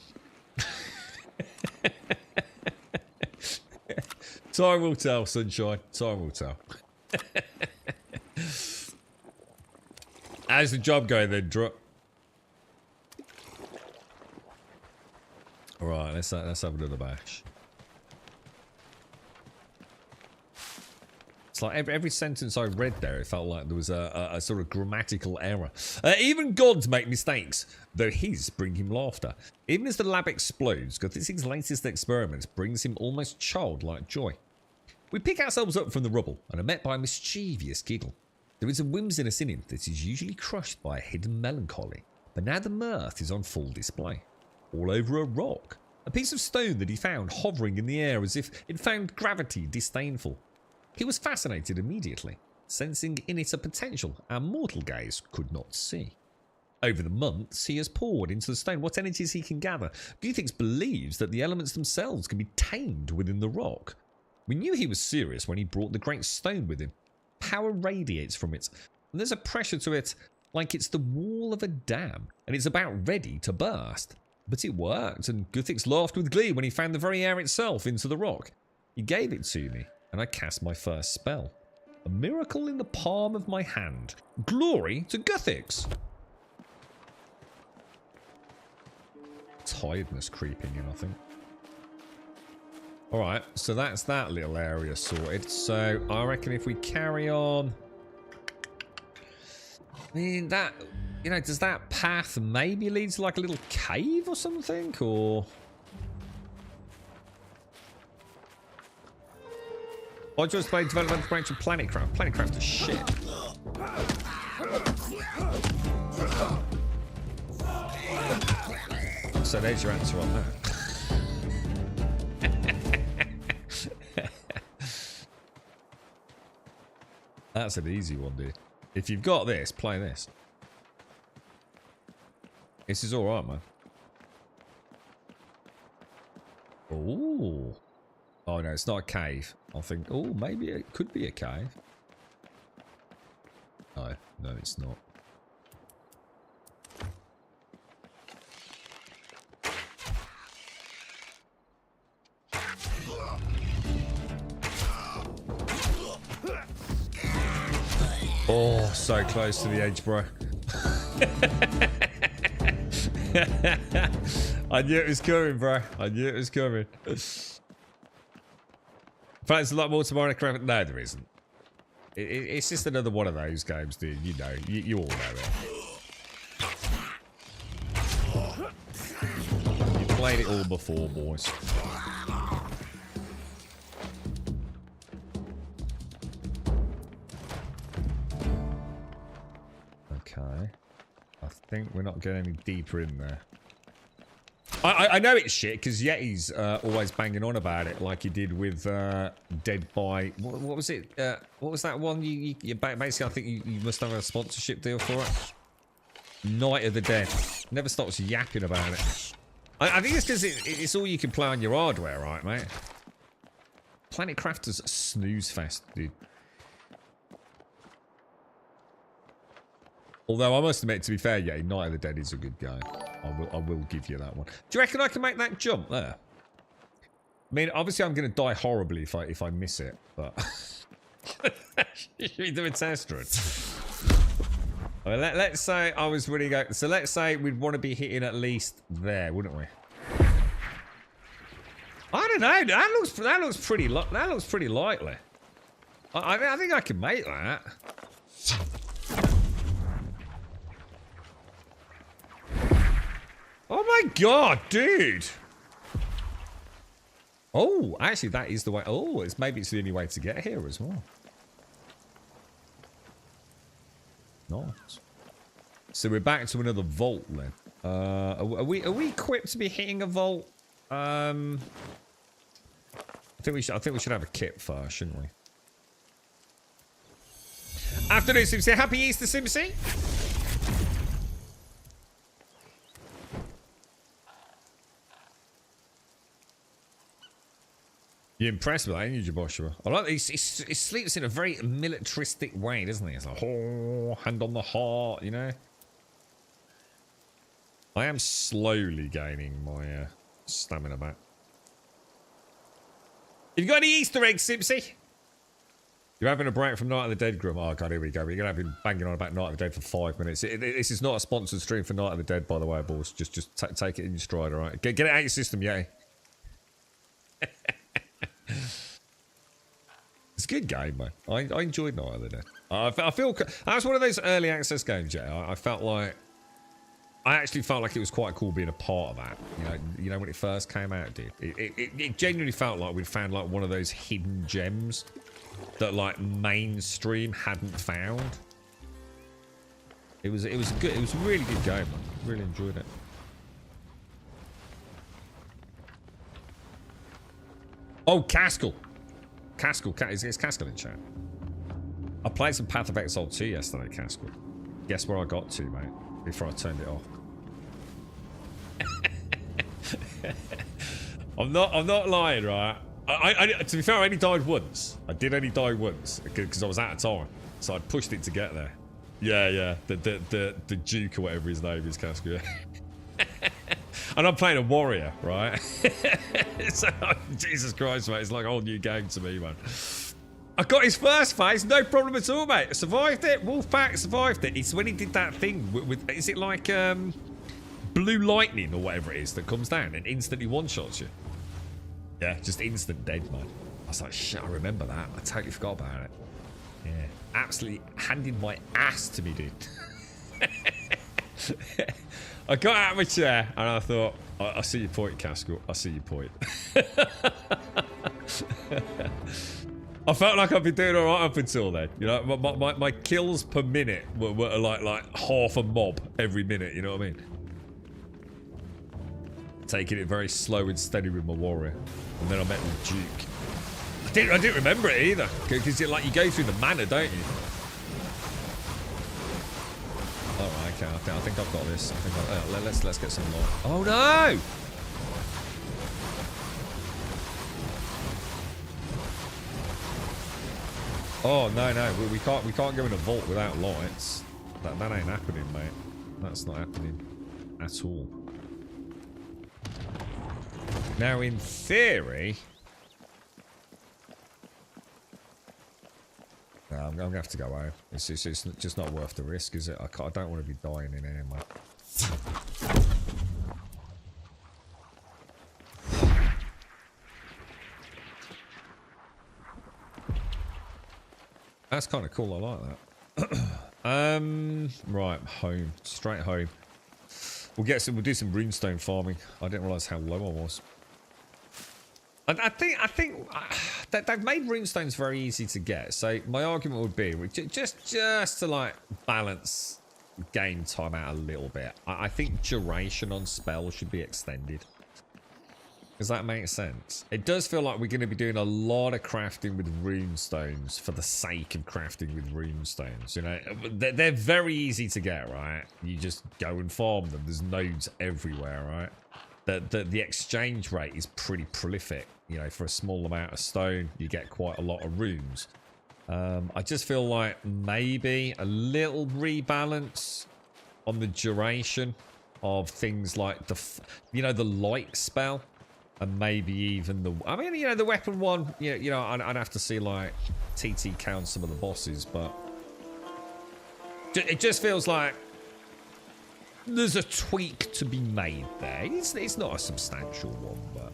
Time will tell, sunshine. Time will tell. How's the job going then, Druck? Alright, let's have another bash. It's like every sentence I read there, it felt like there was a sort of grammatical error. Even gods make mistakes, though his bring him laughter. Even as the lab explodes, Guthix's latest experiment brings him almost childlike joy. We pick ourselves up from the rubble and are met by a mischievous giggle. There is a whimsiness in him that is usually crushed by a hidden melancholy. But now the mirth is on full display. All over a rock. A piece of stone that he found hovering in the air as if it found gravity disdainful. He was fascinated immediately, sensing in it a potential our mortal gaze could not see. Over the months, he has poured into the stone what energies he can gather. Guthix believes that the elements themselves can be tamed within the rock. We knew he was serious when he brought the great stone with him. Power radiates from it, and there's a pressure to it like it's the wall of a dam, and it's about ready to burst. But it worked, and Guthix laughed with glee when he found the very air itself into the rock. He gave it to me, and I cast my first spell. A miracle in the palm of my hand. Glory to Guthix! Tiredness creeping in, I think. Alright, so that's that little area sorted. So, I reckon if we carry on... I mean, that... You know, does that path maybe lead to like a little cave or something? Or... I just played development branch of Planetcraft. Planetcraft is shit. So there's your answer on that. That's an easy one, dude. If you've got this, play this. This is alright, man. Ooh. Oh no, it's not a cave. I think, oh, maybe it could be a cave. No, no, it's not. Oh, so close to the edge, bro. I knew it was coming, bro. I knew it was coming. In fact, there's a lot more to Minecraft. No, there isn't. It's just another one of those games, dude. You know, you all know it. You've played it all before, boys. Okay. I think we're not getting any deeper in there. I know it's shit because Yeti's always banging on about it, like he did with Dead by what was it? What was that one? You basically, I think you must have a sponsorship deal for it. Night of the Dead. Never stops yapping about it. I think it's because it's all you can play on your hardware, right, mate? Planet Crafter's snooze fest, dude. Although I must admit, to be fair, yeah, Night of the Dead is a good game. I will give you that one. Do you reckon I can make that jump there? I mean, obviously I'm going to die horribly if I miss it, but should we do a test run? Well, let's say I was really going. So let's say we'd want to be hitting at least there, wouldn't we? I don't know. That looks pretty likely. I think I can make that. Oh my god, dude! Oh, actually, that is the way. Oh, maybe it's the only way to get here as well. Nice. So we're back to another vault then. Are we equipped to be hitting a vault? I think we should have a kit first, shouldn't we? Afternoon, Simpsy. Happy Easter, Simpsy. You're impressed with that, ain't you, Joshua? I like he sleeps in a very militaristic way, doesn't he? It's like, oh, hand on the heart, you know? I am slowly gaining my stamina back. Have you got any Easter eggs, Simpsy? You're having a break from Night of the Dead, Grum. Oh, God, here we go. We're going to have him banging on about Night of the Dead for 5 minutes. This is not a sponsored stream for Night of the Dead, by the way, boys. Just take it in your stride, all right? Get it out of your system, yeah. It's a good game, man. I enjoyed Night of the Dead. I feel that was one of those early access games, yeah. I actually felt like it was quite cool being a part of that. You know when it first came out, dude. It genuinely felt like we'd found like one of those hidden gems that like mainstream hadn't found. It was a really good game, man. Really enjoyed it. Oh, Caskell. Caskell, is Caskell in chat? I played some Path of Exile 2 yesterday, Caskell. Guess where I got to, mate, before I turned it off. I'm not lying, right? To be fair, I only died once. I did only die once because I was out of time, so I pushed it to get there. Yeah, the Duke or whatever his name is, Caskell. And I'm playing a warrior, right? So, Jesus Christ, mate, it's like a whole new game to me, man. I got his first phase, no problem at all, mate. I survived it. Wolfpack survived it. It's when he did that thing with is it like blue lightning or whatever it is that comes down and instantly one-shots you? Yeah, just instant dead, man. I was like, shit, I remember that. I totally forgot about it. Yeah, absolutely handed my ass to me, dude. I got out of my chair and I thought, I see your point, Caskell. I see your point. I felt like I've been doing all right up until then. You know, my kills per minute were like half a mob every minute. You know what I mean? Taking it very slow and steady with my warrior, and then I met the Duke. I didn't remember it either because you go through the manor, don't you? All right, okay. I think I've got this. Let's get some more. Oh no! Oh no, we can't go in a vault without lights. That ain't happening, mate. That's not happening at all. Now, in theory, no, I'm gonna have to go home. It's just not worth the risk, is it? I don't want to be dying in here, mate. That's kind of cool. I like that. Right, home, straight home. We'll do some runestone farming. I didn't realise how low I was. I think that they've made runestones very easy to get. So my argument would be just to like balance game time out a little bit. I think duration on spells should be extended. Does that make sense? It does feel like we're going to be doing a lot of crafting with runestones for the sake of crafting with runestones. You know, they're very easy to get, right? You just go and farm them. There's nodes everywhere, right? The exchange rate is pretty prolific. You know, for a small amount of stone, you get quite a lot of runes. I just feel like maybe a little rebalance on the duration of things like the light spell. And maybe even the weapon one, I'd have to see like TT count some of the bosses, but it just feels like there's a tweak to be made there. It's not a substantial one, but.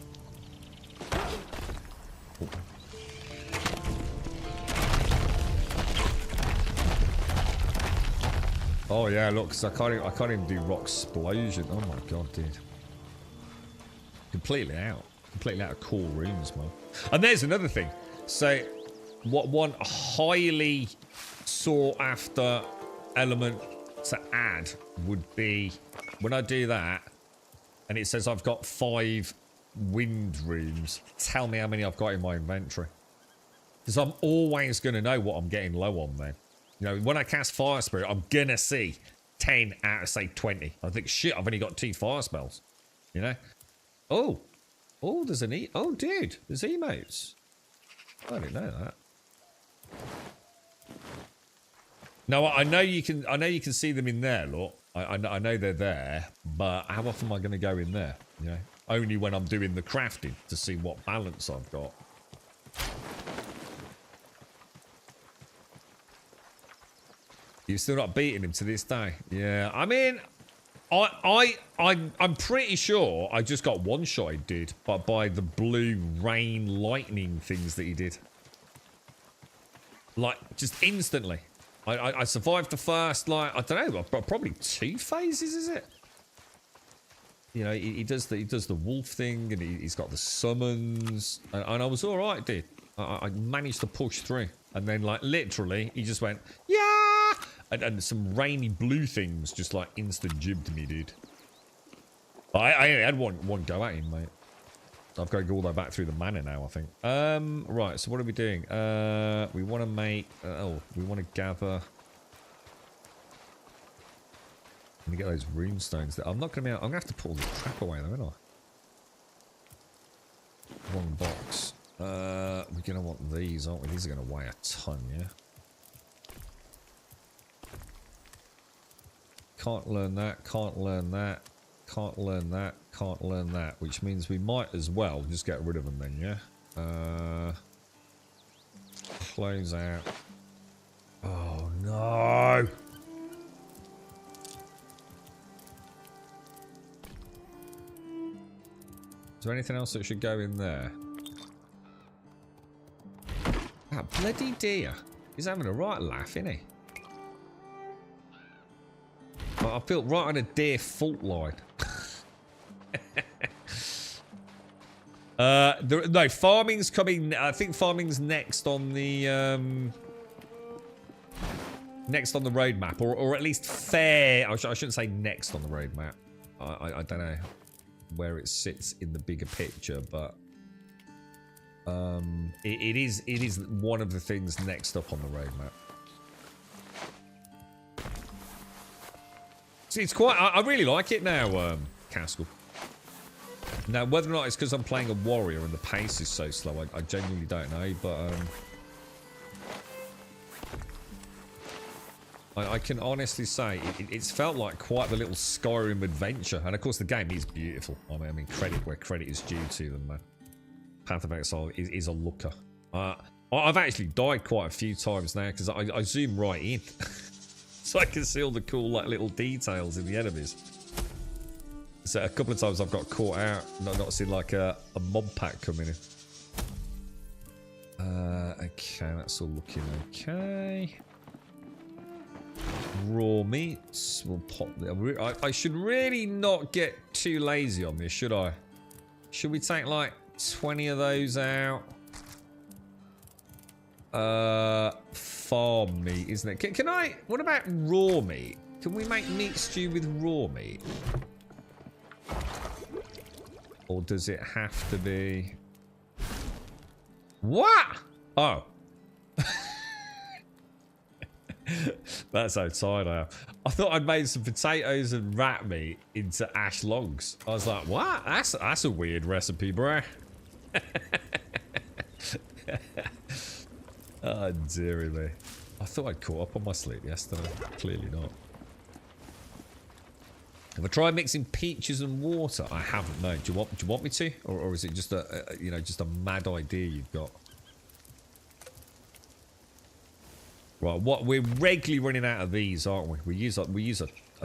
Oh yeah, look, 'cause I can't even do rock explosion. Oh my god, dude. Completely out of cool runes, man. And there's another thing. So, what one highly sought after element to add would be when I do that, and it says I've got 5 wind runes. Tell me how many I've got in my inventory, because I'm always going to know what I'm getting low on. Then, when I cast Fire Spirit, I'm gonna see 10 out of say 20. I think shit, I've only got 2 fire spells. Oh, there's an oh, dude, there's emotes. I didn't know that. No, I know you can see them in there. Look, I know they're there, but how often am I going to go in there? Only when I'm doing the crafting to see what balance I've got. You're still not beating him to this day. Yeah, I mean. I'm pretty sure I just got one-shotted, dude, by the blue rain lightning things that he did. Like, just instantly. I survived the first, like, I don't know, probably 2 phases, is it? He does the wolf thing, and he's got the summons, and I was all right, dude. I managed to push through, and then, like, literally, he just went, yeah! And some rainy blue things just like instant jibbed me, dude. I only had one go at him, mate. I've got to go all the way back through the mana now, I think. Right, so what are we doing? We want to make... we want to gather... I'm going to get those rune stones. I'm not going to be able... I'm going to have to put all the crap away, though, aren't I? One box. We're going to want these, aren't we? These are going to weigh a ton, yeah? Can't learn that, can't learn that, can't learn that, can't learn that, which means we might as well just get rid of them then, yeah? Close out. Oh, no! Is there anything else that should go in there? That bloody deer. He's having a right laugh, isn't he? I built right on a deer fault line. No, farming's coming. I think farming's next on the roadmap, or at least fair. I shouldn't say next on the roadmap. I don't know where it sits in the bigger picture, but it is one of the things next up on the roadmap. See, it's quite... I really like it now, Caskell. Now, whether or not it's because I'm playing a warrior and the pace is so slow, I genuinely don't know, but... I can honestly say it's felt like quite the little Skyrim adventure. And, of course, the game is beautiful. I mean, credit where credit is due to them, man. Path of Exile is a looker. I've actually died quite a few times now because I zoom right in. So I can see all the cool like little details in the enemies. So a couple of times I've got caught out, not seen like a mob pack coming in. Okay, that's all looking okay. Raw meats, we'll pop them. I should really not get too lazy on this, should I? Should we take like 20 of those out? Farm meat, isn't it? Can I... What about raw meat? Can we make meat stew with raw meat? Or does it have to be... What? Oh. That's how tired I am. I thought I'd made some potatoes and rat meat into ash logs. I was like, what? That's a weird recipe, bruh. Oh, dearie me. I thought I'd caught up on my sleep yesterday. Clearly not. Have I tried mixing peaches and water? I haven't, no. Do you want me to? Or is it just just a mad idea you've got? Right, we're regularly running out of these, aren't we? We use a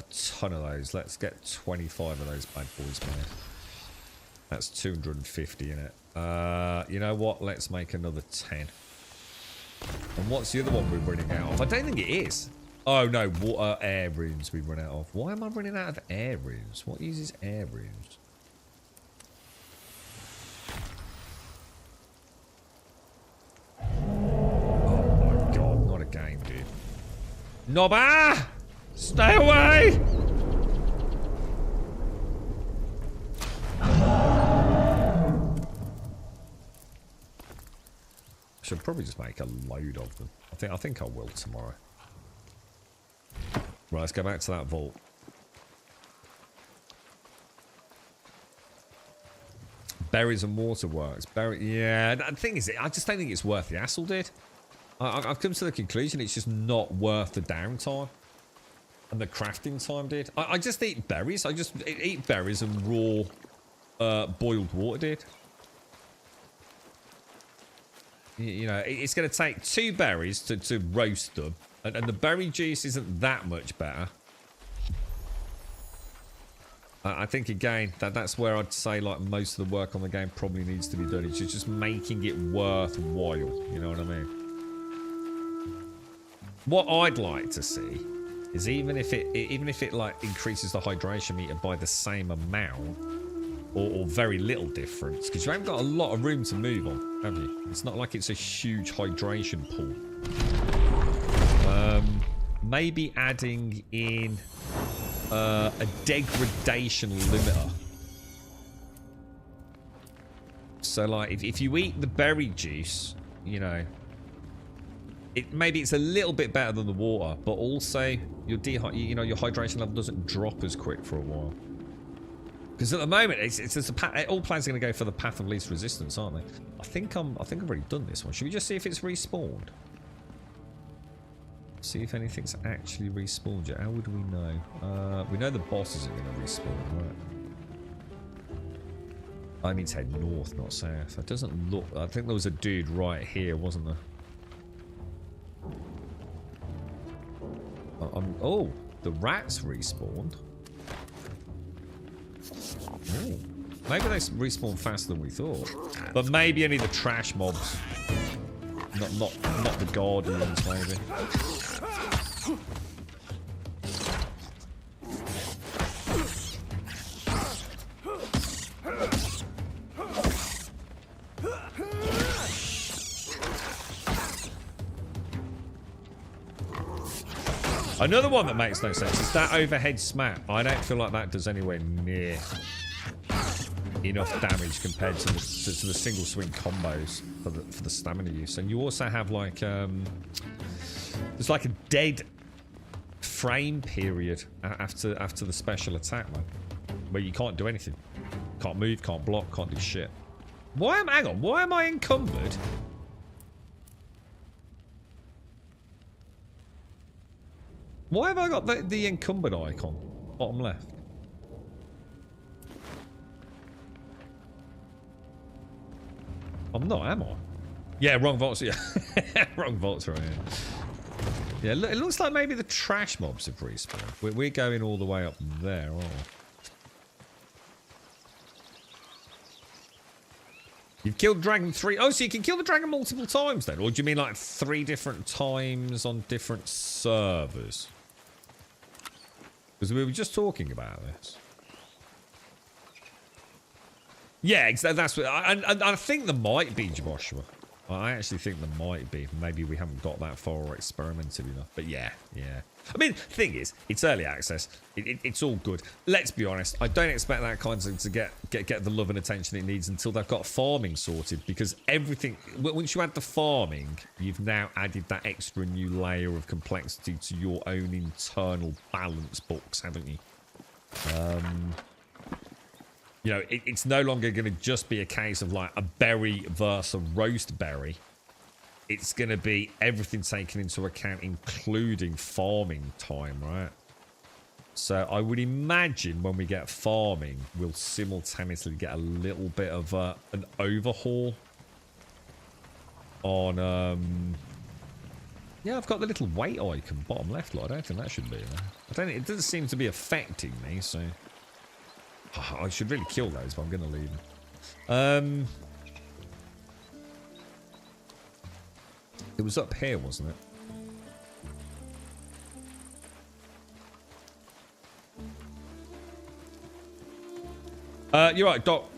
ton of those. Let's get 25 of those bad boys made. That's 250 in it. You know what? Let's make another 10. And what's the other one we're running out of? I don't think it is. Oh no, water air runes we run out of. Why am I running out of air runes? What uses air runes? Oh my god, not again, dude. Nobba! Stay away! Should probably just make a load of them. I think I will tomorrow. Right, let's go back to that vault. Berries and water works. Yeah, the thing is, I just don't think it's worth the hassle, dude. I've come to the conclusion it's just not worth the downtime and the crafting time, dude. I just eat berries. I just eat berries and raw boiled water, dude. You know, it's going to take 2 berries to roast them. And the berry juice isn't that much better. I think, again, that's where I'd say, like, most of the work on the game probably needs to be done. It's just making it worthwhile. You know what I mean? What I'd like to see is even if it like, increases the hydration meter by the same amount, or very little difference, because you haven't got a lot of room to move on, have you? It's not like it's a huge hydration pool. maybe adding in a degradation limiter. So, like, if you eat the berry juice, you know, maybe it's a little bit better than the water, but also your your hydration level doesn't drop as quick for a while. Because at the moment, all players are going to go for the path of least resistance, aren't they? I think I've already done this one. Should we just see if it's respawned? See if anything's actually respawned yet. How would we know? We know the bosses are going to respawn, right? I need to head north, not south. It doesn't look... I think there was a dude right here, wasn't there? Oh, the rats respawned. Oh, maybe they respawn faster than we thought. But maybe only the trash mobs. Not the guardians, maybe. Another one that makes no sense is that overhead smack. I don't feel like that does anywhere near enough damage compared to the single swing combos for the stamina use. And you also have like there's like a dead frame period after the special attack, man, where you can't do anything, can't move, can't block, can't do shit. Hang on, why am I encumbered? Why have I got the encumbered icon? Bottom left. I'm not, am I? Yeah, wrong vaults. Yeah, wrong vaults right here. Yeah, it looks like maybe the trash mobs have respawned. We're going all the way up there, aren't we? You've killed dragon 3. Oh, so you can kill the dragon multiple times then? Or do you mean like 3 different times on different servers? Because we were just talking about this. Yeah, that's what... I think there might be, Joshua. I actually think there might be. Maybe we haven't got that far or experimented enough. But yeah. I mean, the thing is, it's early access. It's all good. Let's be honest. I don't expect that kind of thing to get the love and attention it needs until they've got farming sorted. Because everything... Once you add the farming, you've now added that extra new layer of complexity to your own internal balance books, haven't you? You know, it's no longer going to just be a case of like a berry versus a roast berry. It's going to be everything taken into account, including farming time, right? So I would imagine when we get farming, we'll simultaneously get a little bit of an overhaul on... Yeah, I've got the little weight icon bottom left. I don't think that should be there. It doesn't seem to be affecting me, so... I should really kill those, but I'm going to leave them. It was up here, wasn't it? You're right, Doc.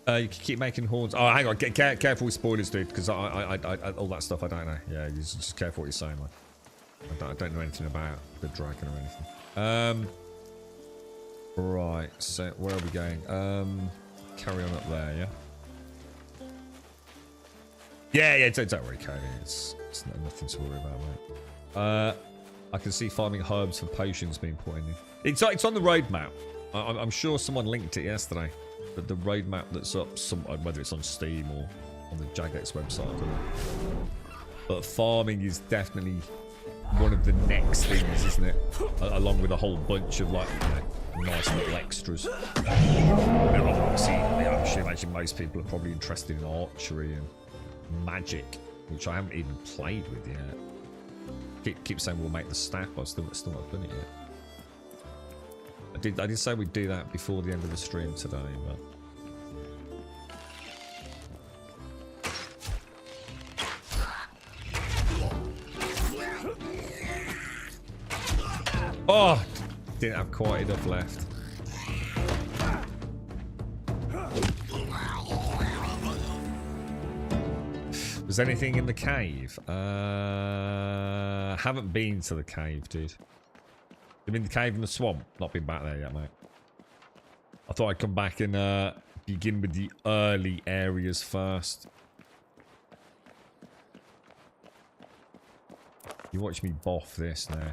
You can keep making horns. Oh, hang on. Get careful with spoilers, dude, because I all that stuff I don't know. Yeah, just careful what you're saying, man. I don't know anything about the dragon or anything. Right, so where are we going? Carry on up there, yeah? Yeah, don't worry, Cody. It's nothing to worry about, mate. I can see farming herbs for potions being put in. It's on the roadmap. I'm sure someone linked it yesterday. But the roadmap that's up, whether it's on Steam or on the Jagex website, I don't know. But farming is definitely one of the next things, isn't it? Along with a whole bunch of like, nice little extras. Obviously, I'm sure imagine most people are probably interested in archery and magic, which I haven't even played with yet. Keep saying we'll make the staff, but I've still not done it yet. I did say we'd do that before the end of the stream today, but... Oh! Didn't have quite enough left. Was anything in the cave? Haven't been to the cave, dude. Been in the cave in the swamp. Not been back there yet, mate. I thought I'd come back and begin with the early areas first. You watch me boff this now.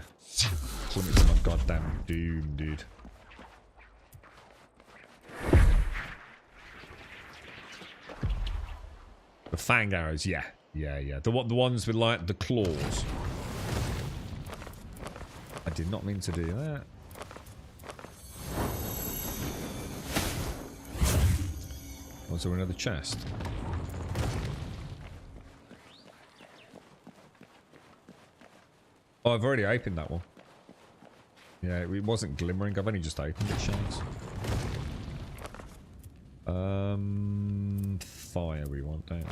Plummet to my goddamn doom, dude. The fang arrows, yeah. Yeah. The ones with, like, the claws. I did not mean to do that. Was there another chest? Oh, I've already opened that one. Yeah, it wasn't glimmering. I've only just opened it, Shans. Fire we want, don't we?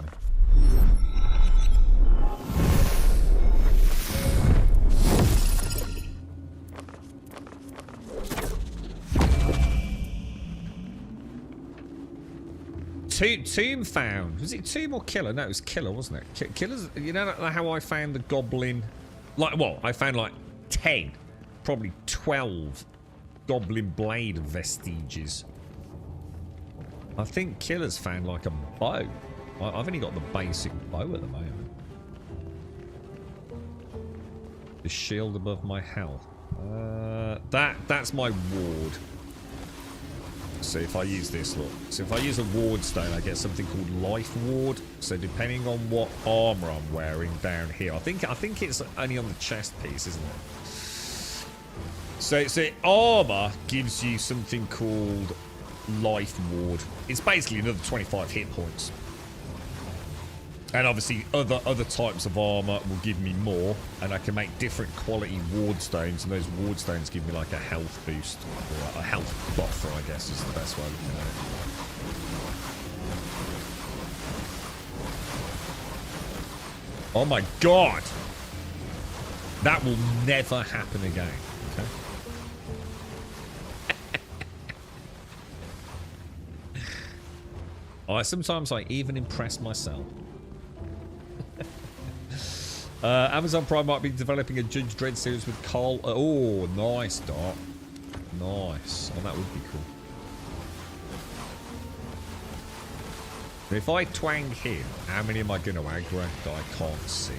Tomb found. Was it Tomb or Killer? No, it was Killer, wasn't it? Killer's. You know how I found the goblin? Like, well, I found like 10, probably 12 goblin blade vestiges. I think Killer's found like a bow. I've only got the basic bow at the moment. The shield above my health. That's my ward. So if I use this, look. So if I use a ward stone, I get something called life ward. So depending on what armor I'm wearing down here, I think it's only on the chest piece, isn't it? So armor gives you something called life ward. It's basically another 25 hit points. And obviously other types of armor will give me more, and I can make different quality ward stones, and those ward stones give me like a health boost, or a health buffer, I guess is the best way of looking at it. Oh my god! That will never happen again, okay? Sometimes I even impress myself. Amazon Prime might be developing a Judge Dredd series with Cole. Oh, nice, Doc. Nice. Oh, that would be cool. But if I twang him, how many am I going to aggro that I can't see?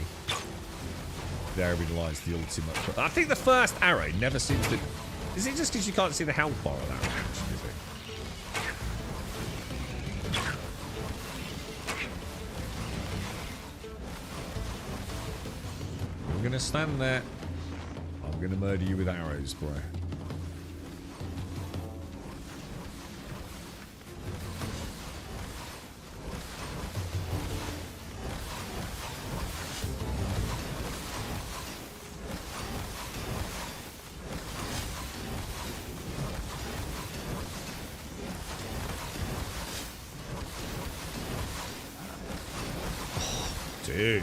Therein lies the ultimate. I think the first arrow never seems to... Is it just because you can't see the health bar of that reaction, is it? I'm gonna stand there. I'm gonna murder you with arrows, bro. Oh, dude.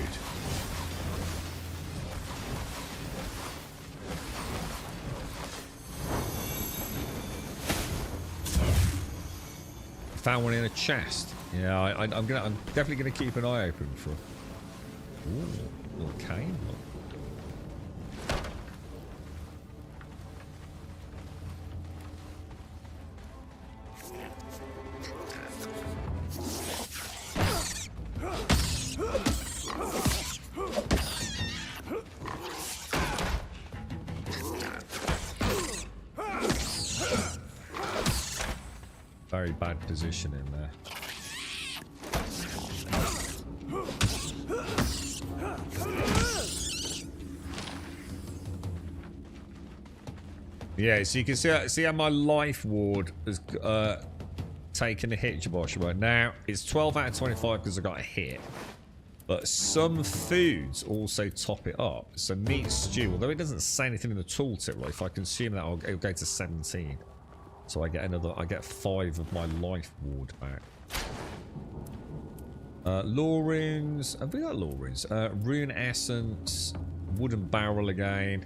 Found one in a chest. Yeah, I'm definitely gonna keep an eye open for. Ooh, little cane. Very bad position in there. Yeah, so you can see how my life ward has taken a hit, Jaboshua. Now, it's 12 out of 25 because I got a hit. But some foods also top it up. So meat stew, although it doesn't say anything in the tooltip, right? If I consume that, it'll go to 17. So I get 5 of my life ward back. Lore runes. Have we got lore runes? Rune essence, wooden barrel again,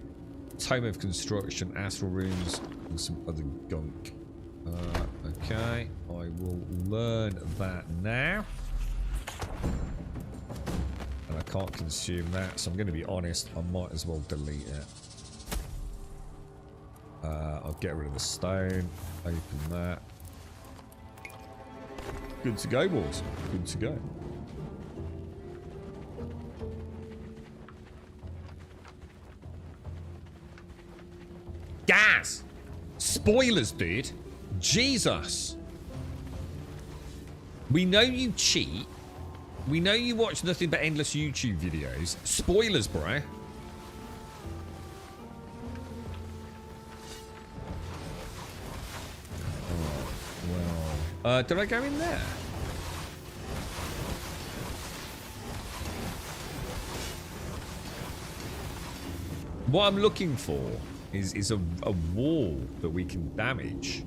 tome of construction, astral runes, and some other gunk. Okay, I will learn that now. And I can't consume that, so I'm going to be honest, I might as well delete it. I'll get rid of the stone, open that. Good to go, boys. Good to go. Gas! Spoilers, dude. Jesus. We know you cheat. We know you watch nothing but endless YouTube videos. Spoilers, bro. Well, did I go in there? What I'm looking for is a wall that we can damage.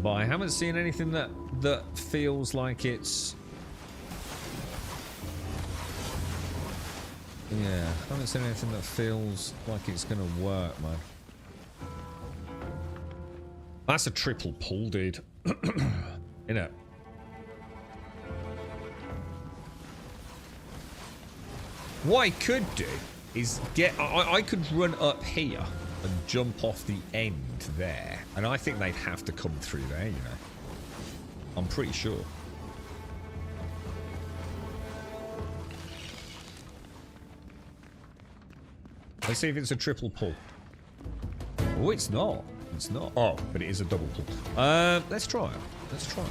But I haven't seen anything that feels like it's... Yeah, I haven't seen anything that feels like it's going to work, man. That's a triple pull, dude. Innit? What I could do is get... I could run up here and jump off the end there. And I think they'd have to come through there, you know. I'm pretty sure. Let's see if it's a triple pull. Oh, it's not. It's not. Oh, but it is a double pull. Let's try it. Let's try it.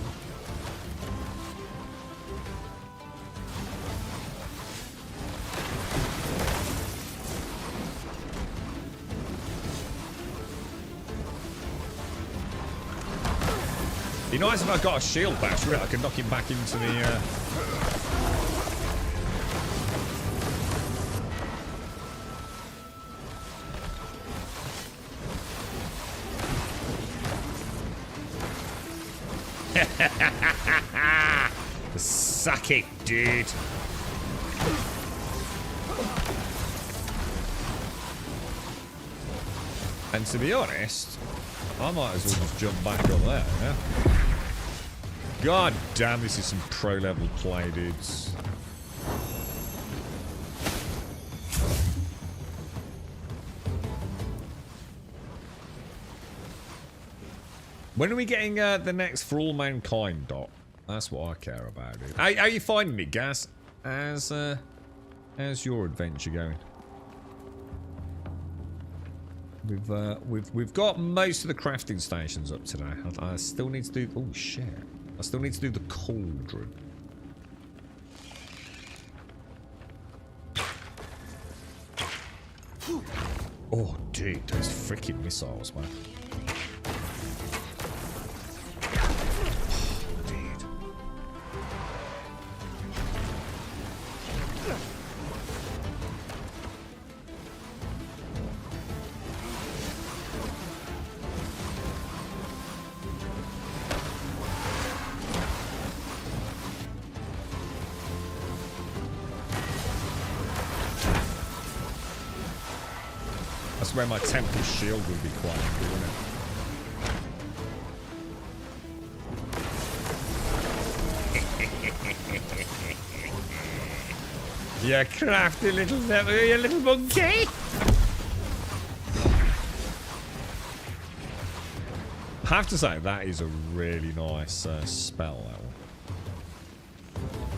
Be nice if I got a shield bash, really. I could knock him back into the... Suck it, dude. And to be honest, I might as well just jump back up there, yeah? God damn, this is some pro level play, dudes. When are we getting the next For All Mankind dot? That's what I care about, dude. How are you finding it, Gas? How's your adventure going? We've got most of the crafting stations up today. I still need to do... Oh, shit. I still need to do the cauldron. Oh, dude, those freaking missiles, man. Where my temple shield would be quite angry, wouldn't it? You crafty little devil, you little monkey! I have to say, that is a really nice spell,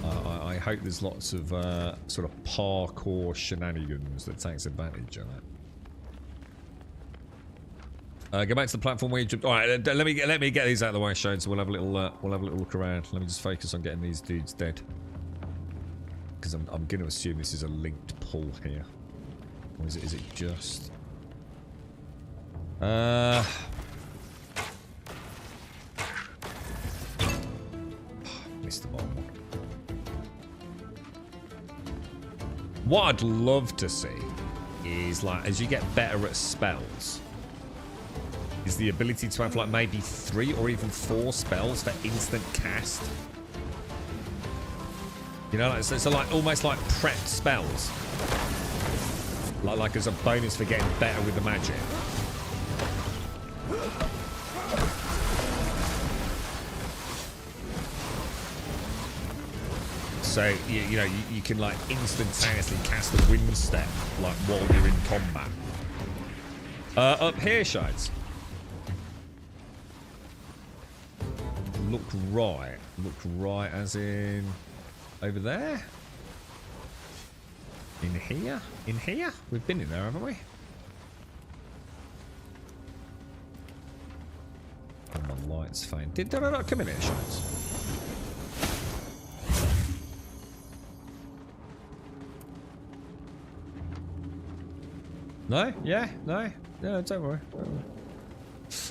that one. I hope there's lots of sort of parkour shenanigans that takes advantage of that. Go back to the platform where you jumped. All right, let me get these out of the way, Shane. So we'll have a little look around. Let me just focus on getting these dudes dead, because I'm going to assume this is a linked pull here, or is it just? Missed the bottom one. What I'd love to see is, like, as you get better at spells, is the ability to have, like, maybe 3 or even 4 spells for instant cast. You know, like, so like almost like prepped spells, like as a bonus for getting better with the magic. So you know you can like instantaneously cast a wind step like while you're in combat. Up here, shades. Look right. Look right as in over there. In here? In here? We've been in there, haven't we? Oh, my light's fine. Did I not come in here, shades? No? Yeah? No? No, don't worry. Don't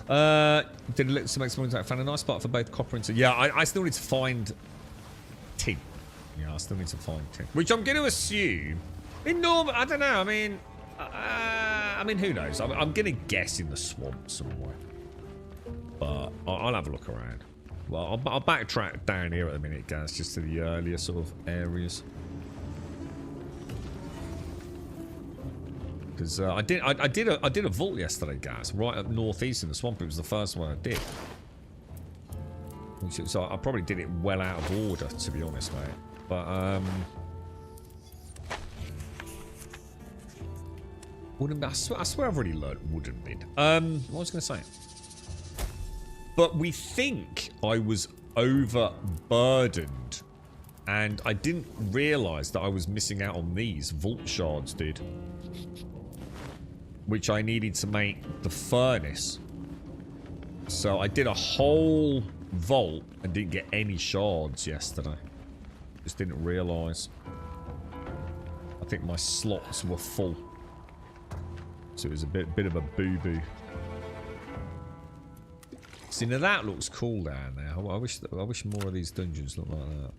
worry. Did a little some exploring. Found a nice spot for both copper and tin. Yeah, I still need to find tin. Yeah, I still need to find tin. Which I'm going to assume in normal. I don't know. I mean, who knows? I'm going to guess in the swamp somewhere. But I'll have a look around. Well, I'll backtrack down here at the minute, guys, just to the earlier sort of areas. Because I did a vault yesterday, guys, right up northeast in the swamp. It was the first one I did. So I probably did it well out of order, to be honest, mate. But wooden bid. I swear I've already learned wooden bid. What was I going to say? But we think I was overburdened, and I didn't realise that I was missing out on these vault shards, dude. Which I needed to make the furnace. So I did a whole vault and didn't get any shards yesterday. Just didn't realise. I think my slots were full. So it was a bit of a boo-boo. See, now that looks cool down there. I wish more of these dungeons looked like that.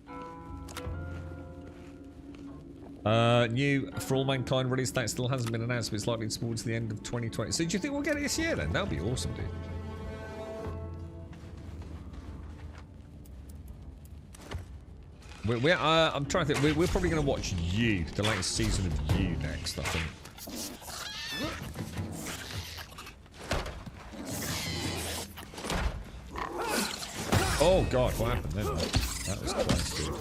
New For All Mankind release date still hasn't been announced, but it's likely towards the end of 2020. So do you think we'll get it this year then? That would be awesome, dude. I'm trying to think. We're probably going to watch You, the latest season of You, next, I think. Oh god, what happened then? That was close, dude.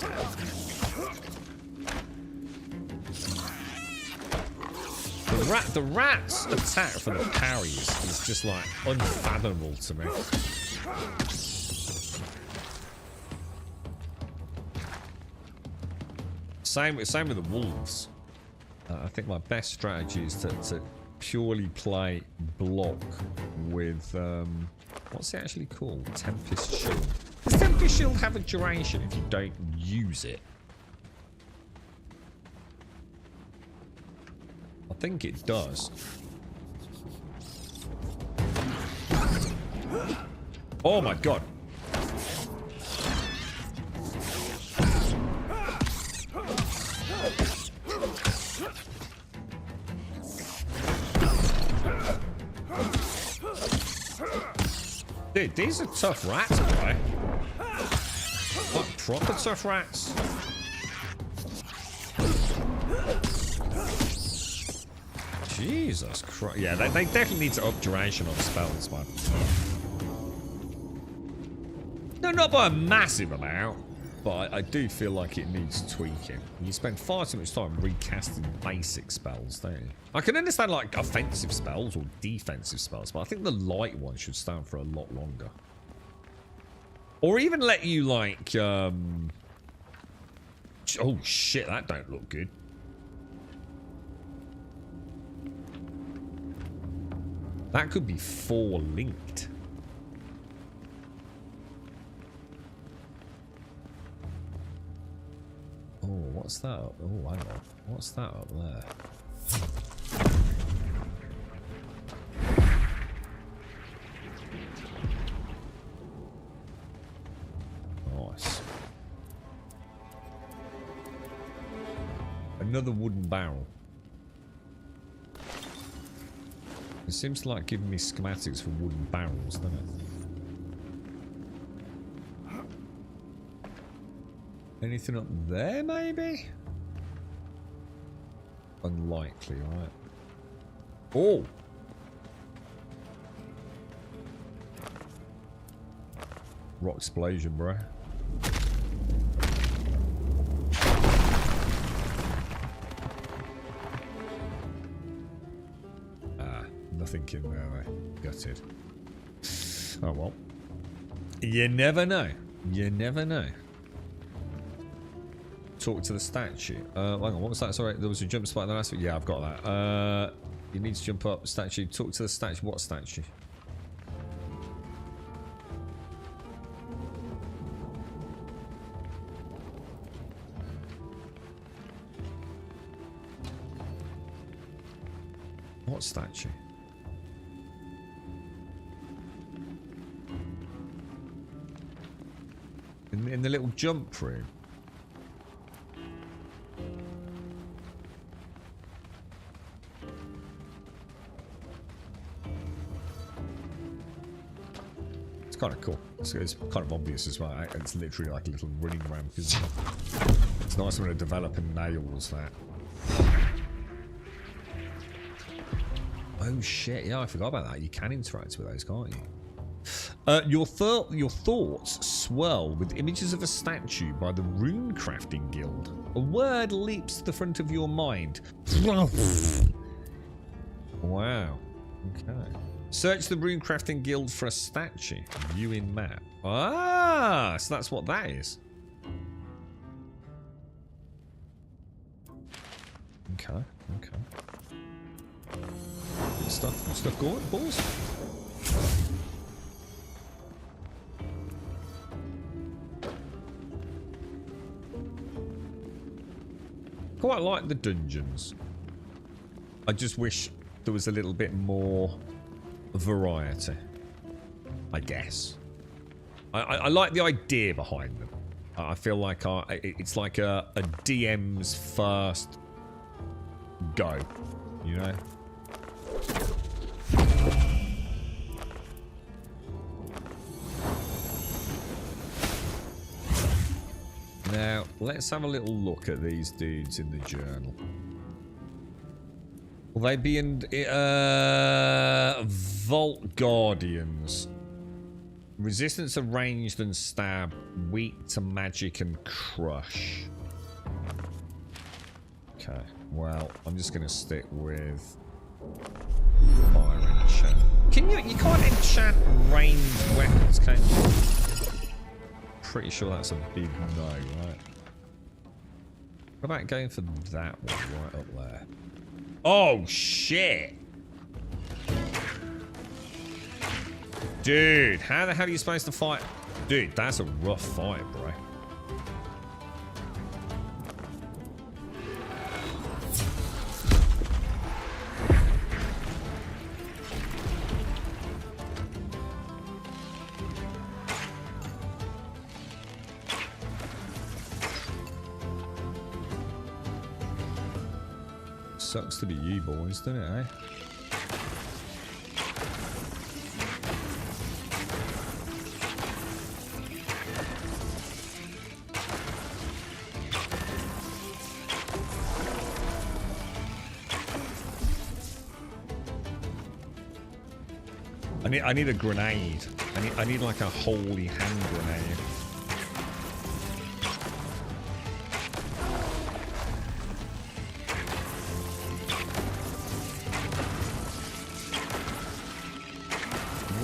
The rat's attack for the parries is just like unfathomable to me. Same with the wolves. I think my best strategy is to purely play block with what's it actually called? Tempest Shield. Does Tempest Shield have a duration if you don't use it? I think it does. Oh my god. Dude, these are tough rats, boy. Like proper tough rats. Jesus Christ. Yeah, they definitely need to up duration on spells, man. No, not by a massive amount, but I do feel like it needs tweaking. You spend far too much time recasting basic spells, don't you? I can understand, like, offensive spells or defensive spells, but I think the light one should stand for a lot longer. Or even let you, like, oh, shit, that don't look good. That could be 4 linked. Oh, what's that? Oh, hang on. What's that up there? Nice. Another wooden barrel. It seems to like giving me schematics for wooden barrels, doesn't it? Anything up there, maybe? Unlikely, right? Oh! Rock explosion, bro. nothing in there. Gutted. Oh well. You never know. You never know. Talk to the statue. Hang on, what was that? Sorry, there was a jump spot in the last one. Yeah, I've got that. You need to jump up. Statue. Talk to the statue. What statue? What statue? In the little jump room. It's kind of cool. It's kind of obvious as well. It's literally like a little running around because it's nice when a developer nails that. Oh shit! Yeah, I forgot about that. You can interact with those, can't you? Your thoughts swirl with images of a statue by the Rune Crafting Guild. A word leaps to the front of your mind. Wow. Okay. Search the Rune Crafting Guild for a statue. View in map. Ah, so that's what that is. Okay. Okay. Good stuff going, boys. Quite like the dungeons. I just wish there was a little bit more variety, I guess. I like the idea behind them. I feel like it's like a DM's first go, you know? Now, let's have a little look at these dudes in the journal. Will they be in... Vault Guardians. Resistance to ranged and stab. Weak to magic and crush. Okay, well, I'm just going to stick with... fire enchant. You can't enchant ranged weapons, can you? Pretty sure that's a big no, right? What about going for that one right up there? Oh, shit! Dude, how the hell are you supposed to fight? Dude, that's a rough fight, bro. Sucks to be you boys, doesn't it, eh? I need a grenade. I need like a holy hand grenade.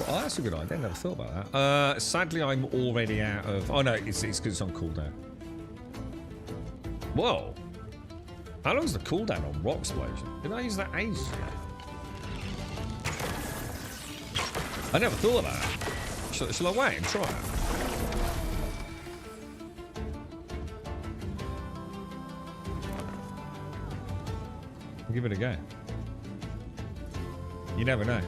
Oh, that's a good idea. I never thought about that. Sadly, I'm already out of... Oh, no, it's because it's on cooldown. Whoa. How long's the cooldown on Rock Explosion? Did I use that ages ago? I never thought of that. Shall I wait and try it? I'll give it a go. You never know.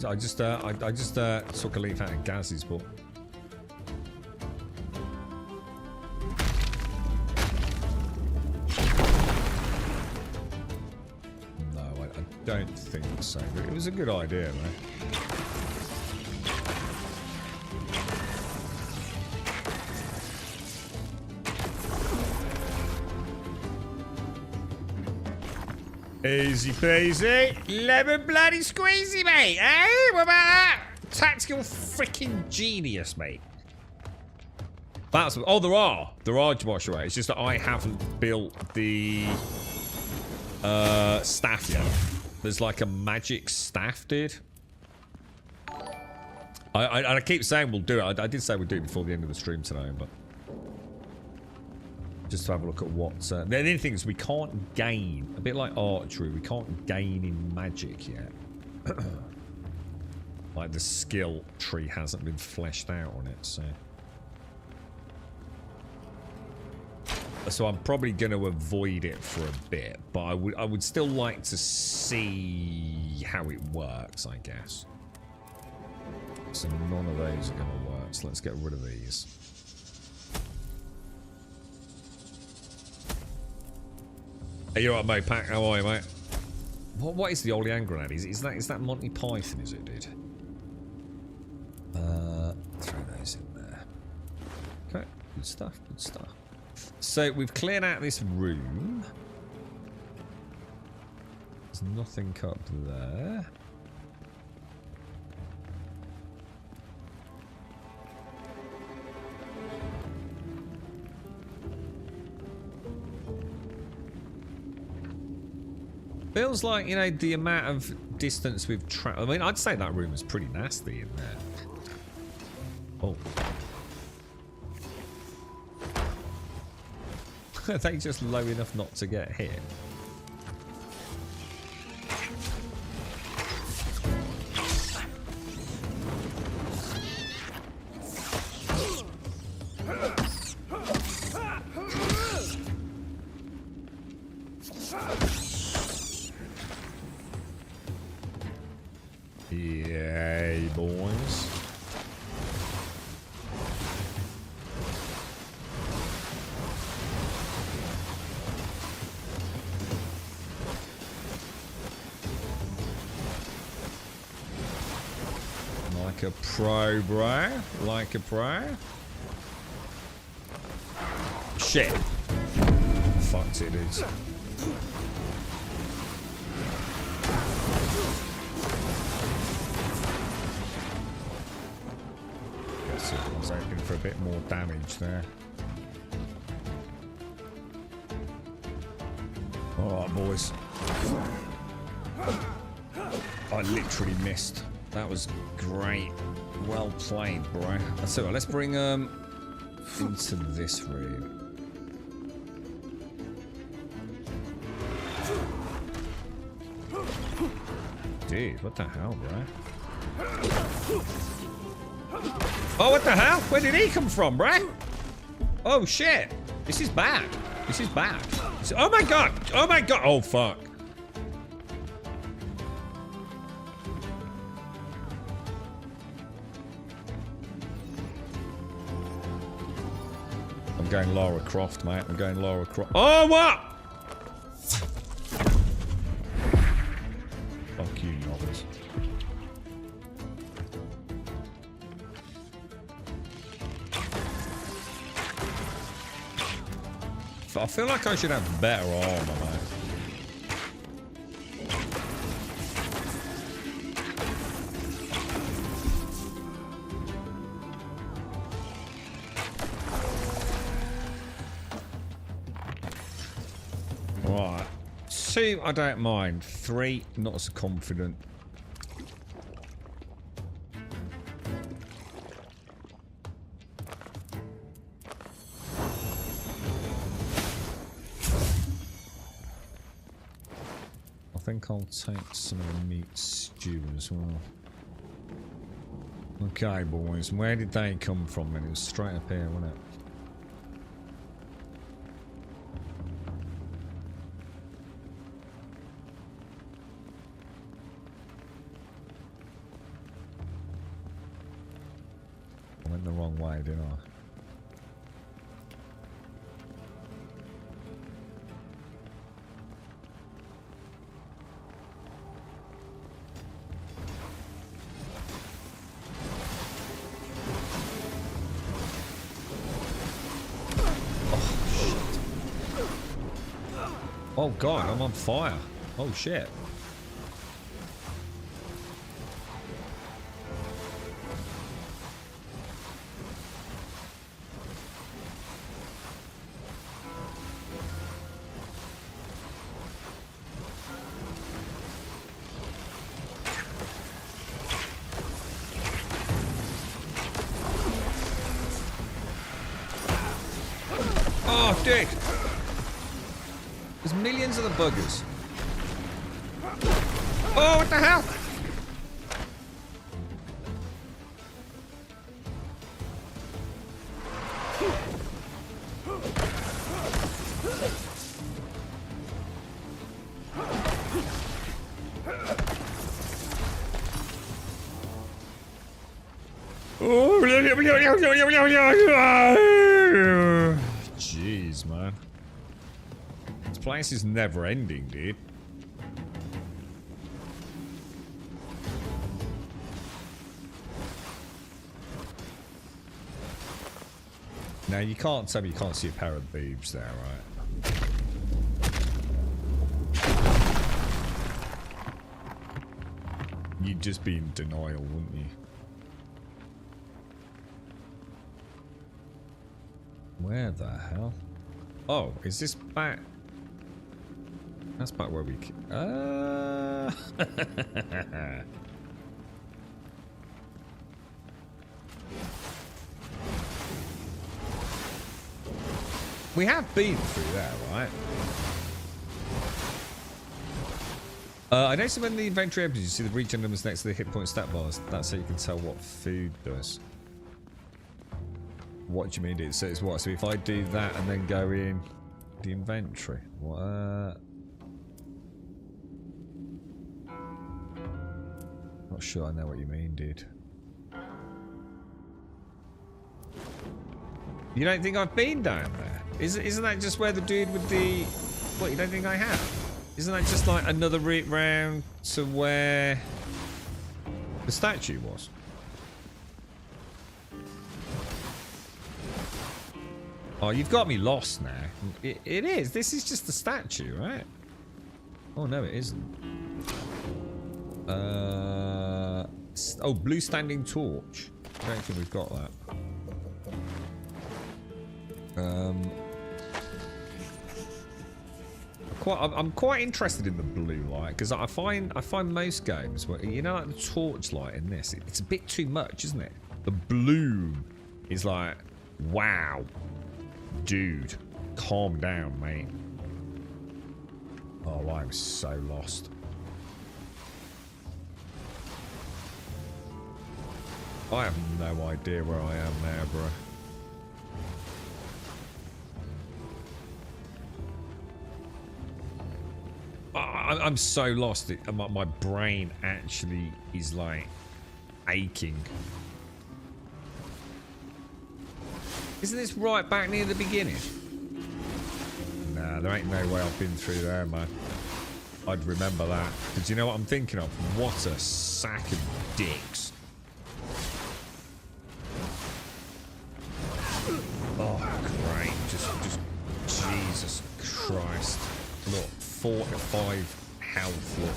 I just took a leaf out of Gaz's book. No, I don't think so. But it was a good idea, man. Easy peasy, lemon bloody squeezy, mate. Eh? What about that? Tactical freaking genius, mate. That's oh, there are wash away. It's just that I haven't built the staff yet. There's like a magic staff, dude. I keep saying we'll do it. I did say we'd do it before the end of the stream today, but just to have a look at what. The only thing is we can't gain, a bit like archery, we can't gain in magic yet. Like the skill tree hasn't been fleshed out on it, so I'm probably going to avoid it for a bit, but I would still like to see how it works, I guess. So none of those are going to work, so let's get rid of these. Hey, you alright, mate? Pack, how are you, mate? What is the Olean grenade? Is that Monty Python, is it, dude? Throw those in there. Okay, good stuff, good stuff. So we've cleared out this room. There's nothing up there. Feels like, you know, the amount of distance we've traveled. I mean, I'd say that room is pretty nasty in there. Oh. Are they just low enough not to get hit? Yay, boys. Like a pro, bro. Like a pro. Shit. Fucked it, dudes. I was hoping for a bit more damage there. Alright, boys. I literally missed. That was great. Well played, bro. That's it. Let's bring into this room. Dude, what the hell, bro? Oh, what the hell? Where did he come from, bro? Oh shit! This is bad. This is bad. Oh my god! Oh my god! Oh fuck! I'm going Lara Croft, mate. I'm going Lara Croft. Oh, what? Fuck you, novice. I feel like I should have better armor, mate. Right. 2, I don't mind. 3, not so confident. I think I'll take some of the meat stew as well. Okay, boys. Where did they come from then? It was straight up here, wasn't it? I went the wrong way, didn't I? Oh god, I'm on fire. Oh shit. Oh, dick! There's millions of the buggers. Oh, what the hell? Jeez, man. This place is never ending, dude. Now, you can't tell me you can't see a pair of boobs there, right? You'd just be in denial, wouldn't you? Where the hell? Oh, is this back? That's back where we... We have been through there, right? I noticed when the inventory empties, you see the regen numbers next to the hit point stat bars. That's how you can tell what food does. What do you mean? It says what? So if I do that and then go in the inventory, what? Not sure I know what you mean, dude. You don't think I've been down there? Isn't that just where the dude with the... What, you don't think I have? Isn't that just like another route round to where the statue was? Oh, you've got me lost now. It is. This is just the statue, right? Oh, no, it isn't. Oh, blue standing torch. I don't think we've got that. I'm quite interested in the blue light because I find most games where, you know, like the torch light in this, it's a bit too much, isn't it? The blue is like, wow, dude, calm down, mate. Oh, I'm so lost. I have no idea where I am now, bro. I'm so lost. My brain actually is like aching. Isn't this right back near the beginning? Nah, there ain't no way I've been through there, man. I'd remember that. Because you know what I'm thinking of? What a sack of dicks. Oh, great. Just Jesus Christ. Look, 45 health, look.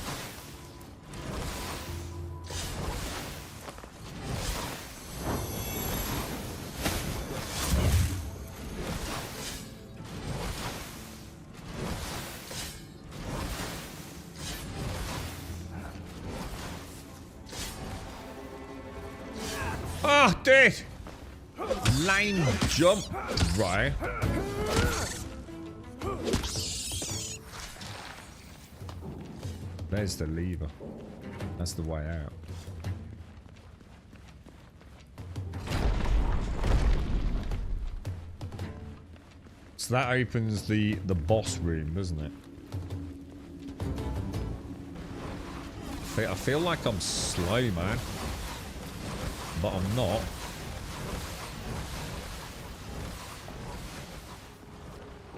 Oh, dude! Lame jump. Right. There's the lever. That's the way out. So that opens the boss room, doesn't it? I feel like I'm slow, man. But I'm not.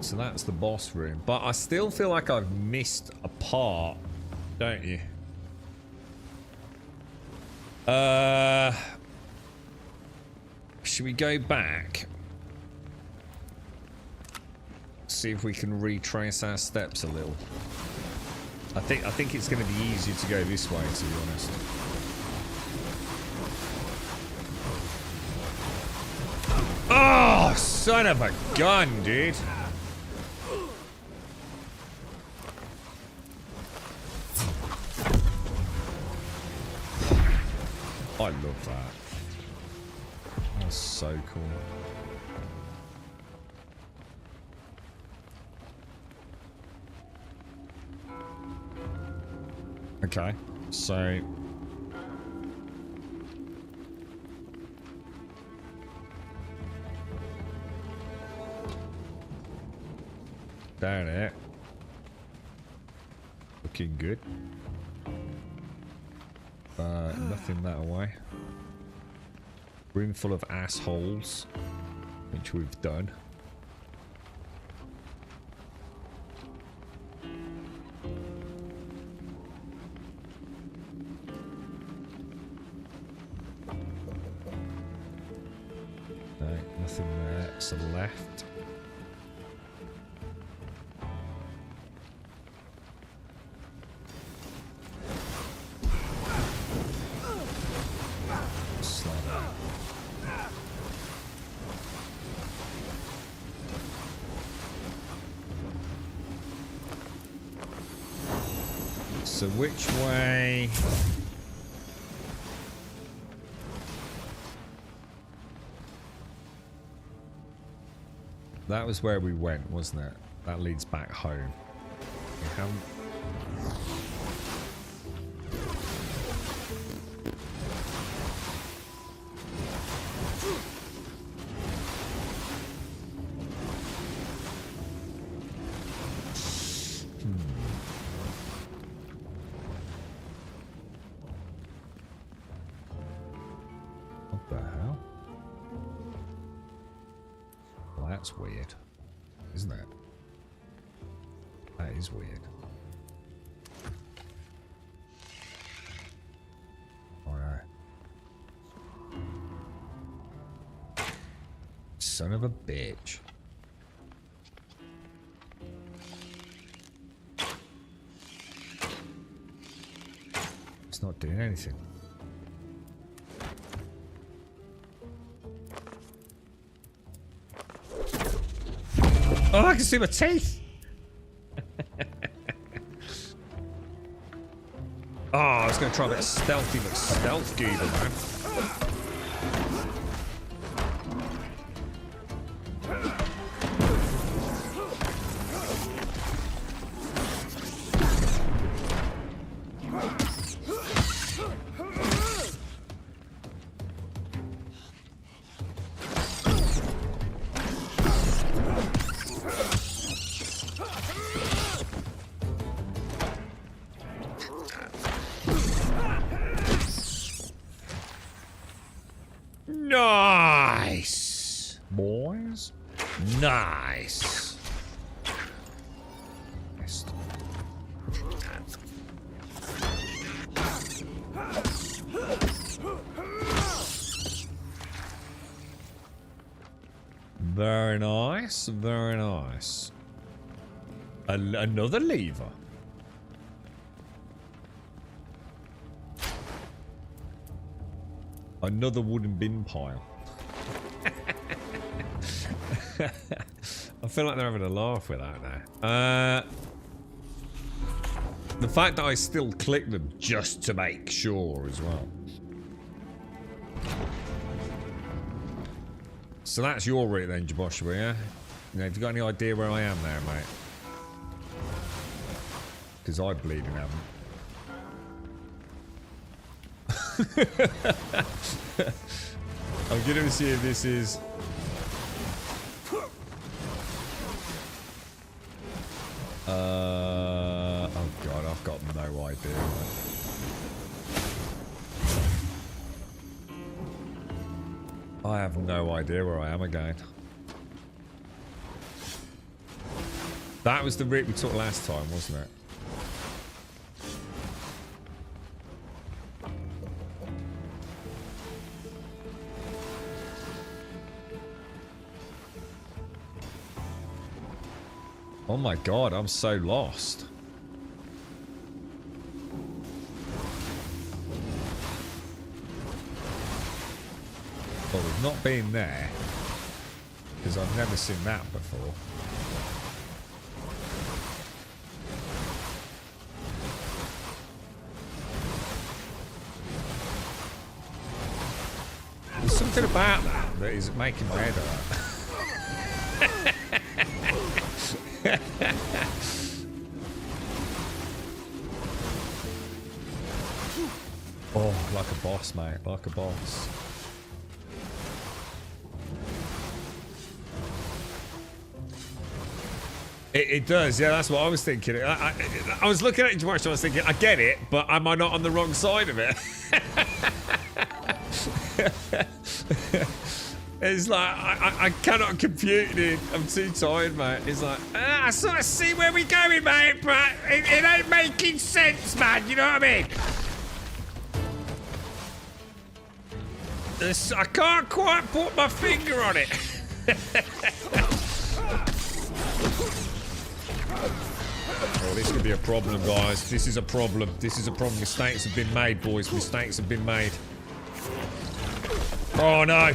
So that's the boss room. But I still feel like I've missed a part. Don't you? Should we go back? See if we can retrace our steps a little. I think it's going to be easier to go this way, to be honest. Oh, son of a gun, dude. I love that. That's so cool. Okay, so... down it. Looking good. Nothing that way. Room full of assholes, which we've done. Nothing there. It's a left. So which way? That was where we went, wasn't it? That leads back home. We haven't... What the hell? Well, that's weird, isn't it? That is weird. Alright. Son of a bitch. It's not doing anything. Oh, I can see my teeth! Oh, I was going to try a bit of stealthy, but stealth goober, man. Nice, boys. Nice. Very nice, very nice. Another lever. Another wooden bin pile. I feel like they're having a laugh with that now. The fact that I still click them just to make sure as well. So that's your route then, Joshua, yeah? You know, have you got any idea where I am there, mate? Because I bleeding haven't. I'm gonna see if this is... oh god, I've got no idea. I have no idea where I am again. That was the route we took last time, wasn't it? Oh my god, I'm so lost. Well, we've not been there, because I've never seen that before. There's something about that is making my head hurt. Oh, like a boss, mate. Like a boss. It does, yeah, that's what I was thinking. I was looking at it, Josh, I was thinking, I get it, but am I not on the wrong side of it? It's like, I cannot compute it. I'm too tired, mate. It's like, I sort of see where we're going, mate, but it ain't making sense, man. You know what I mean? I can't quite put my finger on it. Oh, this could be a problem, guys. This is a problem. This is a problem. Mistakes have been made, boys. Mistakes have been made. Oh, no.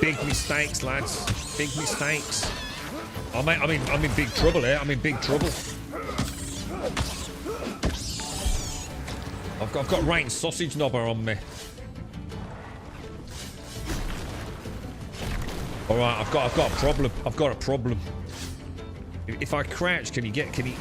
Big mistakes, lads. Big mistakes. I'm in big trouble here. I'm in big trouble. I've got Rain Sausage Knobber on me. All right, I've got a problem. I've got a problem. If I crouch, can you get me?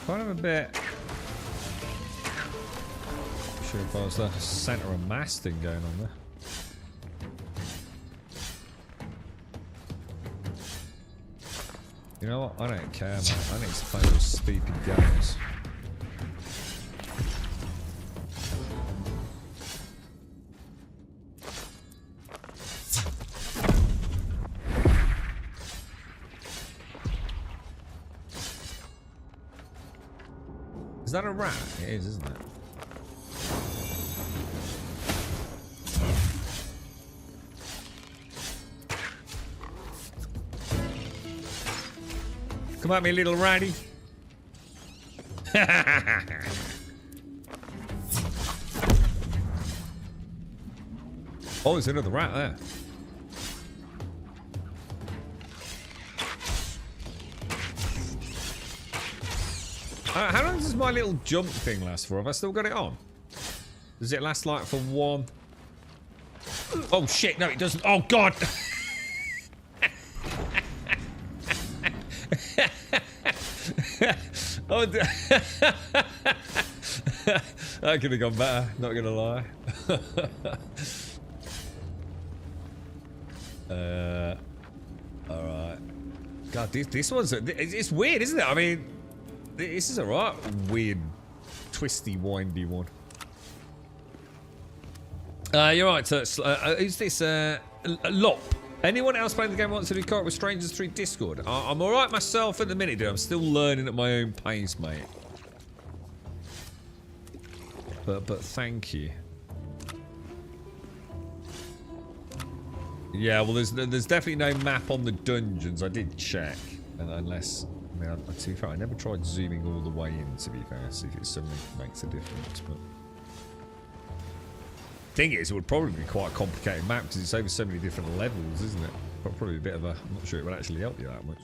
Kind of a bit. Sure if I was the centre of mass thing going on there. You know what? I don't care, man. I need to play those stupid games. Is that a rat? It is, isn't it? Come at me, little ratty. Oh, there's another rat there. How long does my little jump thing last for? Have I still got it on? Does it last like for one? Oh shit, no it doesn't. Oh god! Oh, that could have gone better, not gonna lie. Alright. God, this one's... It's weird, isn't it? I mean... This is a right weird, twisty, windy one. You're right, so who's this? Lop. Anyone else playing the game wants to do co-op with strangers through Discord? I'm alright myself at the minute, dude. I'm still learning at my own pace, mate. But thank you. Yeah, well, there's definitely no map on the dungeons. I did check, and unless... I mean, to be fair, I never tried zooming all the way in, to be fair, see if it suddenly makes a difference, but... Thing is, it would probably be quite a complicated map, because it's over so many different levels, isn't it? Probably a bit of a... I'm not sure it would actually help you that much.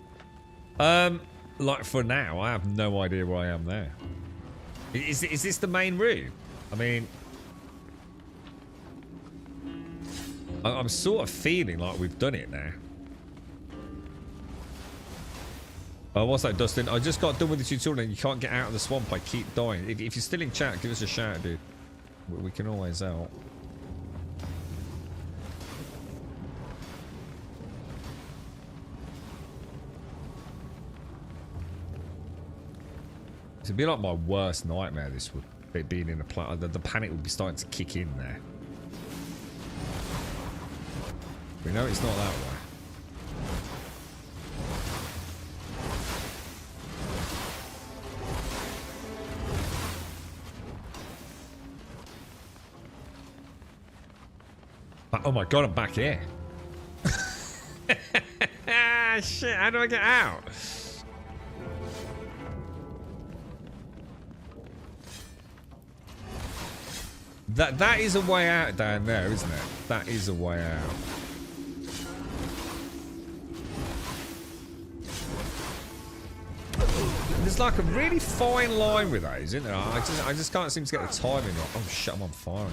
Like, for now, I have no idea where I am there. Is this the main room? I mean... I'm sort of feeling like we've done it now. Oh, what's that, Dustin? I just got done with the tutorial and you can't get out of the swamp. I keep dying. If you're still in chat, give us a shout, dude. We can always help. It'd be like my worst nightmare, this would be being in a plant. The panic would be starting to kick in there. We know it's not that way. Oh my god, I'm back here. Shit, how do I get out? That is a way out down there, isn't it? That is a way out. There's like a really fine line with those, isn't there? I just can't seem to get the timing right. Oh shit, I'm on fire now.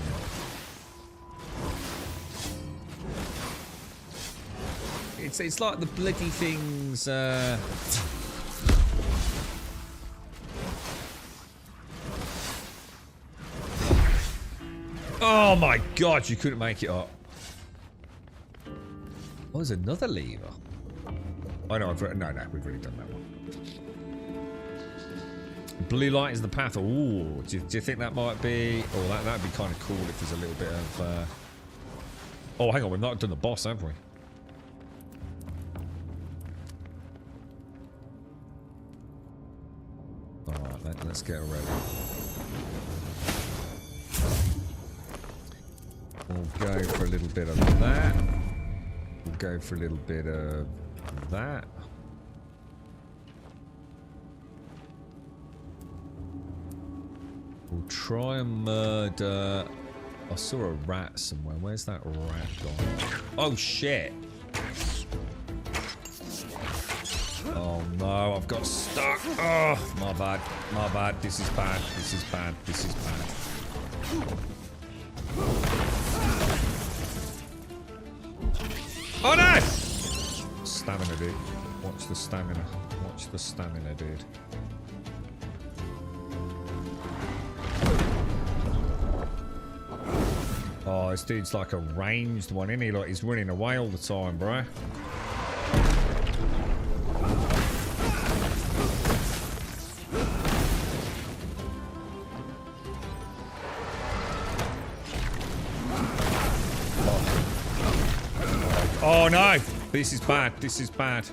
It's like the bloody things. Oh my god, you couldn't make it up. Oh, there's another lever. Oh no, we've already done that one. Blue light is the path. Ooh, do you think that might be? Oh, that'd be kind of cool if there's a little bit of. Oh, hang on, we've not done the boss, have we? All right, let's get ready. We'll go for a little bit of that. We'll go for a little bit of that. We'll try and murder... I saw a rat somewhere. Where's that rat gone? Oh, shit. Oh, no. I've got stuck. Oh, my bad. My bad. This is bad. This is bad. This is bad. Oh, no! Stamina, dude. Watch the stamina. Watch the stamina, dude. Oh, this dude's like a ranged one, isn't he? Like, he's running away all the time, bro. Oh, no! This is bad. This is bad.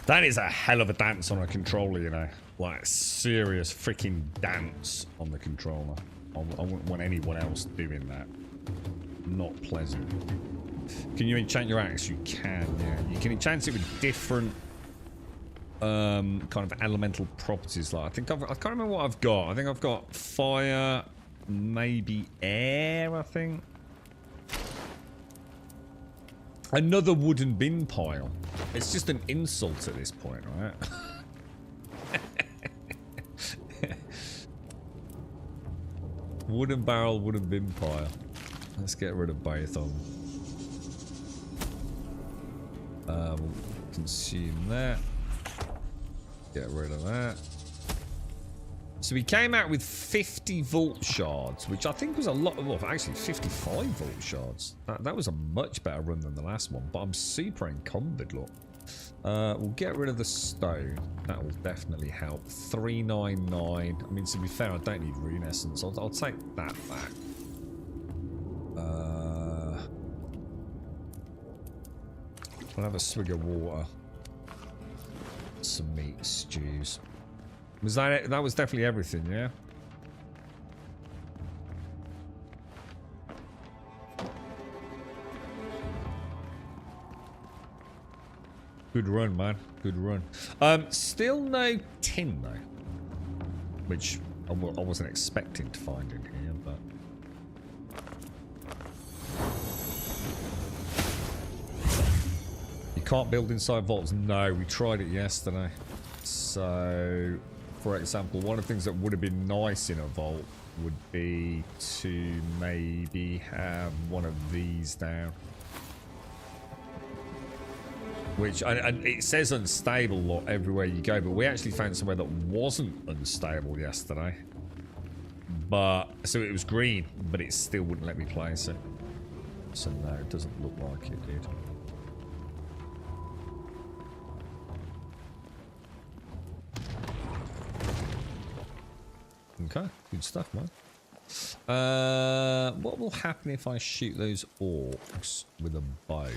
That is a hell of a dance on a controller, you know. Like, serious freaking dance on the controller. I wouldn't want anyone else doing that. Not pleasant. Can you enchant your axe? You can, yeah. You can enchant it with different kind of elemental properties. Like, I can't remember what I've got. I think I've got fire, maybe air, I think. Another wooden bin pile. It's just an insult at this point, right? Wooden barrel, wooden bin pile. Let's get rid of both of them. We'll consume that. Get rid of that. So we came out with 50 vault shards, which I think was a lot. Well, actually 55 vault shards. That was a much better run than the last one, but I'm super encumbered, look. We'll get rid of the stone. That will definitely help. 399. I mean, to be fair, I don't need rune essence. I'll take that back. I'll have a swig of water. Some meat stews. Was that it? That was definitely everything, yeah? Good run, man. Good run. Still no tin, though. Which I wasn't expecting to find in here, but... You can't build inside vaults? No, we tried it yesterday. So... For example, one of the things that would have been nice in a vault would be to maybe have one of these down. Which, it says unstable everywhere you go, but we actually found somewhere that wasn't unstable yesterday. But, so it was green, but it still wouldn't let me place it. So no, it doesn't look like it did. Okay, good stuff, man. What will happen if I shoot those orcs with a bow?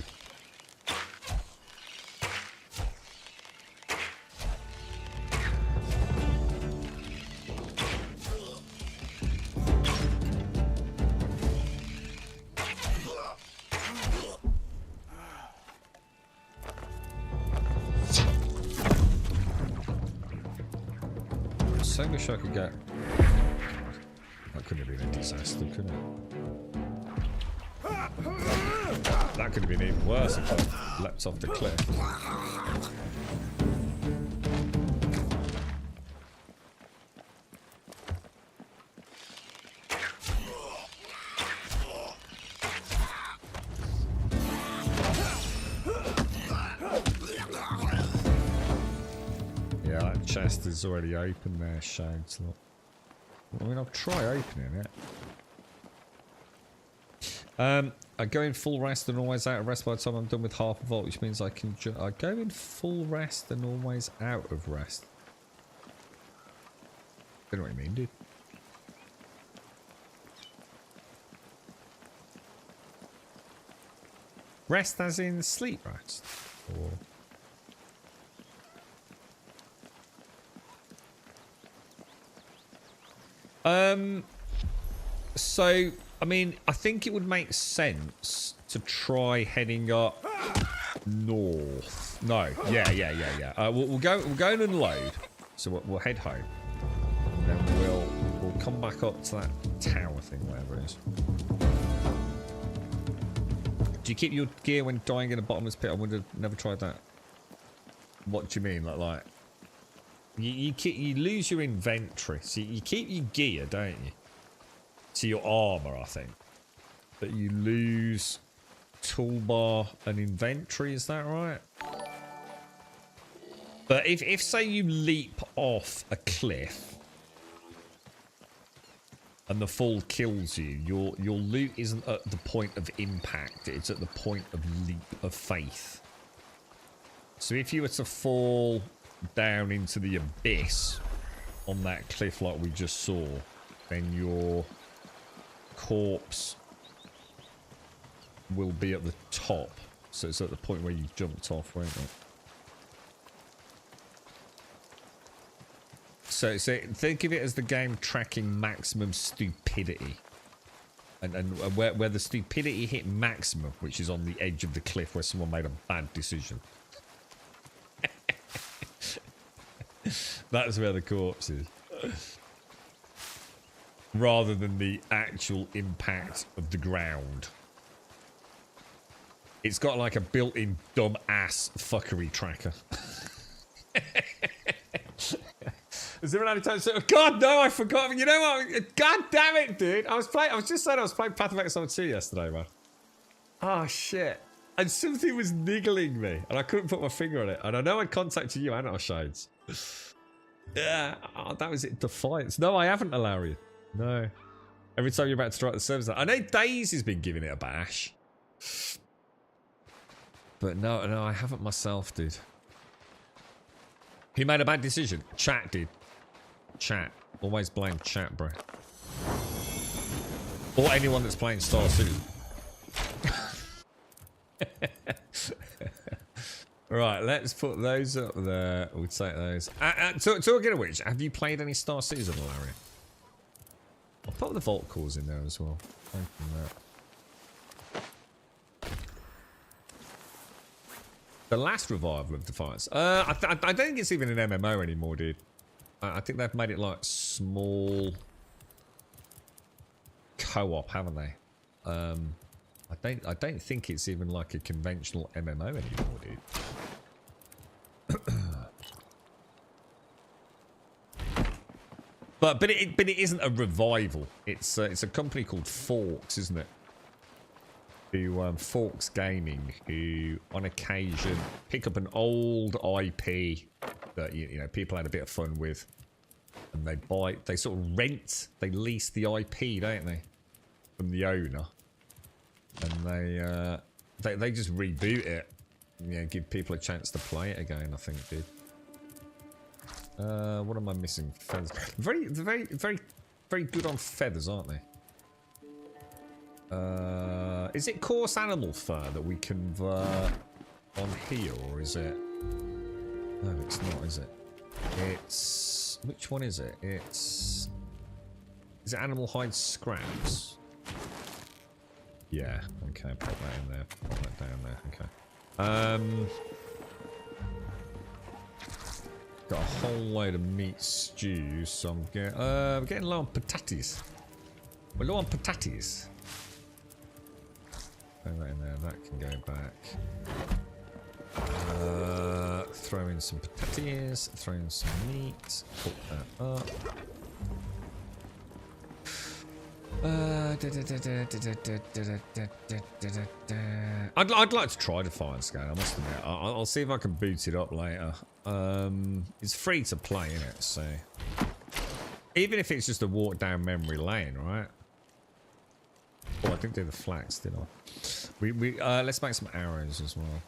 wish I could get... That couldn't have been a disaster, could it? That could have been even worse if I leapt off the cliff. Yeah, that chest is already open there, Shades. Look. I mean, I'll try opening it. I go in full rest and always out of rest by the time I'm done with half a vault, which means I can I go in full rest and always out of rest. I don't know what you mean, dude. Rest as in sleep rest? Or... So, I mean, I think it would make sense to try heading up north. No, yeah. We'll go and unload. So we'll head home. And then we'll come back up to that tower thing, whatever it is. Do you keep your gear when dying in a bottomless pit? I would have never tried that. What do you mean? Like you lose your inventory. So you keep your gear, don't you? To your armor, I think. But you lose toolbar and inventory, is that right? But if say you leap off a cliff and the fall kills you, your loot isn't at the point of impact, it's at the point of leap of faith. So if you were to fall down into the abyss on that cliff like we just saw, then your corpse will be at the top. So it's at the point where you jumped off, won't it? So think of it as the game tracking maximum stupidity. And where the stupidity hit maximum, which is on the edge of the cliff where someone made a bad decision. That's where the corpse is. Rather than the actual impact of the ground. It's got like a built-in dumb ass fuckery tracker. Is there any time? God no, I forgot. You know what? God damn it, dude! I was just saying I was playing Path of Exile 2 yesterday, man. Oh shit! And something was niggling me, and I couldn't put my finger on it. And I know I contacted you and our Shades. Yeah, oh, that was it. Defiance. No, I haven't, Alarian. No. Every time you're about to strike the servers, I know Daisy's been giving it a bash. But no, I haven't myself, dude. He made a bad decision. Chat did. Chat. Always blame chat, bro. Or anyone that's playing Star Citizen. Right, let's put those up there. We'll take those. Talking of which, have you played any Star Citizen, Larry? I'll put the Vault Cores in there as well. Open that. The last revival of Defiance. I don't think it's even an MMO anymore, dude. I think they've made it like small co-op, haven't they? I don't think it's even like a conventional MMO anymore, dude. but it isn't a revival. It's a company called Forks, isn't it? Who Forks Gaming, who on occasion pick up an old IP that you know people had a bit of fun with, and they sort of they lease the IP, don't they, from the owner, and they just reboot it, and, you know, give people a chance to play it again. I think, dude. What am I missing? Feathers. Very good on feathers, aren't they? Is it coarse animal fur that we convert on here, or is it? No, it's not, is it? It's... Which one is it? It's... Is it animal hide scraps? Yeah, okay, put that in there. Put that down there, okay. Got a whole load of meat stew, so I'm getting low on patates. We're low on patates. Throw that in there, that can go back. Throw in some patates, throw in some meat, put that up. I'd like to try the fire scale, I must admit. I'll see if I can boot it up later. It's free to play, isn't it? So even if it's just a walk down memory lane, right? Oh, I didn't do the flax, did I? Let's make some arrows as well.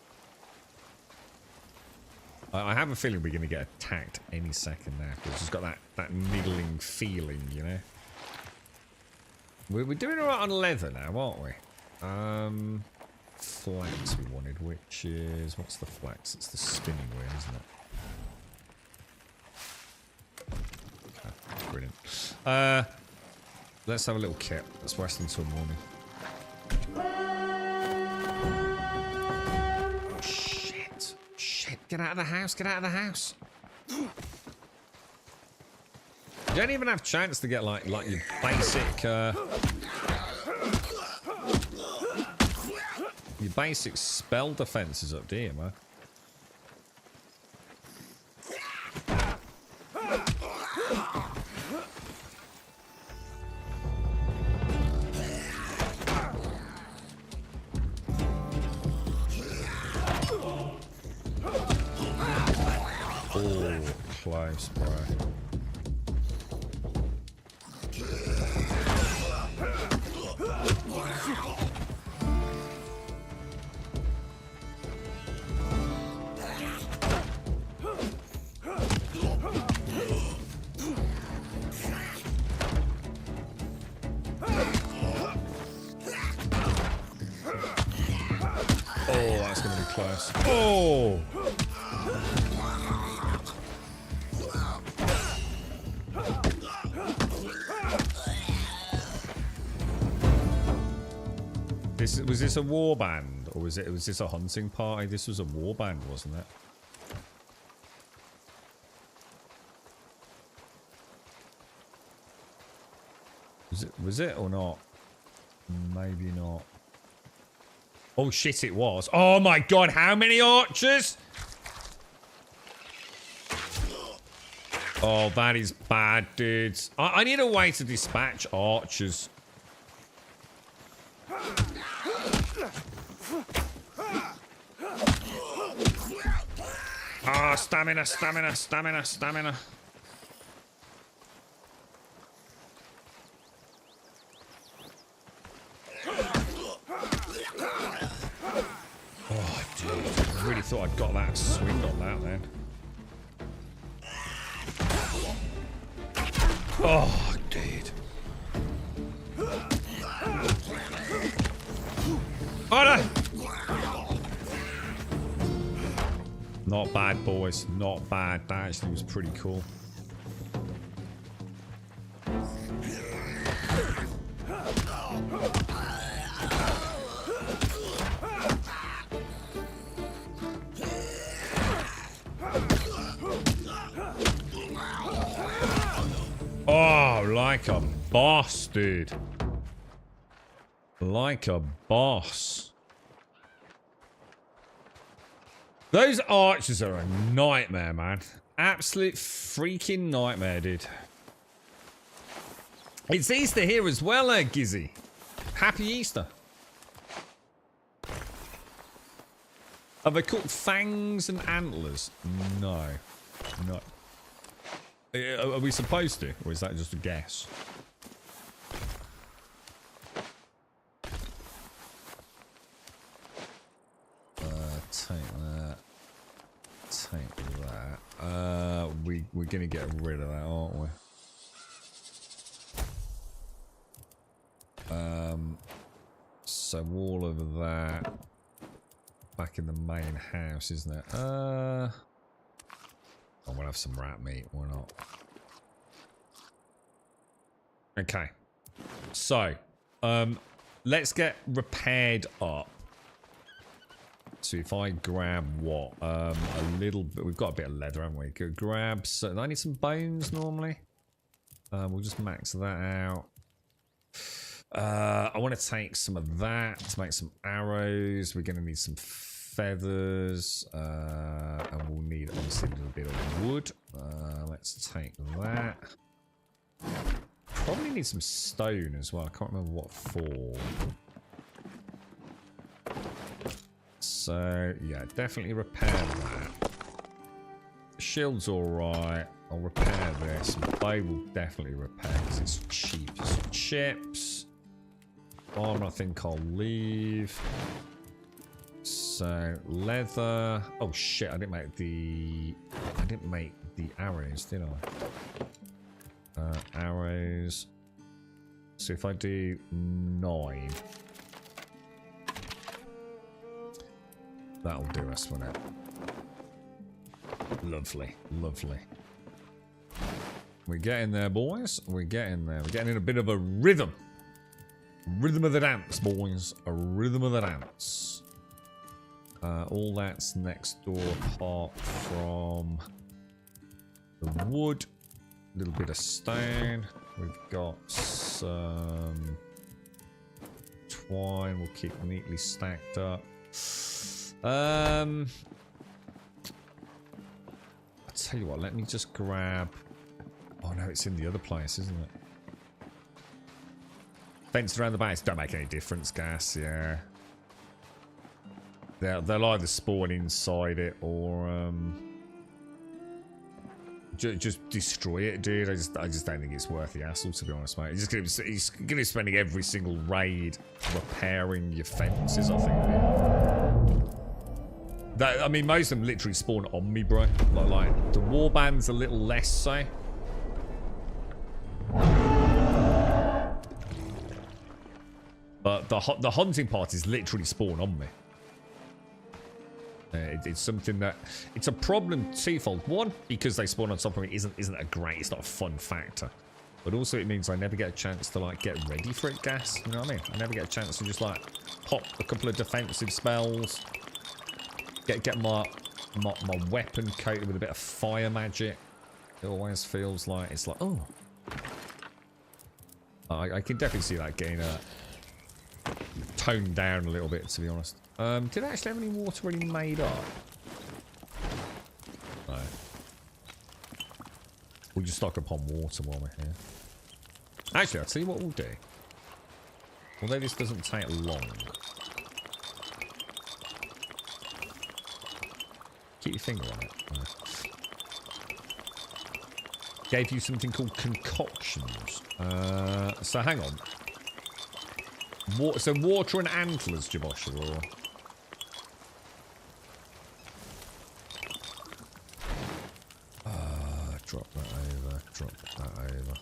I have a feeling we're going to get attacked any second now, because it's got that niggling feeling, you know. We're doing alright on leather now, aren't we? Flax we wanted, which is... What's the flax? It's the spinning wheel, isn't it? Okay, brilliant. Let's have a little kip. Let's rest until morning. Shit. Shit. Get out of the house. Get out of the house. You don't even have a chance to get like your basic spell defenses up, do you, man? Oh, close, bro. Oh! Was this a war band, or was this a hunting party? This was a war band, wasn't it? Was it or not? Maybe not. Oh shit, it was. Oh my god, how many archers? Oh, that is bad, dudes. I need a way to dispatch archers. Ah, stamina, stamina, stamina, stamina. Oh, dude. I really thought I'd got that swing on that then. Oh, dude. Oh, no! Not bad, boys. Not bad. That actually was pretty cool. Oh, like a boss, dude. Like a boss. Those archers are a nightmare, man. Absolute freaking nightmare, dude. It's Easter here as well, Gizzy. Happy Easter. Are they called fangs and antlers? No. No. Are we supposed to? Or is that just a guess? Take that. Take that. We're gonna get rid of that, aren't we? So all of that back in the main house, isn't it? Oh, we'll have some rat meat. Why not? Okay. So, let's get repaired up. So if I grab what? A little bit. We've got a bit of leather, haven't we? Could grab. So I need some bones normally. We'll just max that out. I want to take some of that to make some arrows. We're going to need some feathers. And we'll need obviously a little bit of wood. Let's take that. Probably need some stone as well. I can't remember what for. So, yeah, definitely repair that. The shield's alright. I'll repair this. Bow will definitely repair because it's cheap as chips. Armor, I think I'll leave. So, leather. Oh shit, I didn't make the arrows, did I? Arrows. So if I do 9, that'll do us, won't it? Lovely, lovely. We're getting there, boys. We're getting there. We're getting in a bit of a rhythm. Rhythm of the dance, boys. A rhythm of the dance. All that's next door apart from the wood. A little bit of stone. We've got some twine. We'll keep neatly stacked up. I'll tell you what, let me just grab... Oh no, it's in the other place, isn't it? Fenced around the base. Don't make any difference, gas, yeah. They'll either spawn inside it or... Just destroy it, dude. I just don't think it's worth the hassle, to be honest, mate. He's gonna be spending every single raid repairing your fences, I think. I mean, most of them literally spawn on me, bro. Like the warband's a little less so. But the hunting parties literally spawn on me. It's something that it's a problem twofold. One, because they spawn on top of me isn't it's not a fun factor. But also it means I never get a chance to like get ready for it, gas. You know what I mean? I never get a chance to just like pop a couple of defensive spells. Get my weapon coated with a bit of fire magic. It always feels like it's like, oh. I can definitely see that getting toned down a little bit, to be honest. Did I actually have any water already made up? No. We'll just stock up on water while we're here. Actually, I'll tell you what we'll do. Although this doesn't take long. Keep your finger on it. No. Gave you something called concoctions. So hang on. So water and antlers, Jabosha, or... drop that over, drop that over.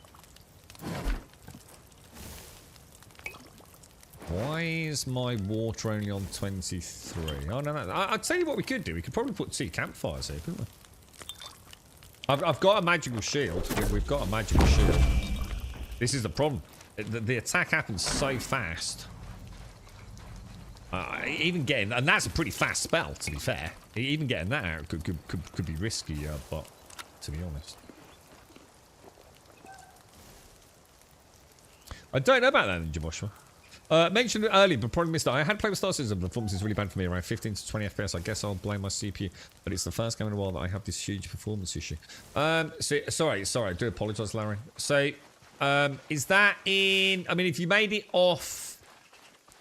Why is my water only on 23? Oh, no. I'll tell you what we could do. We could probably put 2 campfires here, couldn't we? I've got a magical shield. We've got a magical shield. This is the problem. The attack happens so fast. Even getting... And that's a pretty fast spell, to be fair. Even getting that out could be risky, but... To be honest. I don't know about that, Joshua. Mentioned it earlier, but probably missed it. I had played with Star Citizen, but the performance is really bad for me, around 15 to 20 FPS. I guess I'll blame my CPU, but it's the first game in a while that I have this huge performance issue. Sorry, I do apologise, Larry. So, is that in... I mean, if you made it off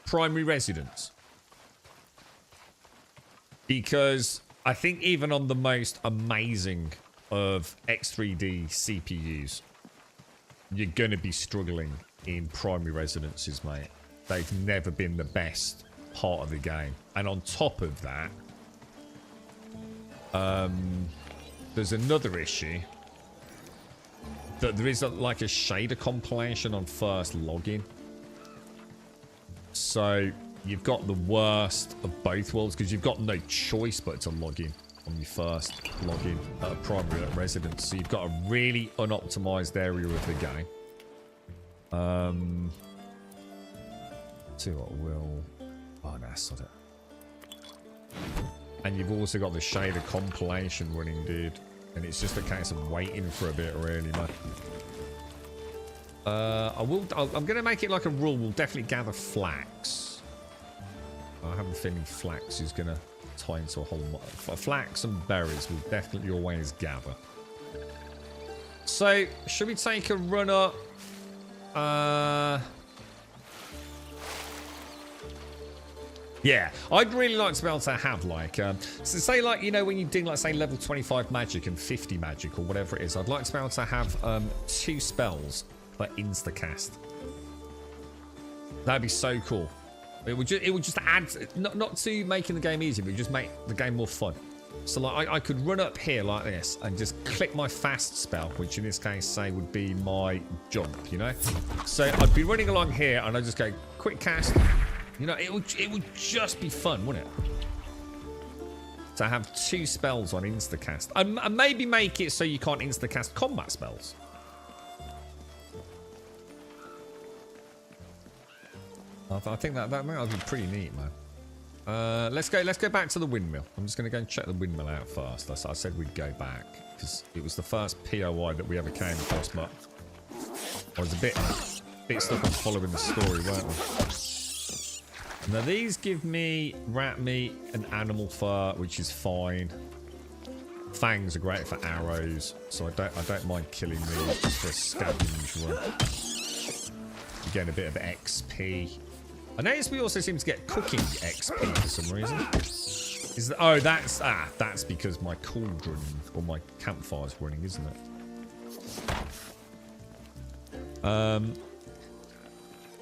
primary residence, because I think even on the most amazing of X3D CPUs, you're going to be struggling in primary residences, mate. They've never been the best part of the game. And on top of that, there's another issue. That there is like a shader compilation on first login. So you've got the worst of both worlds because you've got no choice but to log in on your first login at a primary residence. So you've got a really unoptimized area of the game. See what will... Oh, no, sod it. And you've also got the shader compilation running, dude. And it's just a case of waiting for a bit, really, man. I'm going to make it like a rule. We'll definitely gather flax. I have a feeling flax is going to tie into a whole lot. Flax and berries we'll definitely always gather. So, should we take a run up? Yeah, I'd really like to be able to have like, so say like, you know, when you do like say level 25 magic and 50 magic or whatever it is, I'd like to be able to have 2 spells for instacast. That'd be so cool. It would just add, not to making the game easier, but just make the game more fun. So like I could run up here like this and just click my fast spell, which in this case say would be my jump, you know? So I'd be running along here and I'd just go quick cast. You know, it would just be fun, wouldn't it? To have 2 spells on instacast. And maybe make it so you can't instacast combat spells. I think that would be pretty neat, man. Let's go back to the windmill. I'm just going to go and check the windmill out first. I said we'd go back because it was the first POI that we ever came across, but I was a bit stuck on following the story, weren't we? Now these give me rat meat and animal fur, which is fine. Fangs are great for arrows, so I don't mind killing these just for a scavenge run. You get a bit of XP. I noticed we also seem to get cooking XP for some reason. Oh, that's because my cauldron or my campfire's running, isn't it?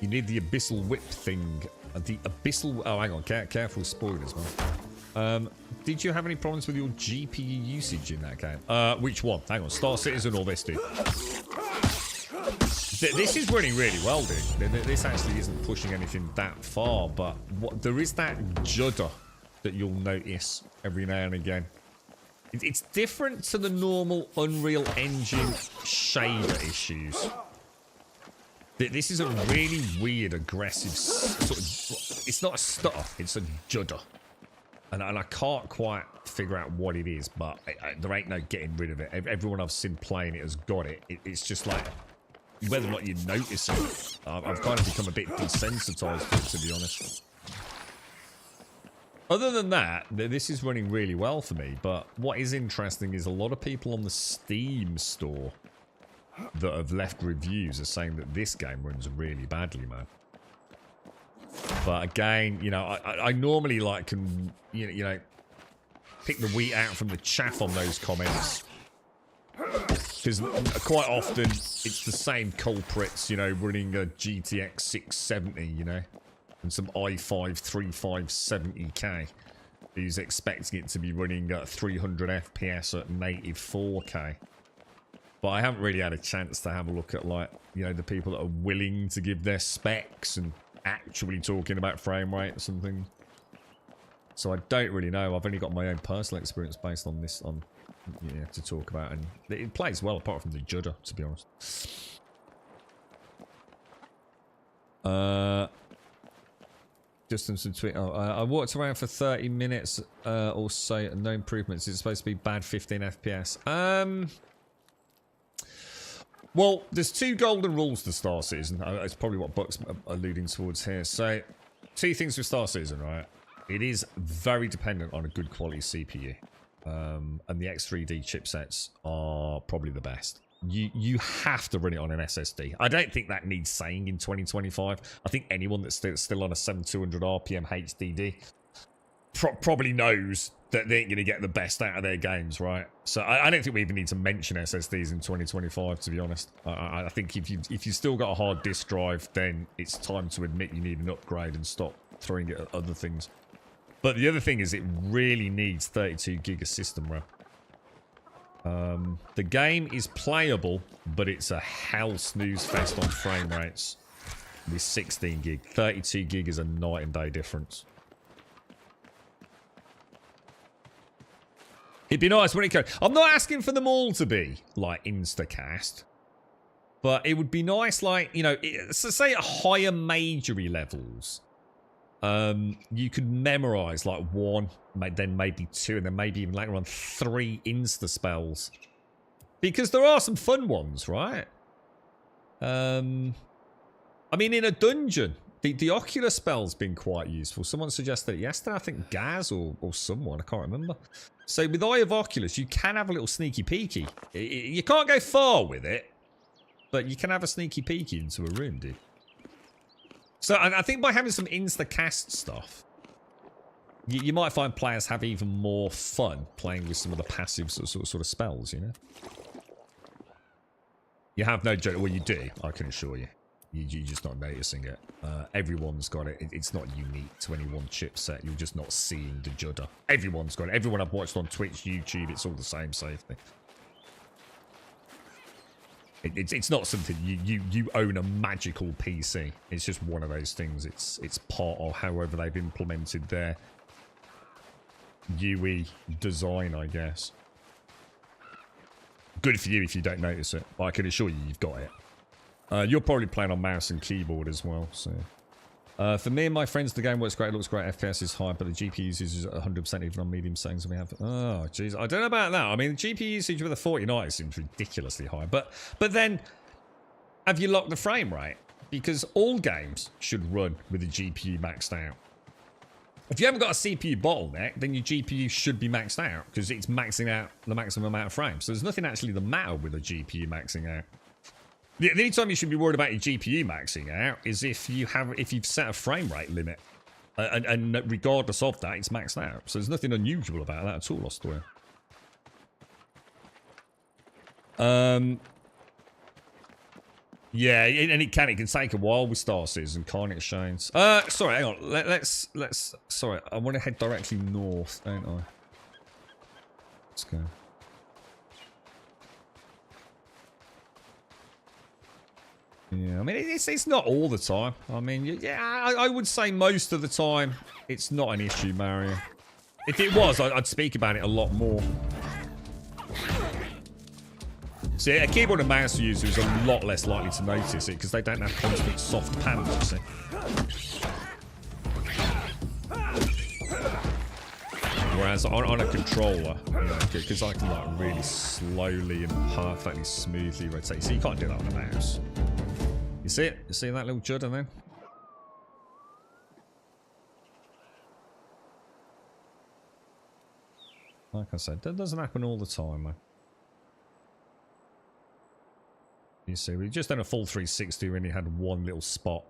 You need the abyssal whip thing. The abyssal... Oh, hang on. Careful spoilers, man. Did you have any problems with your GPU usage in that game? Which one? Hang on. Star Citizen or this, dude? This is running really well, dude. This actually isn't pushing anything that far, but there is that judder that you'll notice every now and again. It's different to the normal Unreal Engine shader issues. This is a really weird, aggressive sort of... It's not a stutter, it's a judder. And I can't quite figure out what it is, but there ain't no getting rid of it. Everyone I've seen playing it has got it. It's just like, whether or not you notice it, I've kind of become a bit desensitized to be honest. Other than that, this is running really well for me, but what is interesting is a lot of people on the Steam store that have left reviews are saying that this game runs really badly, man. But again, you know, I normally like can you know pick the wheat out from the chaff on those comments, because quite often it's the same culprits, you know, running a GTX 670, you know, and some i5 3570K who's expecting it to be running at 300 FPS at native 4K. But I haven't really had a chance to have a look at, like, you know, the people that are willing to give their specs and actually talking about frame rates and things. So I don't really know. I've only got my own personal experience based on this, yeah, to talk about. And it plays well apart from the judder, to be honest. Distance between... Oh, I walked around for 30 minutes or so, no improvements. It's supposed to be bad 15 FPS. Well, there's 2 golden rules to Star Citizen. It's probably what Buck's alluding towards here. So, 2 things with Star Citizen, right? It is very dependent on a good quality CPU. And the X3D chipsets are probably the best. You have to run it on an SSD. I don't think that needs saying in 2025. I think anyone that's still on a 7200 RPM HDD probably knows that they ain't going to get the best out of their games, right? So I don't think we even need to mention SSDs in 2025, to be honest. I think if you still got a hard disk drive, then it's time to admit you need an upgrade and stop throwing it at other things. But the other thing is it really needs 32 gig of system RAM. The game is playable, but it's a hell snooze fest on frame rates with 16 gig. 32 gig is a night and day difference. It'd be nice when it comes. I'm not asking for them all to be like instacast, but it would be nice, like, you know, so say at higher majory levels, you could memorize like 1, then maybe 2, and then maybe even later on 3 insta spells. Because there are some fun ones, right? I mean, in a dungeon, the ocular spell's been quite useful. Someone suggested it yesterday, I think Gaz or someone, I can't remember. So with Eye of Oculus, you can have a little sneaky peeky. You can't go far with it, but you can have a sneaky peeky into a room, dude. So I think by having some insta-cast stuff, you might find players have even more fun playing with some of the passive sort of spells, you know? You have no joke. Well, you do, I can assure you. You're just not noticing it. Everyone's got it. It's not unique to any one chipset. You're just not seeing the judder. Everyone's got it. Everyone I've watched on Twitch, YouTube, it's all the same thing. It's not something you own a magical PC. It's just one of those things. It's part of however they've implemented their UE design, I guess. Good for you if you don't notice it, but I can assure you you've got it. You're probably playing on mouse and keyboard as well, so... for me and my friends, the game works great, it looks great, FPS is high, but the GPU usage is 100% even on medium settings and we have... Oh, jeez, I don't know about that. I mean, the GPU usage with a 4090 seems ridiculously high, but then, have you locked the frame rate? Because all games should run with the GPU maxed out. If you haven't got a CPU bottleneck, then your GPU should be maxed out, because it's maxing out the maximum amount of frames. So there's nothing actually the matter with a GPU maxing out. The only time you should be worried about your GPU maxing out is if you've set a frame rate limit, and regardless of that, it's maxed out. So there's nothing unusual about that at all, I swear. Yeah, and it can take a while with Star Citizen, can't it, Shanes? Sorry, hang on. Let's. Sorry, I want to head directly north, don't I? Let's go. Yeah, I mean, it's not all the time. I mean, yeah, I would say most of the time it's not an issue, Mario. If it was, I'd speak about it a lot more. See, a keyboard and mouse user is a lot less likely to notice it because they don't have constant soft pans, you see. Whereas on a controller, because I can like really slowly and perfectly smoothly rotate. So you can't do that on a mouse. You see it? You see that little judder then? Like I said, that doesn't happen all the time, man. You see, we just done a full 360 when he had one little spot.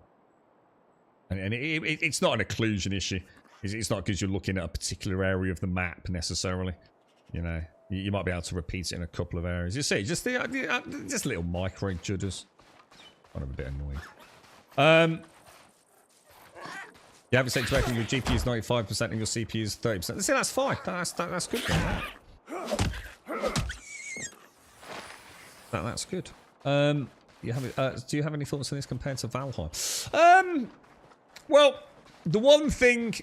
And it's not an occlusion issue. It's not because you're looking at a particular area of the map, necessarily. You know, you might be able to repeat it in a couple of areas. You see, just little micro judders. Kind of a bit annoying. You haven't said correctly, your GPU is 95% and your CPU is 30%. See, that's fine. That's good. That's good. Do you have any thoughts on this compared to Valheim? Well, the one thing,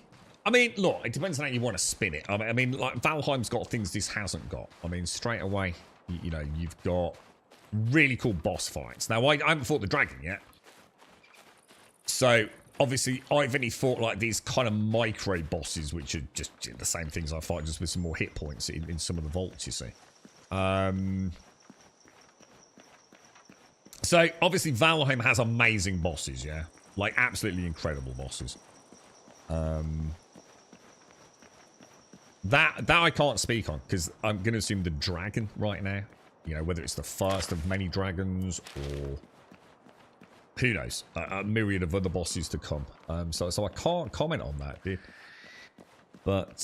I mean, look, it depends on how you want to spin it. I mean, like Valheim's got things this hasn't got. I mean, straight away, you know, you've got really cool boss fights. Now, I haven't fought the dragon yet, so obviously I've only fought like these kind of micro bosses, which are just the same things I fight, just with some more hit points in some of the vaults. You see. So, obviously, Valheim has amazing bosses, yeah? Like, absolutely incredible bosses. That I can't speak on, because I'm going to assume the dragon right now. You know, whether it's the first of many dragons, or... who knows? A myriad of other bosses to come. So I can't comment on that, dude. But,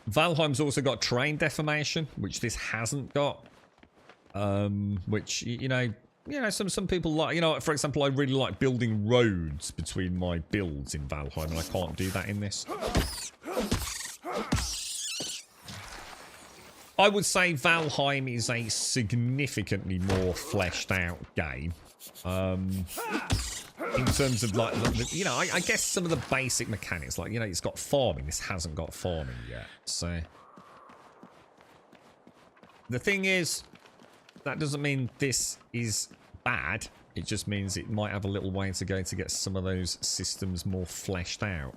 Valheim's also got terrain deformation, which this hasn't got. Which, you know, some people like, you know, for example, I really like building roads between my builds in Valheim, and I can't do that in this. I would say Valheim is a significantly more fleshed out game. In terms of, like, you know, I guess some of the basic mechanics, like, you know, it's got farming. This hasn't got farming yet. So, the thing is, that doesn't mean this is bad. It just means it might have a little way to go to get some of those systems more fleshed out.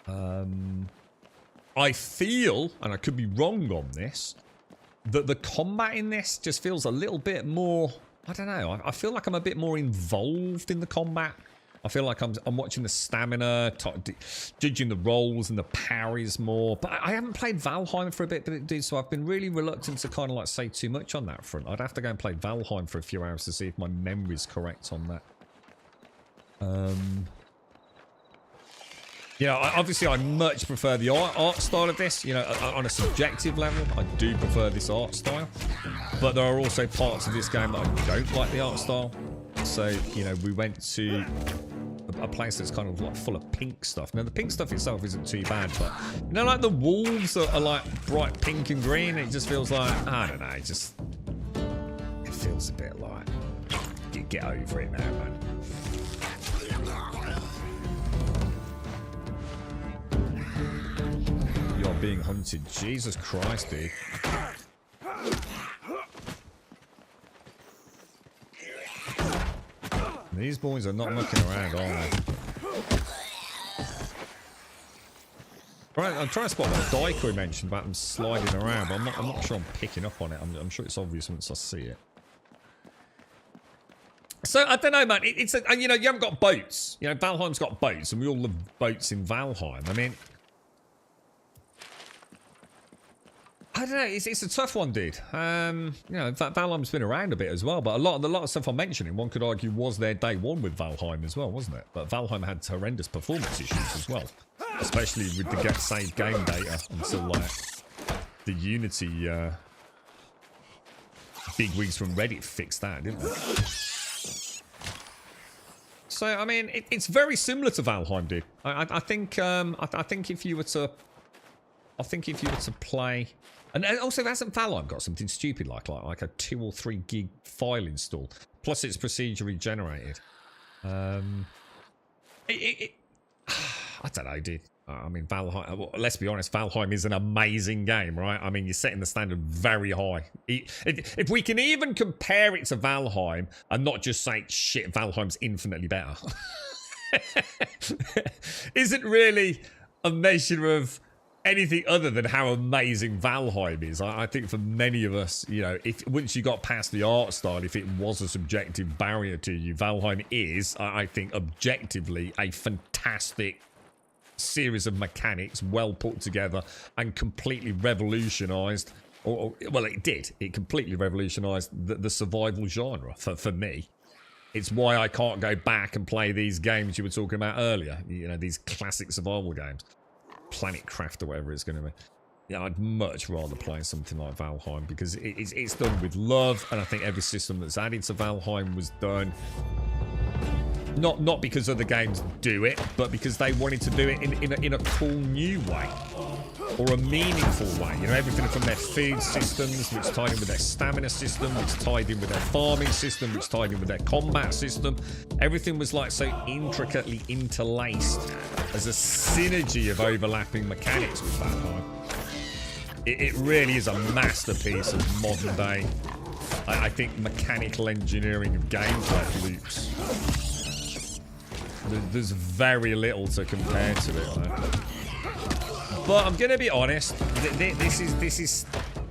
I feel, and I could be wrong on this, that the combat in this just feels a little bit more, I don't know, I feel like I'm a bit more involved in the combat. I feel like I'm watching the stamina, judging the rolls and the parries more. But I haven't played Valheim for a bit, dude, so I've been really reluctant to kind of like say too much on that front. I'd have to go and play Valheim for a few hours to see if my memory's correct on that. You know, obviously I much prefer the art style of this. You know, on a subjective level, I do prefer this art style. But there are also parts of this game that I don't like the art style. So, you know, we went to a place that's kind of like full of pink stuff. Now, the pink stuff itself isn't too bad, but, you know, like the walls are like bright pink and green. It just feels like, I don't know, it feels a bit like, you get over it now, man. You're being hunted. Jesus Christ, dude. These boys are not mucking around, are they? Right, I'm trying to spot that dike we mentioned about them sliding around, but I'm not sure I'm picking up on it. I'm sure it's obvious once I see it. So, I don't know, man. It's you know, you haven't got boats. You know, Valheim's got boats, and we all love boats in Valheim. I mean, I don't know, it's a tough one, dude. You know, in fact, Valheim's been around a bit as well, but a lot of stuff I'm mentioning, one could argue, was their day one with Valheim as well, wasn't it? But Valheim had horrendous performance issues as well, especially with the get save game data until like the Unity bigwigs from Reddit fixed that, didn't they? So I mean, it's very similar to Valheim, dude. I think if you were to play. And also, hasn't Valheim got something stupid like a 2 or 3 gig file install? Plus, it's procedurally generated. I don't know, dude. I mean, Valheim. Well, let's be honest, Valheim is an amazing game, right? I mean, you're setting the standard very high. If we can even compare it to Valheim and not just say, shit, Valheim's infinitely better, isn't really a measure of anything other than how amazing Valheim is. I think for many of us, you know, if once you got past the art style, if it was a subjective barrier to you, Valheim is, I think, objectively a fantastic series of mechanics, well put together and completely revolutionized, well, it did. It completely revolutionized the survival genre for me. It's why I can't go back and play these games you were talking about earlier, you know, these classic survival games. Planet Craft or whatever it's going to be. Yeah, I'd much rather play something like Valheim because it's done with love, and I think every system that's added to Valheim was done not because other games do it, but because they wanted to do it in a cool new way or a meaningful way. You know, everything from their food systems, which tied in with their stamina system, which tied in with their farming system, which tied in with their combat system. Everything was like so intricately interlaced as a synergy of overlapping mechanics with Valheim. It really is a masterpiece of modern day, I think, mechanical engineering of gameplay loops. There's very little to compare to it, though. But I'm gonna be honest, this is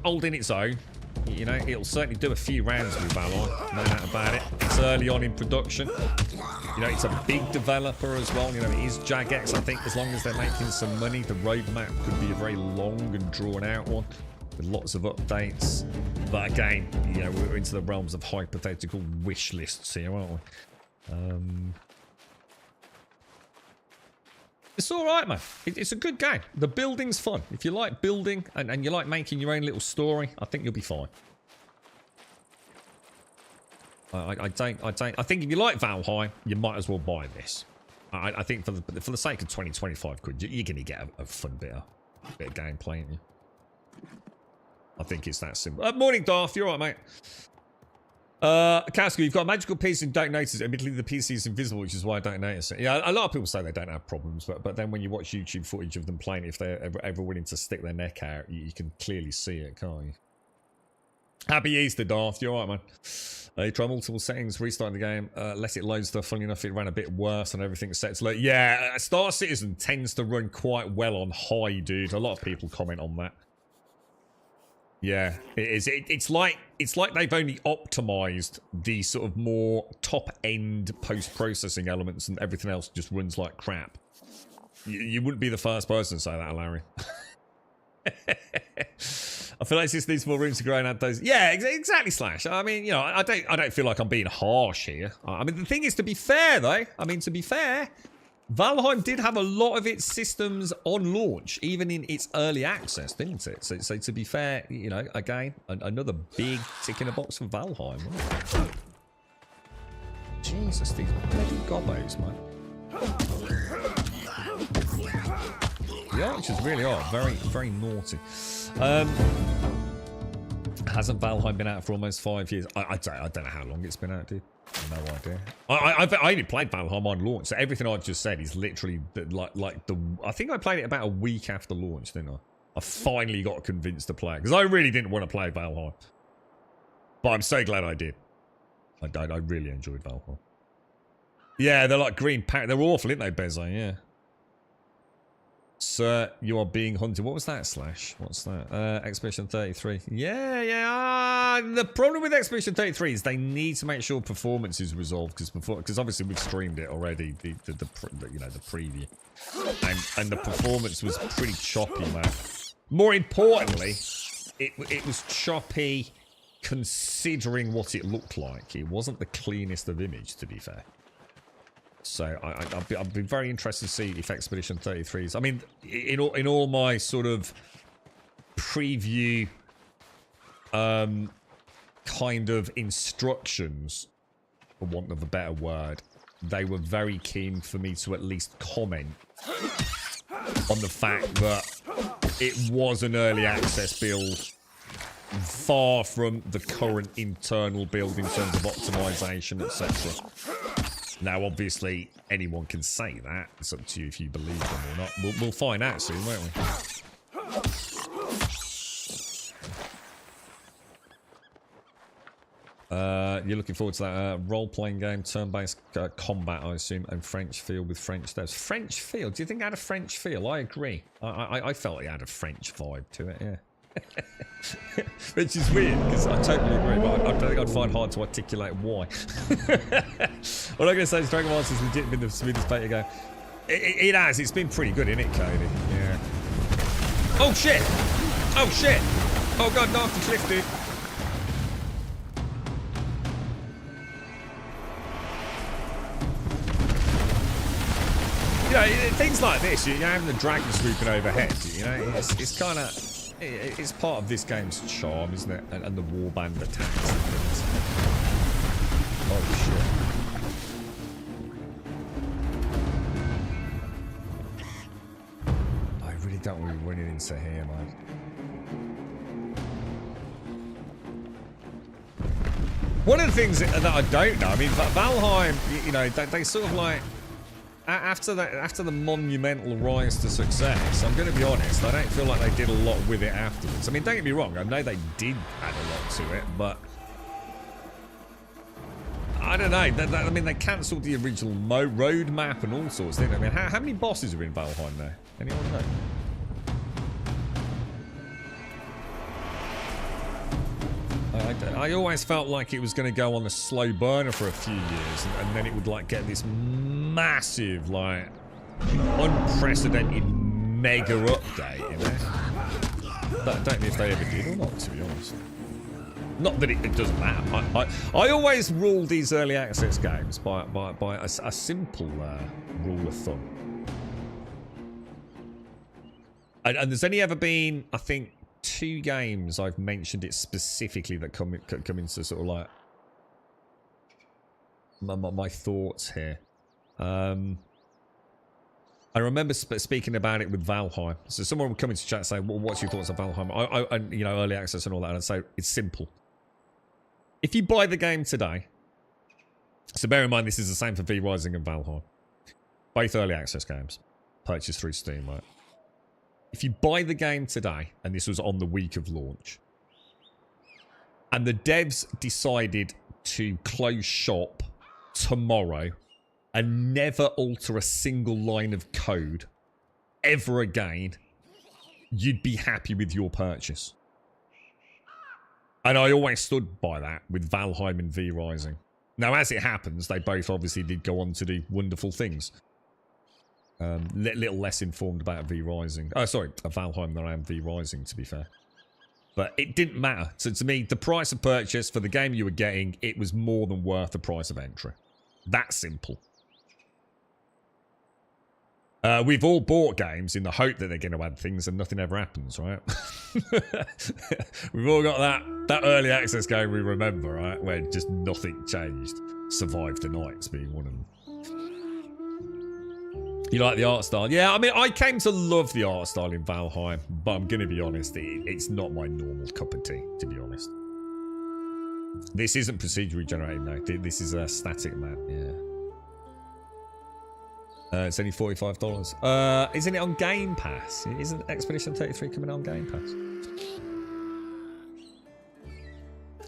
holding its own. You know, it'll certainly do a few rounds with Valheim, no doubt about it. It's early on in production. You know, it's a big developer as well. You know, it is Jagex. I think as long as they're making some money, the roadmap could be a very long and drawn out one with lots of updates. But again, you know, we're into the realms of hypothetical wish lists here, aren't we? It's all right, man. It's a good game. The building's fun. If you like building and you like making your own little story, I think you'll be fine. I think if you like Valheim, you might as well buy this. I think for the sake of 20-25 quid, you're going to get a fun bit of gameplay, ain't you? I think it's that simple. Morning, Darth. You're all right, mate. Casco, you've got a magical piece and don't notice it. Admittedly, the PC is invisible, which is why I don't notice it. Yeah, a lot of people say they don't have problems, but then when you watch YouTube footage of them playing, if they're ever willing to stick their neck out, you can clearly see it, can't you? Happy Easter, Darth. You alright, man? You try multiple settings, restarting the game, let it load stuff. Funny enough, it ran a bit worse and everything's set to load. Yeah, Star Citizen tends to run quite well on high, dude. A lot of people comment on that. Yeah, it is. It's like they've only optimized the sort of more top-end post-processing elements, and everything else just runs like crap. You wouldn't be the first person to say that, Larry. I feel like this needs more room to grow and add those. Yeah, exactly, Slash. I mean, you know, I don't feel like I'm being harsh here. I mean, the thing is, to be fair, though, Valheim did have a lot of its systems on launch, even in its early access, didn't it? So to be fair, you know, again, another big tick in a box for Valheim. Jesus, these bloody gobos, man. The archers really are very, very naughty. Hasn't Valheim been out for almost 5 years? I don't know how long it's been out, dude. No idea. I only played Valheim on launch, so everything I've just said is literally I think I played it about a week after launch, didn't I? I finally got convinced to play it because I really didn't want to play Valheim, but I'm so glad I did. I really enjoyed Valheim. Yeah, they're like green pack. They're awful, aren't they, Bezo? Yeah. Sir, you are being hunted. What was that, Slash? What's that? Expedition 33. Yeah. The problem with Expedition 33 is they need to make sure performance is resolved because obviously we've streamed it already. The you know, the preview, and the performance was pretty choppy, man. More importantly, it was choppy considering what it looked like. It wasn't the cleanest of image, to be fair. So I'd be very interested to see if Expedition 33s. I mean, in all my sort of preview kind of instructions, for want of a better word, they were very keen for me to at least comment on the fact that it was an early access build, far from the current internal build in terms of optimization, etc. Now, obviously, anyone can say that. It's up to you if you believe them or not. We'll find out soon, won't we? You're looking forward to that role-playing game, turn-based combat, I assume, and French feel with French devs. French feel? Do you think it had a French feel? I agree. I felt it had a French vibe to it, yeah. Which is weird, because I totally agree, but I don't think I'd find hard to articulate why. What I'm going to say is Dragonwilds has legit been the smoothest beta game. It has. It's been pretty good, innit, Cody? Yeah. Oh, shit! Oh, shit! Oh, God, no, off the cliff, dude. You know, things like this, you're having the dragon swooping overhead, you know, it's kind of... It's part of this game's charm, isn't it? And the warband attacks and things. Oh shit. I really don't want to be running into here, man. One of the things that I don't know, I mean, Valheim, you know, they sort of like... After the monumental rise to success, I'm going to be honest, I don't feel like they did a lot with it afterwards. I mean, don't get me wrong, I know they did add a lot to it, but... I don't know, I mean, they cancelled the original road map and all sorts, didn't they? I mean, how many bosses are in Valheim now? Anyone know? I always felt like it was going to go on a slow burner for a few years, and then it would like get this massive, like, unprecedented mega update, you know? I don't know if they ever did or not, to be honest. Not that it doesn't matter. I always rule these early access games by a simple rule of thumb. And there's only ever been, I think, 2 games I've mentioned it specifically that come into sort of like my thoughts here. I remember speaking about it with Valheim. So someone would come into chat and say, well, what's your thoughts on Valheim? And you know, early access and all that. And I'd say, it's simple. If you buy the game today, so bear in mind this is the same for V Rising and Valheim. Both early access games. Purchased through Steam, right? If you buy the game today, and this was on the week of launch, And the devs decided to close shop tomorrow and never alter a single line of code ever again, you'd be happy with your purchase. And I always stood by that with Valheim and V Rising. Now, as it happens, they both obviously did go on to do wonderful things. Little less informed about V Rising. Oh, sorry, Valheim than I am V Rising, to be fair. But it didn't matter. So to me, the price of purchase for the game you were getting, it was more than worth the price of entry. That simple. We've all bought games in the hope that they're going to add things and nothing ever happens, right? We've all got that early access game we remember, right? Where just nothing changed. Survive the Nights being one of them. You like the art style? Yeah, I mean, I came to love the art style in Valheim, but I'm going to be honest, it's not my normal cup of tea, to be honest. This isn't procedurally generated, no. This is a static map, yeah. It's only $45. Isn't it on Game Pass? Isn't Expedition 33 coming on Game Pass?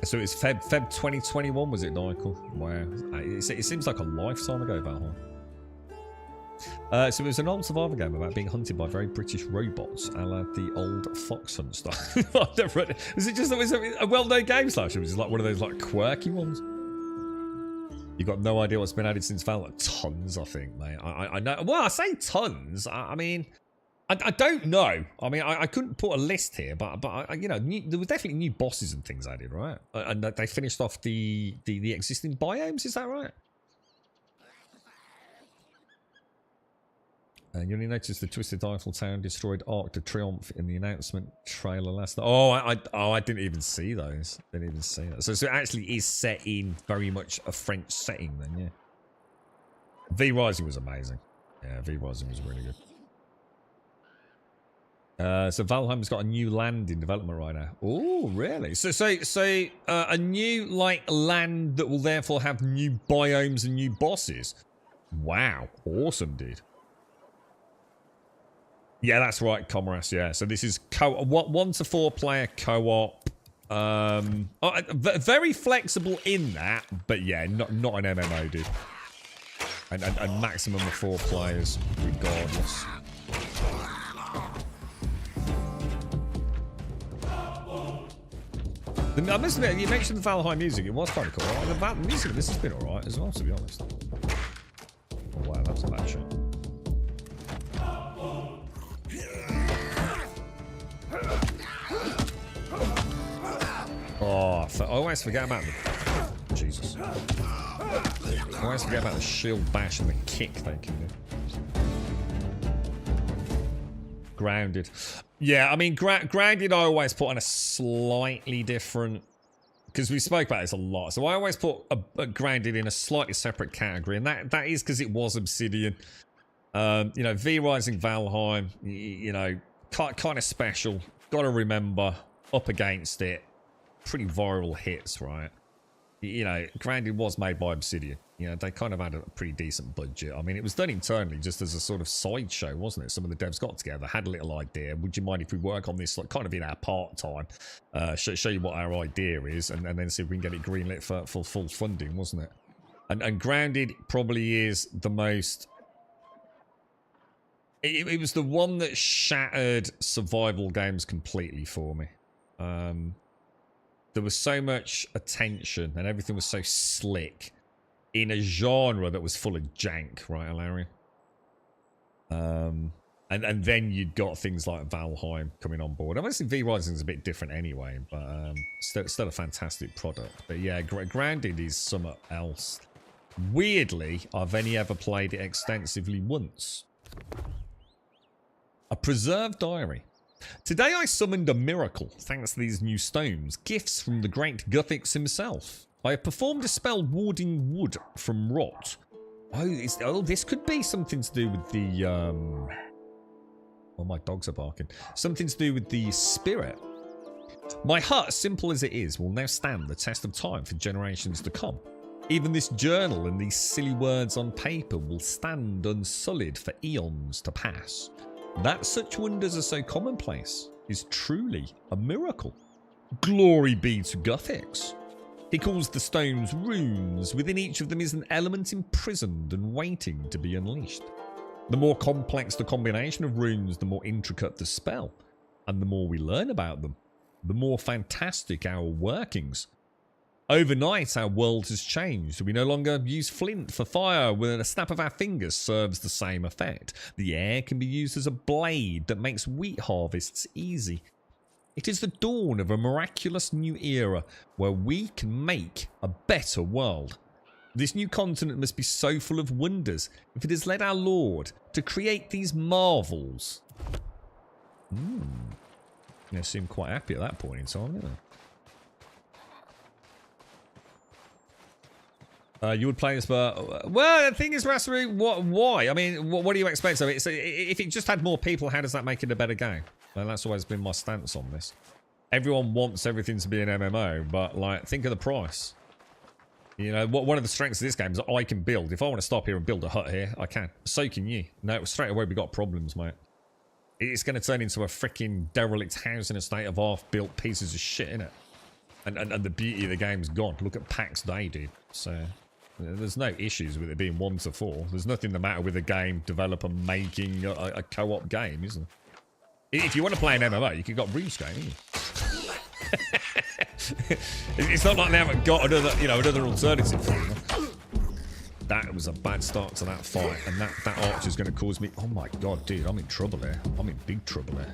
So it's Feb 2021, was it, Michael? Wow. It seems like a lifetime ago, Valheim. So it was an old survival game about being hunted by very British robots, a la the old Fox Hunt style. Was it just a well-known game slash? It was like one of those like quirky ones. You got no idea what's been added since Valheim. Tons, I think, mate. I know. Well, I say tons. I mean, I don't know. I mean, I couldn't put a list here, but you know, there were definitely new bosses and things added, right? And they finished off the existing biomes. Is that right? You only noticed the Twisted Eiffel Town destroyed Arc de Triomphe in the announcement trailer last night. Oh, I didn't even see those. Didn't even see that. So it actually is set in very much a French setting then, yeah. V Rising was amazing. Yeah, V Rising was really good. So Valheim's got a new land in development right now. Oh, really? So a new like land that will therefore have new biomes and new bosses. Wow, awesome, dude. Yeah, that's right, Comras. Yeah, so this is 1 to 4 player co-op. Very flexible in that, but yeah, not an MMO, dude. And maximum of 4 players, regardless. I must admit, you mentioned the Valheim music. It was kind of cool. The music of this has been alright as well, to be honest. Oh wow, that's a bad shot. Oh, I always forget about the... Jesus. I always forget about the shield bash and the kick they can do. Grounded. Yeah, I mean, Grounded I always put on a slightly different... Because we spoke about this a lot. So I always put a Grounded in a slightly separate category. And that is because it was Obsidian. You know, V Rising Valheim, you know, kind of special. Got to remember, up against it. Pretty viral hits, right? You know, Grounded was made by Obsidian. You know, they kind of had a pretty decent budget. I mean, it was done internally just as a sort of sideshow, wasn't it? Some of the devs got together, had a little idea. Would you mind if we work on this like, kind of in our part-time? Show you what our idea is and then see if we can get it greenlit for full funding, wasn't it? And Grounded probably is the most... It was the one that shattered survival games completely for me. There was so much attention and everything was so slick in a genre that was full of jank, right, Larry? And then you'd got things like Valheim coming on board. Obviously, V Rising is a bit different anyway, but still a fantastic product. But yeah, Grounded is something else. Weirdly, I've only ever played it extensively once. A preserved diary. Today I summoned a miracle, thanks to these new stones, gifts from the great Guthix himself. I have performed a spell warding wood from rot. Oh, this could be something to do with the, oh, my dogs are barking. Something to do with the spirit. My hut, simple as it is, will now stand the test of time for generations to come. Even this journal and these silly words on paper will stand unsullied for eons to pass. That such wonders are so commonplace is truly a miracle. Glory be to Guthix. He calls the stones runes. Within each of them is an element imprisoned and waiting to be unleashed. The more complex the combination of runes, the more intricate the spell. And the more we learn about them, the more fantastic our workings. Overnight, our world has changed. We no longer use flint for fire. With a snap of our fingers serves the same effect. The air can be used as a blade that makes wheat harvests easy. It is the dawn of a miraculous new era where we can make a better world. This new continent must be so full of wonders if it has led our Lord to create these marvels. They seem quite happy at that point in time, don't they? You would play this, but well, the thing is, Raspberry, why? I mean, what do you expect of it? So, if it just had more people, how does that make it a better game? And that's always been my stance on this. Everyone wants everything to be an MMO, but like, think of the price. You know, one of the strengths of this game is that I can build. If I want to stop here and build a hut here, I can. So can you. No, straight away we got problems, mate. It's going to turn into a freaking derelict housing estate of half-built pieces of shit, innit? And the beauty of the game's gone. Look at PAX Day, dude. So there's no issues with it being 1 to 4. There's nothing the matter with a game developer making a co-op game, isn't there? If you want to play an MMO, you could got Runescape, it's not like they haven't got another, you know, another alternative for them. That was a bad start to that fight, and that archer's going to cause me. Oh my god, dude, I'm in trouble here. I'm in big trouble here.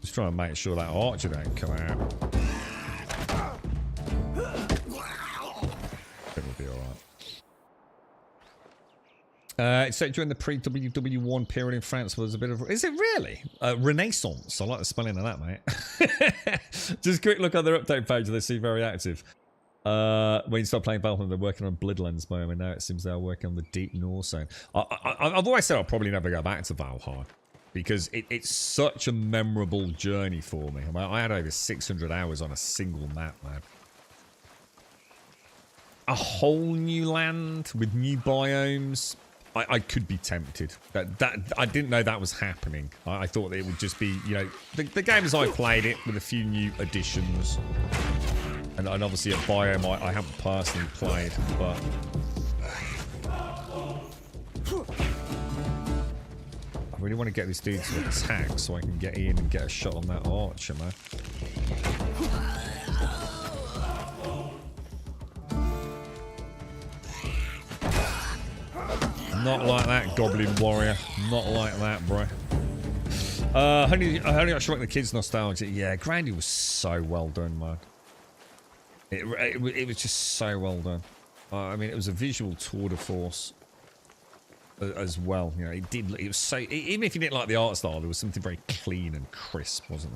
Just trying to make sure that archer don't come out. It will be alright. It's set during the pre-WW1 period in France, where there's a bit of... Is it really? Renaissance. I like the spelling of that, mate. Just a quick look on their update page. They seem very active. When you start playing Valheim, they're working on Bloodlands moment. Now it seems they're working on the Deep North zone. I've always said I'll probably never go back to Valheim, because it's such a memorable journey for me. I mean, I had over 600 hours on a single map, man. A whole new land with new biomes. I could be tempted. I didn't know that was happening. I thought that it would just be, you know, the game as I played it with a few new additions, and obviously a biome I haven't personally played, but I really want to get this dude to attack so I can get in and get a shot on that archer, man. Not like that, Goblin Warrior. Not like that, bro. Honey Got Shrunk the Kids nostalgia. Yeah, Grandy was so well done, man. It was just so well done. I mean, it was a visual tour de force as well. You know, it was so... Even if you didn't like the art style, there was something very clean and crisp, wasn't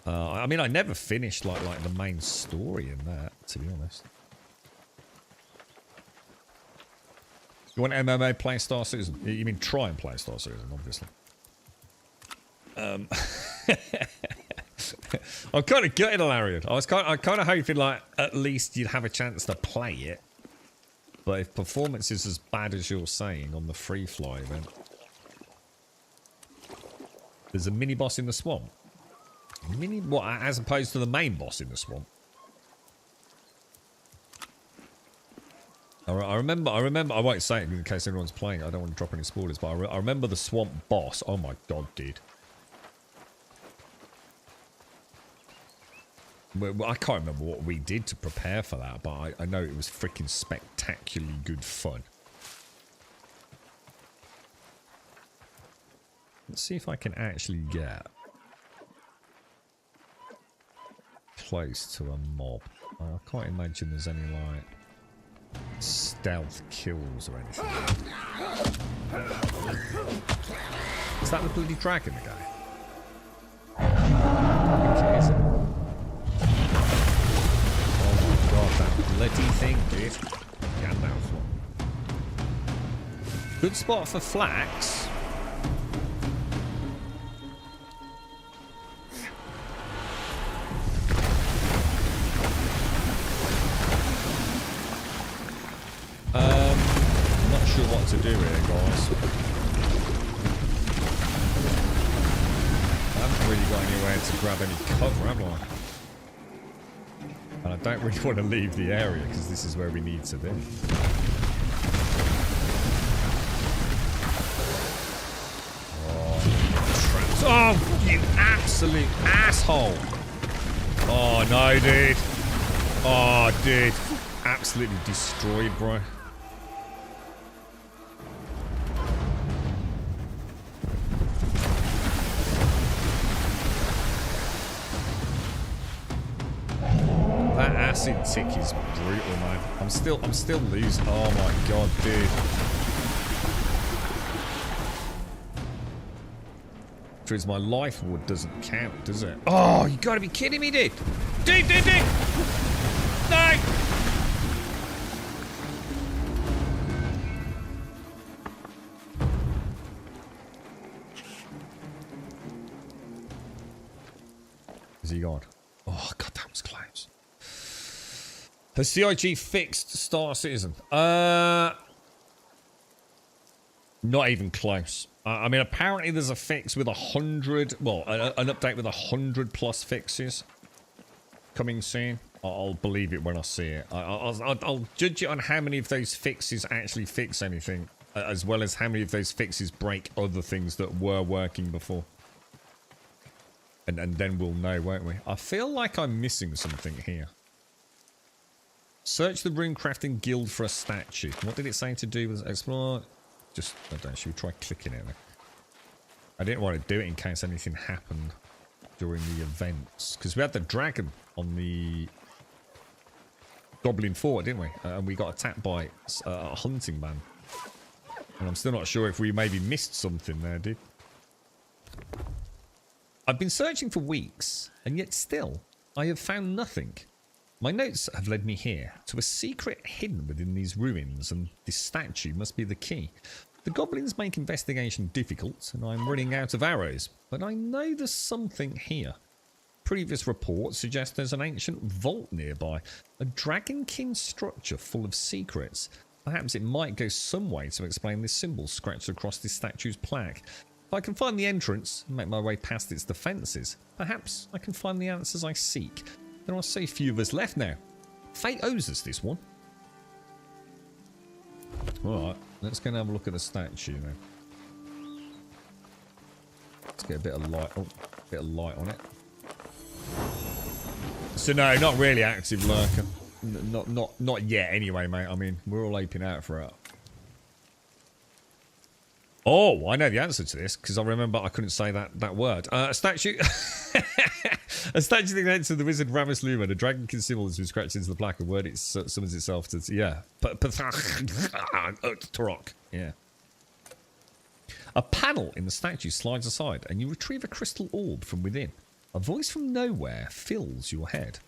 there? I mean, I never finished like the main story in that, to be honest. You want MMO play Star Citizen? You mean try and play Star Citizen, obviously. I'm kind of gutted, Larian. I kind of hoping like at least you'd have a chance to play it. But if performance is as bad as you're saying on the free fly event, there's a mini boss in the swamp. What, as opposed to the main boss in the swamp? I remember, I won't say it in case anyone's playing it, I don't want to drop any spoilers, but I remember the swamp boss. Oh my god, dude. I can't remember what we did to prepare for that, but I know it was freaking spectacularly good fun. Let's see if I can actually get close to a mob. I can't imagine there's any like stealth kills or anything. Is that the bloody dragon guy? Okay, is it? Oh my god, that bloody thing, dude. Gandalf one. Good spot for flax. to do here, guys. I haven't really got anywhere to grab any cover, have I? And I don't really want to leave the area because this is where we need to be. Oh, you absolute asshole. Oh, no, dude. Oh, dude. Absolutely destroyed, bro. That acid tick is brutal, man. I'm still losing. Oh my god, dude. Because my life ward doesn't count, does it? Oh, you gotta be kidding me, dude! Dude! No! Is he gone? Oh, god, that was close. Has CIG fixed Star Citizen? Not even close. I mean, apparently there's a fix with 100... Well, an update with 100 plus fixes coming soon. I'll believe it when I see it. I'll judge it on how many of those fixes actually fix anything, as well as how many of those fixes break other things that were working before. And then we'll know, won't we? I feel like I'm missing something here. Search the Runecrafting Guild for a statue. What did it say to do with explore? Just, I don't know, should we try clicking it? I didn't want to do it in case anything happened during the events. Because we had the dragon on the Goblin Fort, didn't we? And we got attacked by a hunting man. And I'm still not sure if we maybe missed something there, dude. I've been searching for weeks, and yet still, I have found nothing. My notes have led me here, to a secret hidden within these ruins, and this statue must be the key. The goblins make investigation difficult, and I'm running out of arrows, but I know there's something here. Previous reports suggest there's an ancient vault nearby, a dragonkin structure full of secrets. Perhaps it might go some way to explain this symbol scratched across this statue's plaque. If I can find the entrance and make my way past its defences, perhaps I can find the answers I seek. There are so few of us left now. Fate owes us this one. Alright, let's go and have a look at the statue now. Let's get a bit of light. Oh, a bit of light on it. So no, not really active lurker. Not yet anyway, mate. I mean, we're all aping out for it. Oh, I know the answer to this, because I remember I couldn't say that word. A statue... A statue that connects to the wizard Ramus Lumen. A dragonkin symbol has been scratched into the plaque. A word it summons itself to... Yeah. Turok. Yeah. A panel in the statue slides aside, and you retrieve a crystal orb from within. A voice from nowhere fills your head.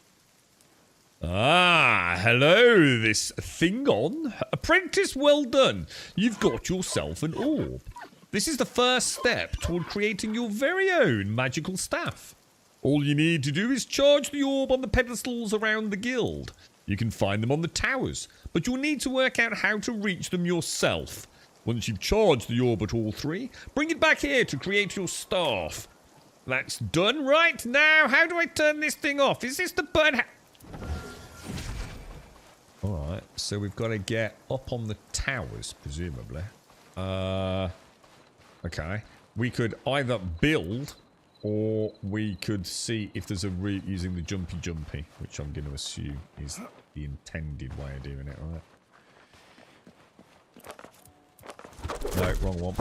Ah, hello, this Thingon. Apprentice, well done. You've got yourself an orb. This is the first step toward creating your very own magical staff. All you need to do is charge the orb on the pedestals around the guild. You can find them on the towers, but you'll need to work out how to reach them yourself. Once you've charged the orb at all three, bring it back here to create your staff. That's done right now. How do I turn this thing off? Is this the button? Alright, so we've got to get up on the towers, presumably. Okay. We could either build, or we could see if there's a route using the jumpy, which I'm going to assume is the intended way of doing it, right? No, wrong one.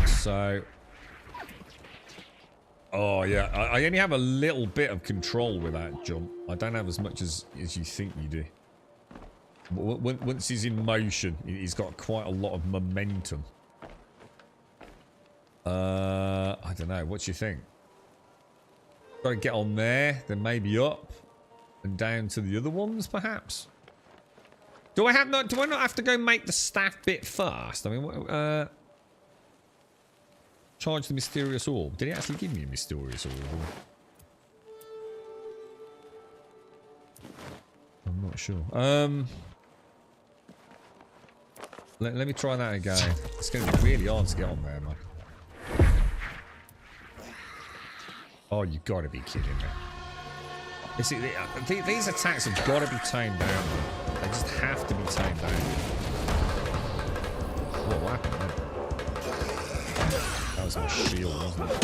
So... Oh, yeah. I only have a little bit of control with that jump. I don't have as much as you think you do. Once he's in motion, he's got quite a lot of momentum. I don't know. What do you think? Got to get on there, then maybe up and down to the other ones, perhaps. Do I not have to go make the staff bit first? I mean, charge the mysterious orb. Did he actually give me a mysterious orb? I'm not sure. Let me try that again. It's going to be really hard to get on there, man. Oh, you got to be kidding me. You see, these attacks have got to be tamed down, man. They just have to be tamed down. What happened then? That was my shield, wasn't it?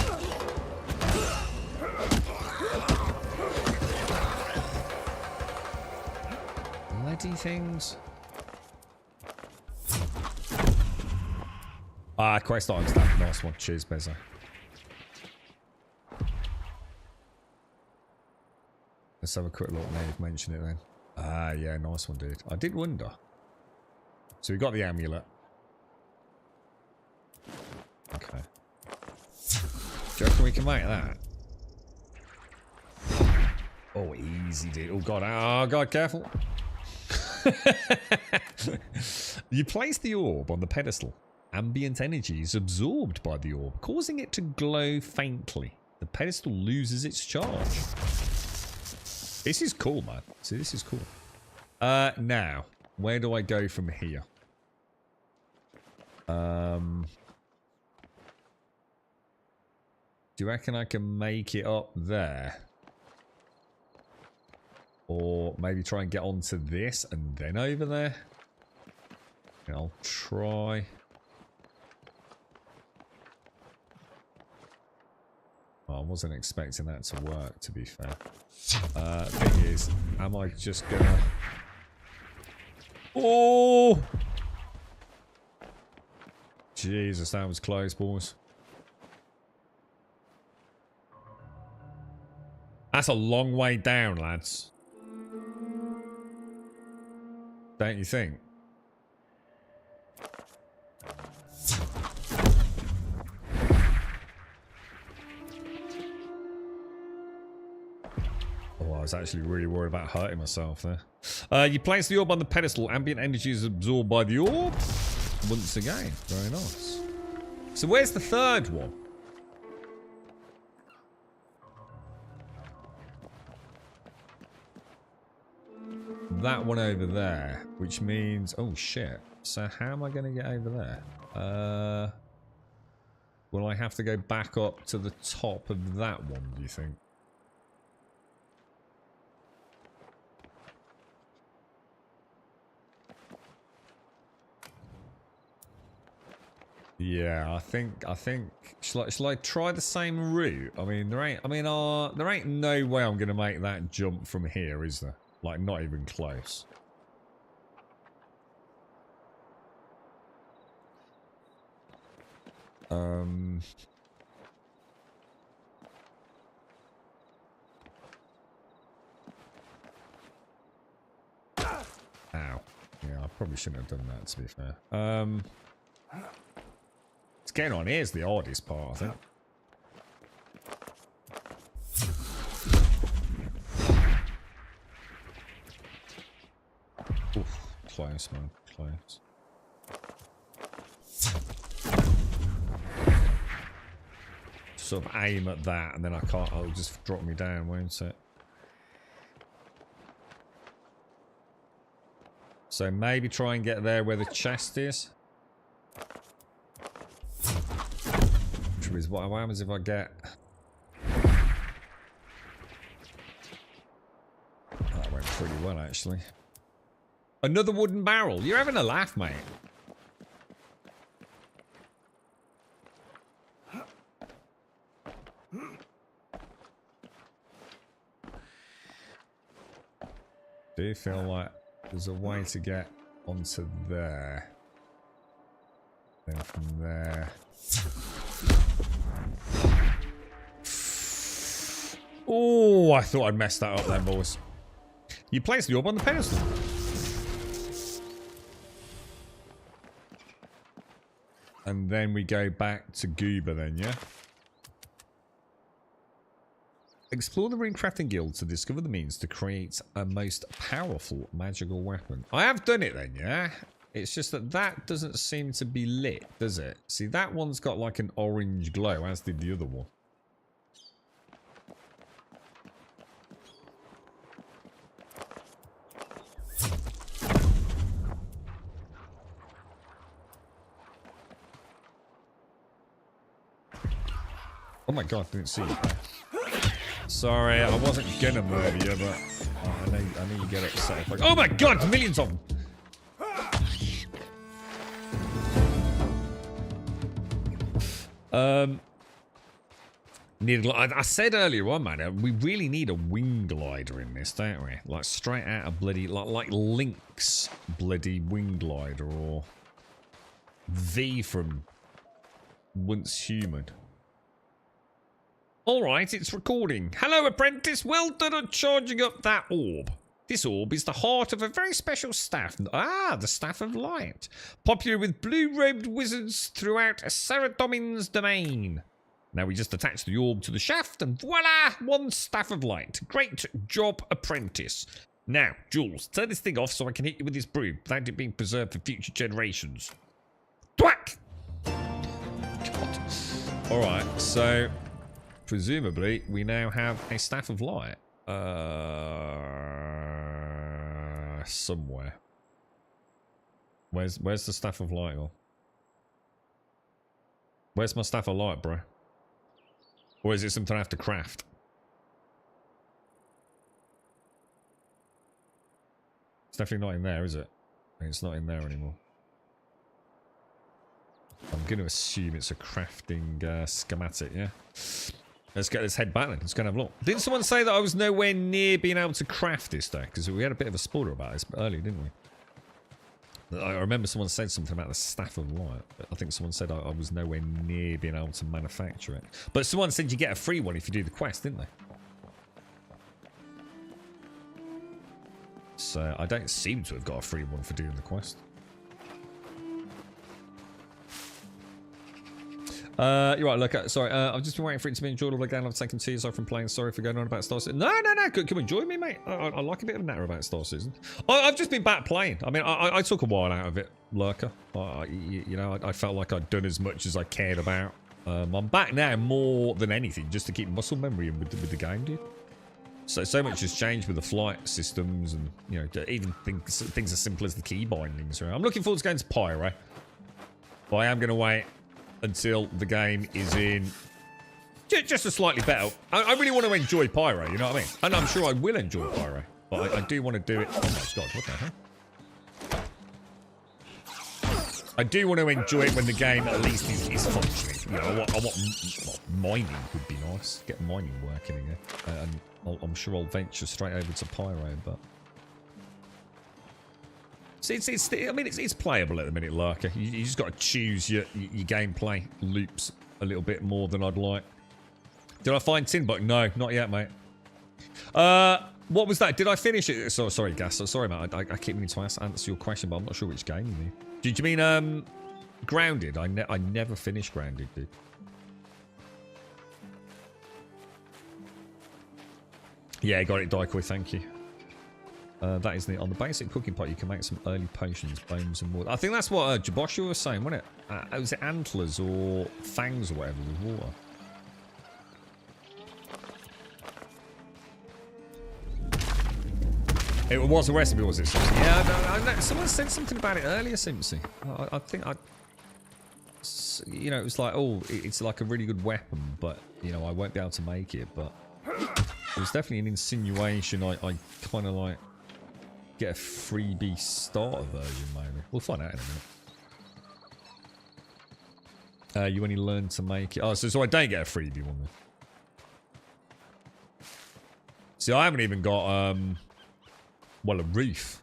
Bloody things. Ah, quest items. That nice one. Cheers, Bezza. Let's have a quick look now you've mentioned it then. Ah, yeah, nice one, dude. I did wonder. So we got the amulet. Okay. Do you reckon we can make that? Oh, easy, dude. Oh, God. Oh, God, careful. You place the orb on the pedestal. Ambient energy is absorbed by the orb, causing it to glow faintly. The pedestal loses its charge. This is cool, man. See, this is cool. Now, where do I go from here? Do you reckon I can make it up there? Or maybe try and get onto this and then over there? Yeah, I'll try. Well, I wasn't expecting that to work, to be fair. Thing is, am I just gonna... Oh! Jesus, that was close, boys. That's a long way down, lads. Don't you think? Oh, I was actually really worried about hurting myself there. You place the orb on the pedestal. Ambient energy is absorbed by the orb. Once again. Very nice. So where's the third one? That one over there, which means... Oh, shit. So how am I going to get over there? Will I have to go back up to the top of that one, do you think? Yeah, I think. Shall I try the same route? I mean, there ain't no way I'm gonna make that jump from here, is there? Like, not even close. Ow. Yeah, I probably shouldn't have done that, to be fair. It's getting on here's the hardest part, I think. Oof, close, man, close. Sort of aim at that, and then I can't. It'll just drop me down, won't it? So maybe try and get there where the chest is. Which is what happens if I get... That went pretty well, actually. Another wooden barrel. You're having a laugh, mate. Do you feel like there's a way to get onto there? Then from there... Oh, I thought I'd messed that up then, boys. You place the orb on the pedestal. And then we go back to Goober then, yeah? Explore the Runecrafting Guild to discover the means to create a most powerful magical weapon. I have done it then, yeah? It's just that that doesn't seem to be lit, does it? See, that one's got like an orange glow, as did the other one. Oh my god, didn't see you. Sorry, I wasn't gonna murder you, but I know you get upset. Like, oh my god, millions of them! I said earlier on, man, we really need a wing glider in this, don't we? Like straight out of bloody, like Link's bloody wing glider, or V from Once Human. Alright, it's recording. Hello, apprentice. Well done on charging up that orb. This orb is the heart of a very special staff. Ah, the Staff of Light. Popular with blue-robed wizards throughout Saradomin's domain. Now we just attach the orb to the shaft and voila, one Staff of Light. Great job, apprentice. Now, Jules, turn this thing off so I can hit you with this broom without it being preserved for future generations. Thwack! God. Alright, so presumably we now have a Staff of Light. Somewhere. Where's the Staff of Light? Where's my Staff of Light, bro? Or is it something I have to craft? It's definitely not in there, is it? It's not in there anymore. I'm going to assume it's a crafting schematic, yeah? Let's head back then. Let's go and have a look. Didn't someone say that I was nowhere near being able to craft this though? Because we had a bit of a spoiler about this earlier, didn't we? I remember someone said something about the Staff of Light. I think someone said I was nowhere near being able to manufacture it. But someone said you get a free one if you do the quest, didn't they? So I don't seem to have got a free one for doing the quest. You're right, look, sorry, I've just been waiting for it to be enjoyable again. I've taken 2 years off from playing. Sorry for going on about Star Citizen. No, come enjoy me, mate. I like a bit of a natter about Star Citizen. I've just been back playing. I mean, I took a while out of it, Lurker. You know, I felt like I'd done as much as I cared about. I'm back now more than anything, just to keep muscle memory in with the game, dude. So much has changed with the flight systems and, you know, even things as simple as the key bindings. Right? I'm looking forward to going to Pyro. But I am going to wait until the game is in just a slightly better. I really want to enjoy Pyro, you know what I mean? And I'm sure I will enjoy Pyro, but I do want to do it. Oh my god, what the hell? I do want to enjoy it when the game at least is functioning. You know, I want mining would be nice. Get mining working again, and I'm sure I'll venture straight over to Pyro, but. I mean, it's playable at the minute, Lurker. You just got to choose your gameplay loops a little bit more than I'd like. Did I find Tin Buck? No, not yet, mate. What was that? Did I finish it? Sorry, Gas. Sorry, mate. I keep meaning to answer your question, but I'm not sure which game you mean. Did you mean Grounded? I never finished Grounded, dude. Yeah, got it, Daikoi. Thank you. That is on the basic cooking pot. You can make some early potions, bones, and water. I think that's what Jabosha was saying, wasn't it? Was it antlers or fangs or whatever with water? It was a recipe, was it? Simpsy? Yeah, no, someone said something about it earlier, Simpsy. I think you know, it was like, oh, it's like a really good weapon, but you know, I won't be able to make it. But it was definitely an insinuation. I kind of like. Get a freebie starter version, maybe. We'll find out in a minute. You only learn to make it. Oh, so I don't get a freebie one then. See, I haven't even got, well, a roof.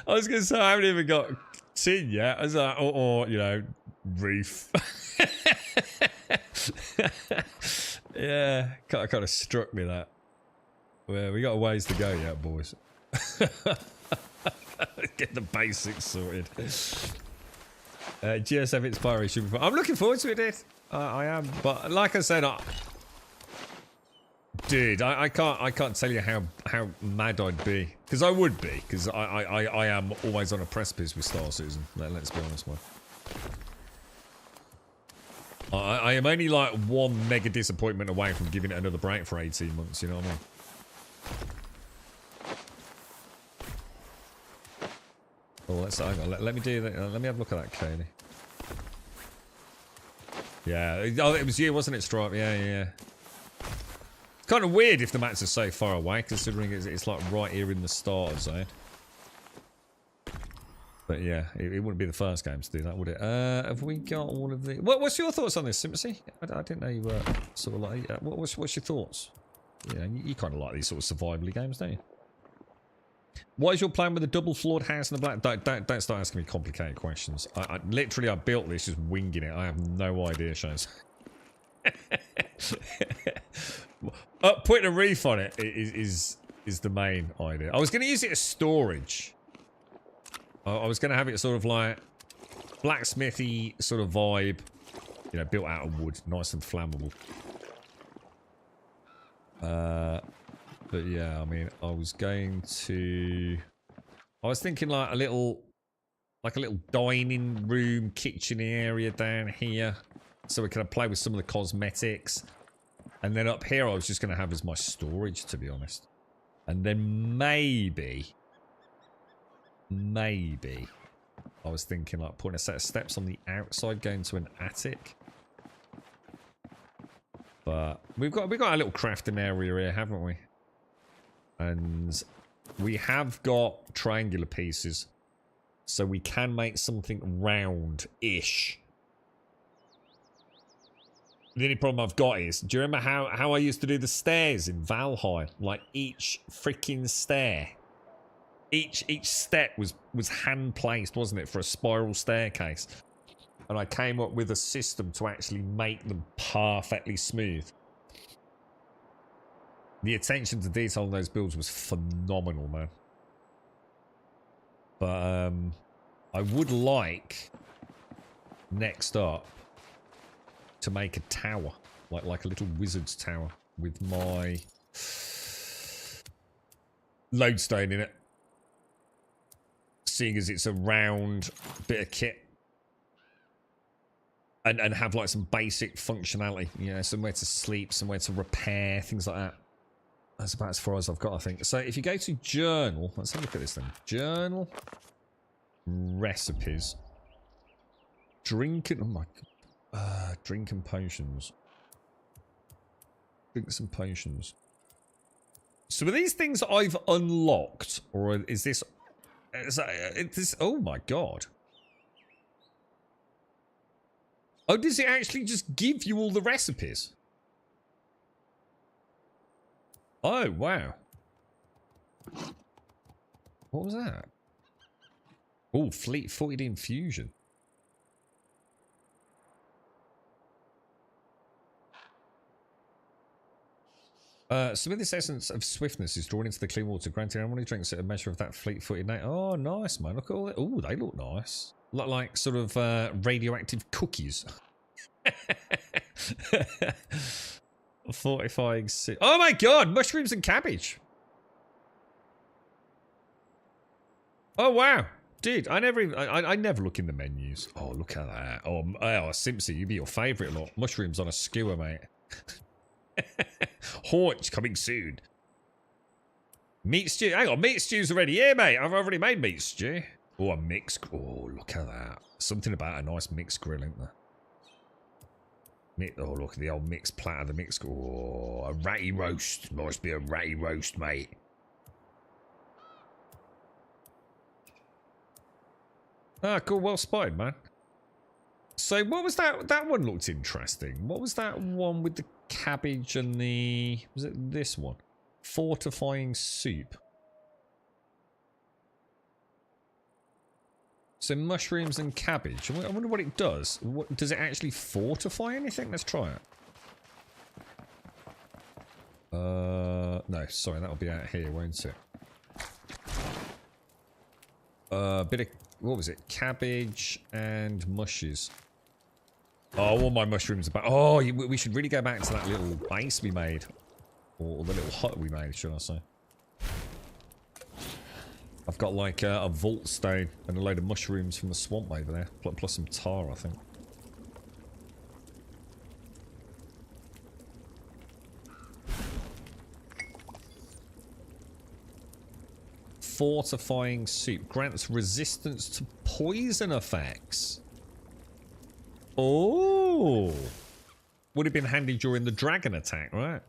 I was going to say, I haven't even got tin yet. I was like, or you know, roof. Yeah, kind of struck me that. Well, we got a ways to go yet, boys. Get the basics sorted. GSF Inspiration should be fun. I'm looking forward to it, dude. I am, but like I said, dude, I can't tell you how mad I'd be, because I would be, because I am always on a precipice with Star Citizen. Let's be honest, man. I am only like one mega disappointment away from giving it another break for 18 months, you know what I mean? Oh, let's hang on. Let me do that. Let me have a look at that, Coney. Yeah. Oh, it was you, wasn't it, Stripe? Yeah, yeah, yeah. It's kind of weird if the mats are so far away, considering it's like right here in the starter zone. But yeah, it wouldn't be the first game to do that, would it? Have we got all of the... What's your thoughts on this, Simpsy? I didn't know you were sort of like... what's your thoughts? Yeah, you kind of like these sort of survivally games, don't you? What is your plan with the double floored house and the black... Don't start asking me complicated questions. Literally, I built this just winging it. I have no idea, Shows. Putting a reef on it is the main idea. I was going to use it as storage. I was going to have it sort of like blacksmithy sort of vibe, you know, built out of wood, nice and flammable. But yeah, I mean, I was thinking like a little dining room, kitchen area down here, so we can play with some of the cosmetics. And then up here, I was just going to have as my storage, to be honest. And then maybe I was thinking like putting a set of steps on the outside going to an attic. But we've got a little crafting area here, haven't we? And we have got triangular pieces, so we can make something round-ish. The only problem I've got is, do you remember how I used to do the stairs in Valheim? Like each freaking stair. Each step was hand placed, wasn't it, for a spiral staircase? And I came up with a system to actually make them perfectly smooth. The attention to detail on those builds was phenomenal, man. But I would like next up to make a tower, like a little wizard's tower with my lodestone in it. Seeing as it's a round bit of kit, and have like some basic functionality, you know, somewhere to sleep, somewhere to repair, things like that. That's about as far as I've got, I think. So if you go to journal, let's have a look at this then. Journal, recipes, drinking. Oh my god, drink and potions. Drink some potions. So are these things I've unlocked, or is this? Oh my god. Oh, does it actually just give you all the recipes? Oh, wow. What was that? Oh, fleet-footed infusion. Some of this essence of swiftness is drawn into the clean water, granting anyone who drinks it a measure of that fleet-footed nature. Oh, nice, man. Look at all that. Oh, they look nice. Look like sort of radioactive cookies. Fortifying. Oh my god, mushrooms and cabbage. Oh wow, dude, I never look in the menus. Oh, look at that. Oh, Simpsy, you'd be your favourite lot. Mushrooms on a skewer, mate. Haunch coming soon. Meat stew. Hang on, meat stew's already here, mate. I've already made meat stew. Oh, a mixed. Oh, look at that. Something about a nice mixed grill, isn't there? Oh, look at the old mixed platter. The mixed. Oh, a ratty roast. Must be a ratty roast, mate. Ah, cool. Well spotted, man. So, what was that? That one looked interesting. What was that one with the cabbage and the... Was it this one? Fortifying soup. So, mushrooms and cabbage. I wonder what it does. Does it actually fortify anything? Let's try it. No, sorry, that'll be out here, won't it? Bit of... What was it? Cabbage and mushes. Oh, all my mushrooms are back. Oh, we should really go back to that little base we made. Or the little hut we made, should I say. I've got like a vault stone and a load of mushrooms from the swamp over there. Plus some tar, I think. fortifying soup. Grants resistance to poison effects. Oh. Would have been handy during the dragon attack, right?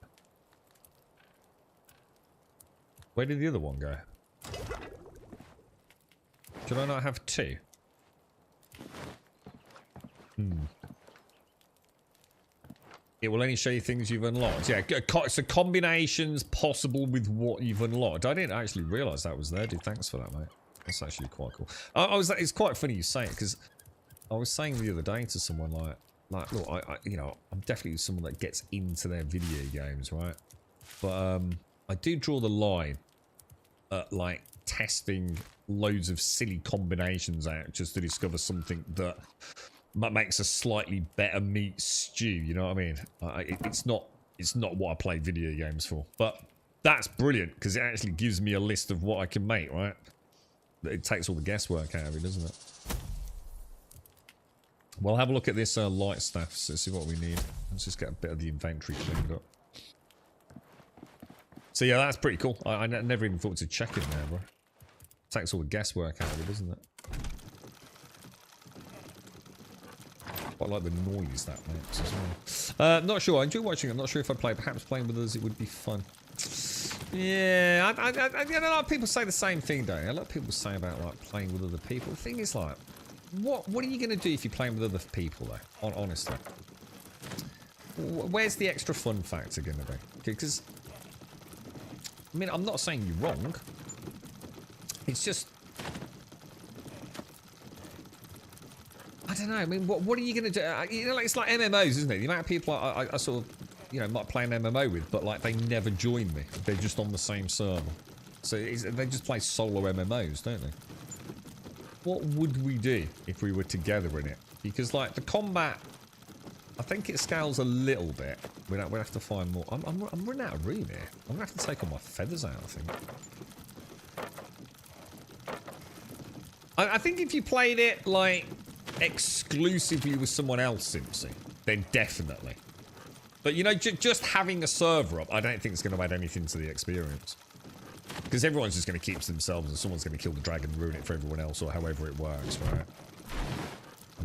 Where did the other one go? Did I not have two? It will only show you things you've unlocked. Yeah, so combinations possible with what you've unlocked. I didn't actually realise that was there, dude. Thanks for that, mate. That's actually quite cool. It's quite funny you say it, because I was saying the other day to someone like, look, you know, I'm definitely someone that gets into their video games, right? But I do draw the line at like testing loads of silly combinations out just to discover something that makes a slightly better meat stew. You know what I mean? It's not what I play video games for, but that's brilliant because it actually gives me a list of what I can make. Right? It takes all the guesswork out of it, doesn't it? Well, have a look at this light staff. So see what we need. Let's just get a bit of the inventory cleaned up. So yeah, that's pretty cool. I never even thought to check it there, bro. Takes all the guesswork out of it, doesn't it? Quite like the noise that makes as well. Not sure. I enjoy watching it. I'm not sure if I'd play. Perhaps playing with others, it would be fun. Yeah, a lot of people say the same thing, don't they? A lot of people say about like playing with other people. The thing is, like, what are you going to do if you're playing with other people, though? Honestly, where's the extra fun factor going to be? Because I mean, I'm not saying you're wrong. It's just, I don't know. I mean, what are you going to do? You know, like, it's like MMOs, isn't it? The amount of people I sort of, you know, might play an MMO with, but like they never join me. They're just on the same server. So they just play solo MMOs, don't they? What would we do if we were together in it? Because like the combat, I think it scales a little bit. We'll have to find more. I'm running out of room here. I'm gonna have to take all my feathers out, I think. I think if you played it like exclusively with someone else, Simpsy, then definitely. But you know, just having a server up, I don't think it's going to add anything to the experience. Because everyone's just going to keep to themselves and someone's going to kill the dragon and ruin it for everyone else, or however it works, right?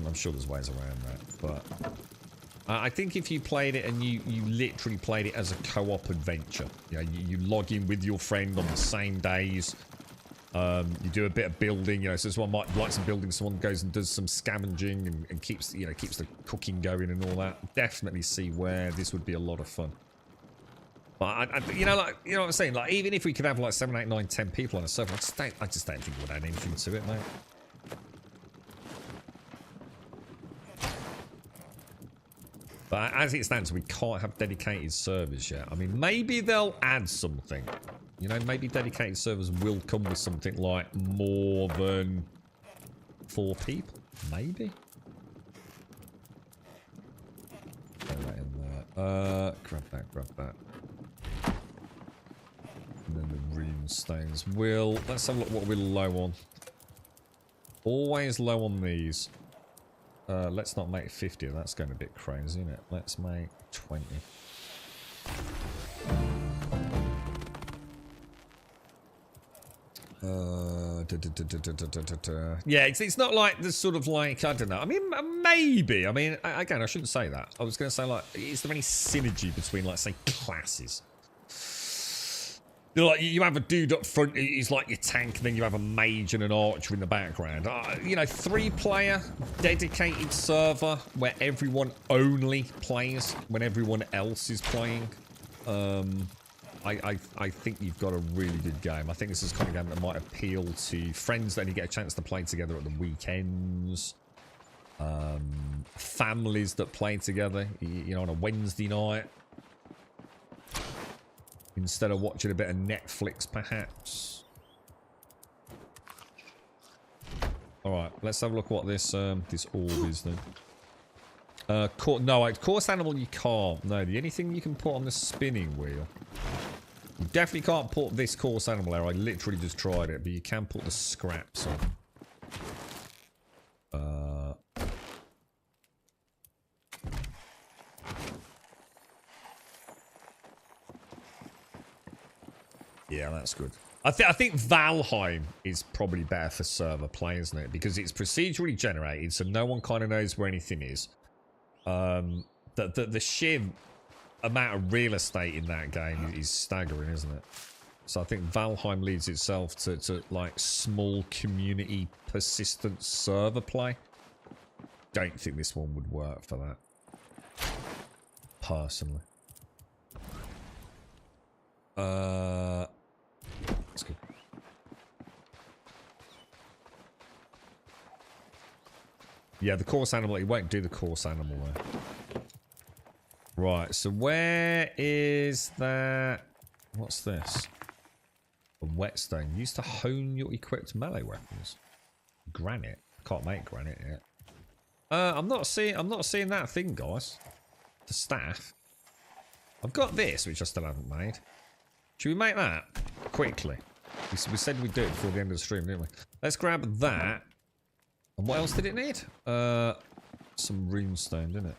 I'm sure there's ways around that, but I think if you played it and you literally played it as a co-op adventure, you know, you log in with your friend on the same days, you do a bit of building, you know, so someone might like some building, someone goes and does some scavenging and keeps the cooking going and all that. Definitely see where this would be a lot of fun. But you know what I'm saying? Like, even if we could have like 7, 8, 9, 10 people on a server, I just don't think it would add anything to it, mate. But as it stands, we can't have dedicated servers yet. I mean, maybe they'll add something. You know, maybe dedicated servers will come with something like more than 4 people. Maybe. Throw that in there. Grab that. And then the rune stones. Let's have a look what we're low on. Always low on these. Let's not make 50. That's going a bit crazy, isn't it? Let's make 20. Yeah, it's not like the sort of like, I don't know. I mean, maybe. I mean, again, I shouldn't say that. I was going to say, like, is there any synergy between, like, say, classes? You know, like, you have a dude up front, he's like your tank, and then you have a mage and an archer in the background. You know, 3-player, dedicated server where everyone only plays when everyone else is playing. I think you've got a really good game. I think this is the kind of game that might appeal to friends that only get a chance to play together at the weekends. Families that play together, you know, on a Wednesday night. Instead of watching a bit of Netflix, perhaps. Alright, let's have a look what this this orb is then. No, course animal you can't. No, the only thing you can put on the spinning wheel. You definitely can't put this course animal there. I literally just tried it, but you can put the scraps on. Yeah, that's good. I think Valheim is probably better for server play, isn't it? Because it's procedurally generated, so no one kind of knows where anything is. The sheer amount of real estate in that game is staggering, isn't it? So I think Valheim leads itself to like small community persistent server play. Don't think this one would work for that. Personally. That's good. Yeah, the course animal, it won't do the course animal there. Right, so where is that? What's this? A whetstone. Used to hone your equipped melee weapons. Granite. Can't make granite yet. I'm not seeing that thing, guys. The staff. I've got this, which I still haven't made. Should we make that quickly? We said we'd do it before the end of the stream, didn't we? Let's grab that. And what else did it need? Some runestone, didn't it?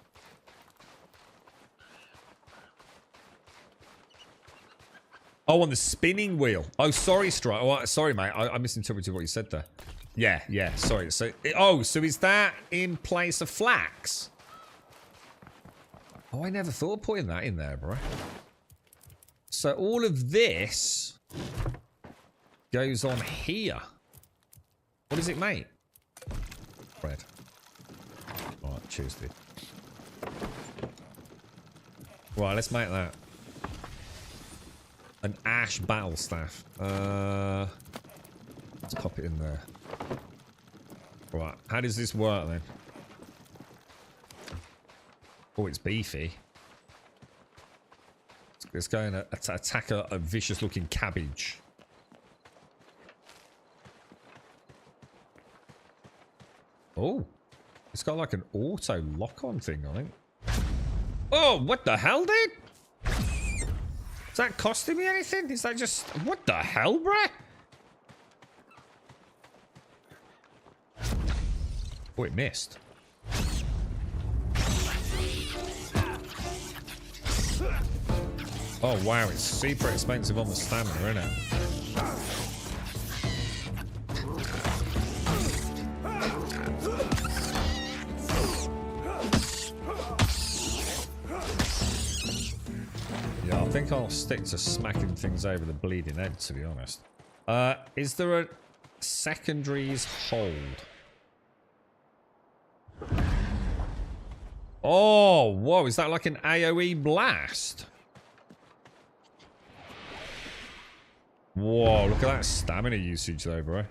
Oh, on the spinning wheel. Oh, sorry, Strike. Oh, sorry, mate. I misinterpreted what you said there. Yeah. Sorry. So, so is that in place of flax? Oh, I never thought of putting that in there, bro. So all of this goes on here. What does it make? Bread. Alright, cheers, dude. Right, let's make that. An ash battle staff. Let's pop it in there. Right, how does this work then? Oh, it's beefy. Let's go and attack a vicious looking cabbage. Oh, it's got like an auto lock-on thing, I think. Oh, what the hell, dude? Is that costing me anything? Is that just... What the hell, bruh? Oh, it missed. Oh, wow, it's super expensive on the stamina, isn't it? Yeah, I think I'll stick to smacking things over the bleeding head, to be honest. Is there a secondaries hold? Oh, whoa, is that like an AoE blast? Whoa, look at that stamina usage though, bro.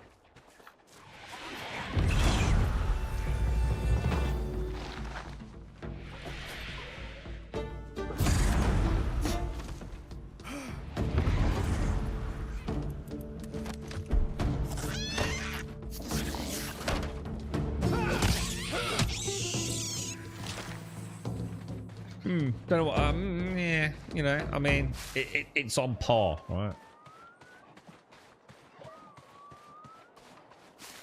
Don't know what, yeah, you know, I mean, it's on par, right?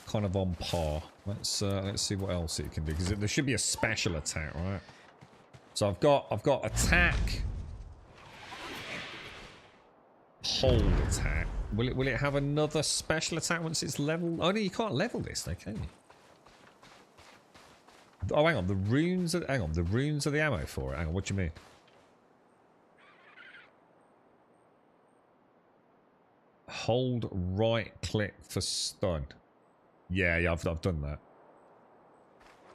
Kind of on par. Let's see what else it can do, because there should be a special attack, right? So I've got attack, hold attack. Will it have another special attack once it's leveled? Oh no, you can't level this, though, can you? Oh, hang on, the runes are the ammo for it. Hang on, what do you mean? Hold right click for stun. Yeah, I've done that.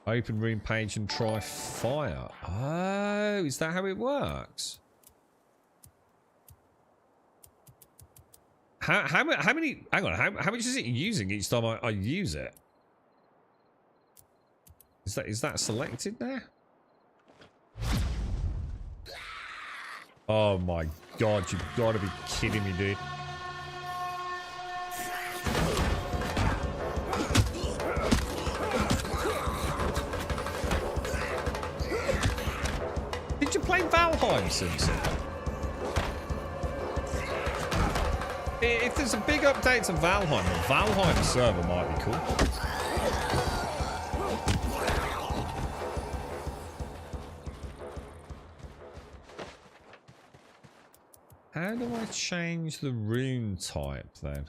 Open rune page and try fire. Oh, is that how it works? How many? Hang on, how much is it using each time I use it? Is that selected there? Oh my god, you've got to be kidding me, dude. Did you play Valheim, Simpson? If there's a big update to Valheim, the Valheim server might be cool. How do I change the rune type then?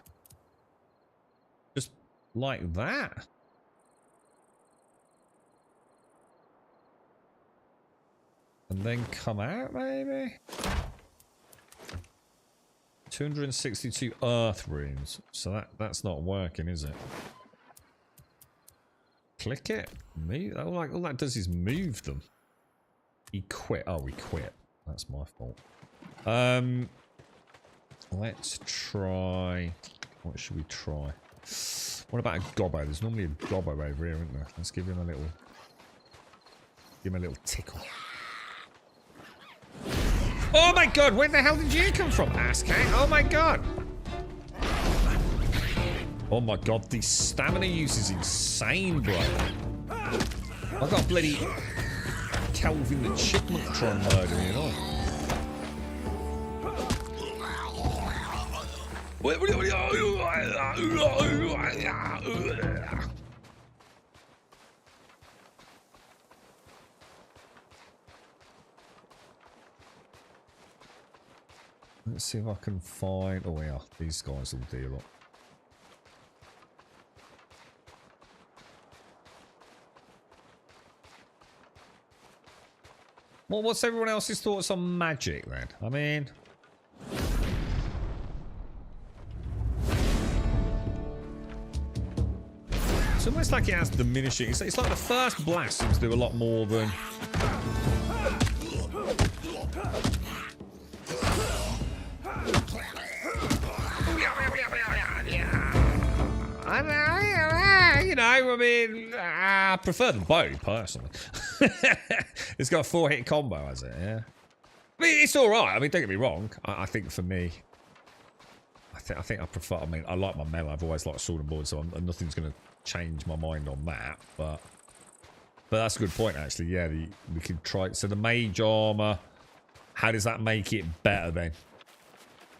Just like that? And then come out, maybe? 262 earth runes. So that's not working, is it? Click it. Move. All that does is move them. Equip. Oh, we quit. That's my fault. Let's try. What should we try? What about a gobbo? There's normally a gobbo over here, isn't there? Let's give him a little. Give him a little tickle. Oh my god, where the hell did you come from, ass cat? Oh my god. Oh my god, the stamina use is insane, bro. I got bloody Calvin the Chipmunk trying to murder me, you know. Let's see if I can find... Oh yeah, these guys will do a lot. Well, what's everyone else's thoughts on magic then? I mean... It's almost like it has diminishing. It's like the first blast seems to do a lot more than... You know, I mean, I prefer the bow, personally. It's got a 4-hit combo, has it? Yeah. I mean, it's alright. I mean, don't get me wrong. I think for me... I think I prefer... I mean, I like my melee. I've always liked sword and board, so nothing's going to change my mind on that. But that's a good point, actually. Yeah, we could try... So the mage armor, how does that make it better, then?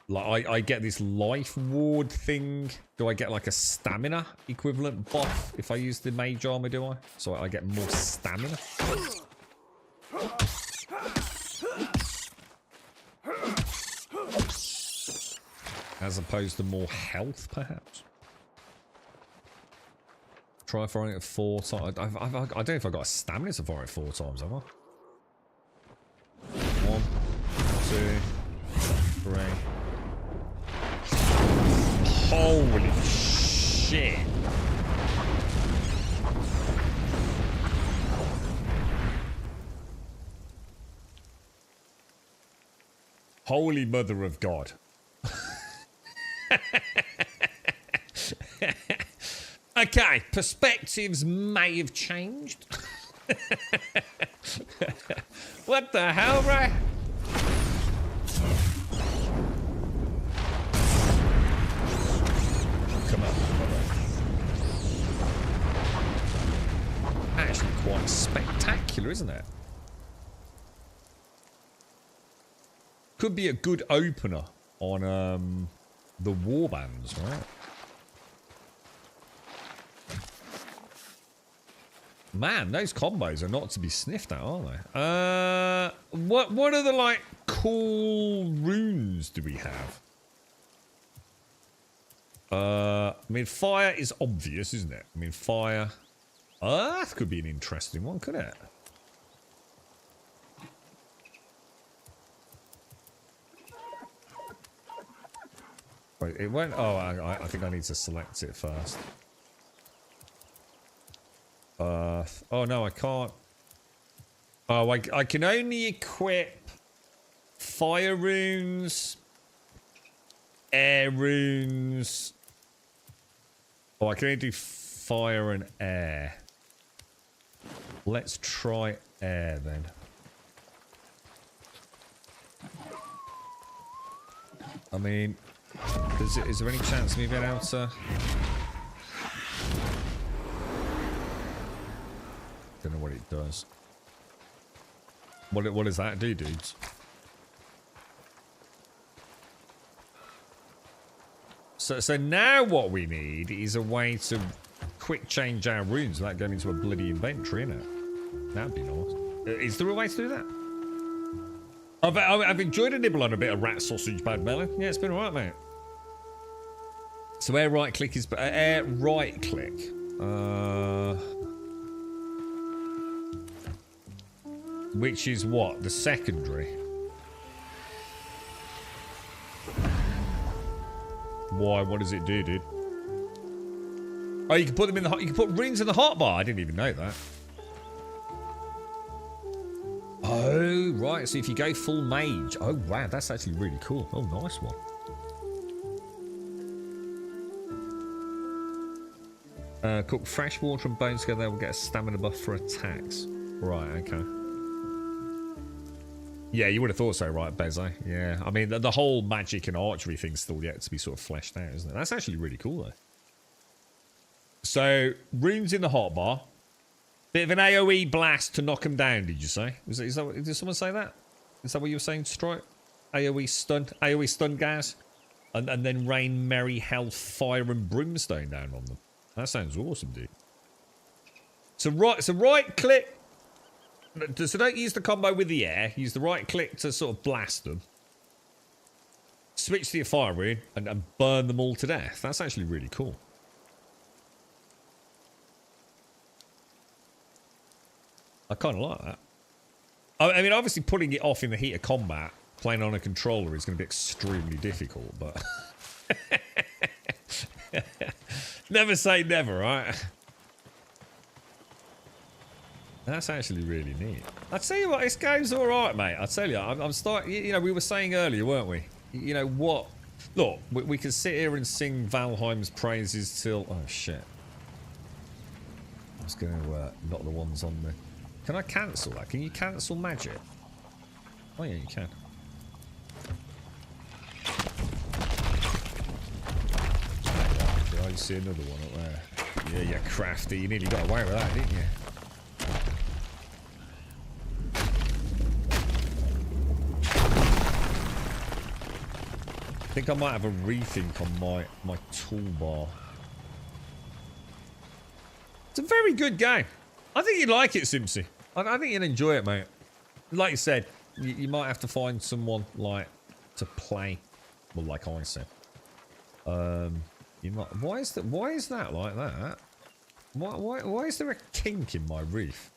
Like, I get this life ward thing. Do I get like a stamina equivalent buff if I use the mage armor, do I? So I get more stamina? As opposed to more health, perhaps? Try firing it 4 times. I don't know if I got a stamina to fire it 4 times, have I? 1, 2, 3... Holy shit. Holy mother of God. Okay, perspectives may have changed. What the hell, bro? Come on. Actually quite spectacular, isn't it? Could be a good opener on the warbands, right? Man, those combos are not to be sniffed at, are they? What other like cool runes do we have? I mean, fire is obvious, isn't it? I mean, fire. Earth could be an interesting one, could it? Wait, it won't. Oh, I think I need to select it first. Earth. Oh no, I can't. Oh, I can only equip fire runes, air runes. Oh, I can only do fire and air. Let's try air then. I mean, is there any chance of me being able to? Don't know what it does. What does that do, dudes? So now what we need is a way to quick change our runes without going into a bloody inventory, innit? That'd be nice. Is there a way to do that? I've enjoyed a nibble on a bit of rat sausage, bad melon. Yeah, it's been alright, mate. So air right click is air right click. Which is what? The secondary. Why? What does it do, dude? Oh, you can put them in the hot. You can put runes in the hotbar. I didn't even know that. Oh, right. So if you go full mage. Oh, wow. That's actually really cool. Oh, nice one. Cook fresh water and bones together. We'll get a stamina buff for attacks. Right, okay. Yeah, you would have thought so, right, Bezo? Yeah. I mean, the whole magic and archery thing's still yet to be sort of fleshed out, isn't it? That's actually really cool, though. So, runes in the hotbar. Bit of an AoE blast to knock them down, did you say? Did someone say that? Is that what you were saying, Strike? AoE stun gas? And then rain merry hell, fire and brimstone down on them. That sounds awesome, dude. So right click. So don't use the combo with the air. Use the right click to sort of blast them. Switch to your fire rune and burn them all to death. That's actually really cool. I kind of like that. I mean, obviously putting it off in the heat of combat, playing on a controller is going to be extremely difficult, but... Never say never, right? That's actually really neat. I tell you what, this game's all right, mate. I tell you, I'm starting. You know, we were saying earlier, weren't we? You know what? Look, we can sit here and sing Valheim's praises till. Oh shit! I was going to not the ones on the. Can I cancel that? Can you cancel magic? Oh yeah, you can. I see another one up there. Yeah, you're crafty. You nearly got away with that, didn't you? I think I might have a rethink on my toolbar. It's a very good game. I think you'd like it, Simpsy. I think you'd enjoy it, mate. Like you said, you might have to find someone like to play. Well, like I said. You might. Why is that like that? Why is there a kink in my roof?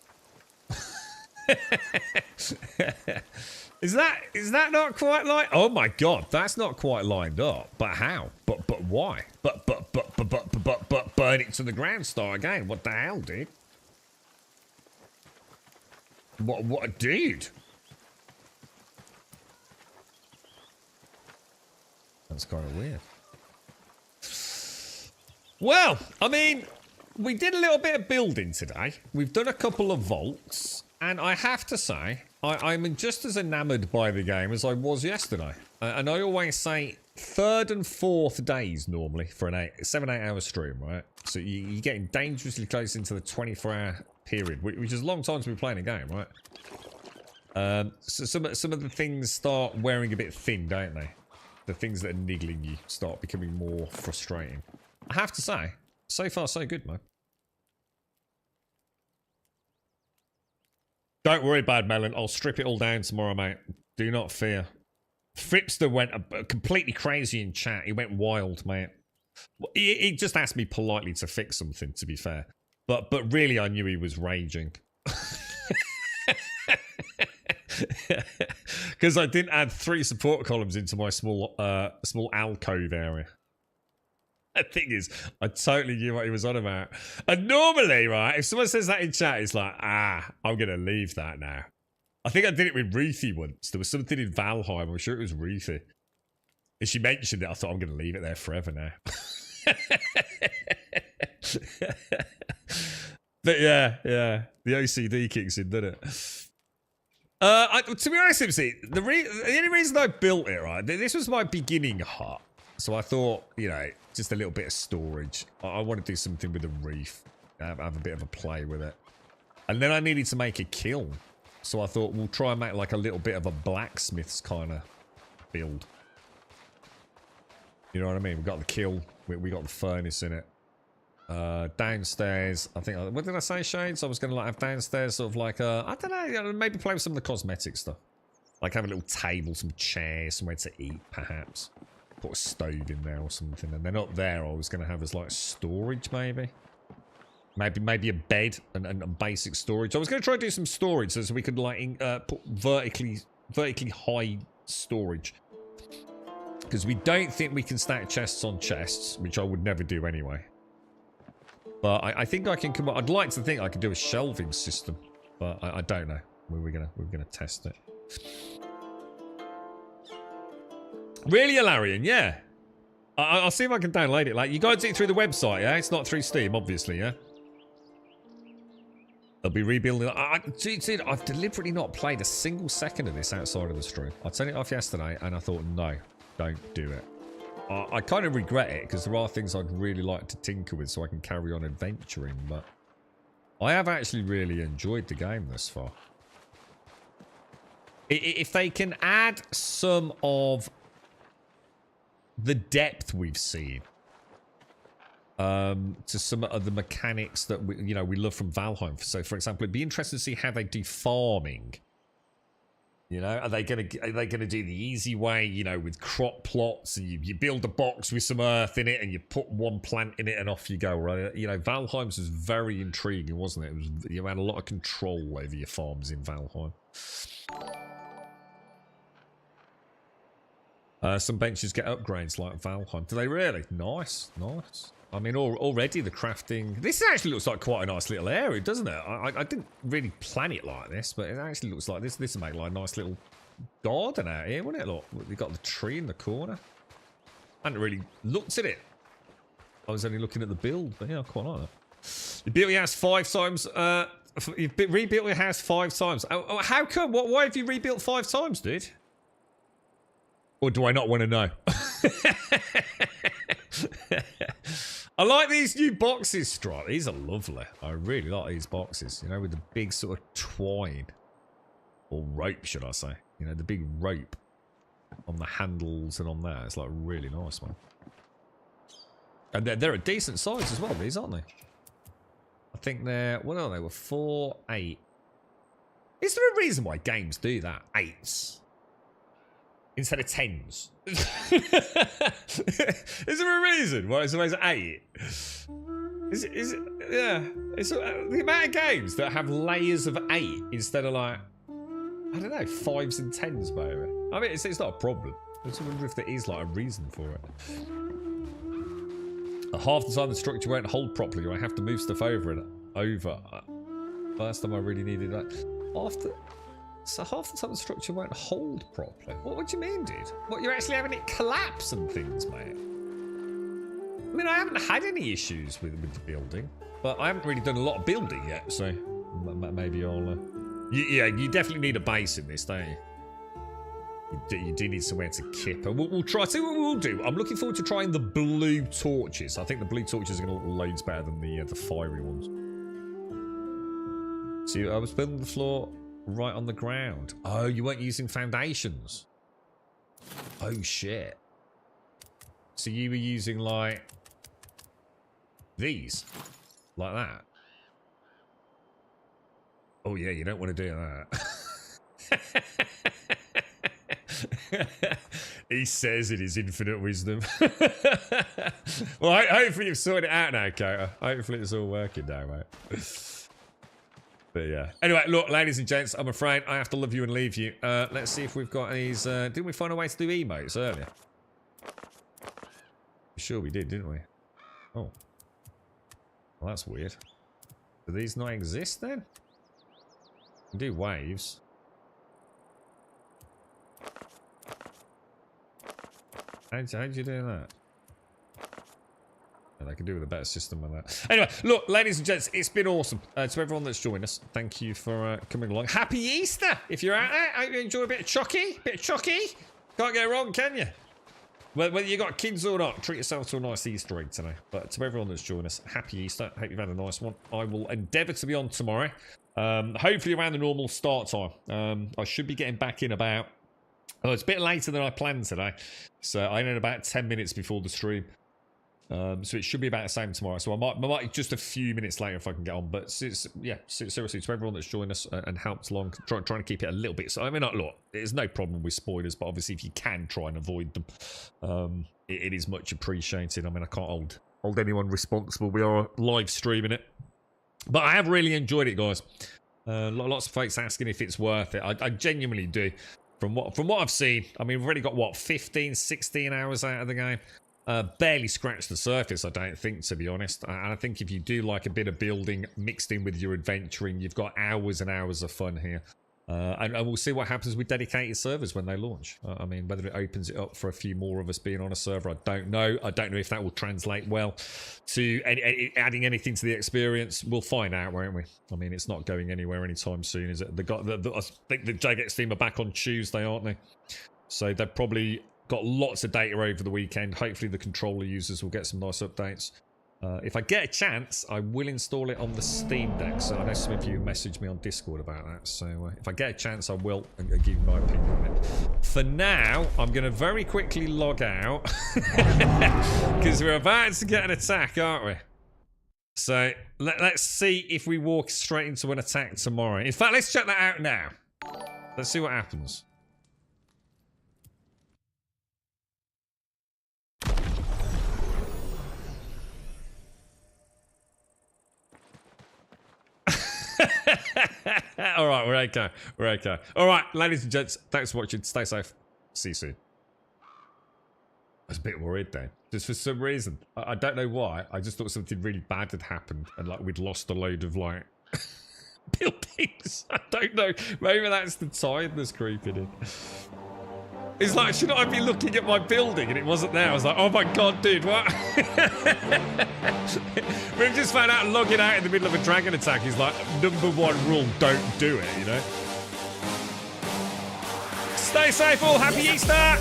Is that not quite like? Oh my god, that's not quite lined up. But how? But why? But burn it to the ground. Start again. What the hell, dude? What a dude? That's kind of weird. Well, I mean, we did a little bit of building today. We've done a couple of vaults. And I have to say, I'm just as enamoured by the game as I was yesterday. And I always say third and fourth days normally for a 7-8 hour stream, right? So you're getting dangerously close into the 24-hour period, which is a long time to be playing a game, right? So some of the things start wearing a bit thin, don't they? The things that are niggling you start becoming more frustrating. I have to say, so far so good, man. Don't worry, Bad Melon. I'll strip it all down tomorrow, mate. Do not fear. Fripster went completely crazy in chat. He went wild, mate. He just asked me politely to fix something, to be fair. But really, I knew he was raging. Because I didn't add 3 support columns into my small alcove area. The thing is, I totally knew what he was on about. And normally, right, if someone says that in chat, it's like, I'm going to leave that now. I think I did it with Ruthie once. There was something in Valheim. I'm sure it was Ruthie. And she mentioned it. I thought, I'm going to leave it there forever now. But yeah. The OCD kicks in, doesn't it? To be honest, the only reason I built it, right, this was my beginning hut. So I thought, you know, just a little bit of storage. I want to do something with the reef. Have a bit of a play with it. And then I needed to make a kiln. So I thought we'll try and make like a little bit of a blacksmith's kind of build. You know what I mean? We got the kiln. We got the furnace in it. Downstairs, I think, what did I say, Shades? I was going to like have downstairs sort of like, I don't know, maybe play with some of the cosmetic stuff. Like have a little table, some chairs, somewhere to eat, perhaps. Put a stove in there or something. And then up there, I was going to have as like storage, maybe. Maybe a bed and basic storage. I was going to try to do some storage so we could like put vertically high storage. Because we don't think we can stack chests on chests, which I would never do anyway. But I think I can come up. I'd like to think I could do a shelving system, but I don't know. We're gonna test it. Really, Alarian? Yeah. I'll see if I can download it. Like, you guys do it through the website, yeah? It's not through Steam, obviously, yeah? They'll be rebuilding. Dude, I've deliberately not played a single second of this outside of the stream. I turned it off yesterday, and I thought, no, don't do it. I kind of regret it, because there are things I'd really like to tinker with so I can carry on adventuring, but I have actually really enjoyed the game thus far. If they can add some of the depth we've seen to some of the mechanics that we love from Valheim. So, for example, it'd be interesting to see how they do farming. You know, are they gonna do the easy way? You know, with crop plots, and you build a box with some earth in it, and you put one plant in it, and off you go. Right? You know, Valheim's was very intriguing, wasn't it? You had a lot of control over your farms in Valheim. Some benches get upgrades like Valheim. Do they really? Nice, nice. I mean, already the crafting... This actually looks like quite a nice little area, doesn't it? I didn't really plan it like this, but it actually looks like this. This would make like a nice little garden out here, wouldn't it? Look, we've got the tree in the corner. I hadn't really looked at it. I was only looking at the build, but yeah, I quite like that. You built your house 5 times. You've rebuilt your house 5 times. Oh, how come? Why have you rebuilt 5 times, dude? Or do I not want to know? I like these new boxes, Strut. These are lovely. I really like these boxes, you know, with the big sort of twine. Or rope, should I say. You know, the big rope on the handles and on there. It's like really nice, man. And they're a decent size as well, these, aren't they? I think they're... What are they? Were 4, 8. Is there a reason why games do that? 8s. Instead of 10s. Is there a reason why it's always 8? Is it, yeah. It's the amount of games that have layers of 8 instead of like, I don't know, 5s and 10s, maybe. I mean, it's not a problem. I just wonder if there is like a reason for it. Half the time the structure won't hold properly, or I have to move stuff over and over. First time I really needed that. So half the time the structure won't hold properly. What do you mean, dude? What, you're actually having it collapse and things, mate? I mean, I haven't had any issues with the building, but I haven't really done a lot of building yet, so maybe I'll... Yeah, you definitely need a base in this, don't you? You do need somewhere to kip. We'll try. See what we'll do. I'm looking forward to trying the blue torches. I think the blue torches are going to look loads better than the fiery ones. See, I was building the floor... right on the ground. Oh, you weren't using foundations. Oh, shit. So you were using, like, these. Like that. Oh, yeah, you don't want to do that. He says in his infinite wisdom. Well, hopefully you've sorted it out now, Kota. Hopefully it's all working now, mate. But yeah. Anyway, look, ladies and gents, I'm afraid I have to love you and leave you. Let's see if we've got these... didn't we find a way to do emotes earlier? Sure we did, didn't we? Oh. Well, that's weird. Do these not exist then? We can do waves. How'd you do that? And I can do with a better system than that. Anyway, look, ladies and gents, it's been awesome. To everyone that's joined us, thank you for coming along. Happy Easter! If you're out there, I hope you enjoy a bit of chucky. Can't go wrong, can you? Whether you got kids or not, treat yourself to a nice Easter egg today. But to everyone that's joined us, happy Easter. Hope you've had a nice one. I will endeavour to be on tomorrow. Hopefully around the normal start time. I should be getting back in about... Oh, it's a bit later than I planned today. So I know about 10 minutes before the stream. So it should be about the same tomorrow. So I might just a few minutes later if I can get on. But yeah, seriously, to everyone that's joined us and helped along, trying to keep it a little bit. So I mean, look, there's no problem with spoilers, but obviously if you can try and avoid them, it is much appreciated. I mean, I can't hold anyone responsible. We are live streaming it, but I have really enjoyed it, guys. Lots of folks asking if it's worth it. I genuinely do. From what I've seen, I mean, we've already got what 15, 16 hours out of the game. Barely scratched the surface, I don't think, to be honest. And I think if you do like a bit of building mixed in with your adventuring, you've got hours and hours of fun here. And we'll see what happens with dedicated servers when they launch. I mean, whether it opens it up for a few more of us being on a server, I don't know. I don't know if that will translate well to adding anything to the experience. We'll find out, won't we? I mean, it's not going anywhere anytime soon, is it? I think the Jagex team are back on Tuesday, aren't they? So they've probably got lots of data over the weekend. Hopefully the controller users will get some nice updates. If I get a chance, I will install it on the Steam Deck. So I know some of you messaged me on Discord about that. So if I get a chance, I will give you my opinion on it. For now, I'm going to very quickly log out. Because we're about to get an attack, aren't we? So let's see if we walk straight into an attack tomorrow. In fact, let's check that out now. Let's see what happens. All right, we're okay. We're okay. All right, ladies and gents, thanks for watching. Stay safe. See you soon. I was a bit worried then. Just for some reason. I don't know why. I just thought something really bad had happened and like we'd lost a load of like buildings. I don't know. Maybe that's the tiredness creeping in. It's like, should I be looking at my building? And it wasn't there. I was like, oh my god, dude, what? We've just found out logging out in the middle of a dragon attack is like, #1 rule, don't do it, you know? Stay safe, all. Happy Easter!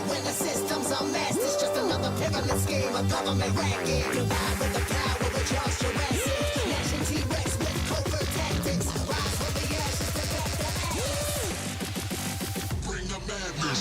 When the systems are messed, it's just another pyramid scheme, a government racket. Combined with the power with Charles Jurassic, Nation T-Rex with covert tactics. Rise from the ashes to back the ashes. Bring the madness.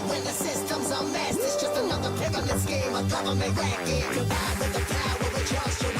When the systems are messed, it's just another pyramid scheme, a government racket. Combined with the power with Charles Jurassic.